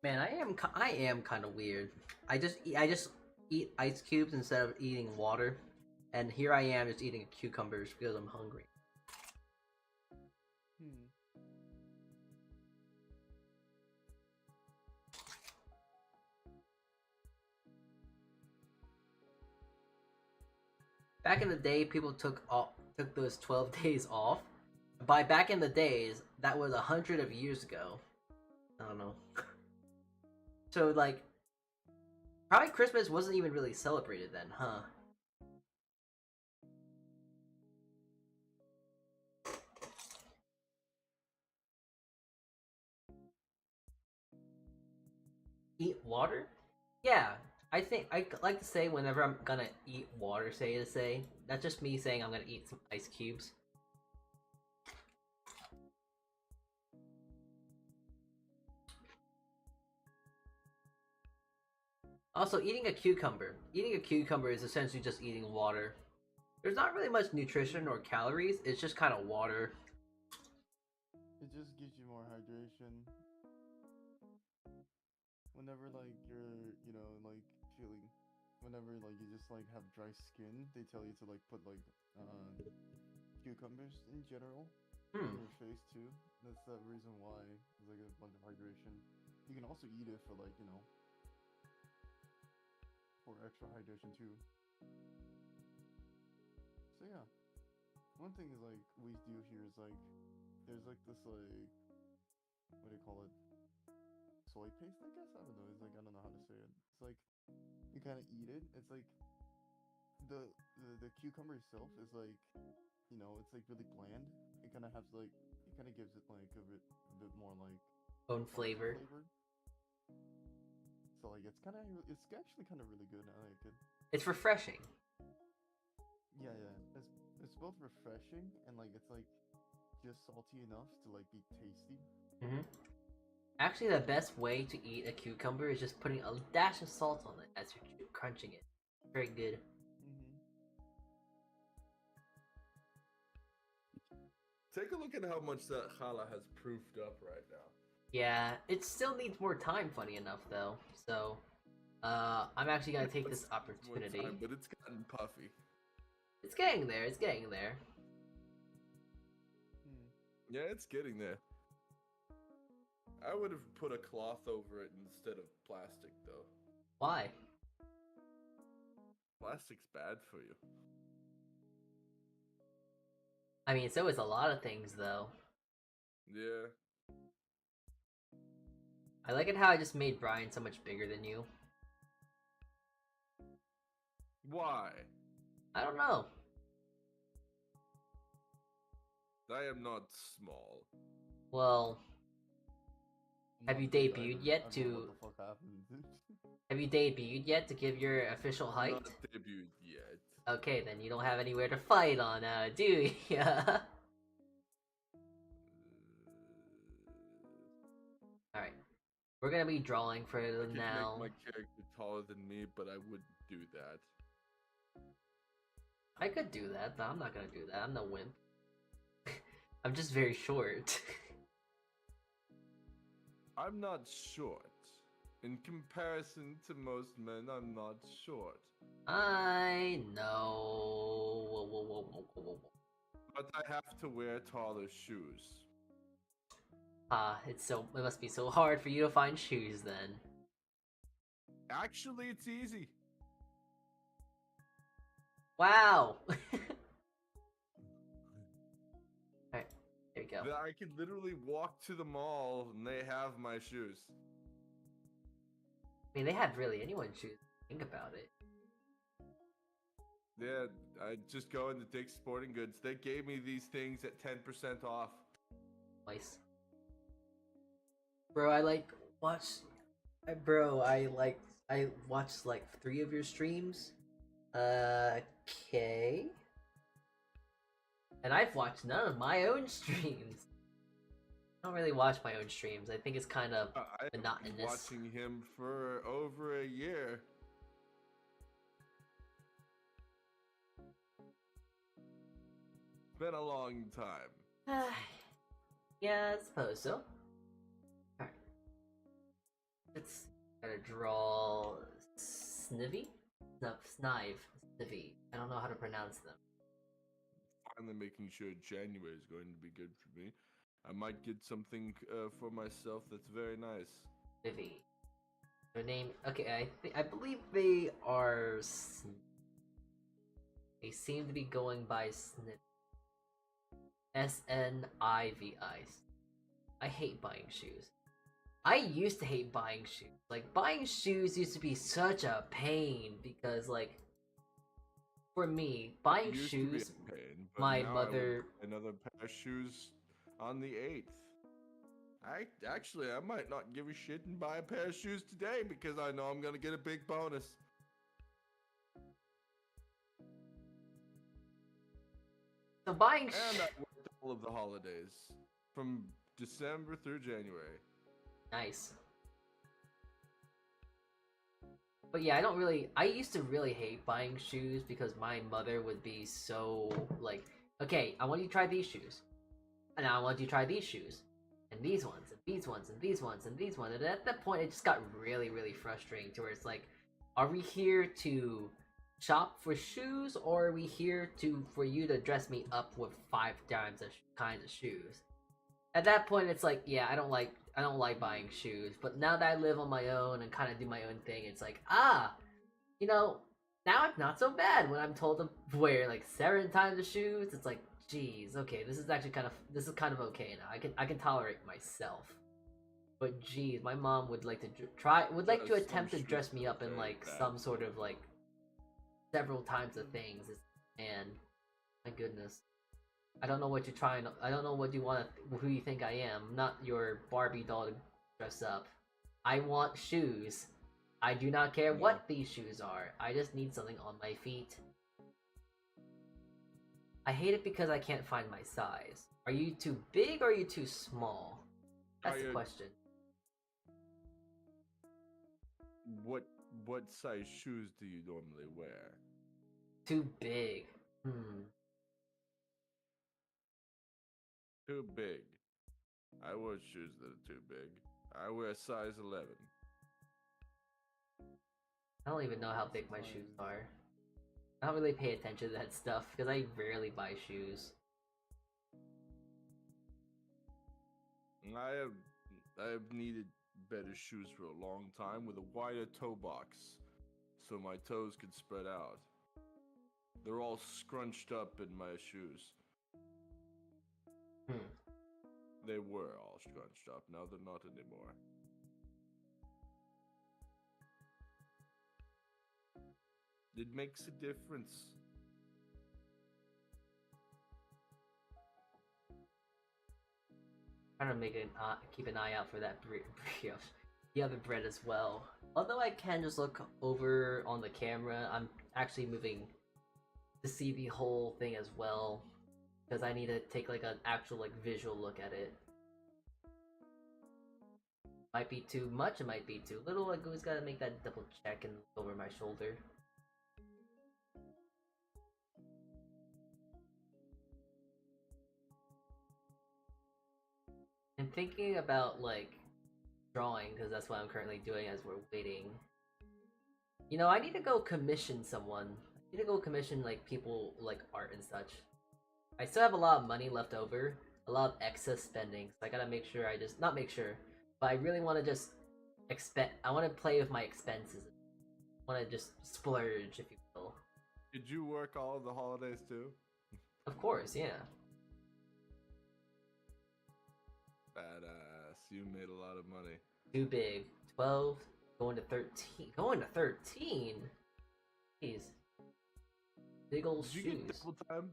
Man, I am kind of weird. I just eat ice cubes instead of eating water, and here I am just eating cucumbers because I'm hungry. Back in the day, people took those 12 days off. By back in the days, that was 100 of years ago. I don't know. So like, probably Christmas wasn't even really celebrated then, huh? Eat water? Yeah, I think I like to say whenever I'm gonna eat water, say. That's just me saying I'm gonna eat some ice cubes. Also, eating a cucumber. Eating a cucumber is essentially just eating water. There's not really much nutrition or calories, it's just kind of water. It just gives you more hydration. Whenever like you're, like feeling, whenever like you just like have dry skin, they tell you to like put like cucumbers in general on your face too. That's the reason why there's like a bunch of hydration. You can also eat it for like, for extra hydration too. So yeah, one thing is like we do here is like there's like this like what do you call it? Soy paste, I guess. I don't know. It's like I don't know how to say it. It's like you kind of eat it. It's like the cucumber itself is like it's like really bland. It kind of has like it kind of gives it like a bit more like Own flavor. So like it's actually kind of really good. I like it. It's refreshing. Yeah. It's both refreshing and like it's like just salty enough to like be tasty. Actually, the best way to eat a cucumber is just putting a dash of salt on it as you're crunching it. Very good. Take a look at how much that challah has proofed up right now. Yeah, it still needs more time, funny enough, though. So, I'm actually gonna take this opportunity. Time, but it's gotten puffy. It's getting there, it's getting there. Yeah, it's getting there. I would have put a cloth over it instead of plastic, though. Why? Plastic's bad for you. I mean, so is a lot of things, though. Yeah. I like it how I just made Brian so much bigger than you. Why? I don't know. I am not small. Well, have you debuted yet to... What the fuck happened? Have you debuted yet to give your official height? Not debuted yet. Okay, then you don't have anywhere to fight on now, do you? Alright. We're gonna be drawing for I could now. make my character taller than me, but I wouldn't do that. I could do that, but I'm not gonna do that. I'm no wimp. I'm just very short. I'm not short. In comparison to most men, I'm not short. I know. Whoa, whoa, whoa, whoa, whoa, whoa. But I have to wear taller shoes. It must be so hard for you to find shoes then. Actually, it's easy. Wow! Alright, there you go. I could literally walk to the mall and they have my shoes. I mean, they have really anyone's shoes. Think about it. Yeah, I just go into Dick's Sporting Goods. They gave me these things at 10% off. Nice. Bro, I watched like 3 of your streams. Okay. And I've watched none of my own streams. I don't really watch my own streams. I think it's kind of I've been monotonous. watching him for over a year. Been a long time. Yeah, I suppose so. Alright. Let's gotta draw Snivy? No, Snive. Snivy. I don't know how to pronounce them. Finally making sure January is going to be good for me. I might get something for myself that's very nice. Snivy. Their name. Okay, I believe they are. They seem to be going by Snivy. SNIVI. I hate buying shoes. I used to hate buying shoes. Like, buying shoes used to be such a pain because, like, for me, buying It used to be shoes, a pain, but my now mother. I would buy another pair of shoes on the 8th. I might not give a shit and buy a pair of shoes today because I know I'm gonna get a big bonus. So buying And I worked all of the holidays from December through January. nice. But yeah, I used to really hate buying shoes because my mother would be so like, okay, I want you to try these shoes. And now I want you to try these shoes. And these ones, and these ones, and these ones, and these ones. And at that point, it just got really, really frustrating to where it's like, are we here to shop for shoes, or are we here for you to dress me up with 5 kinds of shoes? At that point, it's like, yeah, I don't like buying shoes. But now that I live on my own and kind of do my own thing, it's like, you know, now it's not so bad when I'm told to wear like 7 times of shoes. It's like, geez, okay, this is kind of okay now. I can tolerate myself. But geez, my mom would like to attempt to dress me up in like some sort of like several types of things. And my goodness, I don't know what you're trying. I don't know what you want. Who you think I am? I'm not your Barbie doll to dress up. I want shoes. I do not care what these shoes are. I just need something on my feet. I hate it because I can't find my size. Are you too big or are you too small? That's the question. What size shoes do you normally wear? Too big. Too big. I wear shoes that are too big. I wear size 11. I don't even know how big my shoes are. I don't really pay attention to that stuff because I rarely buy shoes. I have needed better shoes for a long time with a wider toe box so my toes could spread out. They're all scrunched up in my shoes. They were all scrunched up, now they're not anymore. It makes a difference. Trying to keep an eye out for that brioche, the other bread as well. Although I can just look over on the camera, I'm actually moving to see the whole thing as well because I need to take like an actual like visual look at it. Might be too much, it might be too little. I always gotta make that double check and look over my shoulder. And thinking about like drawing, because that's what I'm currently doing as we're waiting. You know, I need to go commission someone. I need to go commission like people like art and such. I still have a lot of money left over, a lot of excess spending. So I gotta make sure not make sure, but I really want to just I want to play with my expenses. I want to just splurge, if you will. Did you work all of the holidays too? Of course, yeah. Badass. You made a lot of money. Too big. 12, going to 13. Going to 13? Jeez. Big old Did shoes. you get double time?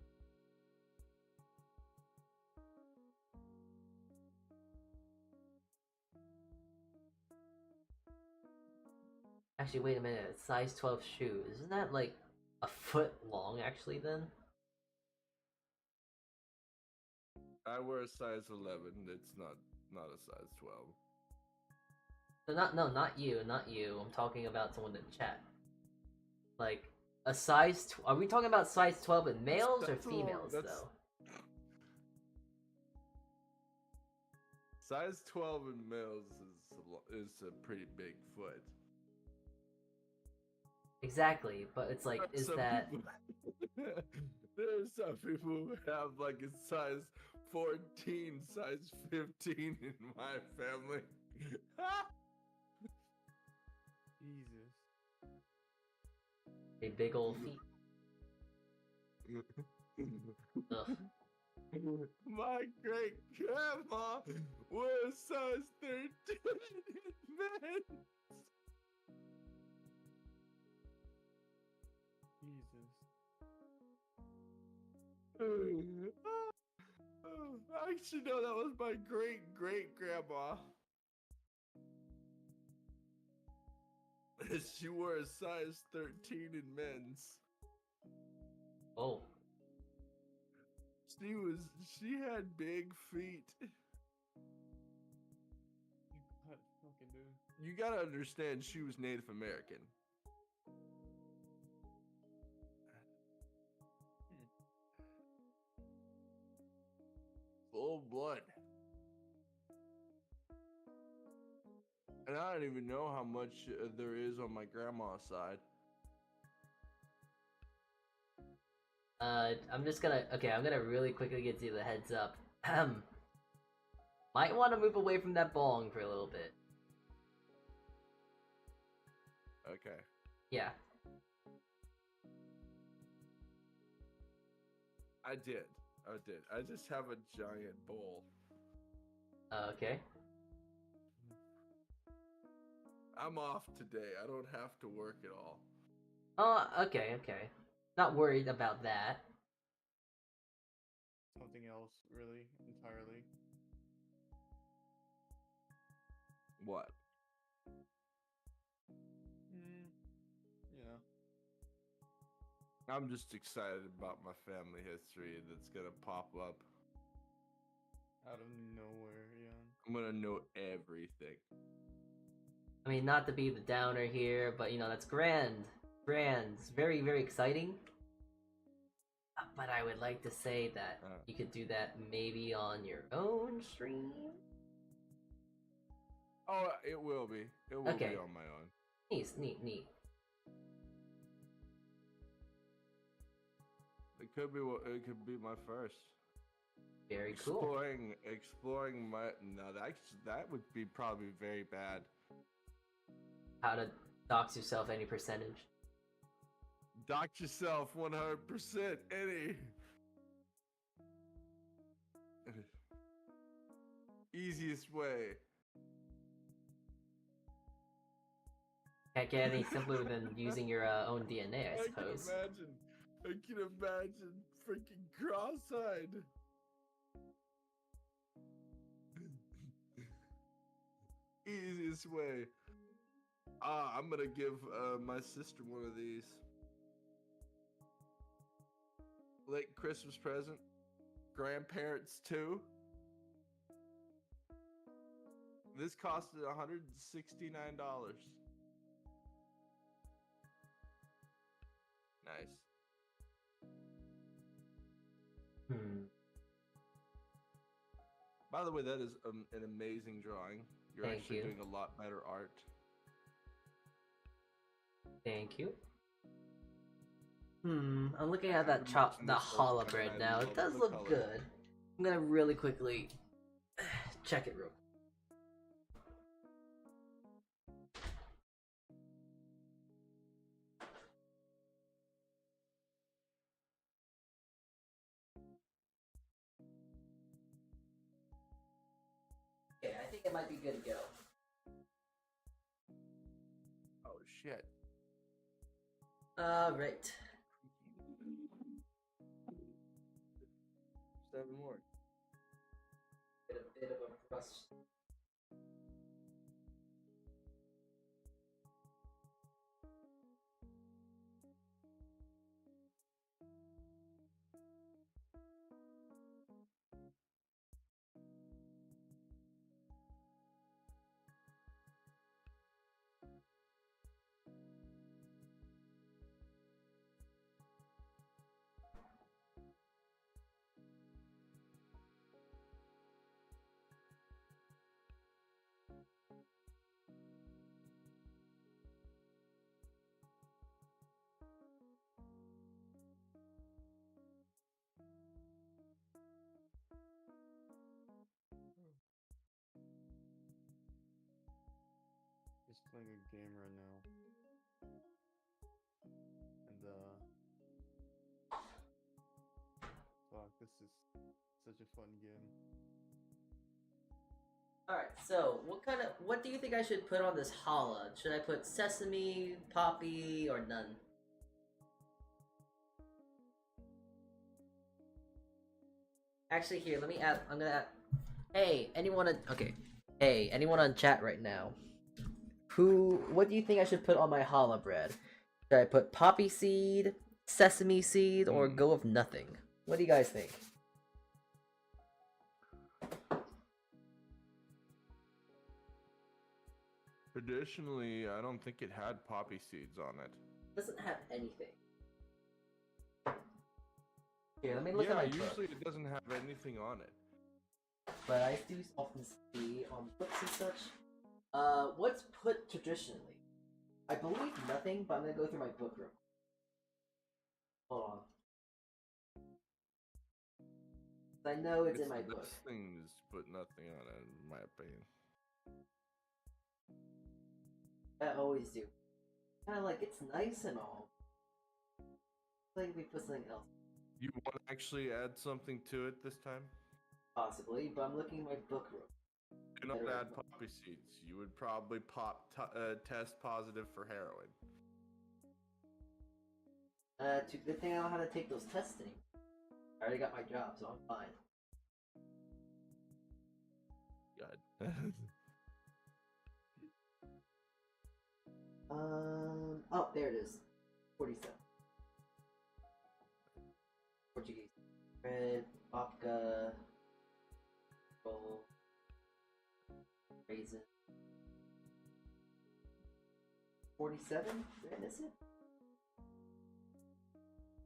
Actually, wait a minute. Size 12 shoes. Isn't that like a foot long, actually, then? I wear a size 11. It's not a size 12. So not you. I'm talking about someone in chat. Like, a size... Are we talking about size 12 in males or females, though? Size 12 in males is a pretty big foot. Exactly, but it's like, is that... There are some people who have like a size 14, size 15 in my family. Jesus. A big old feet. Ugh. My great grandma was size 13 men. Jesus. I actually know that was my great great grandma. She wore a size 13 in men's. Oh, She had big feet. God, fucking dude. You gotta understand, she was Native American. Full blood. And I don't even know how much there is on my grandma's side. I'm just gonna, okay, I'm gonna really quickly get you the heads up. Might want to move away from that bong for a little bit. Okay. Yeah. I did. I just have a giant bowl. Okay. I'm off today. I don't have to work at all. Oh, okay. Not worried about that. Something else, really, entirely. What? Yeah. I'm just excited about my family history that's gonna pop up. Out of nowhere, yeah. I'm gonna know everything. I mean, not to be the downer here, but you know, that's grand. It's very, very exciting. But I would like to say that you could do that maybe on your own stream. Oh, it will be. It will Okay. be on my own. Neat. It could be my first. Very cool. Exploring my that would be probably very bad. How to dox yourself any percentage. Dox yourself 100% any. Easiest way. Can't get any simpler than using your own DNA, I suppose. I can imagine freaking cross-eyed. Easiest way. I'm gonna give my sister one of these. Late Christmas present. Grandparents too. This costed $169. Nice. By the way, that is an amazing drawing. You're Thank actually you. doing a lot better art. Thank you. I'm looking at that challah bread now. It does look good. I'm gonna really quickly check it real quick. Okay, I think it might be good to go. Oh shit. Alright. 7 more. Get a bit of a rust. Just playing a game right now. And fuck, This is such a fun game. Alright, so what do you think I should put on this challah? Should I put sesame, poppy, or none? Actually, here, let me add, I'm gonna add, hey, anyone on chat right now, what do you think I should put on my challah bread? Should I put poppy seed, sesame seed, or go with nothing? What do you guys think? Traditionally, I don't think it had poppy seeds on it. It doesn't have anything. Here, let me look at my book. Usually it doesn't have anything on it. But I do often see on books and such. What's put traditionally? I believe nothing, but I'm gonna go through my book room. Hold on. I know it's in my book. Things put nothing on it, in my opinion. I always do. Kind of like, it's nice and all. Like we put something else. You want to actually add something to it this time? Possibly, but I'm looking at my book room. You don't add poppy seeds. You would probably test positive for heroin. Good thing I don't know how to take those tests anymore. I already got my job, so I'm fine. God. Oh, there it is. 47. Portuguese. Red, babka, gold, raisin. 47? Did I miss it?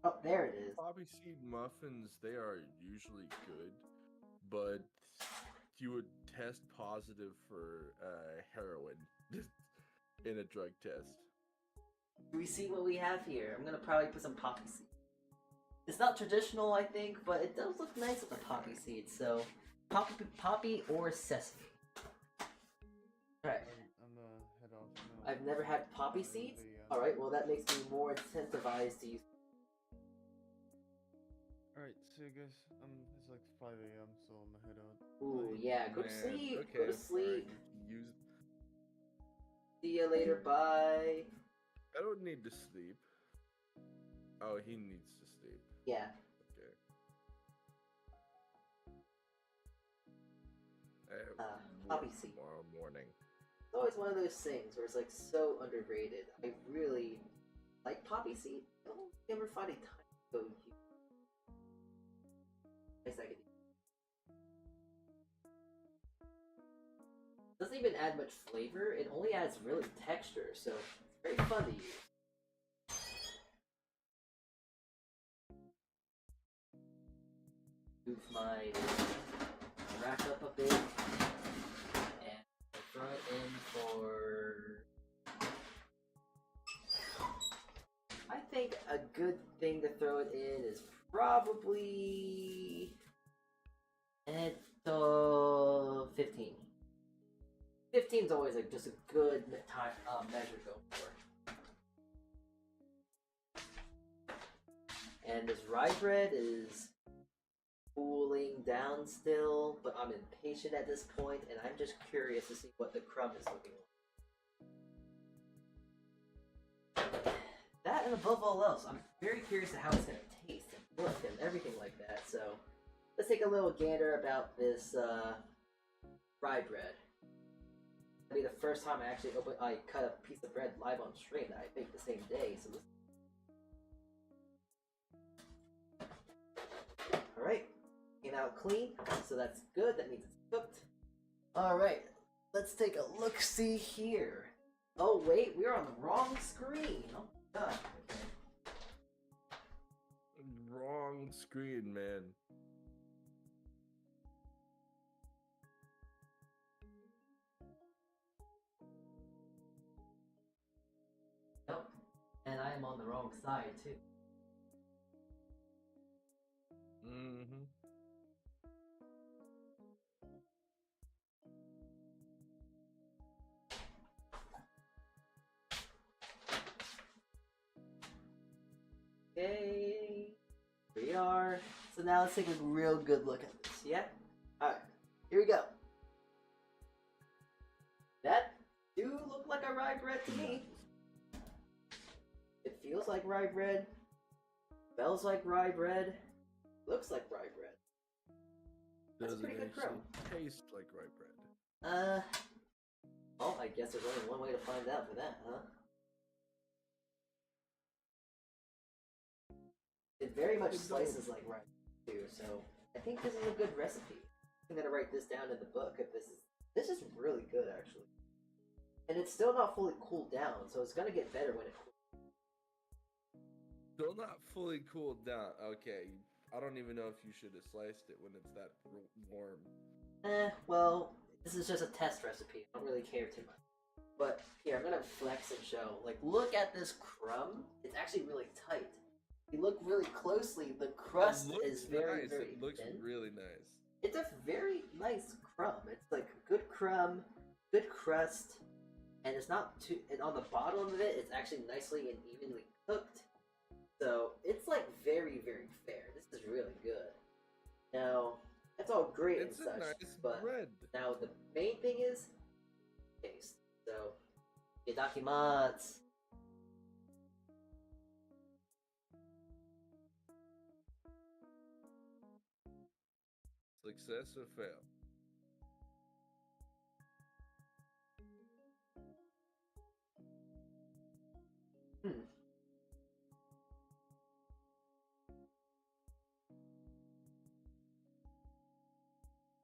Oh, there it is. Poppy seed muffins, they are usually good, but you would test positive for heroin in a drug test. Do we see what we have here? I'm gonna probably put some poppy seeds. It's not traditional, I think, but it does look nice with the poppy seeds. So, poppy or sesame. Alright. I'm gonna head off now. I've never had poppy seeds. Alright, well that makes me more incentivized to use. Alright, so I guess it's like 5 a.m. so I'm gonna head out. Ooh, Bye. yeah, go to sleep. Okay, Go to sleep. See you later. Bye. I don't need to sleep. Oh, he needs to sleep. Yeah. Okay. Poppy seed. Tomorrow morning. It's always one of those things where it's like so underrated. I really like poppy seed. I don't ever find a time to go use. Nice I could. Doesn't even add much flavor. It only adds really texture, so it's very fun to use. Move my rack up a bit and throw it in for. I think a good thing to throw it in is probably at 15. 15 is always like just a good time measure to go for. And this rye bread is cooling down still, but I'm impatient at this point, and I'm just curious to see what the crumb is looking like. That and above all else, I'm very curious to how it's going to taste and look and everything like that. So let's take a little gander about this rye bread. It'll be the first time I cut a piece of bread live on stream that I baked the same day. So alright, came out clean, so that's good. That means it's cooked. Alright, let's take a look-see here. Oh wait, we're on the wrong screen. Oh my god. Wrong screen, man. Nope. And I am on the wrong side too. Mm-hmm. Okay. Here we are. So now let's take a real good look at this, yeah? Alright, here we go. That do look like a rye bread to me. It feels like rye bread. Smells like rye bread. Looks like rye bread. That's Does a pretty it good crumb. actually taste like rye bread? Well, I guess there's only one way to find out for that, huh? It very much slices like rye too, so I think this is a good recipe. I'm gonna write this down in the book if this is really good actually. And it's still not fully cooled down, so it's gonna get better when it cools. Still not fully cooled down. Okay, I don't even know if you should have sliced it when it's that warm. Well, this is just a test recipe. I don't really care too much. But here, I'm gonna flex and show. Like, look at this crumb. It's actually really tight. If you look really closely, the crust is very, nice. very It looks thin. really nice. It's a very nice crumb. It's like a good crumb, good crust, and it's not too. And on the bottom of it, it's actually nicely and evenly cooked. So it's like very, very fair. This is really good. Now, that's all great It's and a such, nice but bread. now the main thing is taste. So, itadakimasu. Success or fail?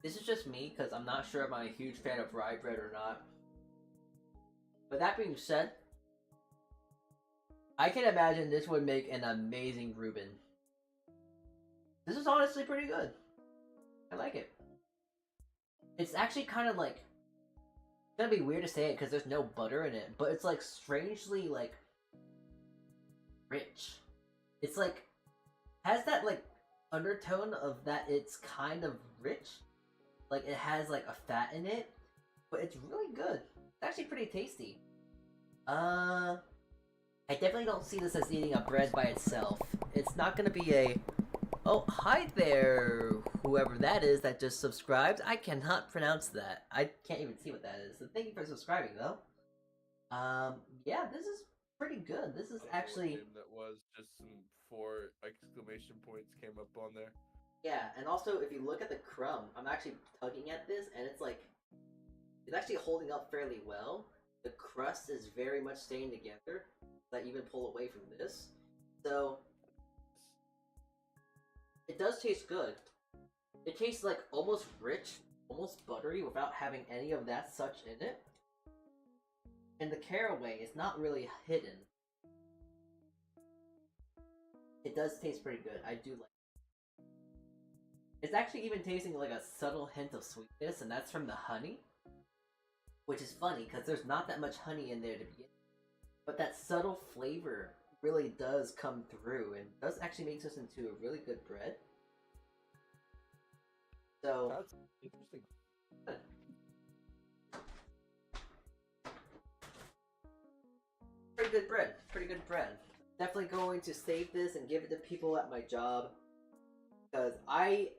This is just me because I'm not sure if I'm a huge fan of rye bread or not. But that being said, I can imagine this would make an amazing Reuben. This is honestly pretty good. I like it. It's actually kind of like, it's gonna be weird to say it because there's no butter in it, but it's like strangely like rich. It's like has that like undertone of that it's kind of rich. Like it has like a fat in it, but it's really good. It's actually pretty tasty. I definitely don't see this as eating a bread by itself. It's not gonna be a, oh, hi there, whoever that is that just subscribed. I cannot pronounce that. I can't even see what that is. So thank you for subscribing though. Yeah, this is pretty good. This is I don't know what actually, name that was just some 4 exclamation points came up on there. yeah, and also if you look at the crumb, I'm actually tugging at this and it's like, it's actually holding up fairly well. The crust is very much staying together. That even pull away from this. So it does taste good. It tastes like almost rich, almost buttery without having any of that such in it. And the caraway is not really hidden. It does taste pretty good. I do like it. It's actually even tasting like a subtle hint of sweetness, and that's from the honey. Which is funny, because there's not that much honey in there to begin with. But that subtle flavor really does come through, and does actually make this into a really good bread. So, That's interesting. good. Pretty good bread. Pretty good bread. Definitely going to save this and give it to people at my job. Because I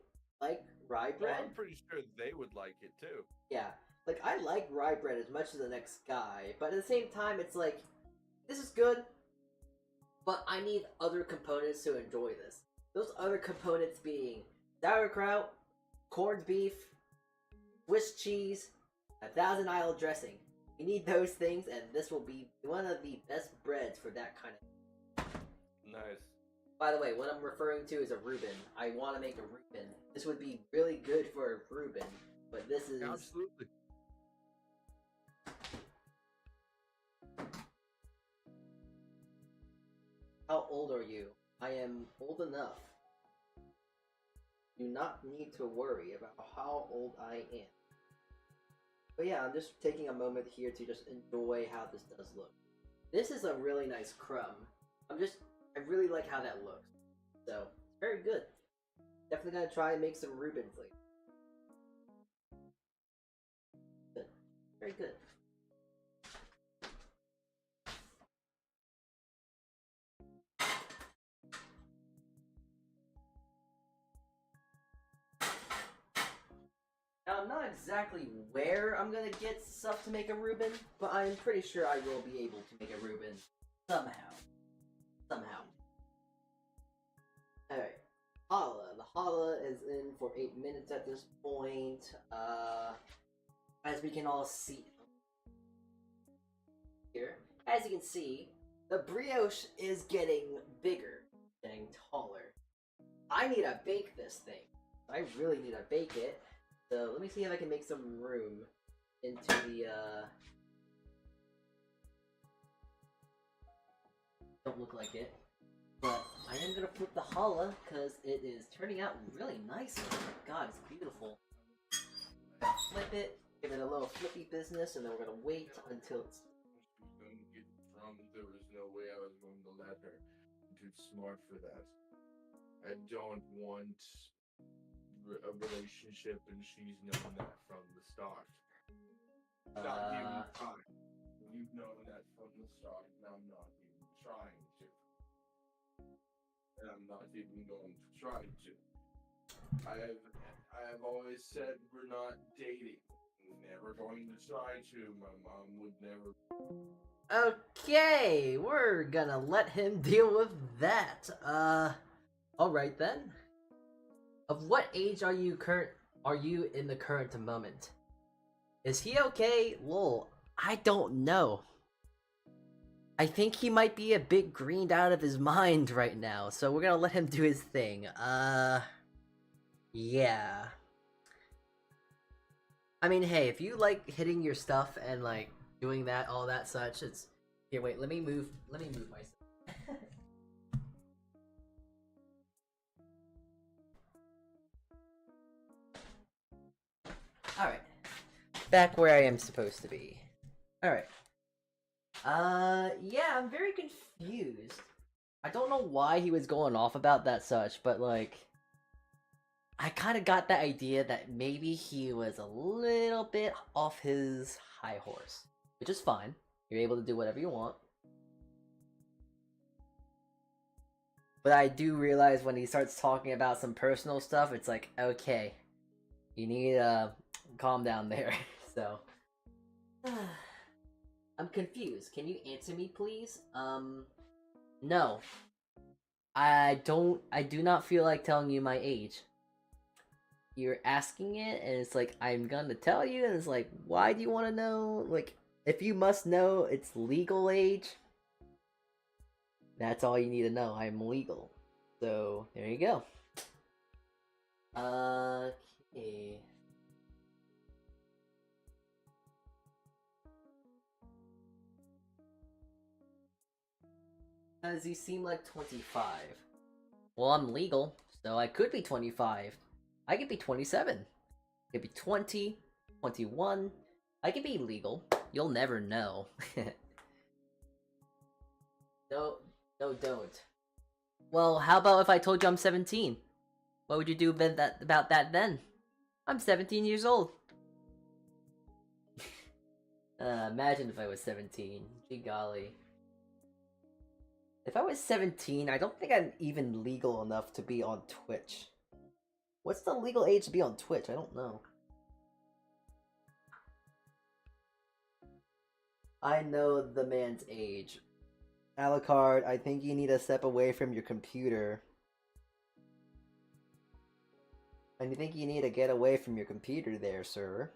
like rye Well, bread. I'm pretty sure they would like it too. Yeah. Like, I like rye bread as much as the next guy. But at the same time, it's like, this is good. But I need other components to enjoy this. Those other components being sauerkraut, corned beef, Swiss cheese, 1,000 Isle dressing. You need those things, and this will be one of the best breads for that kind of. Nice. By the way, what I'm referring to is a Reuben. I want to make a Reuben. This would be really good for a Reuben, but this is. Absolutely. How old are you? I am old enough. Do not need to worry about how old I am. But yeah, I'm just taking a moment here to just enjoy how this does look. This is a really nice crumb. I really like how that looks. So, very good. Definitely gonna try and make some Reubens later. Good. Very good. I'm not exactly where I'm gonna get stuff to make a Reuben, but I'm pretty sure I will be able to make a Reuben somehow. Somehow. Alright. Challah. The Challah is in for 8 minutes at this point. As we can all see here, as you can see, the brioche is getting bigger, getting taller. I need to bake this thing. I really need to bake it. So let me see if I can make some room into the don't look like it. But I am gonna flip the challah because it is turning out really nice. Oh my god, it's beautiful. I'm gonna flip it, give it a little flippy business, and then we're gonna wait until it's. There was no way I was going to let her. I'm too smart for that. I don't want a relationship, and she's known that from the start. Not even trying. You've known that from the start, and I'm not even trying to. And I'm not even going to try to. I have always said we're not dating. Never going to try to. My mom would never. Okay, we're gonna let him deal with that. Alright then. Of what age are you in the current moment? Is he okay? Lol, I don't know. I think he might be a bit greened out of his mind right now, so we're gonna let him do his thing. Yeah. I mean, hey, if you like hitting your stuff and like doing that, all that such, it's here. Wait, let me move myself. All right, back where I am supposed to be. All right. Yeah, I'm very confused. I don't know why he was going off about that such, but like, I kind of got the idea that maybe he was a little bit off his high horse, which is fine. You're able to do whatever you want. But I do realize when he starts talking about some personal stuff, it's like, okay, you need to calm down there. So, I'm confused. Can you answer me, please? No. I do not feel like telling you my age. You're asking it, and it's like, I'm gonna tell you, and it's like, why do you want to know? Like, if you must know, it's legal age. That's all you need to know. I'm legal. So, there you go. Okay. Does he seem like 25? Well, I'm legal, so I could be 25. I could be 27. I could be 20, 21. I could be legal. You'll never know. No, don't. Well, how about if I told you I'm 17? What would you do about that then? I'm 17 years old. Imagine if I was 17. Gee golly. If I was 17, I don't think I'm even legal enough to be on Twitch. What's the legal age to be on Twitch? I don't know. I know the man's age. Alucard, I think you need to step away from your computer. I think you need to get away from your computer there, sir.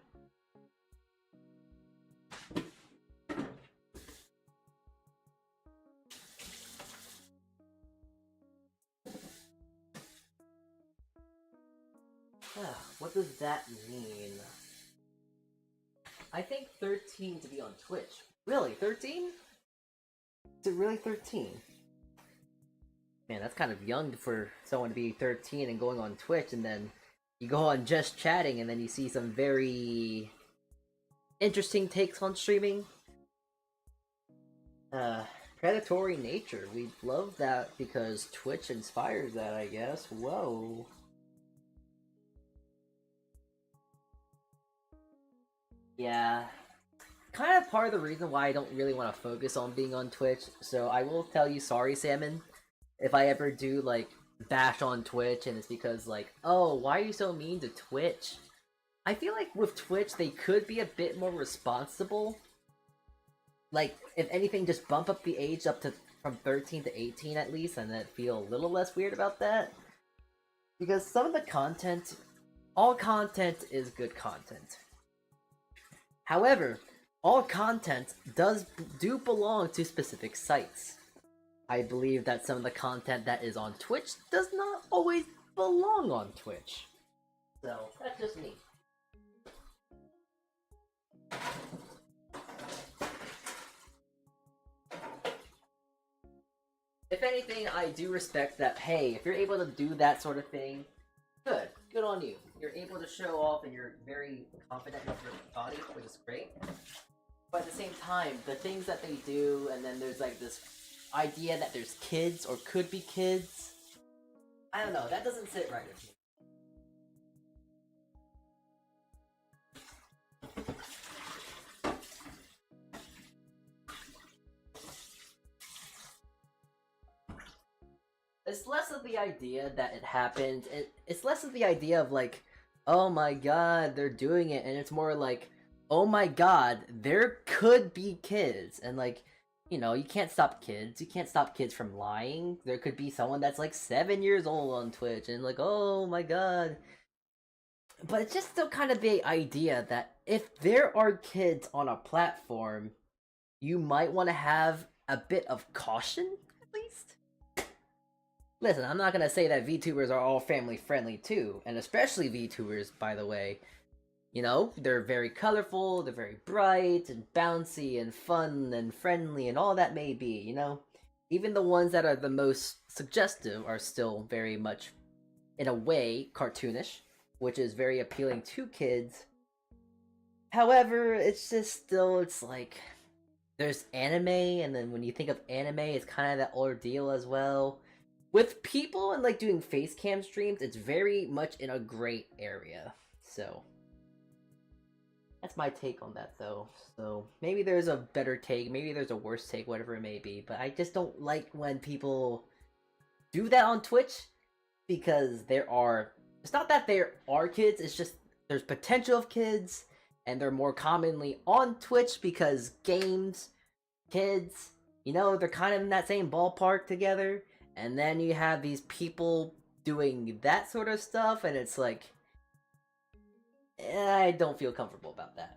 What does that mean? I think 13 to be on Twitch. Really? 13? Is it really 13? Man, that's kind of young for someone to be 13 and going on Twitch, and then you go on just chatting and then you see some very interesting takes on streaming. Predatory nature. We love that because Twitch inspires that, I guess. Whoa. Yeah. Kind of part of the reason why I don't really want to focus on being on Twitch. So I will tell you sorry, Salmon, if I ever do, like, bash on Twitch and it's because, like, oh, why are you so mean to Twitch? I feel like with Twitch, they could be a bit more responsible. Like, if anything, just bump up the age up to from 13 to 18 at least, and then feel a little less weird about that. Because some of the content, all content is good content. However, all content do belong to specific sites. I believe that some of the content that is on Twitch does not always belong on Twitch. So, that's just me. If anything, I do respect that, hey, if you're able to do that sort of thing, good on you. You're able to show off and you're very confident with your body, which is great. But at the same time, the things that they do, and then there's like this idea that there's kids or could be kids, I don't know, that doesn't sit right with me. It's less of the idea that it happened, it's less of the idea of like, oh my god, they're doing it, and it's more like, oh my god, there could be kids, and like, you know, you can't stop kids, from lying. There could be someone that's like 7 years old on Twitch, and like, oh my god. But it's just still kind of the idea that if there are kids on a platform, you might want to have a bit of caution, at least? Listen, I'm not gonna say that VTubers are all family friendly too, and especially VTubers, by the way. You know, they're very colorful, they're very bright, and bouncy, and fun, and friendly, and all that may be, you know? Even the ones that are the most suggestive are still very much, in a way, cartoonish, which is very appealing to kids. However, it's just still, it's like, there's anime, and then when you think of anime, it's kind of that ordeal as well. With people and like doing face cam streams, it's very much in a gray area. So that's my take on that though. So maybe there's a better take, maybe there's a worse take, whatever it may be. But I just don't like when people do that on Twitch, because it's not that there are kids, it's just there's potential of kids, and they're more commonly on Twitch because games, kids, you know, they're kind of in that same ballpark together. And then you have these people doing that sort of stuff, and it's like, I don't feel comfortable about that.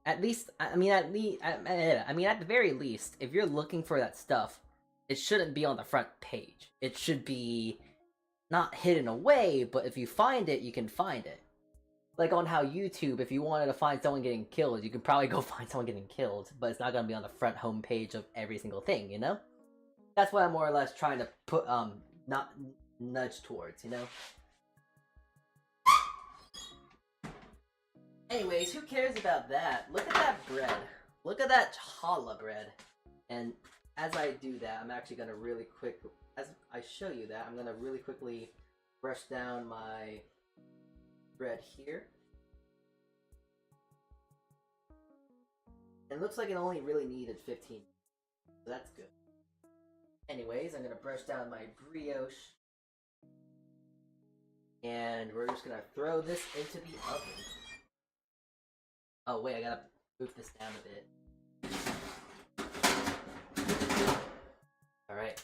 At least, at the very least, if you're looking for that stuff, it shouldn't be on the front page. It should be not hidden away, but if you find it, you can find it. Like on how YouTube, if you wanted to find someone getting killed, you could probably go find someone getting killed, but it's not gonna be on the front homepage of every single thing, you know? That's what I'm more or less trying to put, not nudge towards, you know? Anyways, who cares about that? Look at that bread. Look at that challah bread. And as I do that, I'm actually gonna really quick, as I show you that, I'm gonna really quickly brush down my bread here. It looks like it only really needed 15, so that's good. Anyways, I'm gonna brush down my brioche, and we're just gonna throw this into the oven. Oh wait, I gotta move this down a bit. Alright,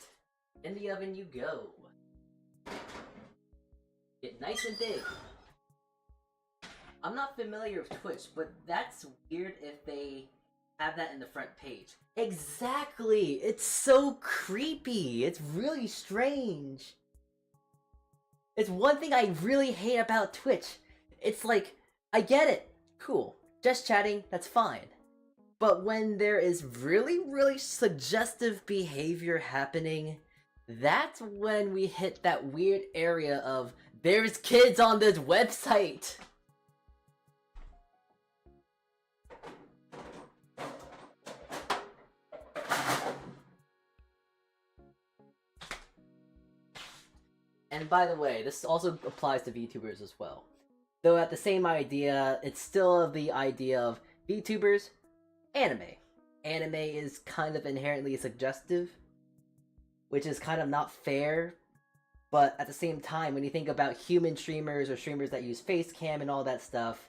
in the oven you go. Get nice and big. I'm not familiar with Twitch, but that's weird if they have that in the front page. Exactly! It's so creepy! It's really strange. It's one thing I really hate about Twitch. It's like, I get it. Cool. Just chatting, that's fine. But when there is really, really suggestive behavior happening, that's when we hit that weird area of, there's kids on this website! And by the way, this also applies to VTubers as well. Though at the same idea, it's still the idea of VTubers, anime. Anime is kind of inherently suggestive, which is kind of not fair But at the same time, when you think about human streamers or streamers that use face cam and all that stuff,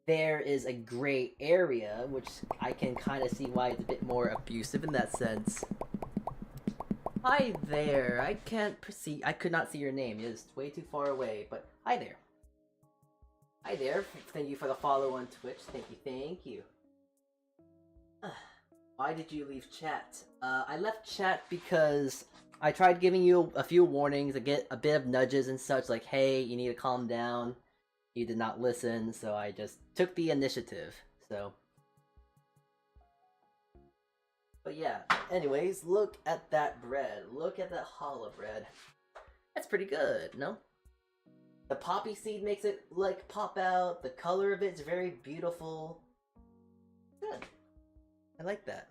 there is a gray area, which I can kind of see why it's a bit more abusive in that sense. Hi there. I can't proceed. I could not see your name. It's way too far away. But hi there. Hi there. Thank you for the follow on Twitch. Thank you. Thank you. Why did you leave chat? I left chat because I tried giving you a few warnings to get a bit of nudges and such, like, hey, you need to calm down. You did not listen, so I just took the initiative. So. But yeah, anyways, look at that bread. Look at that challah bread. That's pretty good, no? The poppy seed makes it, like, pop out. The color of it's very beautiful. Good. I like that.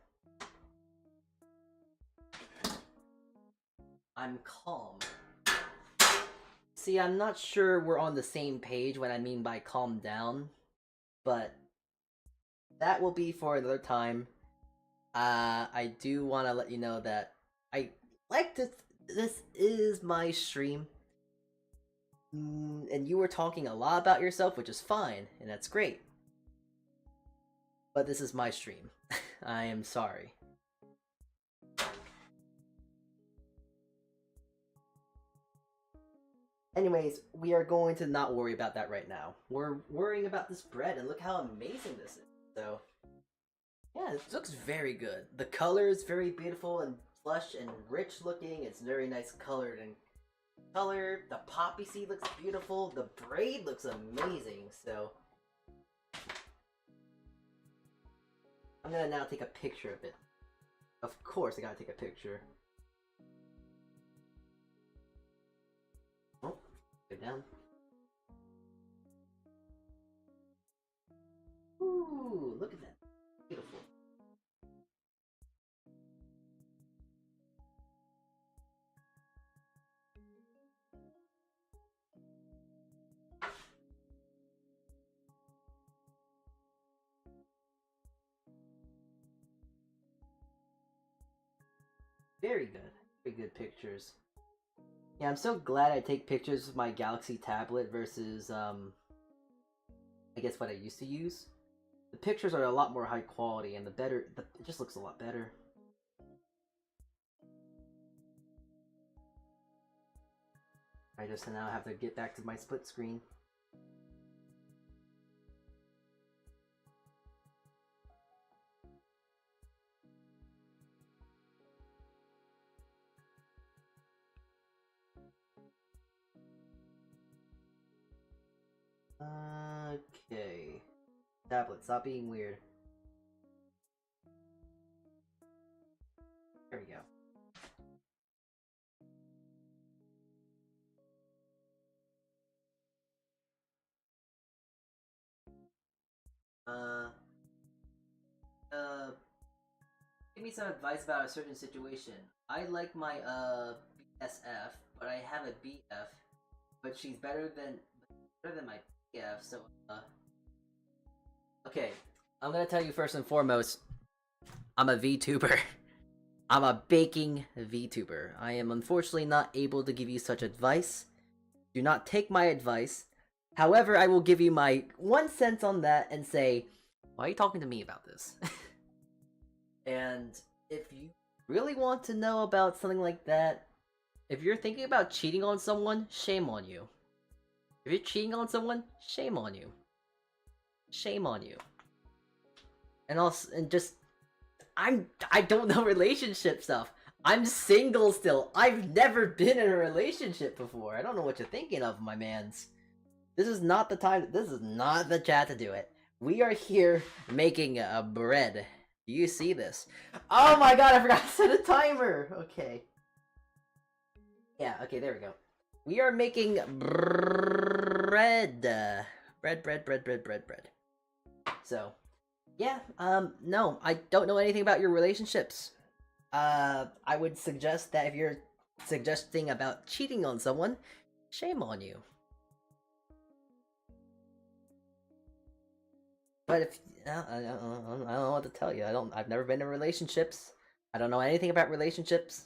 I'm calm. See, I'm not sure we're on the same page when I mean by calm down, but that will be for another time. I do want to let you know that I like to. This is my stream, and you were talking a lot about yourself, which is fine, and that's great. But this is my stream. I am sorry. Anyways, we are going to not worry about that right now. We're worrying about this bread, and look how amazing this is. So, yeah, it looks very good. The color is very beautiful and flush and rich looking. It's very nice colored and color. The poppy seed looks beautiful. The braid looks amazing. So, I'm gonna now take a picture of it. Of course, I gotta take a picture. Oh, go down. Ooh, look at that. Beautiful. Very good. Very good pictures. Yeah, I'm so glad I take pictures with my Galaxy tablet versus, I guess what I used to use. The pictures are a lot more high quality, and it just looks a lot better. I just now have to get back to my split screen. Okay. Tablet, stop being weird. There we go. Give me some advice about a certain situation. I like my, BSF, but I have a BF, but she's better than my BF, so, Okay, I'm gonna tell you first and foremost, I'm a Vtuber. I'm a baking Vtuber. I am unfortunately not able to give you such advice. Do not take my advice. However, I will give you my 1 cent on that and say, why are you talking to me about this? And if you really want to know about something like that, if you're thinking about cheating on someone, shame on you. If you're cheating on someone, shame on you. Shame on you. And also, I don't know relationship stuff. I'm single still. I've never been in a relationship before. I don't know what you're thinking of, my mans. This is not the time. This is not the chat to do it. We are here making a bread. Do you see this? Oh my god, I forgot to set a timer. Okay. Yeah, okay, there we go. We are making bread. Bread. So, yeah, no, I don't know anything about your relationships. I would suggest that if you're suggesting about cheating on someone, shame on you. But if I don't know what to tell you. I've never been in relationships. I don't know anything about relationships.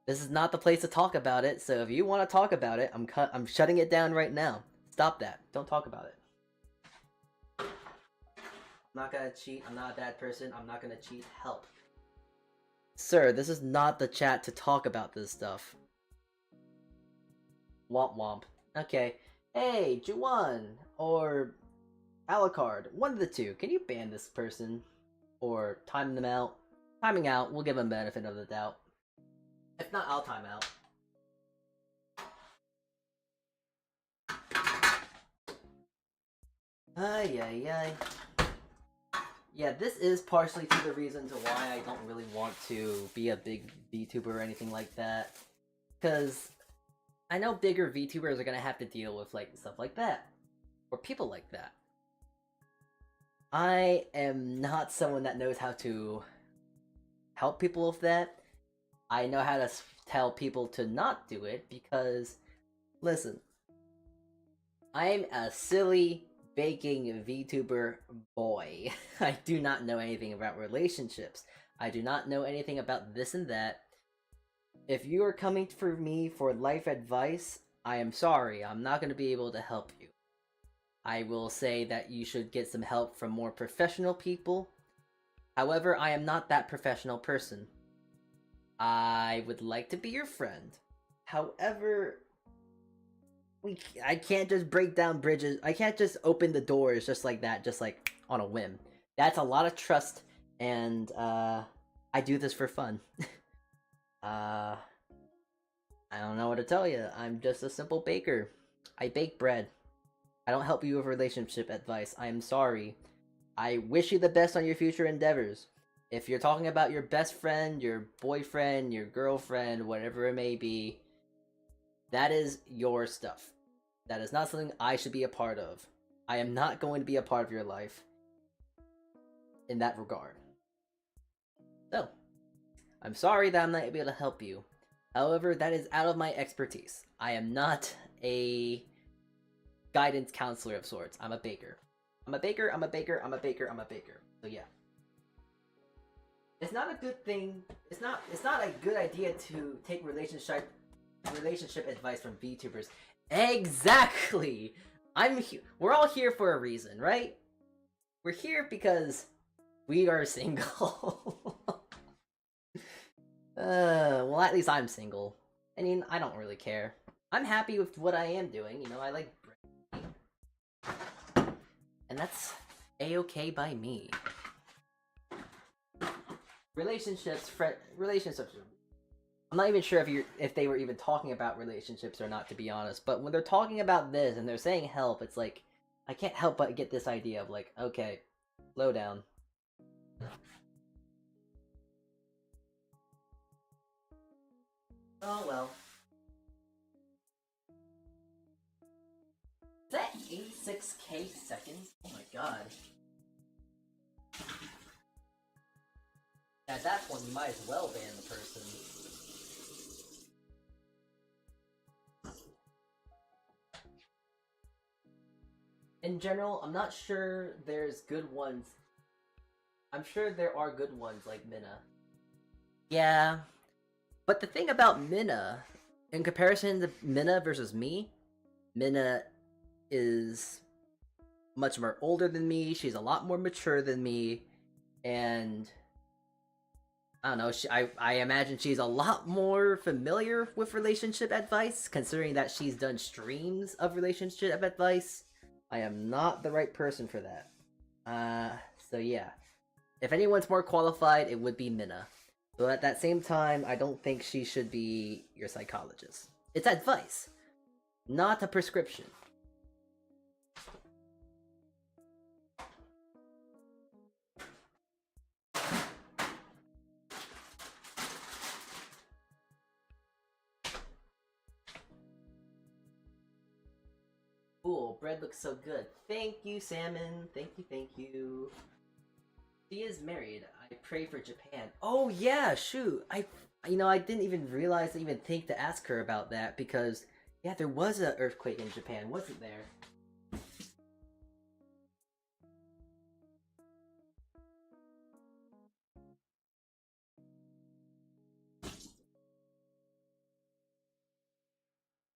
This is not the place to talk about it, so if you want to talk about it, I'm shutting it down right now. Stop that. Don't talk about it. I'm not gonna cheat. I'm not a bad person. I'm not gonna cheat. Help. Sir, this is not the chat to talk about this stuff. Womp womp. Okay. Hey, Juwan, or Alucard, one of the two. Can you ban this person? Or time them out? Timing out, we'll give them benefit of the doubt. If not, I'll time out. Ay, ay, ay. Yeah, this is partially to the reason to why I don't really want to be a big VTuber or anything like that. Because I know bigger VTubers are gonna have to deal with like stuff like that. Or people like that. I am not someone that knows how to help people with that. I know how to tell people to not do it because, listen, I'm a silly baking VTuber boy. I do not know anything about relationships. I do not know anything about this and that. If you are coming for me for life advice, I am sorry. I'm not going to be able to help you. I will say that you should get some help from more professional people. However, I am not that professional person. I would like to be your friend. However, I can't just break down bridges. I can't just open the doors just like that, just like on a whim. That's a lot of trust, and I do this for fun. I don't know what to tell you. I'm just a simple baker. I bake bread. I don't help you with relationship advice. I am sorry. I wish you the best on your future endeavors. If you're talking about your best friend, your boyfriend, your girlfriend, whatever it may be, that is your stuff. That is not something I should be a part of. I am not going to be a part of your life in that regard. So, I'm sorry that I'm not able to help you. However, that is out of my expertise. I am not a guidance counselor of sorts. I'm a baker. I'm a baker, I'm a baker, I'm a baker, I'm a baker. So yeah. It's not a good thing. It's not a good idea to take relationship advice from VTubers. Exactly. We're all here for a reason, right? We're here because we are single. Well, at least I'm single. I mean, I don't really care. I'm happy with what I am doing. You know, I like bread. And that's a-okay by me. Relationships. I'm not even sure if they were even talking about relationships or not, to be honest. But when they're talking about this and they're saying help, it's like I can't help but get this idea of like, okay, slow down. Oh well. Is that 86k seconds? Oh my god. At that point, you might as well ban the person. In general, I'm not sure there's good ones. I'm sure there are good ones like Minna. Yeah. But the thing about Minna, in comparison to Minna versus me, Minna is much more older than me, she's a lot more mature than me, and I don't know, I imagine she's a lot more familiar with relationship advice, considering that she's done streams of relationship advice. I am not the right person for that. So yeah. If anyone's more qualified, it would be Minna. But at that same time, I don't think she should be your psychologist. It's advice, not a prescription. Cool, bread looks so good. Thank you, Salmon. Thank you, thank you. She is married. I pray for Japan. Oh yeah, shoot. I didn't even realize to even think to ask her about that because yeah, there was an earthquake in Japan, wasn't there?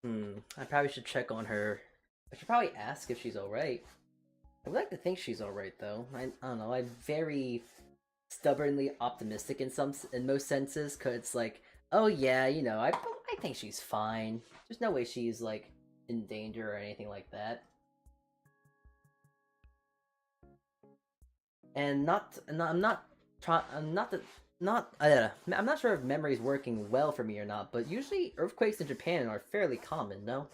I probably should check on her. I should probably ask if she's alright. I would like to think she's alright though. I don't know. I'm very stubbornly optimistic in most senses, cause it's like, oh yeah, you know, I think she's fine. There's no way she's like in danger or anything like that. And I'm not sure if memory's working well for me or not, but usually earthquakes in Japan are fairly common, no?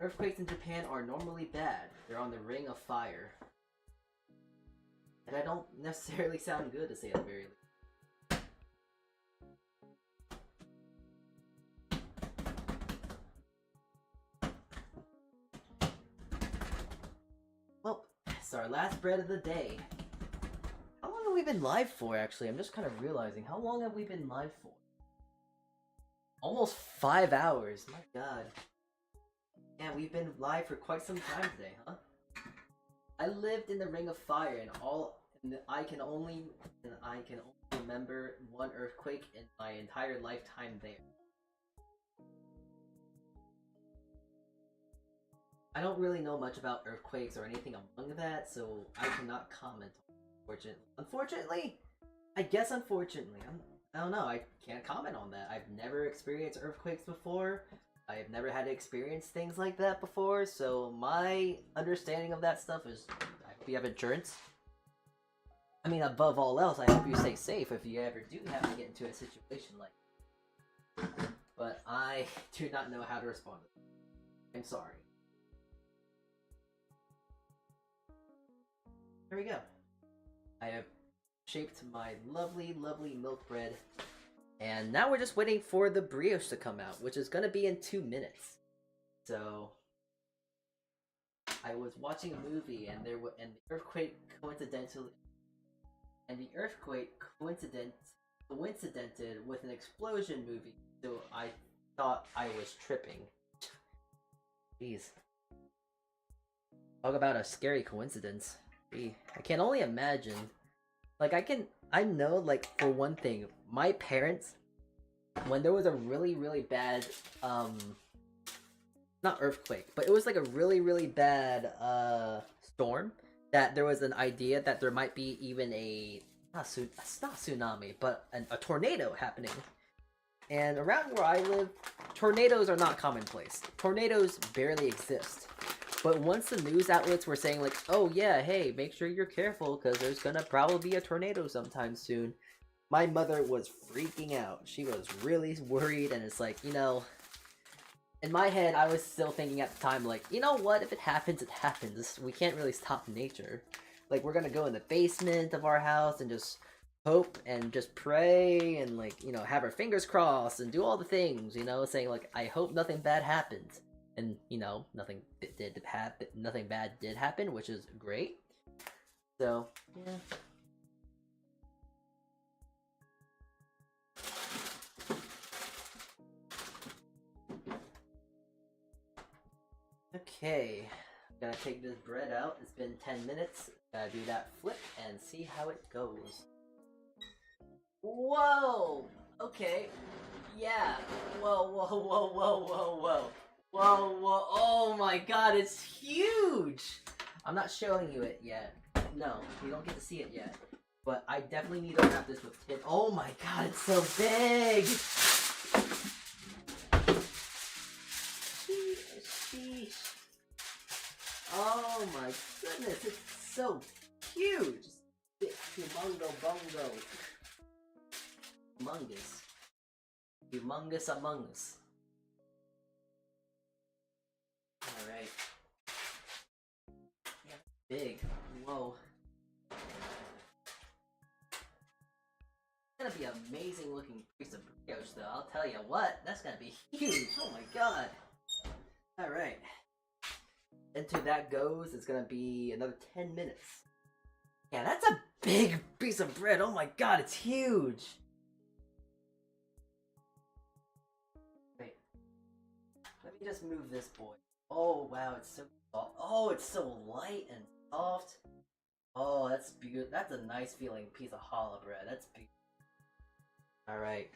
Earthquakes in Japan are normally bad. They're on the ring of fire. And I don't necessarily sound good to say at the very least. Well, it's our last bread of the day. How long have we been live for, actually? I'm just kind of realizing. How long have we been live for? Almost 5 hours. My god. Yeah, we've been live for quite some time today, huh? I lived in the Ring of Fire, and I can only remember one earthquake in my entire lifetime there. I don't really know much about earthquakes or anything among that, so I cannot comment. Unfortunately, I guess unfortunately, I don't know. I can't comment on that. I've never experienced earthquakes before. I've never had to experience things like that before, so my understanding of that stuff is I hope you have insurance. I mean, above all else, I hope you stay safe if you ever do have to get into a situation like that. But I do not know how to respond to that. I'm sorry. There we go. I have shaped my lovely, lovely milk bread. And now we're just waiting for the brioche to come out, which is going to be in 2 minutes. So, I was watching a movie, and the earthquake coincidented with an explosion movie. So I thought I was tripping. Jeez. Talk about a scary coincidence. Gee, I can only imagine. Like, I know, like, for one thing, my parents, when there was a really, really bad, not earthquake, but it was like a really, really bad, storm, that there was an idea that there might be even it's not tsunami, but a tornado happening. And around where I live, tornadoes are not commonplace. Tornadoes barely exist. But once the news outlets were saying like, oh yeah, hey, make sure you're careful because there's gonna probably be a tornado sometime soon, my mother was freaking out. She was really worried, and it's like, you know, in my head, I was still thinking at the time like, you know what, if it happens, it happens. We can't really stop nature. Like, we're gonna go in the basement of our house and just hope and just pray and, like, you know, have our fingers crossed and do all the things, you know, saying like, I hope nothing bad happens. And, you know, nothing bad did happen, which is great. So, yeah. Okay, I'm gonna take this bread out. It's been 10 minutes. Gotta do that flip and see how it goes. Whoa! Okay. Yeah. Whoa, whoa, whoa, whoa, whoa, whoa. Whoa, whoa, oh my god, it's huge! I'm not showing you it yet. No, you don't get to see it yet. But I definitely need to wrap this with tin. Oh my god, it's so big! Sheesh. Oh my goodness, it's so huge! Big humongo bongo. Humongous. Humongous among us. Alright. Yeah, big. Whoa. It's gonna be an amazing looking piece of brioche though, I'll tell you what. That's gonna be huge. Oh my god. Alright. Into that goes, it's gonna be another 10 minutes. Yeah, that's a big piece of bread. Oh my god, it's huge. Wait. Let me just move this boy. Oh wow, it's so soft. Oh, it's so light and soft. Oh, that's beautiful. That's a nice feeling piece of challah bread. That's beautiful. All right.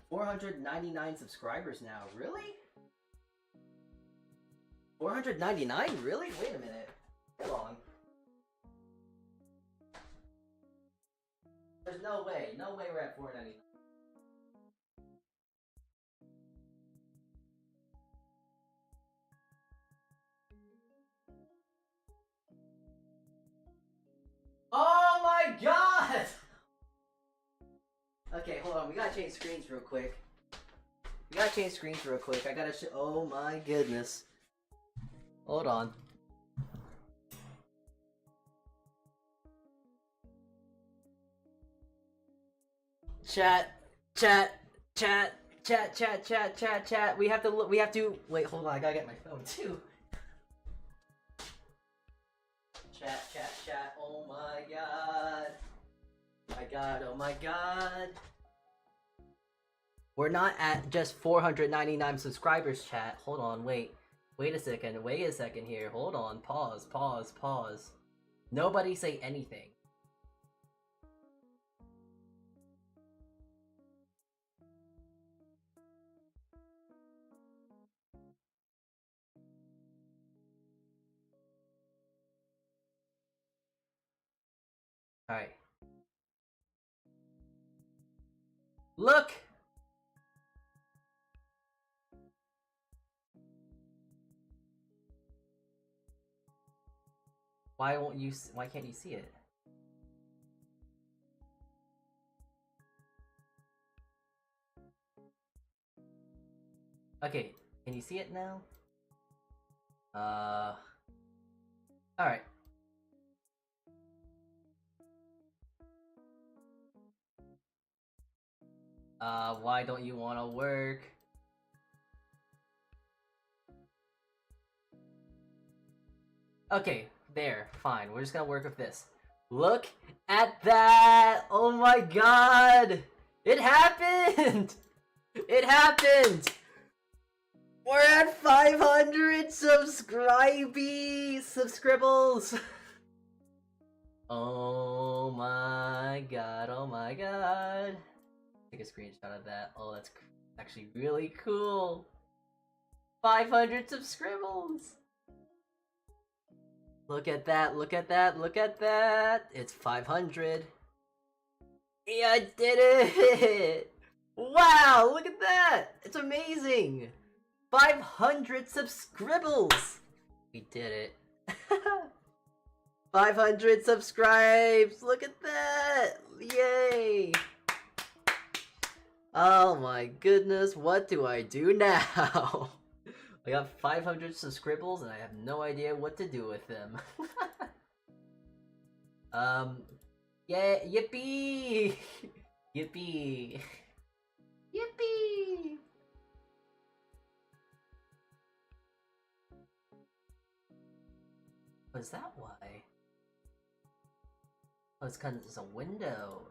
$499 subscribers now. Really? 499? Really? Wait a minute. Hold on. There's no way. No way we're at 499. Oh my god! Okay, hold on. We gotta change screens real quick. I gotta oh my goodness. Hold on. Chat. We have to look. We have to wait. Hold on. I gotta get my phone too. Chat. Oh my god. Oh my god. We're not at just 499 subscribers, chat. Hold on. Wait a second here. Hold on. Pause. Nobody say anything. Alright. Look! Why can't you see it? Okay, can you see it now? Alright. Why don't you want to work? Okay, there, fine. We're just gonna work with this. Look at that! Oh my god! It happened! It happened! We're at 500 subscribbles! Oh my god. Take a screenshot of that. Oh, that's actually really cool. 500 subscribbles! Look at that. It's 500. Yeah, I did it! Wow, look at that! It's amazing! 500 subscribbles! We did it. 500 subscribes! Look at that! Yay! Oh my goodness, what do I do now? I got 500 subscribbles and I have no idea what to do with them. Yeah, yippee! Yippee! Yippee! Was that why? Oh, it's because it's a window.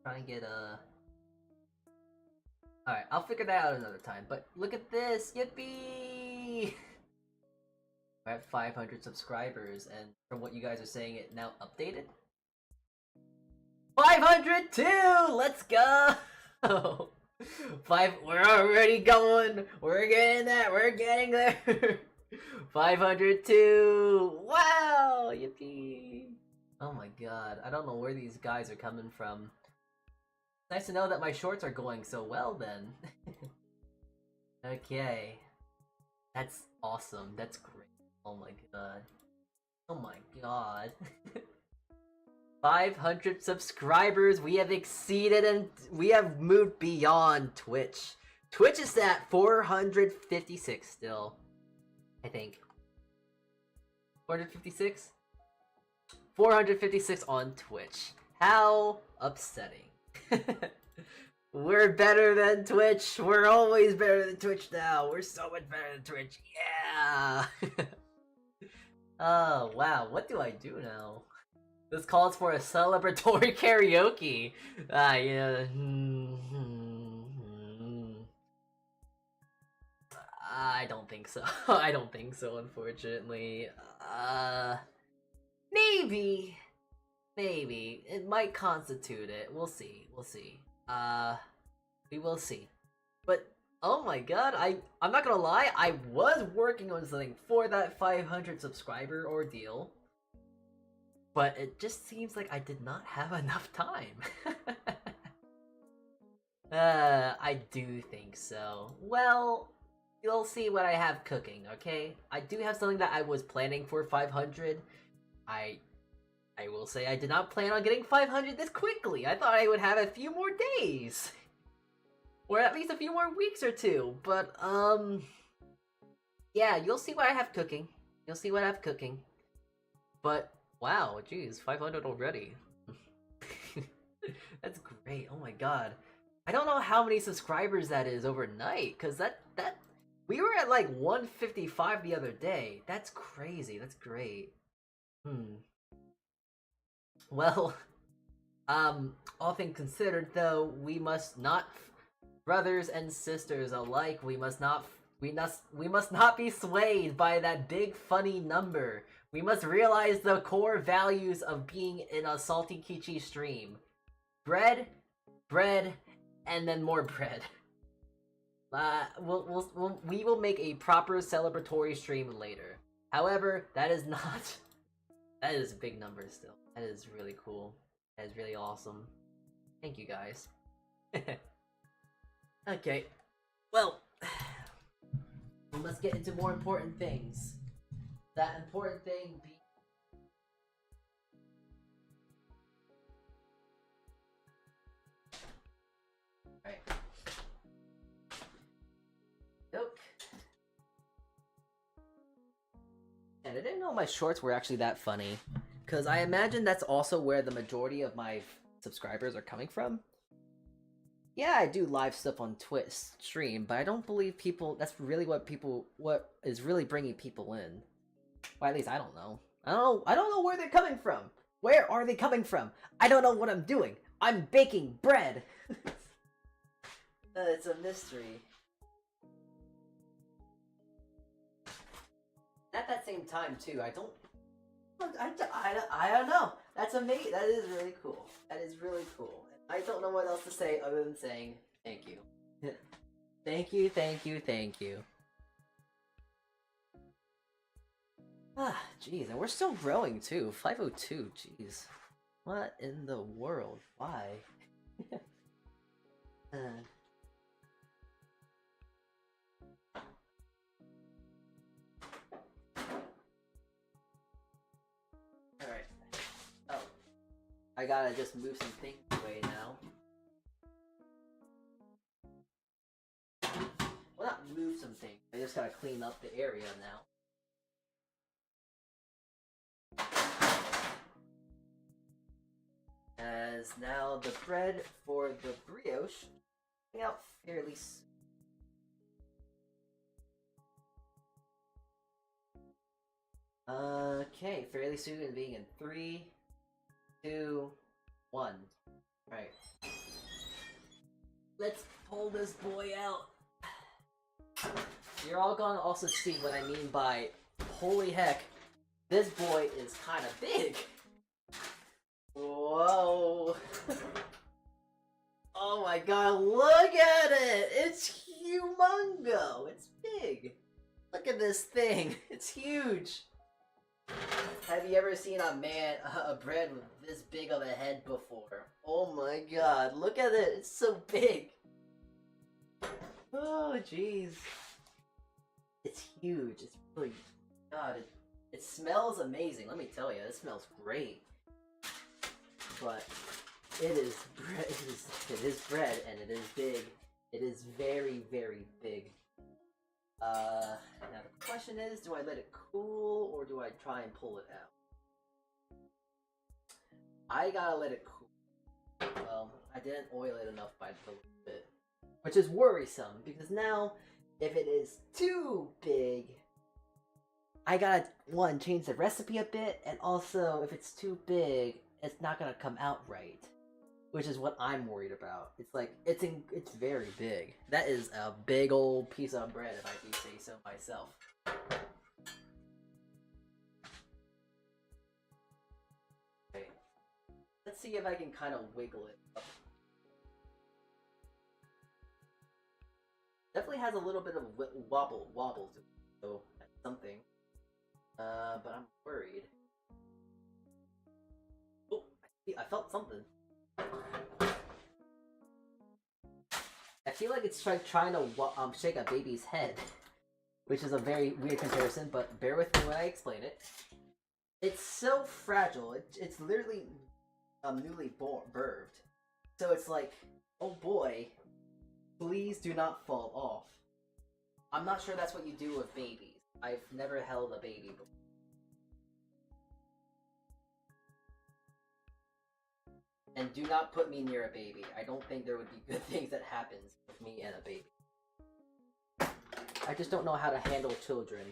Try and get a... Alright, I'll figure that out another time, but look at this! Yippee! We're at 500 subscribers, and from what you guys are saying, it now updated? 502! Let's go! We're already going! We're getting there! 502! Wow! Yippee! Oh my god, I don't know where these guys are coming from. Nice to know that my shorts are going so well then. Okay. That's awesome. That's great. Oh my god. Oh my god. 500 subscribers! We have exceeded and we have moved beyond Twitch. Twitch is at 456 still. I think. 456? 456 on Twitch. How upsetting. We're better than Twitch. We're always better than Twitch now. We're so much better than Twitch. Yeah. Oh, wow. What do I do now? This calls for a celebratory karaoke. I don't think so. I don't think so, unfortunately. Maybe. Maybe. It might constitute it. We'll see. We'll see. We will see. But, oh my god, I'm not gonna lie, I was working on something for that 500 subscriber ordeal. But it just seems like I did not have enough time. I do think so. Well, you'll see what I have cooking, okay? I do have something that I was planning for 500. I will say I did not plan on getting 500 this quickly. I thought I would have a few more days. Or at least a few more weeks or two. But, yeah, you'll see what I have cooking. You'll see what I have cooking. But, wow, geez, 500 already. That's great. Oh my god. I don't know how many subscribers that is overnight, because that we were at like 155 the other day. That's crazy. That's great. Well, all things considered, though, we must not, brothers and sisters alike, we must not be swayed by that big funny number. We must realize the core values of being in a Salty Kichi stream. Bread, and then more bread. We will make a proper celebratory stream later. However, that is a big number still. That is really cool. That is really awesome. Thank you guys. Okay. Well, we must get into more important things. That important thing be... Alright. Nope. And I didn't know my shorts were actually that funny. Because I imagine that's also where the majority of my subscribers are coming from. Yeah, I do live stuff on Twitch stream, but I don't believe people... That's really what is really bringing people in. Well, at least I don't know. I don't know where they're coming from. Where are they coming from? I don't know what I'm doing. I'm baking bread. It's a mystery. At that same time, too, I don't know. That's amazing. That is really cool. That is really cool. I don't know what else to say other than saying thank you. Thank you, thank you, thank you. Ah, jeez, and we're still growing too. 502, jeez. What in the world? Why? Alright. Oh. I gotta just move some things away now. Well, not move some things. I just gotta clean up the area now. As now the bread for the brioche coming out fairly soon. Okay, fairly soon and being in 3, 2, 1. Alright. Let's pull this boy out. You're all gonna also see what I mean by holy heck, this boy is kinda big. Whoa. Oh my god, look at it! It's humongo! It's big! Look at this thing! It's huge! Have you ever seen a bread with this big of a head before? Oh my god, look at it! It's so big! Oh jeez. It's huge. It's really... God, it smells amazing, let me tell you. It smells great. But it is bread. It is bread, and it is big. It is very, very big. Now the question is, do I let it cool or do I try and pull it out? I gotta let it cool. Well, I didn't oil it enough by a little bit, which is worrisome because now, if it is too big, I gotta, one, change the recipe a bit, and also, if it's too big, it's not gonna come out right. Which is what I'm worried about. It's like, it's very big. That is a big old piece of bread, if I do say so myself. Okay. Let's see if I can kind of wiggle it up. Definitely has a little bit of wobble to it, so that's something. But I'm worried. Oh, I felt something. I feel like it's trying to shake a baby's head, which is a very weird comparison, but bear with me when I explain it. It's so fragile. It's literally newly birthed. So it's like, oh boy, please do not fall off. I'm not sure that's what you do with babies. I've never held a baby before. And do not put me near a baby. I don't think there would be good things that happens with me and a baby. I just don't know how to handle children.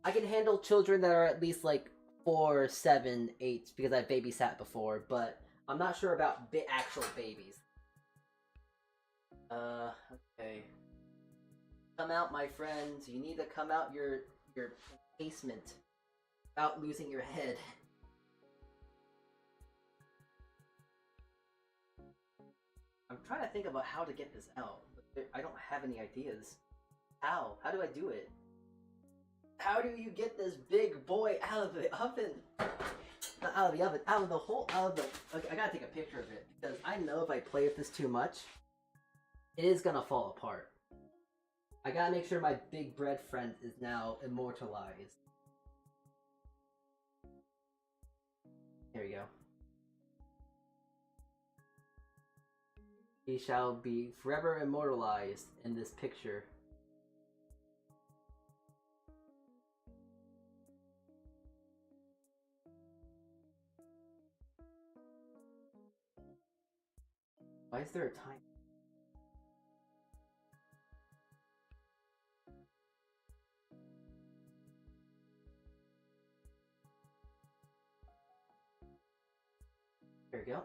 I can handle children that are at least like 4, 7, 8 because I've babysat before, but I'm not sure about actual babies. Okay. Come out, my friends. You need to come out your basement without losing your head. I'm trying to think about how to get this out, but I don't have any ideas. How? How do I do it? How do you get this big boy out of the oven? Not out of the oven, out of the hole, out of the... Okay, I gotta take a picture of it, because I know if I play with this too much, it is gonna fall apart. I gotta make sure my big bread friend is now immortalized. Here we go. He shall be forever immortalized in this picture. Why is there a time? There we go.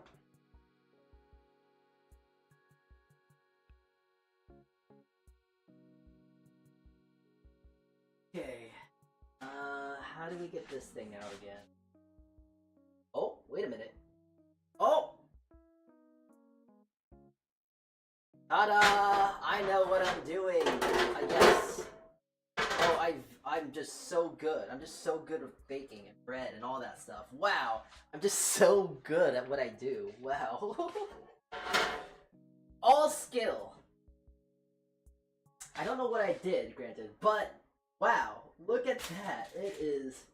Okay, how do we get this thing out again? Oh, wait a minute. Oh! Ta-da! I know what I'm doing! Yes! Oh, I'm just so good. I'm just so good with baking and bread and all that stuff. Wow! I'm just so good at what I do. Wow. All skill! I don't know what I did, granted, but wow, look at that. It is...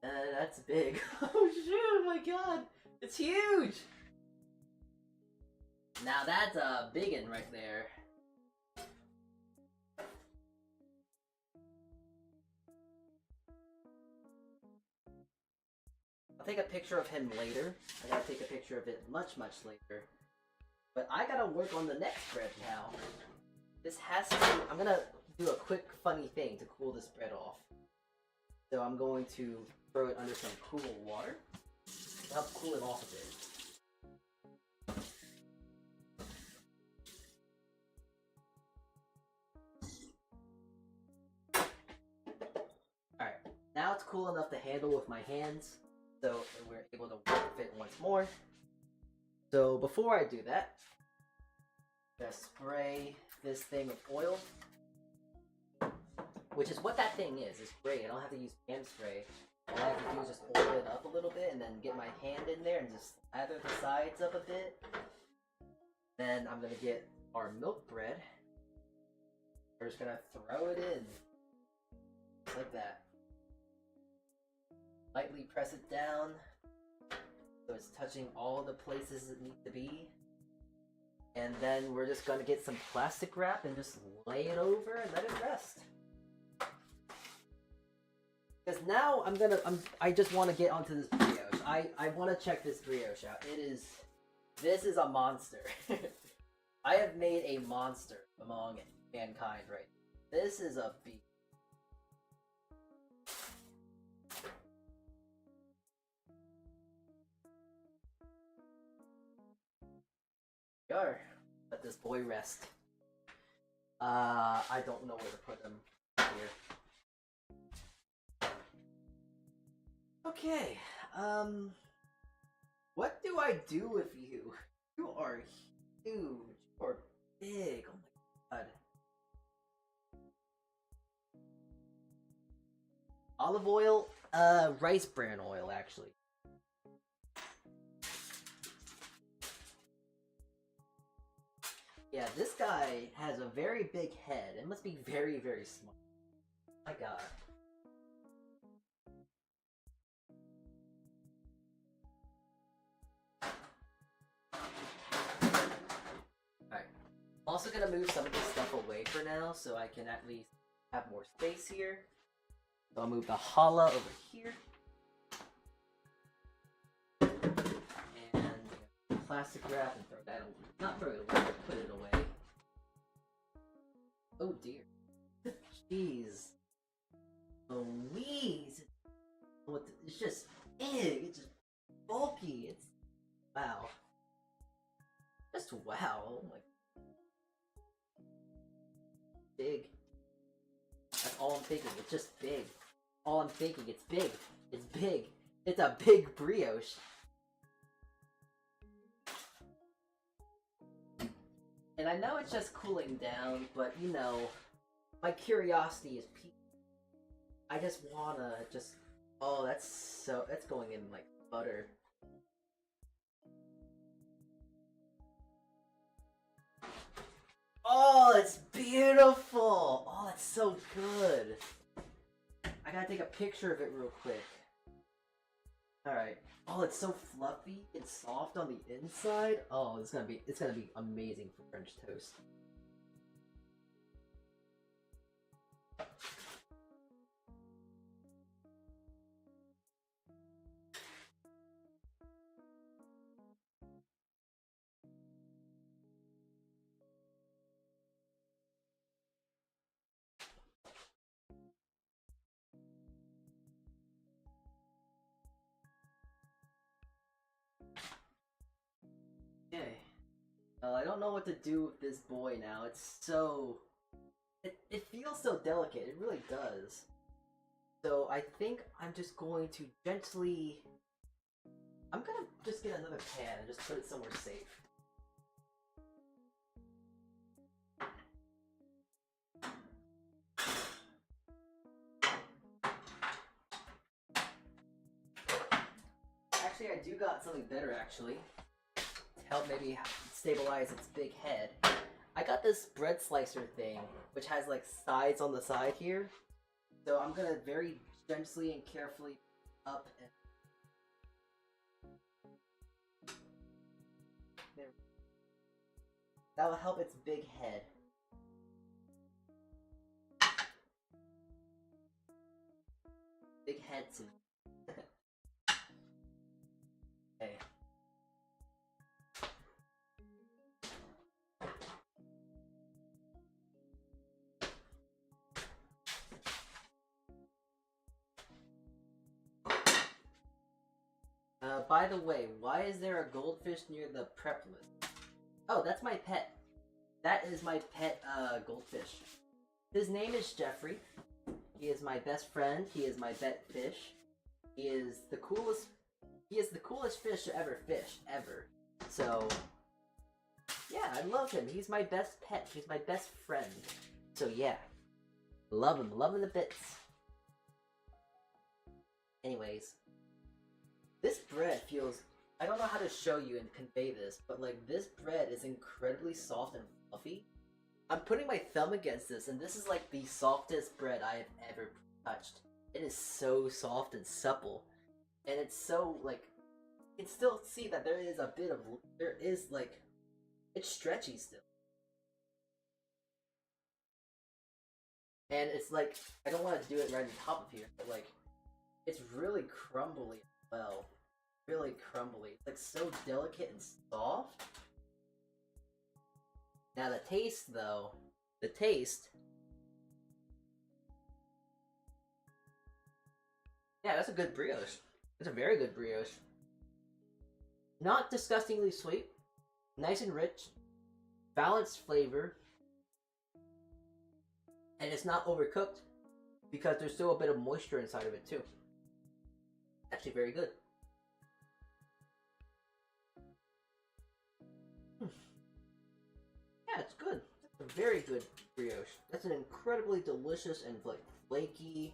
that's big. Oh shoot, oh my god. It's huge! Now that's a biggin right there. I'll take a picture of him later. I gotta take a picture of it much later. But I gotta work on the next bread now. This has to... I'm gonna do a quick funny thing to cool this bread off. So I'm going to throw it under some cool water to help cool it off a bit. Alright, now it's cool enough to handle with my hands, so we're able to work with it once more. So before I do that, I'm gonna spray this thing with oil, which is what that thing is. It's great. I don't have to use hand spray. All I have to do is just oil it up a little bit and then get my hand in there and just lather the sides up a bit. Then I'm gonna get our milk bread. We're just gonna throw it in. Just like that. Lightly press it down so it's touching all the places it needs to be. And then we're just gonna get some plastic wrap and just lay it over and let it rest. Because now I just want to get onto this brioche. I want to check this brioche out. This is a monster. I have made a monster among mankind right now. This is a beast. are. Let this boy rest. I don't know where to put him here. Okay, what do I do with you? You are huge. You are big. Oh my god. Olive oil, rice bran oil, actually. Yeah, this guy has a very big head. It must be very, very smart. My god. Alright. I'm also gonna move some of this stuff away for now so I can at least have more space here. So I'll move the challah over here. And plastic wrap and throw that away. Not throw it away, but put it away. Oh dear. Jeez. Louise! It's just big, it's just bulky, it's... Wow. Just wow, oh my... Big. That's all I'm thinking, it's just big. All I'm thinking, it's big. It's big. It's a big brioche. And I know it's just cooling down, but you know, my curiosity is peaked. I just wanna just... Oh, that's going in like butter. Oh, it's beautiful! Oh, that's so good. I gotta take a picture of it real quick. Alright. Oh, it's so fluffy and soft on the inside. Oh, it's gonna be amazing for French toast. Okay. I don't know what to do with this boy now. It's so... It feels so delicate. It really does. So I think I'm just going to gently... I'm gonna just get another pan and just put it somewhere safe. Actually, I do got something better, actually. To help maybe stabilize its big head. I got this bread slicer thing, which has like sides on the side here. So I'm gonna very gently and carefully up and there. That will help its big head. Big head suit. Okay. By the way, why is there a goldfish near the prep list? Oh, that's my pet. That is my pet, goldfish. His name is Jeffrey. He is my best friend. He is my pet fish. He is the coolest fish to ever fish, ever. So, yeah, I love him. He's my best pet. He's my best friend. So, yeah. Love him to bits. Anyways. This bread feels... I don't know how to show you and convey this, but like this bread is incredibly soft and fluffy. I'm putting my thumb against this, and this is like the softest bread I have ever touched. It is so soft and supple. And it's so like... You can still see that there is a bit of... There is like... It's stretchy still. And it's like... I don't want to do it right on top of here, but like... It's really crumbly as well. Really crumbly. It's like so delicate and soft. Now the taste though, the taste. Yeah, that's a good brioche. It's a very good brioche. Not disgustingly sweet. Nice and rich. balanced flavor, and it's not overcooked because there's still a bit of moisture inside of it too. Actually, very good. Yeah, it's good. It's a very good brioche. That's an incredibly delicious and like flaky.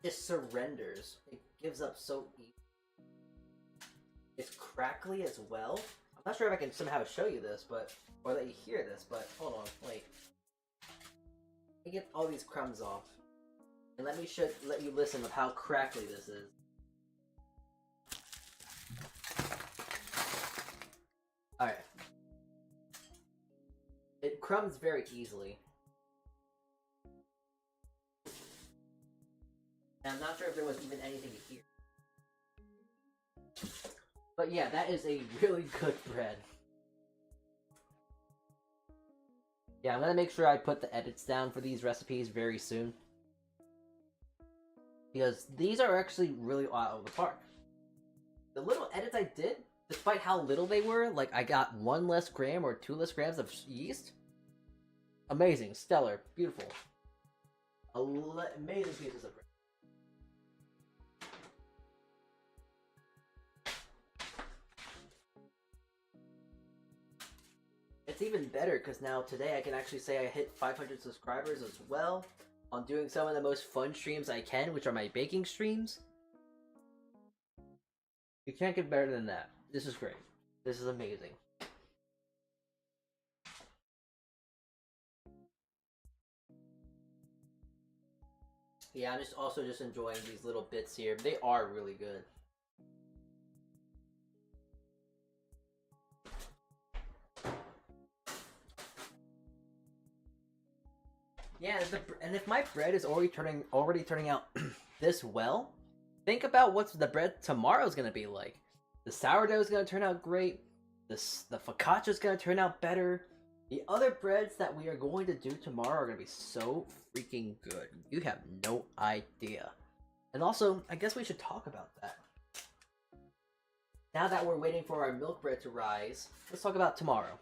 It surrenders. It gives up so easy. It's crackly as well. I'm not sure if I can somehow show you this, but or let you hear this, but hold on, wait. Let me get all these crumbs off, and let you listen of how crackly this is. All right. It crumbs very easily. And I'm not sure if there was even anything to hear. But yeah, that is a really good bread. Yeah, I'm gonna make sure I put the edits down for these recipes very soon. Because these are actually really out of the park. The little edits I did, despite how little they were, like I got 1 less gram or 2 less grams of yeast. Amazing, stellar, beautiful. Amazing pieces of bread. It's even better because now today I can actually say I hit 500 subscribers as well on doing some of the most fun streams I can, which are my baking streams. You can't get better than that. This is great. This is amazing. Yeah, I'm just also just enjoying these little bits here. They are really good. Yeah, and if my bread is already turning out this well, think about what the bread tomorrow is gonna be like. The sourdough is gonna turn out great. The focaccia is gonna turn out better. The other breads that we are going to do tomorrow are gonna be so freaking good. You have no idea. And also, I guess we should talk about that. Now that we're waiting for our milk bread to rise, let's talk about tomorrow.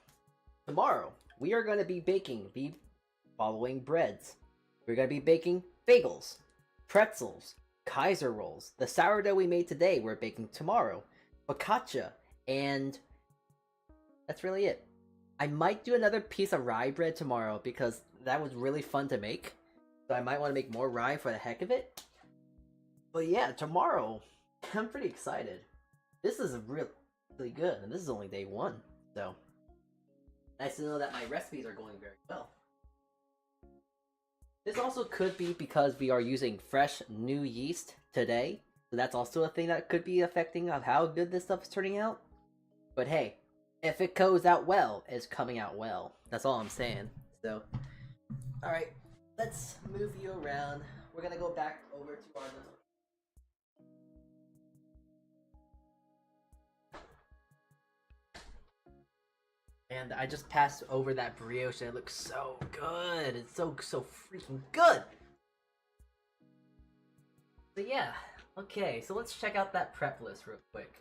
Tomorrow, we are gonna be baking the following breads. We're going to be baking bagels, pretzels, Kaiser rolls. The sourdough we made today, we're baking tomorrow. Focaccia, and that's really it. I might do another piece of rye bread tomorrow because that was really fun to make. So I might want to make more rye for the heck of it. But yeah, tomorrow, I'm pretty excited. This is really good, and this is only day 1. So, nice to know that my recipes are going very well. This also could be because we are using fresh, new yeast today. So that's also a thing that could be affecting of how good this stuff is turning out. But hey, if it goes out well, it's coming out well. That's all I'm saying. So, alright, let's move you around. We're gonna go back over to our little... And I just passed over that brioche and it looks so good. It's so freaking good. So yeah, okay, so let's check out that prep list real quick.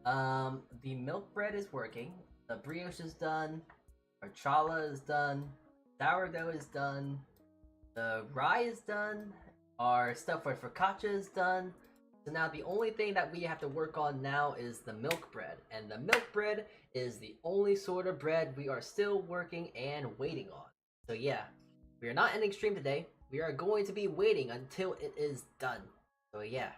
The milk bread is working. The brioche is done. Our challah is done. Sourdough is done. The rye is done. Our stuff for focaccia is done. So now the only thing that we have to work on now is the milk bread. And the milk bread is the only sort of bread we are still working and waiting on. So yeah, we are not ending stream today. We are going to be waiting until it is done. So yeah.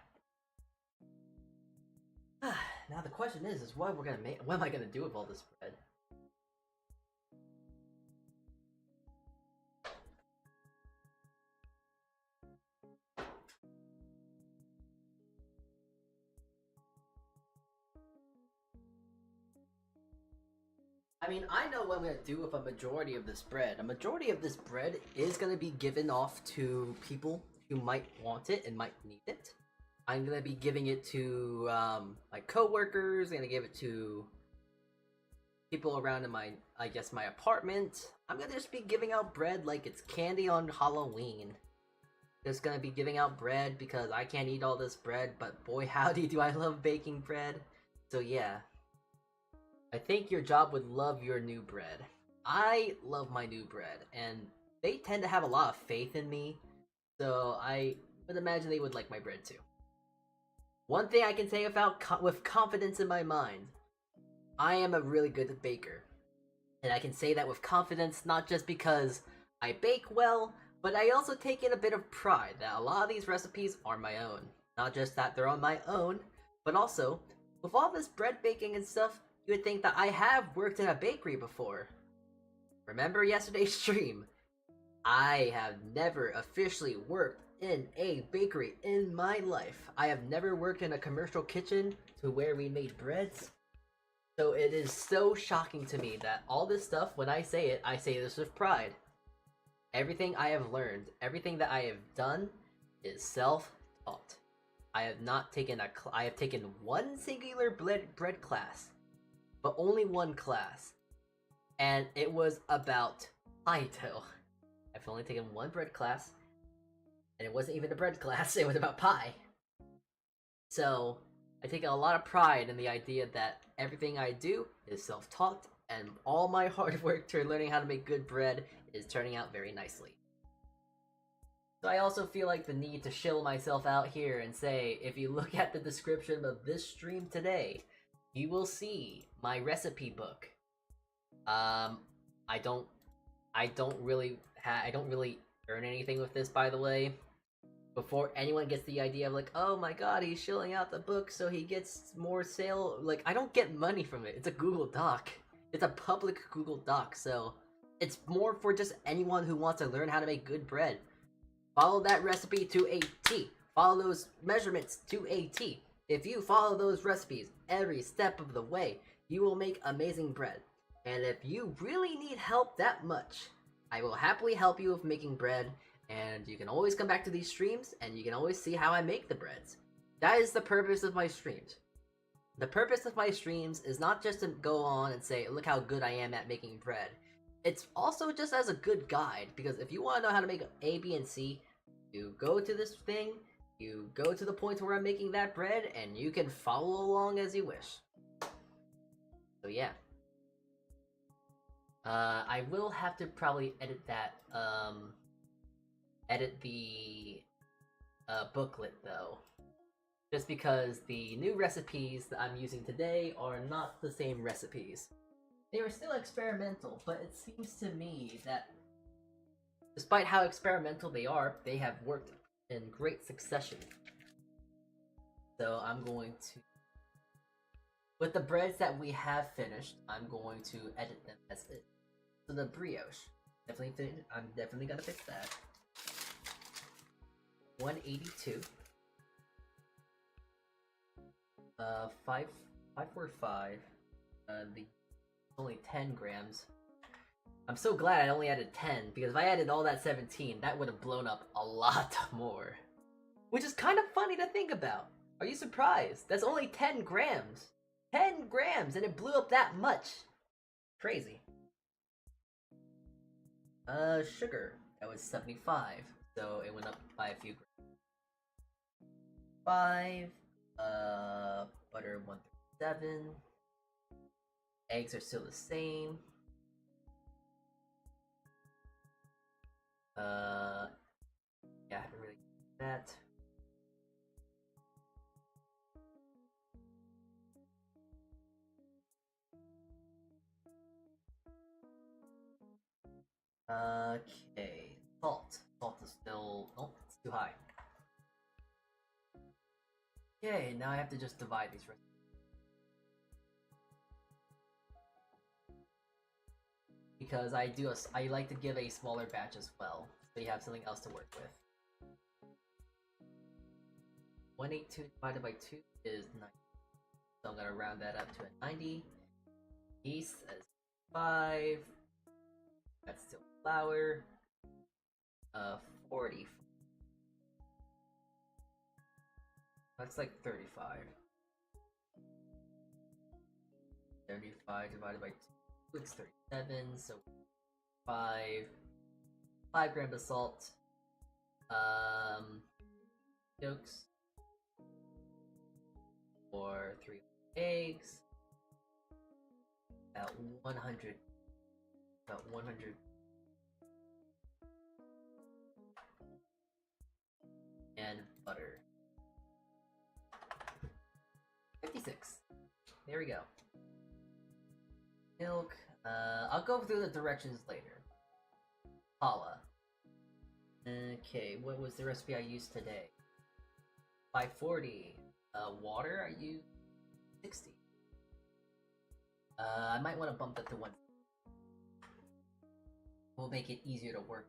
Now the question is what am I gonna do with all this bread? I mean, I know what I'm going to do with a majority of this bread. A majority of this bread is going to be given off to people who might want it and might need it. I'm going to be giving it to my coworkers. I'm going to give it to people around in my apartment. I'm going to just be giving out bread like it's candy on Halloween. Just going to be giving out bread because I can't eat all this bread, but boy howdy do I love baking bread. So yeah. I think your job would love your new bread. I love my new bread, and they tend to have a lot of faith in me, so I would imagine they would like my bread too. One thing I can say with confidence in my mind, I am a really good baker. And I can say that with confidence not just because I bake well, but I also take in a bit of pride that a lot of these recipes are my own. Not just that they're on my own, but also, with all this bread baking and stuff, you would think that I have worked in a bakery before. Remember yesterday's stream? I have never officially worked in a bakery in my life. I have never worked in a commercial kitchen to where we made breads. So it is so shocking to me that all this stuff, when I say this with pride. Everything I have learned, everything that I have done is self-taught. I have not taken I have taken one singular bread class, but only one class. And it was about pie dough. I've only taken one bread class, and it wasn't even a bread class, it was about pie. So, I take a lot of pride in the idea that everything I do is self-taught, and all my hard work to learning how to make good bread is turning out very nicely. So I also feel like the need to shill myself out here and say, if you look at the description of this stream today, you will see my recipe book. I don't really earn anything with this, by the way. Before anyone gets the idea of like, oh my god, he's shilling out the book so he gets more sale. Like, I don't get money from it. It's a Google Doc. It's a public Google Doc, so it's more for just anyone who wants to learn how to make good bread. Follow that recipe to a T. Follow those measurements to a T. If you follow those recipes every step of the way, you will make amazing bread. And if you really need help that much, I will happily help you with making bread. And you can always come back to these streams, and you can always see how I make the breads. That is the purpose of my streams. The purpose of my streams is not just to go on and say, look how good I am at making bread. It's also just as a good guide, because if you want to know how to make A, B, and C, you go to this thing, you go to the point where I'm making that bread, and you can follow along as you wish. So yeah. I will have to probably edit that, edit the booklet though, just because the new recipes that I'm using today are not the same recipes. They are still experimental, but it seems to me that despite how experimental they are, they have worked in great succession. So I'm going to, with the breads that we have finished, I'm going to edit them as is. So the brioche, I'm definitely gonna fix that. 182. 545. The only 10 grams. I'm so glad I only added 10, because if I added all that 17, that would have blown up a lot more. Which is kind of funny to think about. Are you surprised? That's only 10 grams. 10 grams, and it blew up that much. Crazy. Sugar. That was 75, so it went up by a few grams. 5, butter 137. Eggs are still the same. Yeah, I haven't really done that. Okay, salt. Salt is still, oh, it's too high. Okay, now I have to just divide these recipes. Because I like to give a smaller batch as well, so you have something else to work with. 182 divided by 2 is 90. So I'm gonna round that up to a 90. Yeast is 5. That's still flour. 40. That's like 35. 35 divided by 2. It's 37, so 5 grams of salt, yolks, or 3 eggs, About 100. About 100. And butter. 56. There we go. Milk. I'll go through the directions later. Challah. Okay, what was the recipe I used today? 540. Water, I used 60. I might want to bump that to 1. We'll make it easier to work.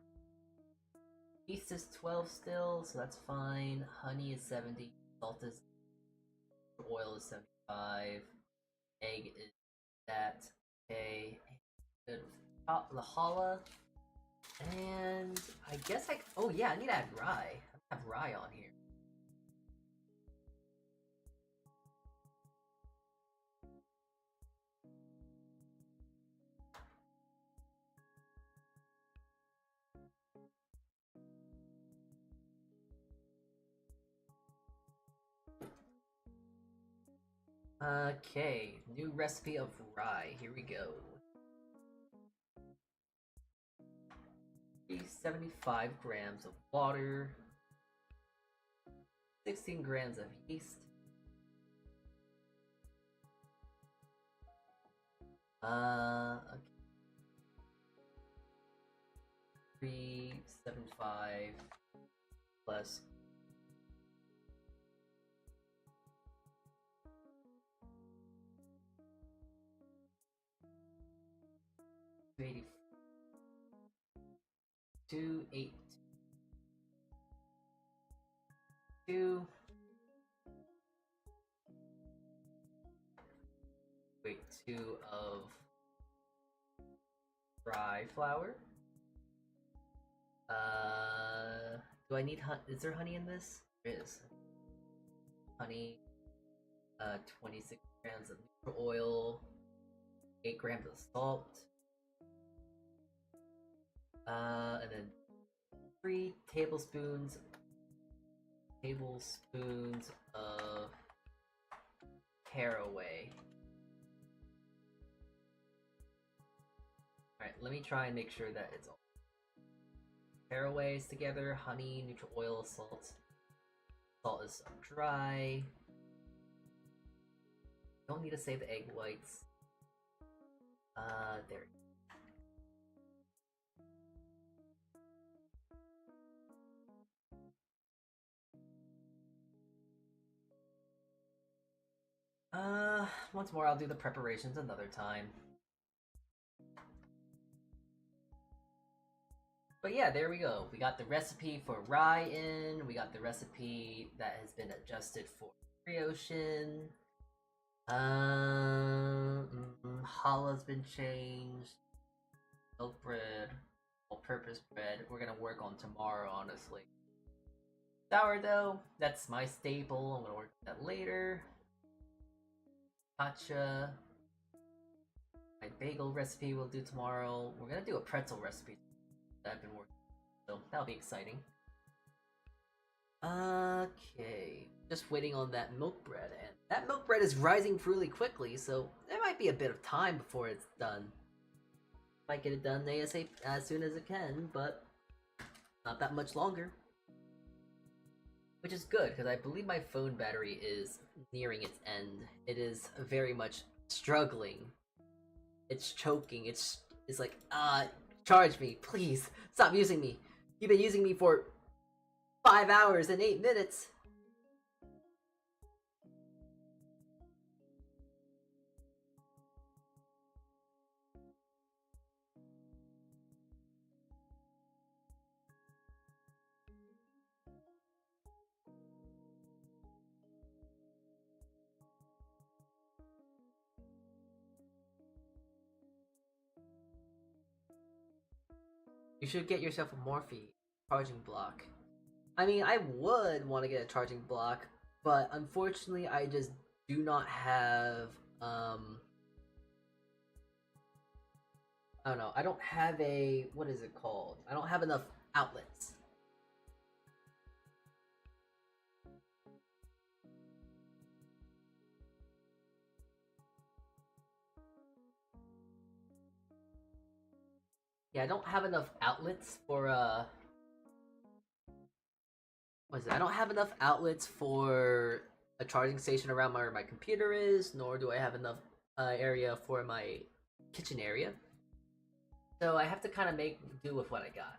Yeast is 12 still, so that's fine. Honey is 70. Salt is... Oil is 75. Egg is that. Okay. Good. The challah. And I guess oh yeah, I need to add rye. I have rye on here. Okay, new recipe of rye. Here we go. 75 grams of water, 16 grams of yeast, okay. 375 plus 80. 282. Wait, 2 of rye flour. Do I need is there honey in this? There is. Honey. 26 grams of neutral oil. 8 grams of salt. And then 3 tablespoons of caraway. Alright, let me try and make sure that it's all caraway is together, honey, neutral oil, salt. Salt is dry. Don't need to save the egg whites. There. Once more, I'll do the preparations another time. But yeah, there we go. We got the recipe for rye in. We got the recipe that has been adjusted for brioche in. Challah's been changed. Milk bread, all-purpose bread. We're gonna work on tomorrow, honestly. Sourdough, that's my staple. I'm gonna work on that later. Matcha. My bagel recipe we'll do tomorrow. We're gonna do a pretzel recipe that I've been working on, so that'll be exciting. Okay, just waiting on that milk bread, and that milk bread is rising really quickly, so there might be a bit of time before it's done. Might get it done ASAP as soon as it can, but not that much longer. Which is good, because I believe my phone battery is nearing its end. It is very much struggling. It's choking. It's like, charge me, please. Stop using me. You've been using me for 5 hours and 8 minutes. You should get yourself a Morphe charging block. I mean, I would want to get a charging block, but unfortunately I just do not have, I don't know, I don't have a, what is it called? I don't have enough outlets. Yeah, I don't have enough outlets for what is it? I don't have enough outlets for a charging station around where my computer is, nor do I have enough area for my kitchen area. So I have to kind of make do with what I got.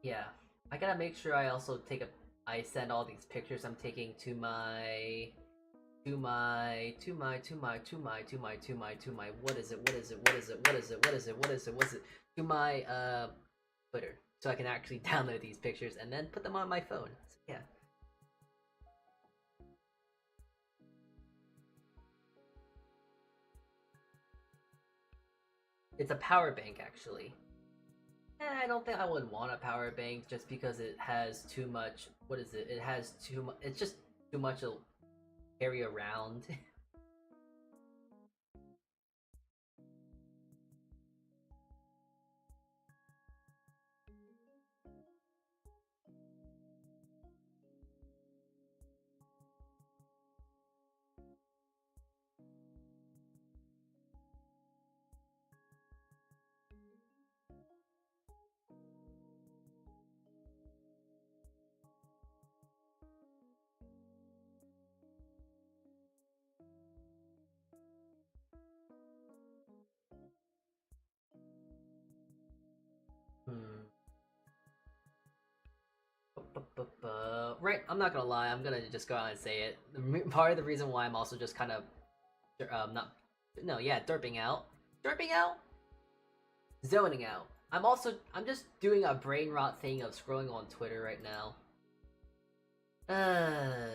Yeah, I gotta make sure I also I send all these pictures I'm taking to my what is it to my Twitter, so I can actually download these pictures and then put them on my phone. So, yeah. It's a power bank, actually. I don't think I would want a power bank just because it has too much. What is it? It has too much. It's just too much to carry around. Right, I'm not gonna lie, I'm gonna just go out and say it. Part of the reason why I'm also just kind of, derping out. Derping out? Zoning out. I'm just doing a brain rot thing of scrolling on Twitter right now. I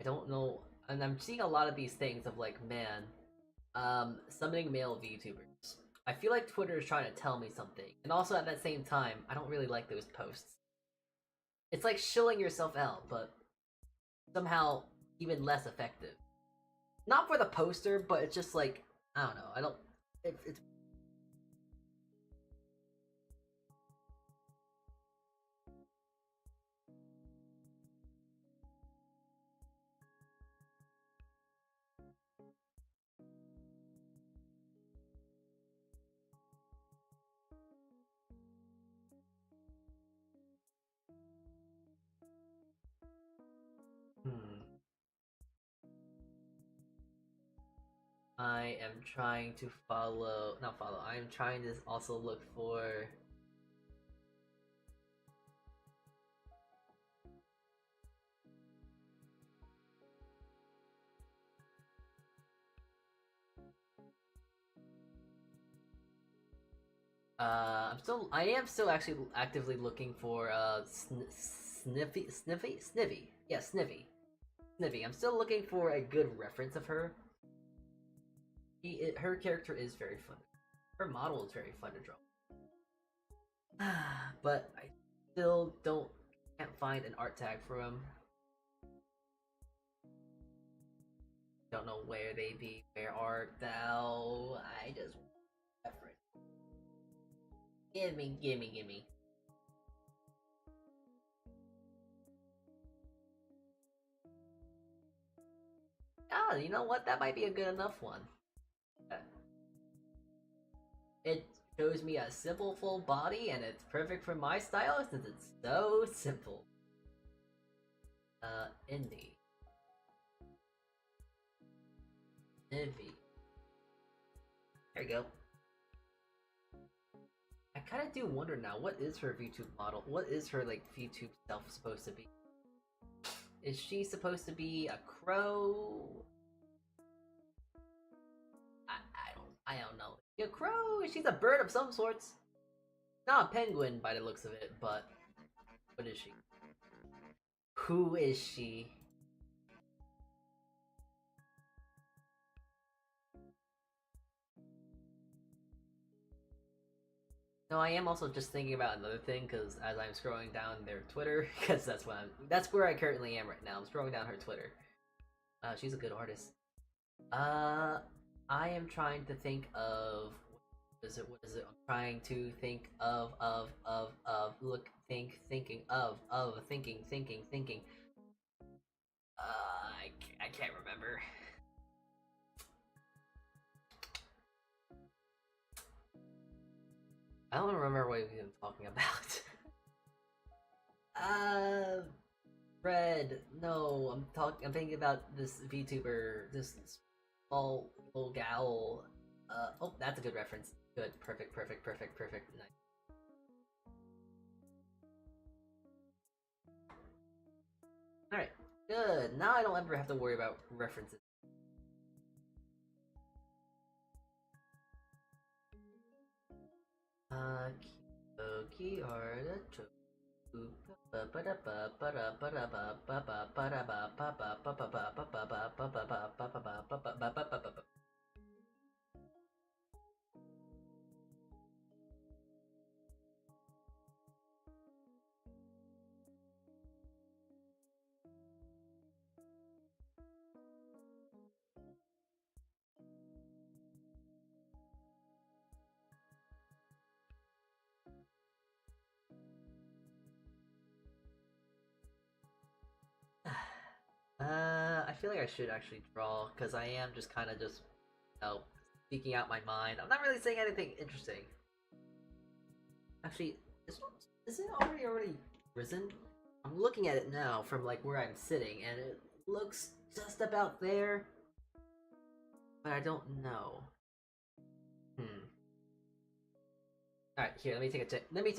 don't know, and I'm seeing a lot of these things of like, man, summoning male VTubers. I feel like Twitter is trying to tell me something, and also at that same time, I don't really like those posts. It's like shilling yourself out, but somehow even less effective. Not for the poster, but it's just like, I don't know, I don't... It's... I am trying to I am trying to also look for... I am still actually actively looking for, Snivy? Yeah, Snivy. I'm still looking for a good reference of her. Her character is very fun. Her model is very fun to draw. But I still can't find an art tag for him. Don't know where they be. Where art thou? I just reference. Gimme. Ah, you know what? That might be a good enough one. It shows me a simple full body, and it's perfect for my style since it's so simple. Indie. Envy. There you go. I kind of do wonder now, what is her VTube model? What is her, like, VTube self supposed to be? Is she supposed to be a crow? I don't know. A crow? She's a bird of some sorts. Not a penguin by the looks of it, but what is she? Who is she? No, I am also just thinking about another thing, because as I'm scrolling down their Twitter, because that's where I currently am right now. I'm scrolling down her Twitter. She's a good artist. I am trying to think of what is it? I'm trying to think thinking. I can't remember. I don't remember what we've been talking about. Red. No, I'm thinking about this VTuber, this small little gal. Oh, that's a good reference. Good, perfect. Nice. All right, good. Now I don't ever have to worry about references. Key artichoke. I feel like I should actually draw, because I am just kind of just, speaking out my mind. I'm not really saying anything interesting. Actually, is it already risen? I'm looking at it now from, like, where I'm sitting, and it looks just about there. But I don't know. Alright, here, let me take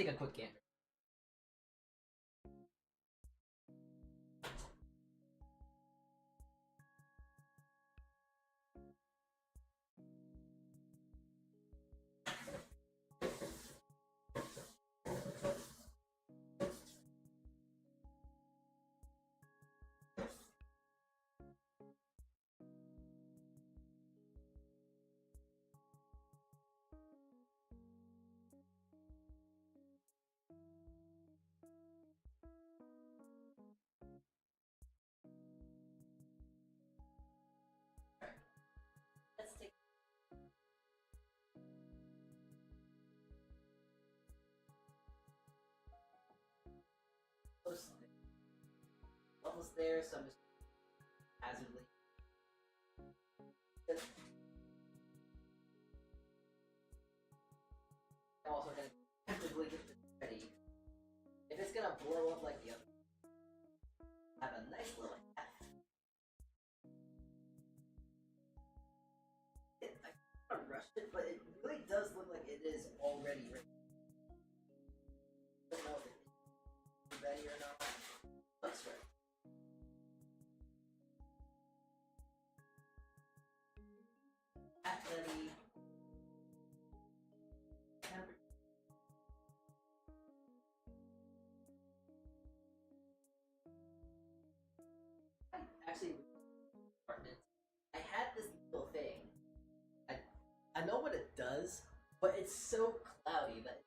a quick gander. Let's take almost there, so I'm just hazardly. I'm also gonna actively get this ready. If it's gonna blow up like the other, have a nice little hat. I kind of rushed it, but it really does look like it is already ready. I don't know if it's ready or not. Looks ready. Hat ready. Actually, I had this little thing. I know what it does, but it's so cloudy that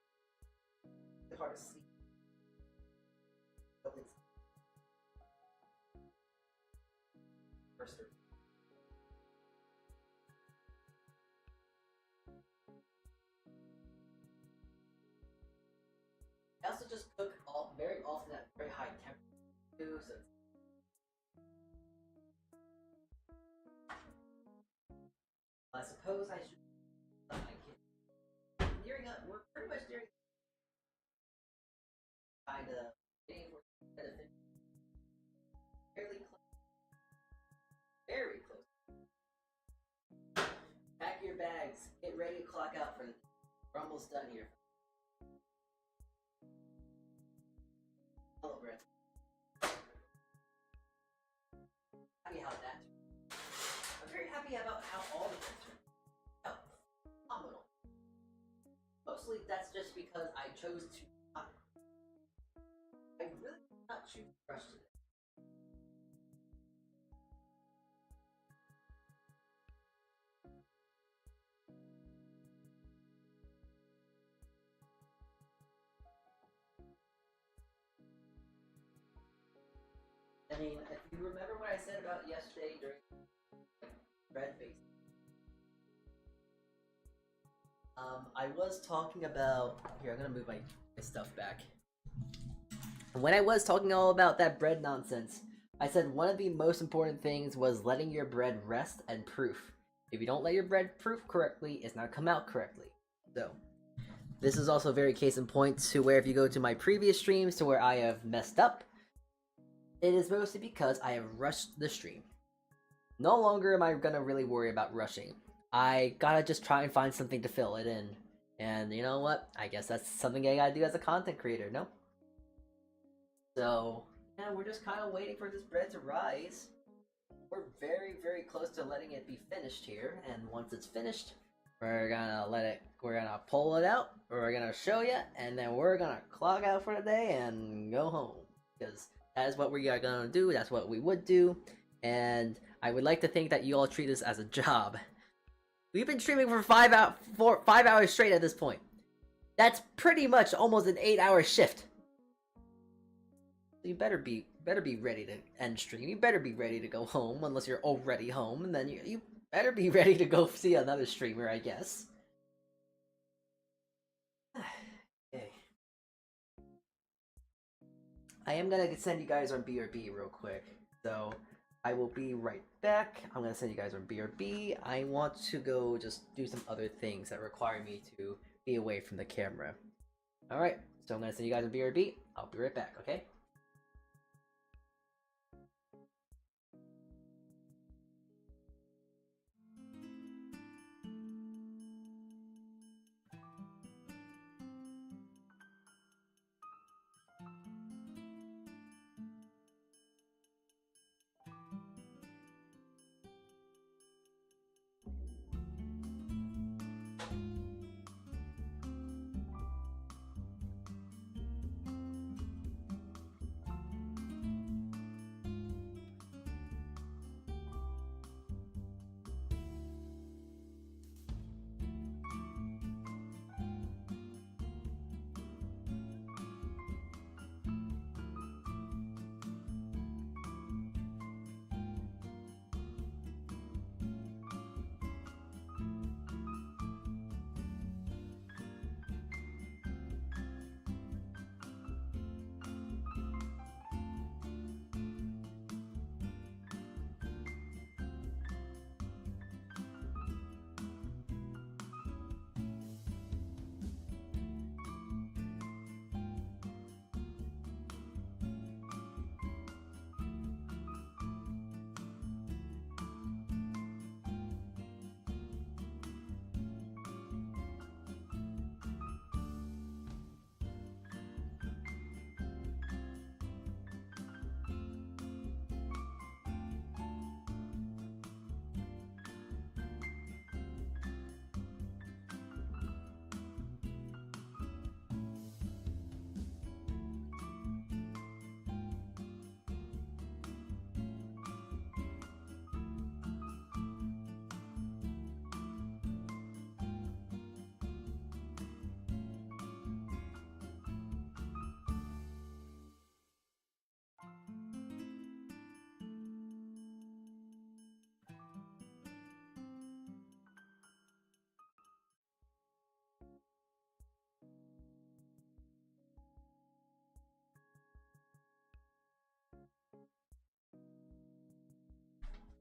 it's hard to see. But it's first. I also just cook very often at very high temperature too, so it's I suppose I should. We're pretty much nearing. Kind of getting fairly close. Very close. Pack your bags. Get ready to clock out for the. We're almost done here. Hello, Brett. Happy how that. I'm very happy about how all of them turned out. Phenomenal. Mostly that's just because I chose to not. I really did not choose to rush today. I mean, if you remember what I said about yesterday during bread base. I was talking about here. I'm gonna move my stuff back. When I was talking all about that bread nonsense, I said one of the most important things was letting your bread rest and proof. If you don't let your bread proof correctly, it's not gonna come out correctly. So, this is also very case in point to where if you go to my previous streams to where I have messed up, it is mostly because I have rushed the stream. No longer am I gonna really worry about rushing. I gotta just try and find something to fill it in. And you know what? I guess that's something I gotta do as a content creator, no? So, yeah, we're just kind of waiting for this bread to rise. We're very, very close to letting it be finished here. And once it's finished, we're gonna pull it out, we're gonna show you, and then we're gonna clock out for the day and go home. Because that is what we are gonna do, that's what we would do. And I would like to think that you all treat this as a job. We've been streaming for 5 hours straight at this point. That's pretty much almost an 8-hour shift. You better be ready to end stream. You better be ready to go home, unless you're already home, and then you better be ready to go see another streamer, I guess. Okay. I am gonna send you guys on BRB real quick, so I will be right back. I'm gonna send you guys on BRB. I want to go just do some other things that require me to be away from the camera. Alright, so I'm gonna send you guys on BRB. I'll be right back, okay?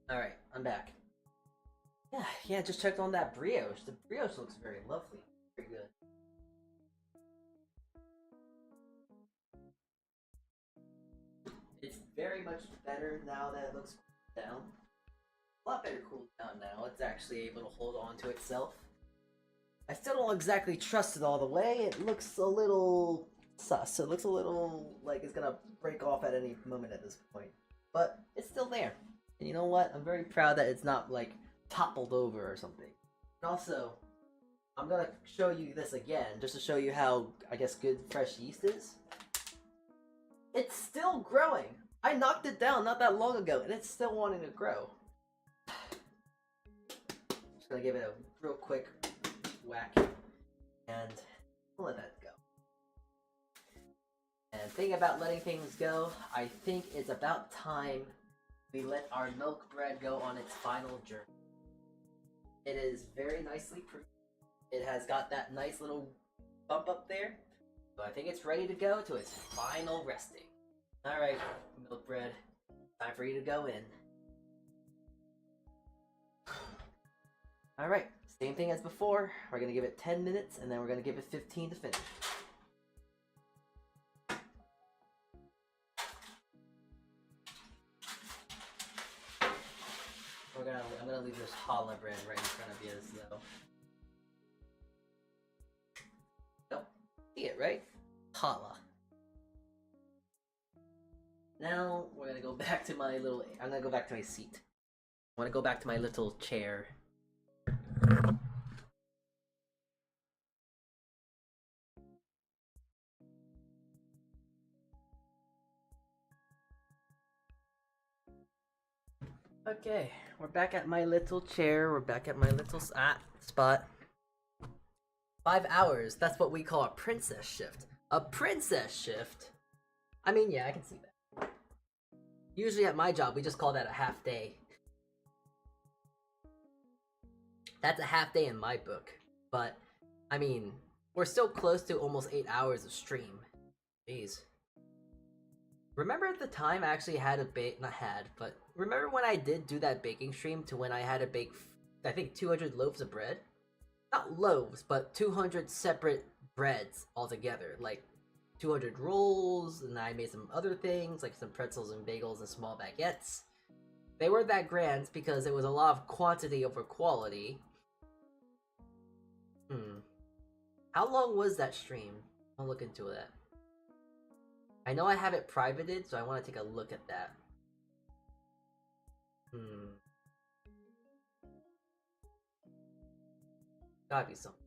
Alright, I'm back. Yeah, just checked on that brioche. The brioche looks very lovely. Very good. It's very much better now that it looks cooled down. A lot better cooled down now. It's actually able to hold on to itself. I still don't exactly trust it all the way. It looks a little sus. It looks a little like it's gonna break off at any moment at this point. But it's still there. And you know what? I'm very proud that it's not like toppled over or something. And also, I'm gonna show you this again just to show you how, I guess, good fresh yeast is. It's still growing. I knocked it down not that long ago and it's still wanting to grow. Just gonna give it a real quick whack and I'll let that go. And thing about letting things go, I think it's about time we let our milk bread go on its final journey. It is very nicely proof. It has got that nice little bump up there. So I think it's ready to go to its final resting. Alright, milk bread. Time for you to go in. Alright, same thing as before. We're gonna give it 10 minutes and then we're gonna give it 15 to finish. I'm gonna leave this challah bread right in front of you though. Oh, see it, right? Challah. Now we're gonna go back to my little. I'm gonna go back to my seat. I want to go back to my little chair. Okay, we're back at my little chair. We're back at my little spot. 5 hours. That's what we call a princess shift. A princess shift? I mean, yeah, I can see that. Usually at my job, we just call that a half day. That's a half day in my book. But, I mean, we're still close to almost 8 hours of stream. Jeez. Remember at the time I actually had a remember when I did do that baking stream to when I had to bake, I think 200 loaves of bread? Not loaves, but 200 separate breads altogether. Like 200 rolls, and I made some other things, like some pretzels and bagels and small baguettes. They weren't that grand because it was a lot of quantity over quality. How long was that stream? I'll look into that. I know I have it privated, so I want to take a look at that. Gotta be something.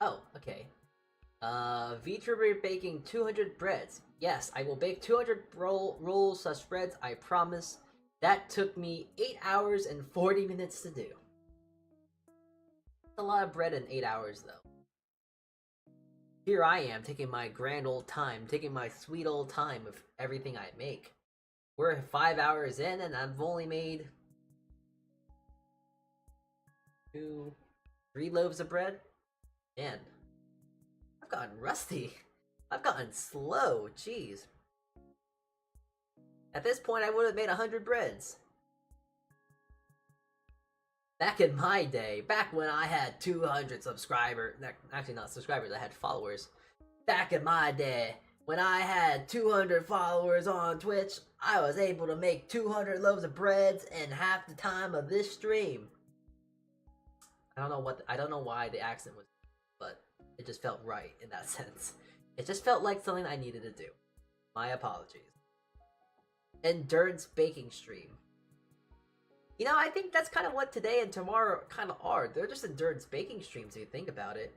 Oh, okay. Vtuber baking 200 breads. Yes, I will bake 200 rolls / breads, I promise. That took me 8 hours and 40 minutes to do. That's a lot of bread in 8 hours, though. Here I am, taking my grand old time, taking my sweet old time with everything I make. We're 5 hours in, and I've only made 2, 3 loaves of bread. Man, I've gotten rusty. I've gotten slow, jeez. At this point, I would have made 100 breads. Back in my day, back when I had 200 subscribers, actually not subscribers, I had followers. Back in my day, when I had 200 followers on Twitch, I was able to make 200 loaves of breads in half the time of this stream. I don't know why the accent was, but it just felt right in that sense. It just felt like something I needed to do. My apologies. Endurance baking stream. You know, I think that's kind of what today and tomorrow kind of are. They're just endurance baking streams if you think about it.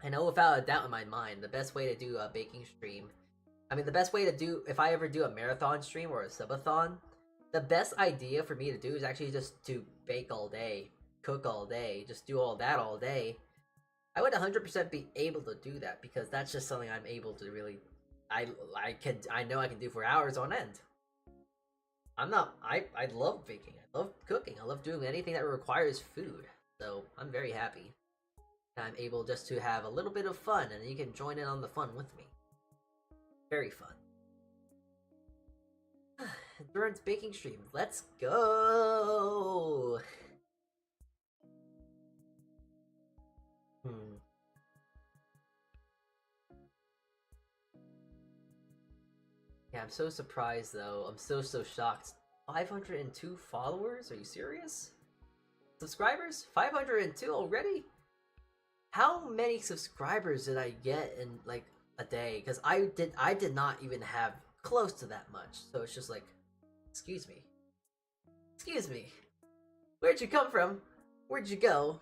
I know without a doubt in my mind, the best way to do a baking stream, I mean the best way to do, if I ever do a marathon stream or a subathon, the best idea for me to do is actually just to bake all day, cook all day, just do all that all day. I would 100% be able to do that because that's just something I'm able to really, I know I can do for hours on end. I love baking, I love cooking, I love doing anything that requires food. So I'm very happy that I'm able just to have a little bit of fun and you can join in on the fun with me. Very fun. Endurance baking stream, let's go! Yeah, I'm so surprised though. I'm so shocked. 502 followers? Are you serious? Subscribers? 502 already? How many subscribers did I get in like a day because I did not even have close to that much. So it's just like, excuse me, where'd you come from? Where'd you go?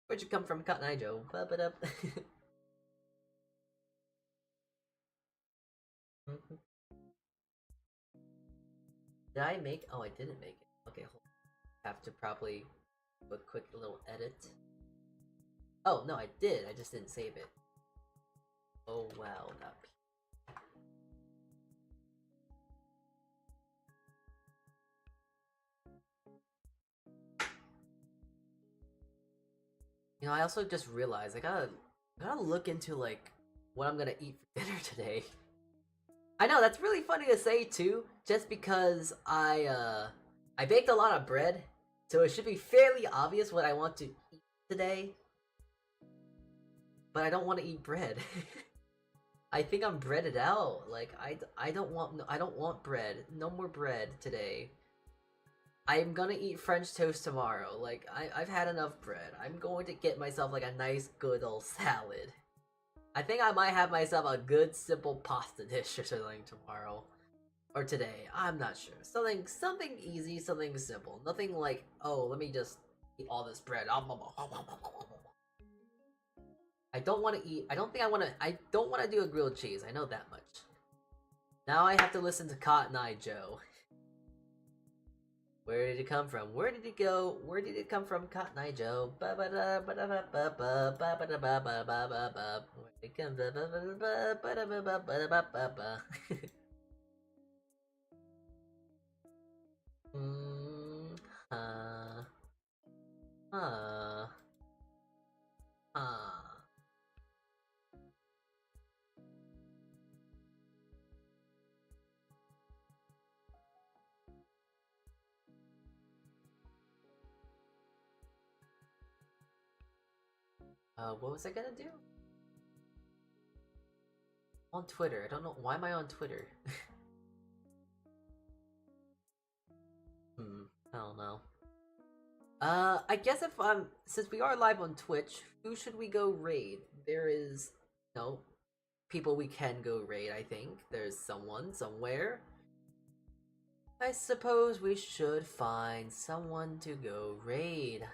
Where'd you come from, Cotton Eye Joe? Ba-ba-da. Did I make? Oh, I didn't make it. Okay, hold on. Have to probably do a quick little edit. Oh no, I did. I just didn't save it. Oh wow, that. You know, I also just realized I gotta look into like what I'm gonna eat for dinner today. I know that's really funny to say too, just because I baked a lot of bread, so it should be fairly obvious what I want to eat today. But I don't want to eat bread. I think I'm breaded out. Like I don't want bread. No more bread today. I'm gonna eat French toast tomorrow. Like I've had enough bread. I'm going to get myself like a nice good old salad. I think I might have myself a good simple pasta dish or something tomorrow. Or today. I'm not sure. Something easy, something simple. Nothing like, oh, let me just eat all this bread. I don't want to eat. I don't want to do a grilled cheese. I know that much. Now I have to listen to Cotton Eye Joe. Where did it come from? Where did it go? Where did it come from, Cotton Eye Joe? Where did it come what was I gonna do? On Twitter. I don't know. Why am I on Twitter? I don't know. I guess if since we are live on Twitch, who should we go raid? There is, people we can go raid, I think. There's someone, somewhere. I suppose we should find someone to go raid.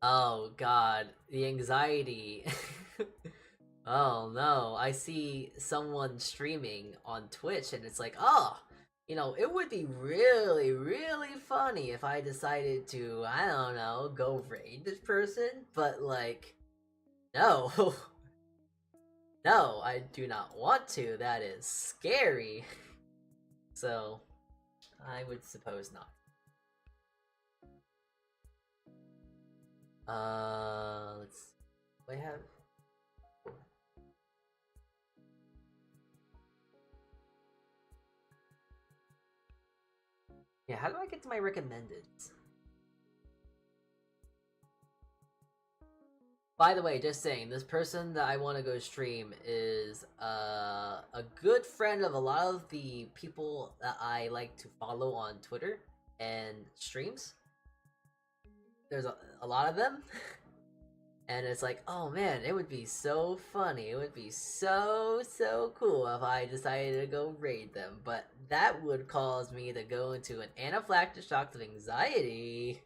Oh god, the anxiety. Oh no, I see someone streaming on Twitch and it's like, oh, it would be really, really funny if I decided to, I don't know, go raid this person, but like, no. No, I do not want to. That is scary. So, I would suppose not. Let's see. I have. Yeah, how do I get to my recommendeds? By the way, just saying, this person that I want to go stream is a good friend of a lot of the people that I like to follow on Twitter and streams. There's a lot of them. And it's like, oh man, it would be so funny. It would be so cool if I decided to go raid them. But that would cause me to go into an anaphylactic shock of anxiety.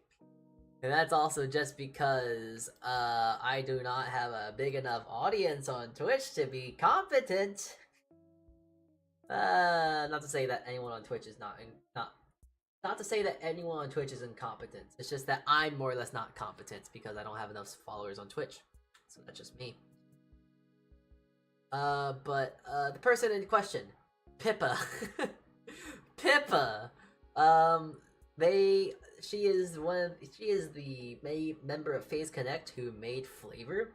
And that's also just because I do not have a big enough audience on Twitch to be competent. Not to say that anyone on Twitch is not to say that anyone on Twitch is incompetent. It's just that I'm more or less not competent because I don't have enough followers on Twitch. So that's just me. But the person in question, Pippa. Pippa. She is the member of Phase Connect who made Flavor,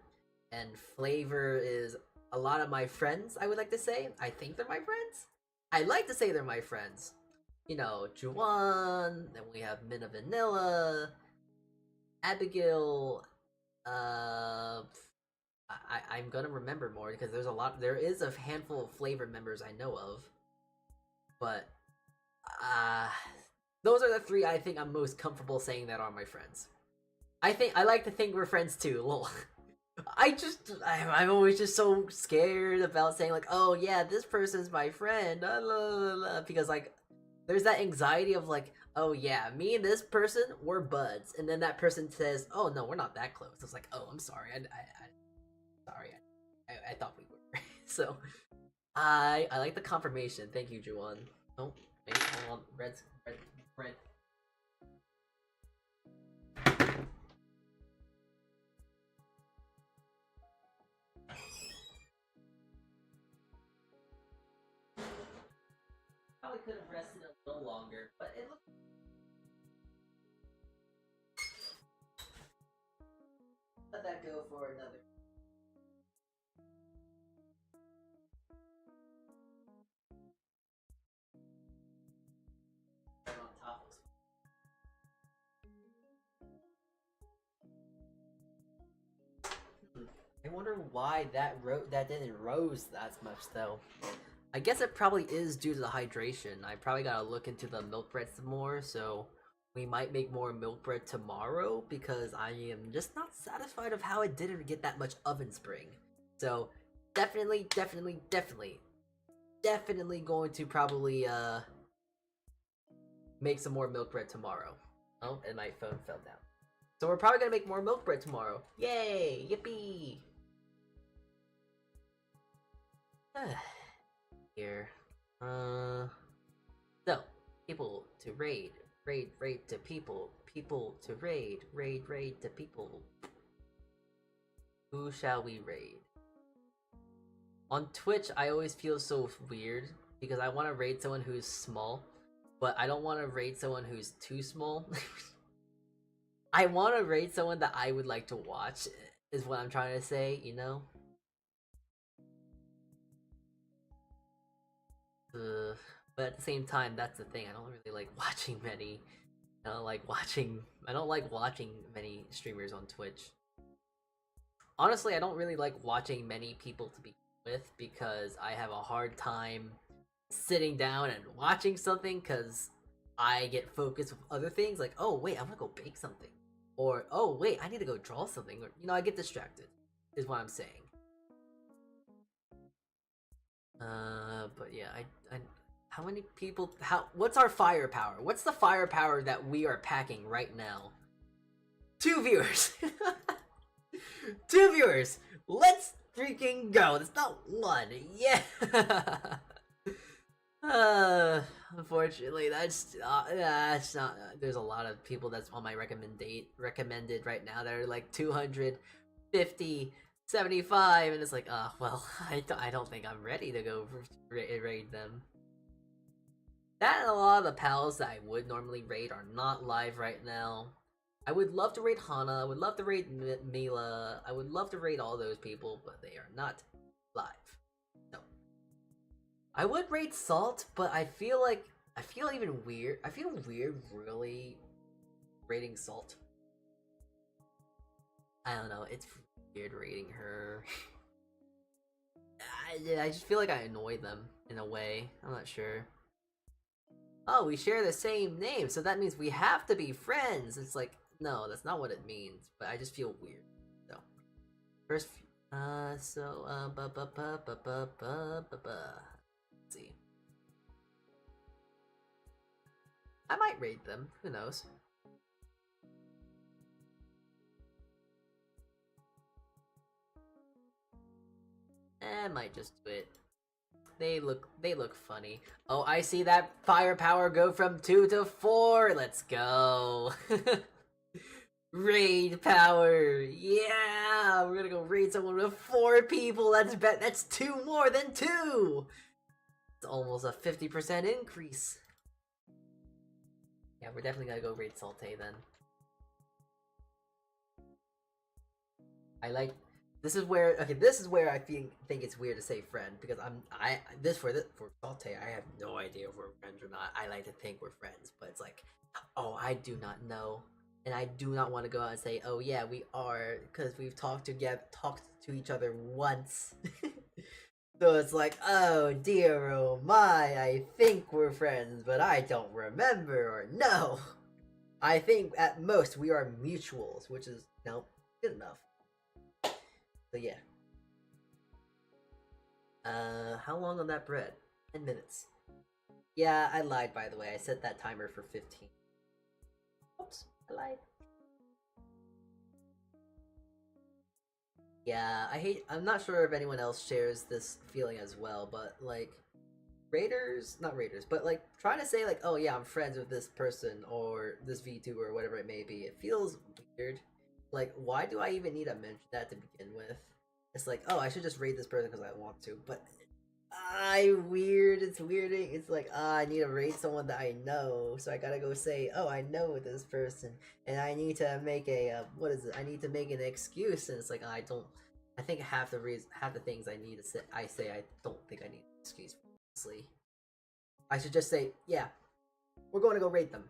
and Flavor is a lot of my friends. I would like to say. I think they're my friends. I like to say they're my friends. Juwan, then we have Minna Vanilla, Abigail, I'm gonna remember more because there is a handful of Flavor members I know of, but, those are the three I think I'm most comfortable saying that are my friends. I like to think we're friends too, lol. I'm always just so scared about saying like, oh yeah, this person's my friend, because like, there's that anxiety of like, oh yeah, me and this person we're buds, and then that person says, oh no, we're not that close. It's like, oh, I'm sorry, sorry, I thought we were. So, I like the confirmation. Thank you, Juwan. Oh, wait, hold on, red. Probably could have rested a little longer, but it looked. Let that go for another. Right on top. I wonder why that didn't rose that much though. I guess it probably is due to the hydration. I probably gotta look into the milk bread some more, so we might make more milk bread tomorrow because I am just not satisfied of how it didn't get that much oven spring. So definitely going to probably make some more milk bread tomorrow. Oh, and my phone fell down. So we're probably gonna make more milk bread tomorrow. Yay! Yippee! Here. So, people to raid to people to raid to people. Who shall we raid? On Twitch, I always feel so weird because I want to raid someone who's small, but I don't want to raid someone who's too small. I want to raid someone that I would like to watch, is what I'm trying to say, you know? But at the same time, that's the thing. I don't really like watching many. I don't like watching many streamers on Twitch. Honestly, I don't really like watching many people to be with because I have a hard time sitting down and watching something because I get focused with other things. Like, oh wait, I'm gonna go bake something, or oh wait, I need to go draw something, or I get distracted. Is what I'm saying. But yeah, I how many people, what's our firepower? What's the firepower that we are packing right now? 2 viewers! 2 viewers! Let's freaking go! That's not 1! Yeah! Unfortunately, that's not, there's a lot of people that's on my recommended right now that are like 250, 75, and it's like, well, I don't think I'm ready to go raid them. That and a lot of the pals that I would normally raid are not live right now. I would love to raid Hana, I would love to raid Mila, I would love to raid all those people, but they are not live. No. I would raid Salt, but I feel weird really raiding Salt. I don't know, it's weird raiding her. I just feel like I annoy them in a way. I'm not sure. Oh, we share the same name, so that means we have to be friends. It's like, no, that's not what it means. But I just feel weird. So, first, let's see. I might raid them. Who knows? I might just do it. They look funny. Oh, I see that firepower go from 2 to 4. Let's go. Raid power. Yeah, we're gonna go raid someone with 4 people. That's 2 more than 2. It's almost a 50% increase. Yeah, we're definitely gonna go raid Salte then. This is where I think it's weird to say friend, because for Salte, I have no idea if we're friends or not. I like to think we're friends, but it's like, oh, I do not know, and I do not want to go out and say, oh yeah, we are, because we've talked to each other once. So it's like, oh dear, oh my, I think we're friends, but I don't remember, or no, I think at most we are mutuals, which is, no, good enough. So yeah. How long on that bread? 10 minutes. Yeah, I lied, by the way. I set that timer for 15. Oops, I lied. Yeah, I'm not sure if anyone else shares this feeling as well, but like, not Raiders, but like, trying to say like, oh yeah, I'm friends with this person, or this VTuber, or whatever it may be, it feels weird. Like, why do I even need to mention that to begin with? It's like, oh, I should just raid this person because I want to, but it's weirding. It's like, I need to raid someone that I know, so I gotta go say, oh, I know this person, and I need to make a, I need to make an excuse, and it's like, I think half the things I need to say, I don't think I need an excuse for, honestly. I should just say, yeah, we're going to go raid them.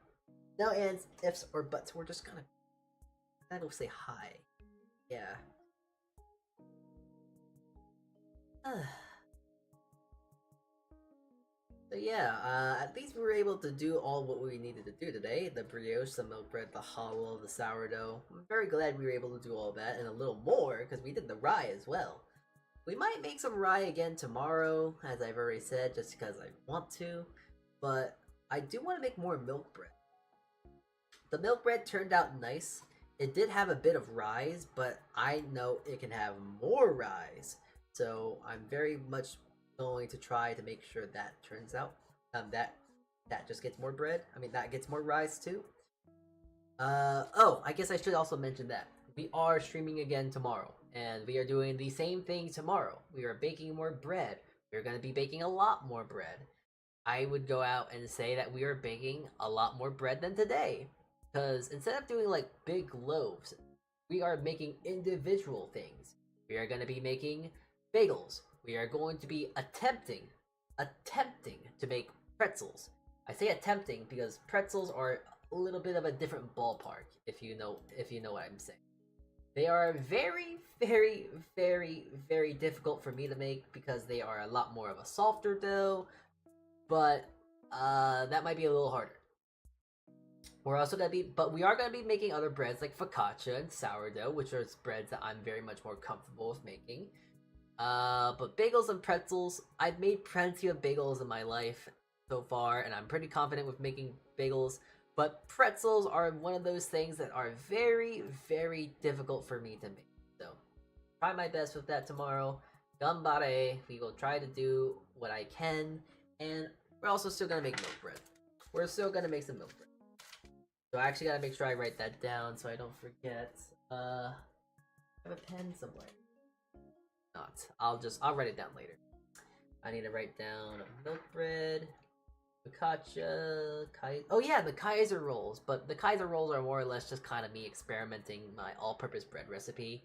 No ands, ifs, or buts, we're just gonna go say hi. Yeah. So yeah, at least we were able to do all what we needed to do today. The brioche, the milk bread, the hollow, the sourdough. I'm very glad we were able to do all that, and a little more, because we did the rye as well. We might make some rye again tomorrow, as I've already said, just because I want to. But I do want to make more milk bread. The milk bread turned out nice. It did have a bit of rise, but I know it can have more rise. So I'm very much going to try to make sure that turns out that just gets more bread. I mean, that gets more rise too. Oh, I guess I should also mention that we are streaming again tomorrow, and we are doing the same thing tomorrow. We are baking more bread. We're going to be baking a lot more bread. I would go out and say that we are baking a lot more bread than today, because instead of doing like big loaves, we are making individual things. We are going to be making bagels. We are going to be attempting to make pretzels. I say attempting because pretzels are a little bit of a different ballpark, if you know what I'm saying. They are very, very, very, very difficult for me to make because they are a lot more of a softer dough, but that might be a little harder. We are gonna be making other breads like focaccia and sourdough, which are breads that I'm very much more comfortable with making. But bagels and pretzels, I've made plenty of bagels in my life so far, and I'm pretty confident with making bagels, but pretzels are one of those things that are very, very difficult for me to make. So, try my best with that tomorrow. Gambare, we will try to do what I can, and we're also still gonna make milk bread. We're still gonna make some milk bread. So I actually gotta make sure I write that down so I don't forget. I have a pen somewhere. Not. I'll write it down later. I need to write down milk bread, focaccia, oh yeah, the Kaiser rolls. But the Kaiser rolls are more or less just kind of me experimenting my all-purpose bread recipe.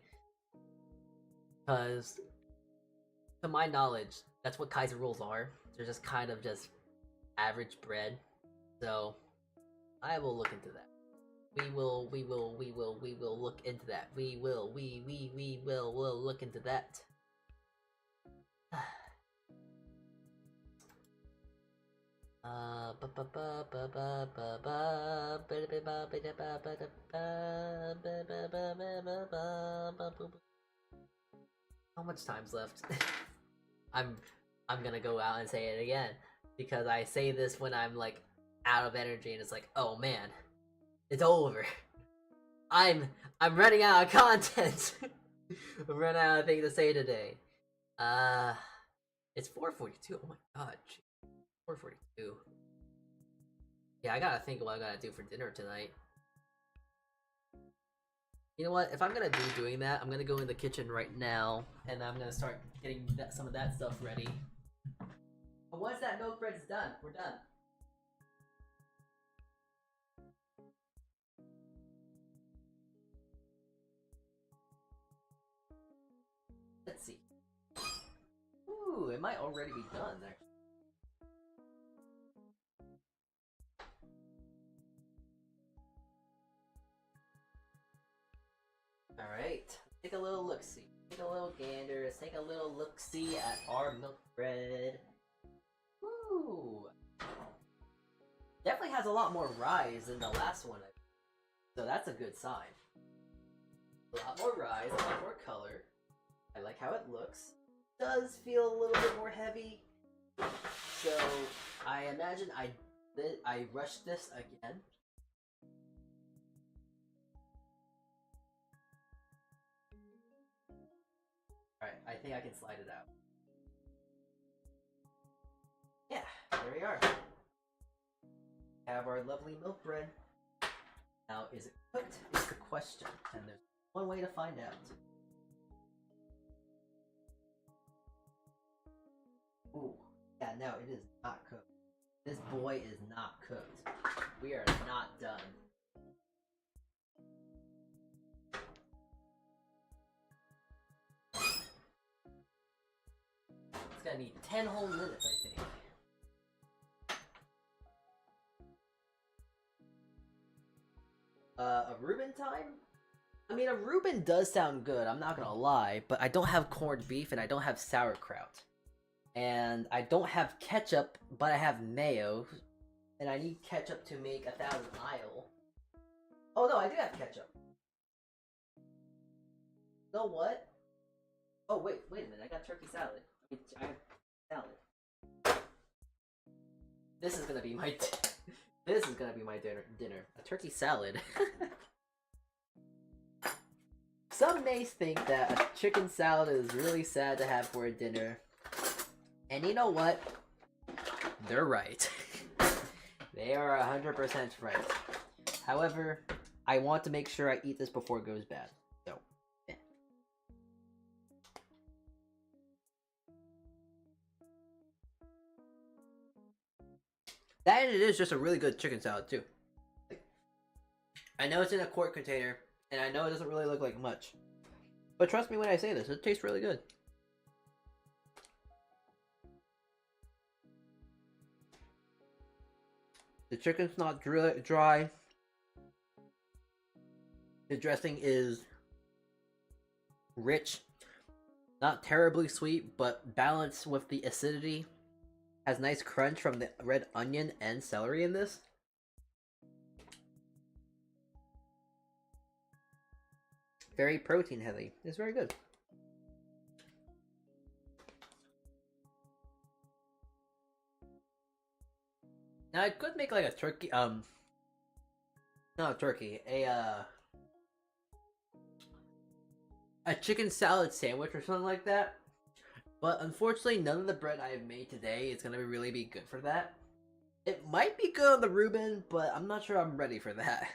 Because, to my knowledge, that's what Kaiser rolls are. They're just kind of just average bread. So, I will look into that. We will look into that. We'll look into that. How much time's left? I'm gonna go out and say it again because I say this when I'm like out of energy and it's like, oh man, it's over. I'm running out of content. I'm running out of things to say today. It's 4:42. Oh my god, 4:42. Yeah, I gotta think of what I gotta do for dinner tonight. You know what? If I'm gonna be doing that, I'm gonna go in the kitchen right now, and I'm gonna start getting some of that stuff ready. But once that milk bread's done, we're done. Let's see. Ooh, it might already be done, actually. Alright, take a little look-see. Take a little gander. Let's take a little look-see at our milk bread. Woo! Definitely has a lot more rise than the last one. So that's a good sign. A lot more rise, a lot more color. I like how it looks. Does feel a little bit more heavy. So I imagine I rushed this again. Alright, I think I can slide it out. Yeah, there we are. Have our lovely milk bread. Now, is it cooked? Is the question. And there's one way to find out. Ooh, yeah, no, it is not cooked. This boy is not cooked. We are not done. It's gonna need 10 whole minutes, I think. A Reuben time? I mean, a Reuben does sound good, I'm not gonna lie, but I don't have corned beef and I don't have sauerkraut. And I don't have ketchup, but I have mayo. And I need ketchup to make 1,000 Isle. Oh no, I do have ketchup. You know what? Oh wait a minute, I got turkey salad. I have salad. This is gonna be my this is gonna be my dinner. A turkey salad. Some may think that a chicken salad is really sad to have for a dinner. And you know what? They're right. They are 100% right. However, I want to make sure I eat this before it goes bad. So, yeah. That and it is just a really good chicken salad too. I know it's in a quart container, and I know it doesn't really look like much. But trust me when I say this, it tastes really good. The chicken's not dry. The dressing is rich. Not terribly sweet, but balanced with the acidity. Has nice crunch from the red onion and celery in this. Very protein heavy. It's very good. Now I could make like a turkey, not a turkey, a chicken salad sandwich or something like that. But unfortunately, none of the bread I have made today is gonna really be good for that. It might be good on the Reuben, but I'm not sure I'm ready for that.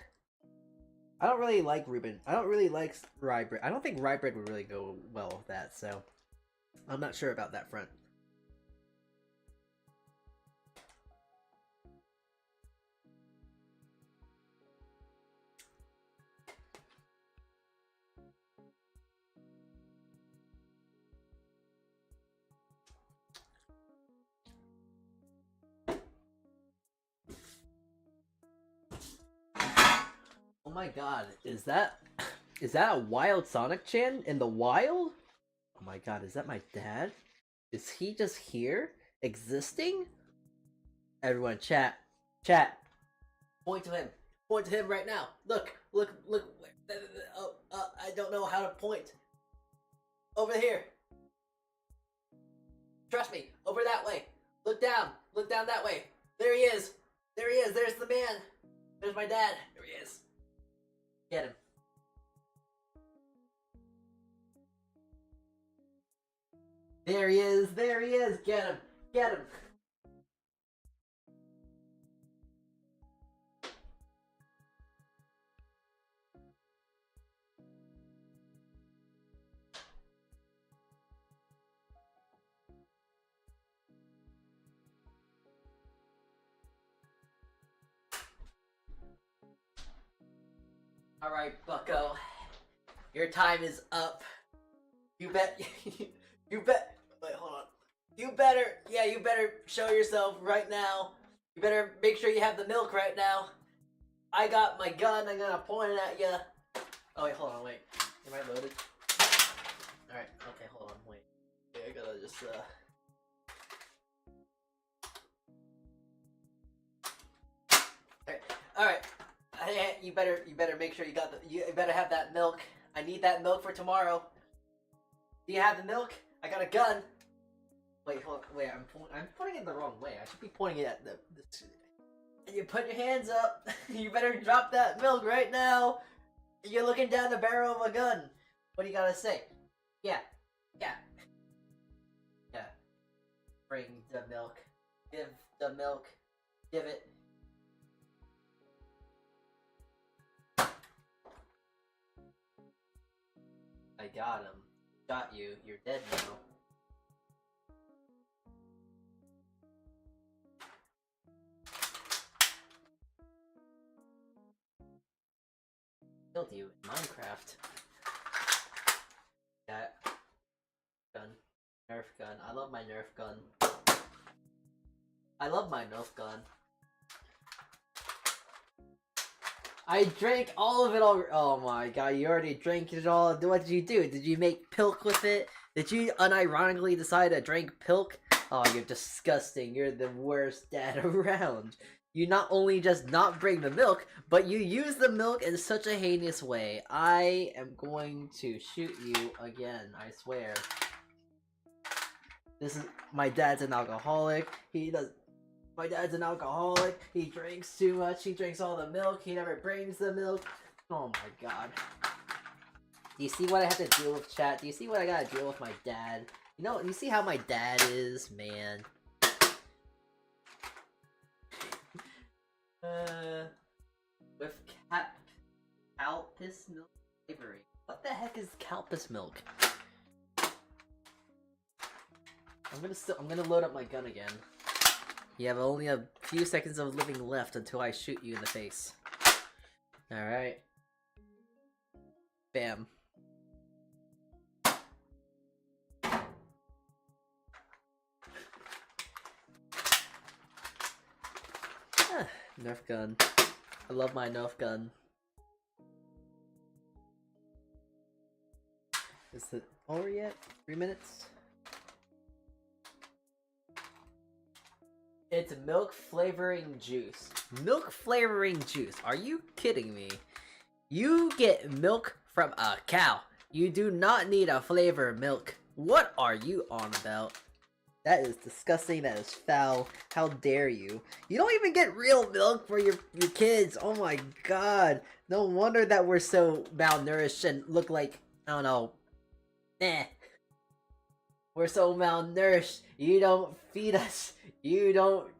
I don't really like Reuben. I don't really like rye bread. I don't think rye bread would really go well with that, so I'm not sure about that front. Oh my god, is that a wild Sonic Chan in the wild? Oh my god, is that my dad? Is he just here? Existing? Everyone, chat. Point to him. Point to him right now. Look. Oh, I don't know how to point. Over here. Trust me, over that way. Look down that way. There he is. There's the man. There's my dad. There he is. Get him. There he is. Get him. Alright, bucko. Your time is up. You bet. Wait, hold on. You better show yourself right now. You better make sure you have the milk right now. I got my gun. I'm gonna point it at you. Oh, wait, hold on, wait. Am I loaded? Alright, okay, hold on, wait. I gotta just, Alright. You better make sure you better have that milk. I need that milk for tomorrow. Do you have the milk? I got a gun. Wait, hold on. Wait, I'm pointing it the wrong way. I should be pointing it at the and you put your hands up. You better drop that milk right now. You're looking down the barrel of a gun. What do you gotta say? Yeah. Yeah. Yeah. Bring the milk. Give the milk. Give it. I got him. Got you. You're dead now. Killed you in Minecraft. That gun. Nerf gun. I love my Nerf gun. I love my Nerf gun. I drank all of it all. Oh my god, you already drank it all. What did you do? Did you make pilk with it? Did you unironically decide to drink pilk? Oh, you're disgusting. You're the worst dad around. You not only just not bring the milk, but you use the milk in such a heinous way. I am going to shoot you again, I swear. This is my dad's an alcoholic. My dad's an alcoholic. He drinks too much. He drinks all the milk. He never brings the milk. Oh my god. Do you see what I have to deal with, chat? Do you see what I gotta deal with my dad? You see how my dad is, man. With Calpis milk flavoring. What the heck is Calpis milk? I'm gonna load up my gun again. You have only a few seconds of living left until I shoot you in the face. Alright. Bam. Nerf gun. I love my Nerf gun. Is it over yet? 3 minutes? It's milk flavoring juice. Milk flavoring juice. Are you kidding me? You get milk from a cow. You do not need a flavor milk. What are you on about? That is disgusting. That is foul. How dare you? You don't even get real milk for your kids. Oh my god. No wonder that we're so malnourished and look like, I don't know. We're so malnourished. You don't feed us. You don't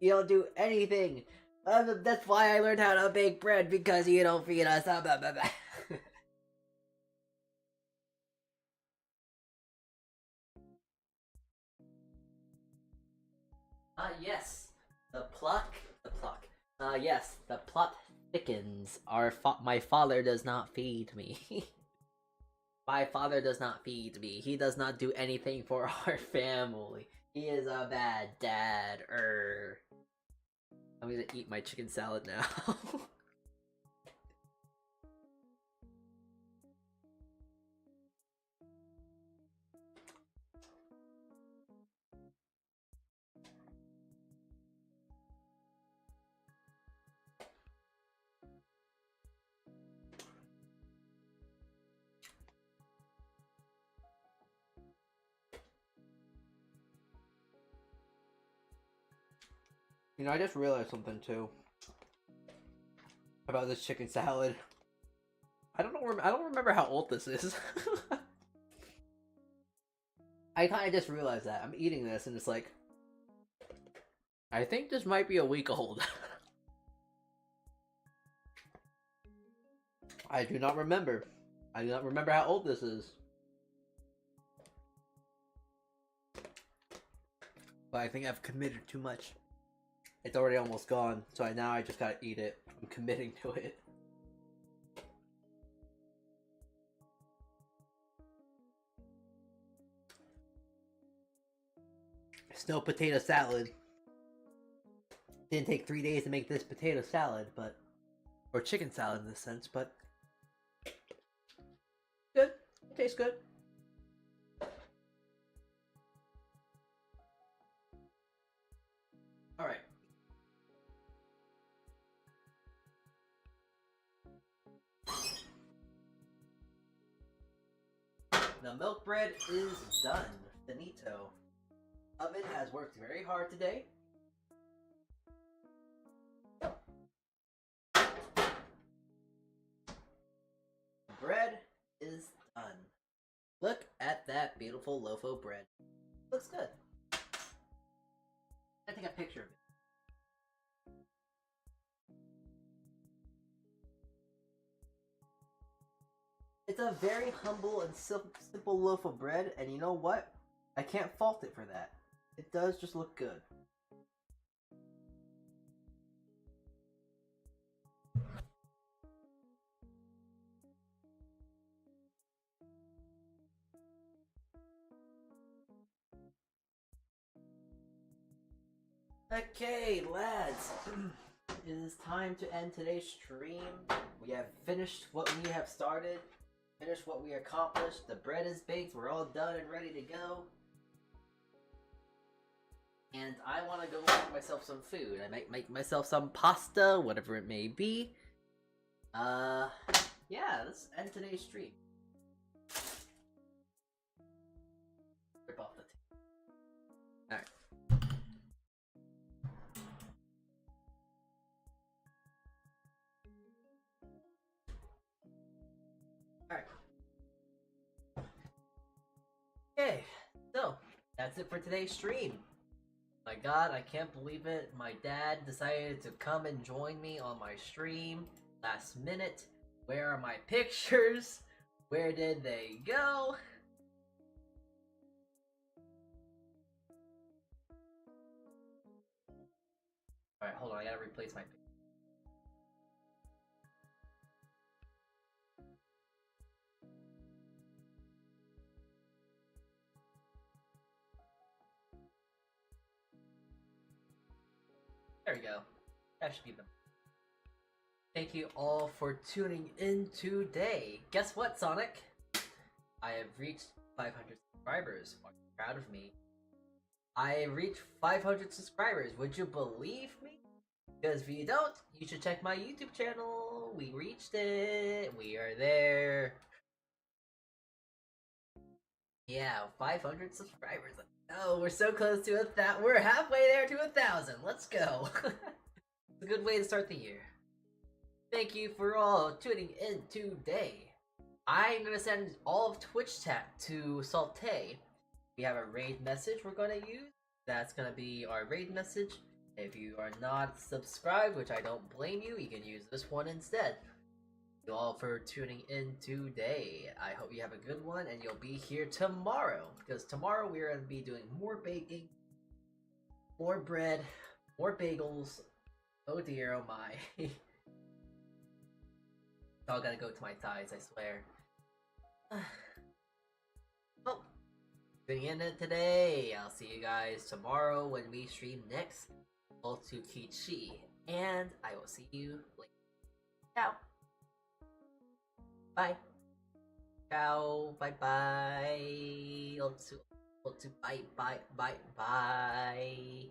do anything. That's why I learned how to bake bread, because you don't feed us. Yes. Yes, the plot thickens. My father does not feed me. My father does not feed me. He does not do anything for our family. He is a bad dad. I'm gonna eat my chicken salad now. I just realized something too about this chicken salad. I don't remember how old this is. I kind of just realized that I'm eating this and it's like, I think this might be a week old. I do not remember. I do not remember how old this is. But I think I've committed too much. It's already almost gone, so now I just gotta eat it. I'm committing to it. Snow potato salad. Didn't take 3 days to make this potato salad, but... or chicken salad in this sense, but... good. It tastes good. Alright. The milk bread is done. Finito. Oven has worked very hard today. Bread is done. Look at that beautiful loaf of bread. Looks good. I take a picture of it. It's a very humble and simple loaf of bread, and you know what? I can't fault it for that. It does just look good. Okay, lads. It is time to end today's stream. We have finished what we have started. Finished what we accomplished. The bread is baked. We're all done and ready to go. And I want to go make myself some food. I might make myself some pasta, whatever it may be. Yeah, let's end today's stream. Rip off the tape. Alright. Alright. Okay, so that's it for today's stream. My god, I can't believe it. My dad decided to come and join me on my stream last minute. Where are my pictures? Where did they go? Alright, hold on, I gotta replace my picture. There we go. That should be them. Thank you all for tuning in today. Guess what, Sonic? I have reached 500 subscribers. Are you proud of me? I reached 500 subscribers. Would you believe me? Because if you don't, you should check my YouTube channel. We reached it. We are there. Yeah, 500 subscribers. Oh, we're so close to 1,000. We're halfway there to 1,000. Let's go. It's a good way to start the year. Thank you for all tuning in today. I'm gonna send all of Twitch chat to Saute. We have a raid message we're gonna use. That's gonna be our raid message. If you are not subscribed, which I don't blame you, you can use this one instead. Thank you all for tuning in today. I hope you have a good one, and you'll be here tomorrow. Because tomorrow we're gonna be doing more baking, more bread, more bagels. Oh dear, oh my. It's all gotta go to my thighs, I swear. Well, tuning in today. I'll see you guys tomorrow when we stream next. To Kichi, and I will see you later. Ciao. Bye. Ciao. Bye bye. Bye bye bye.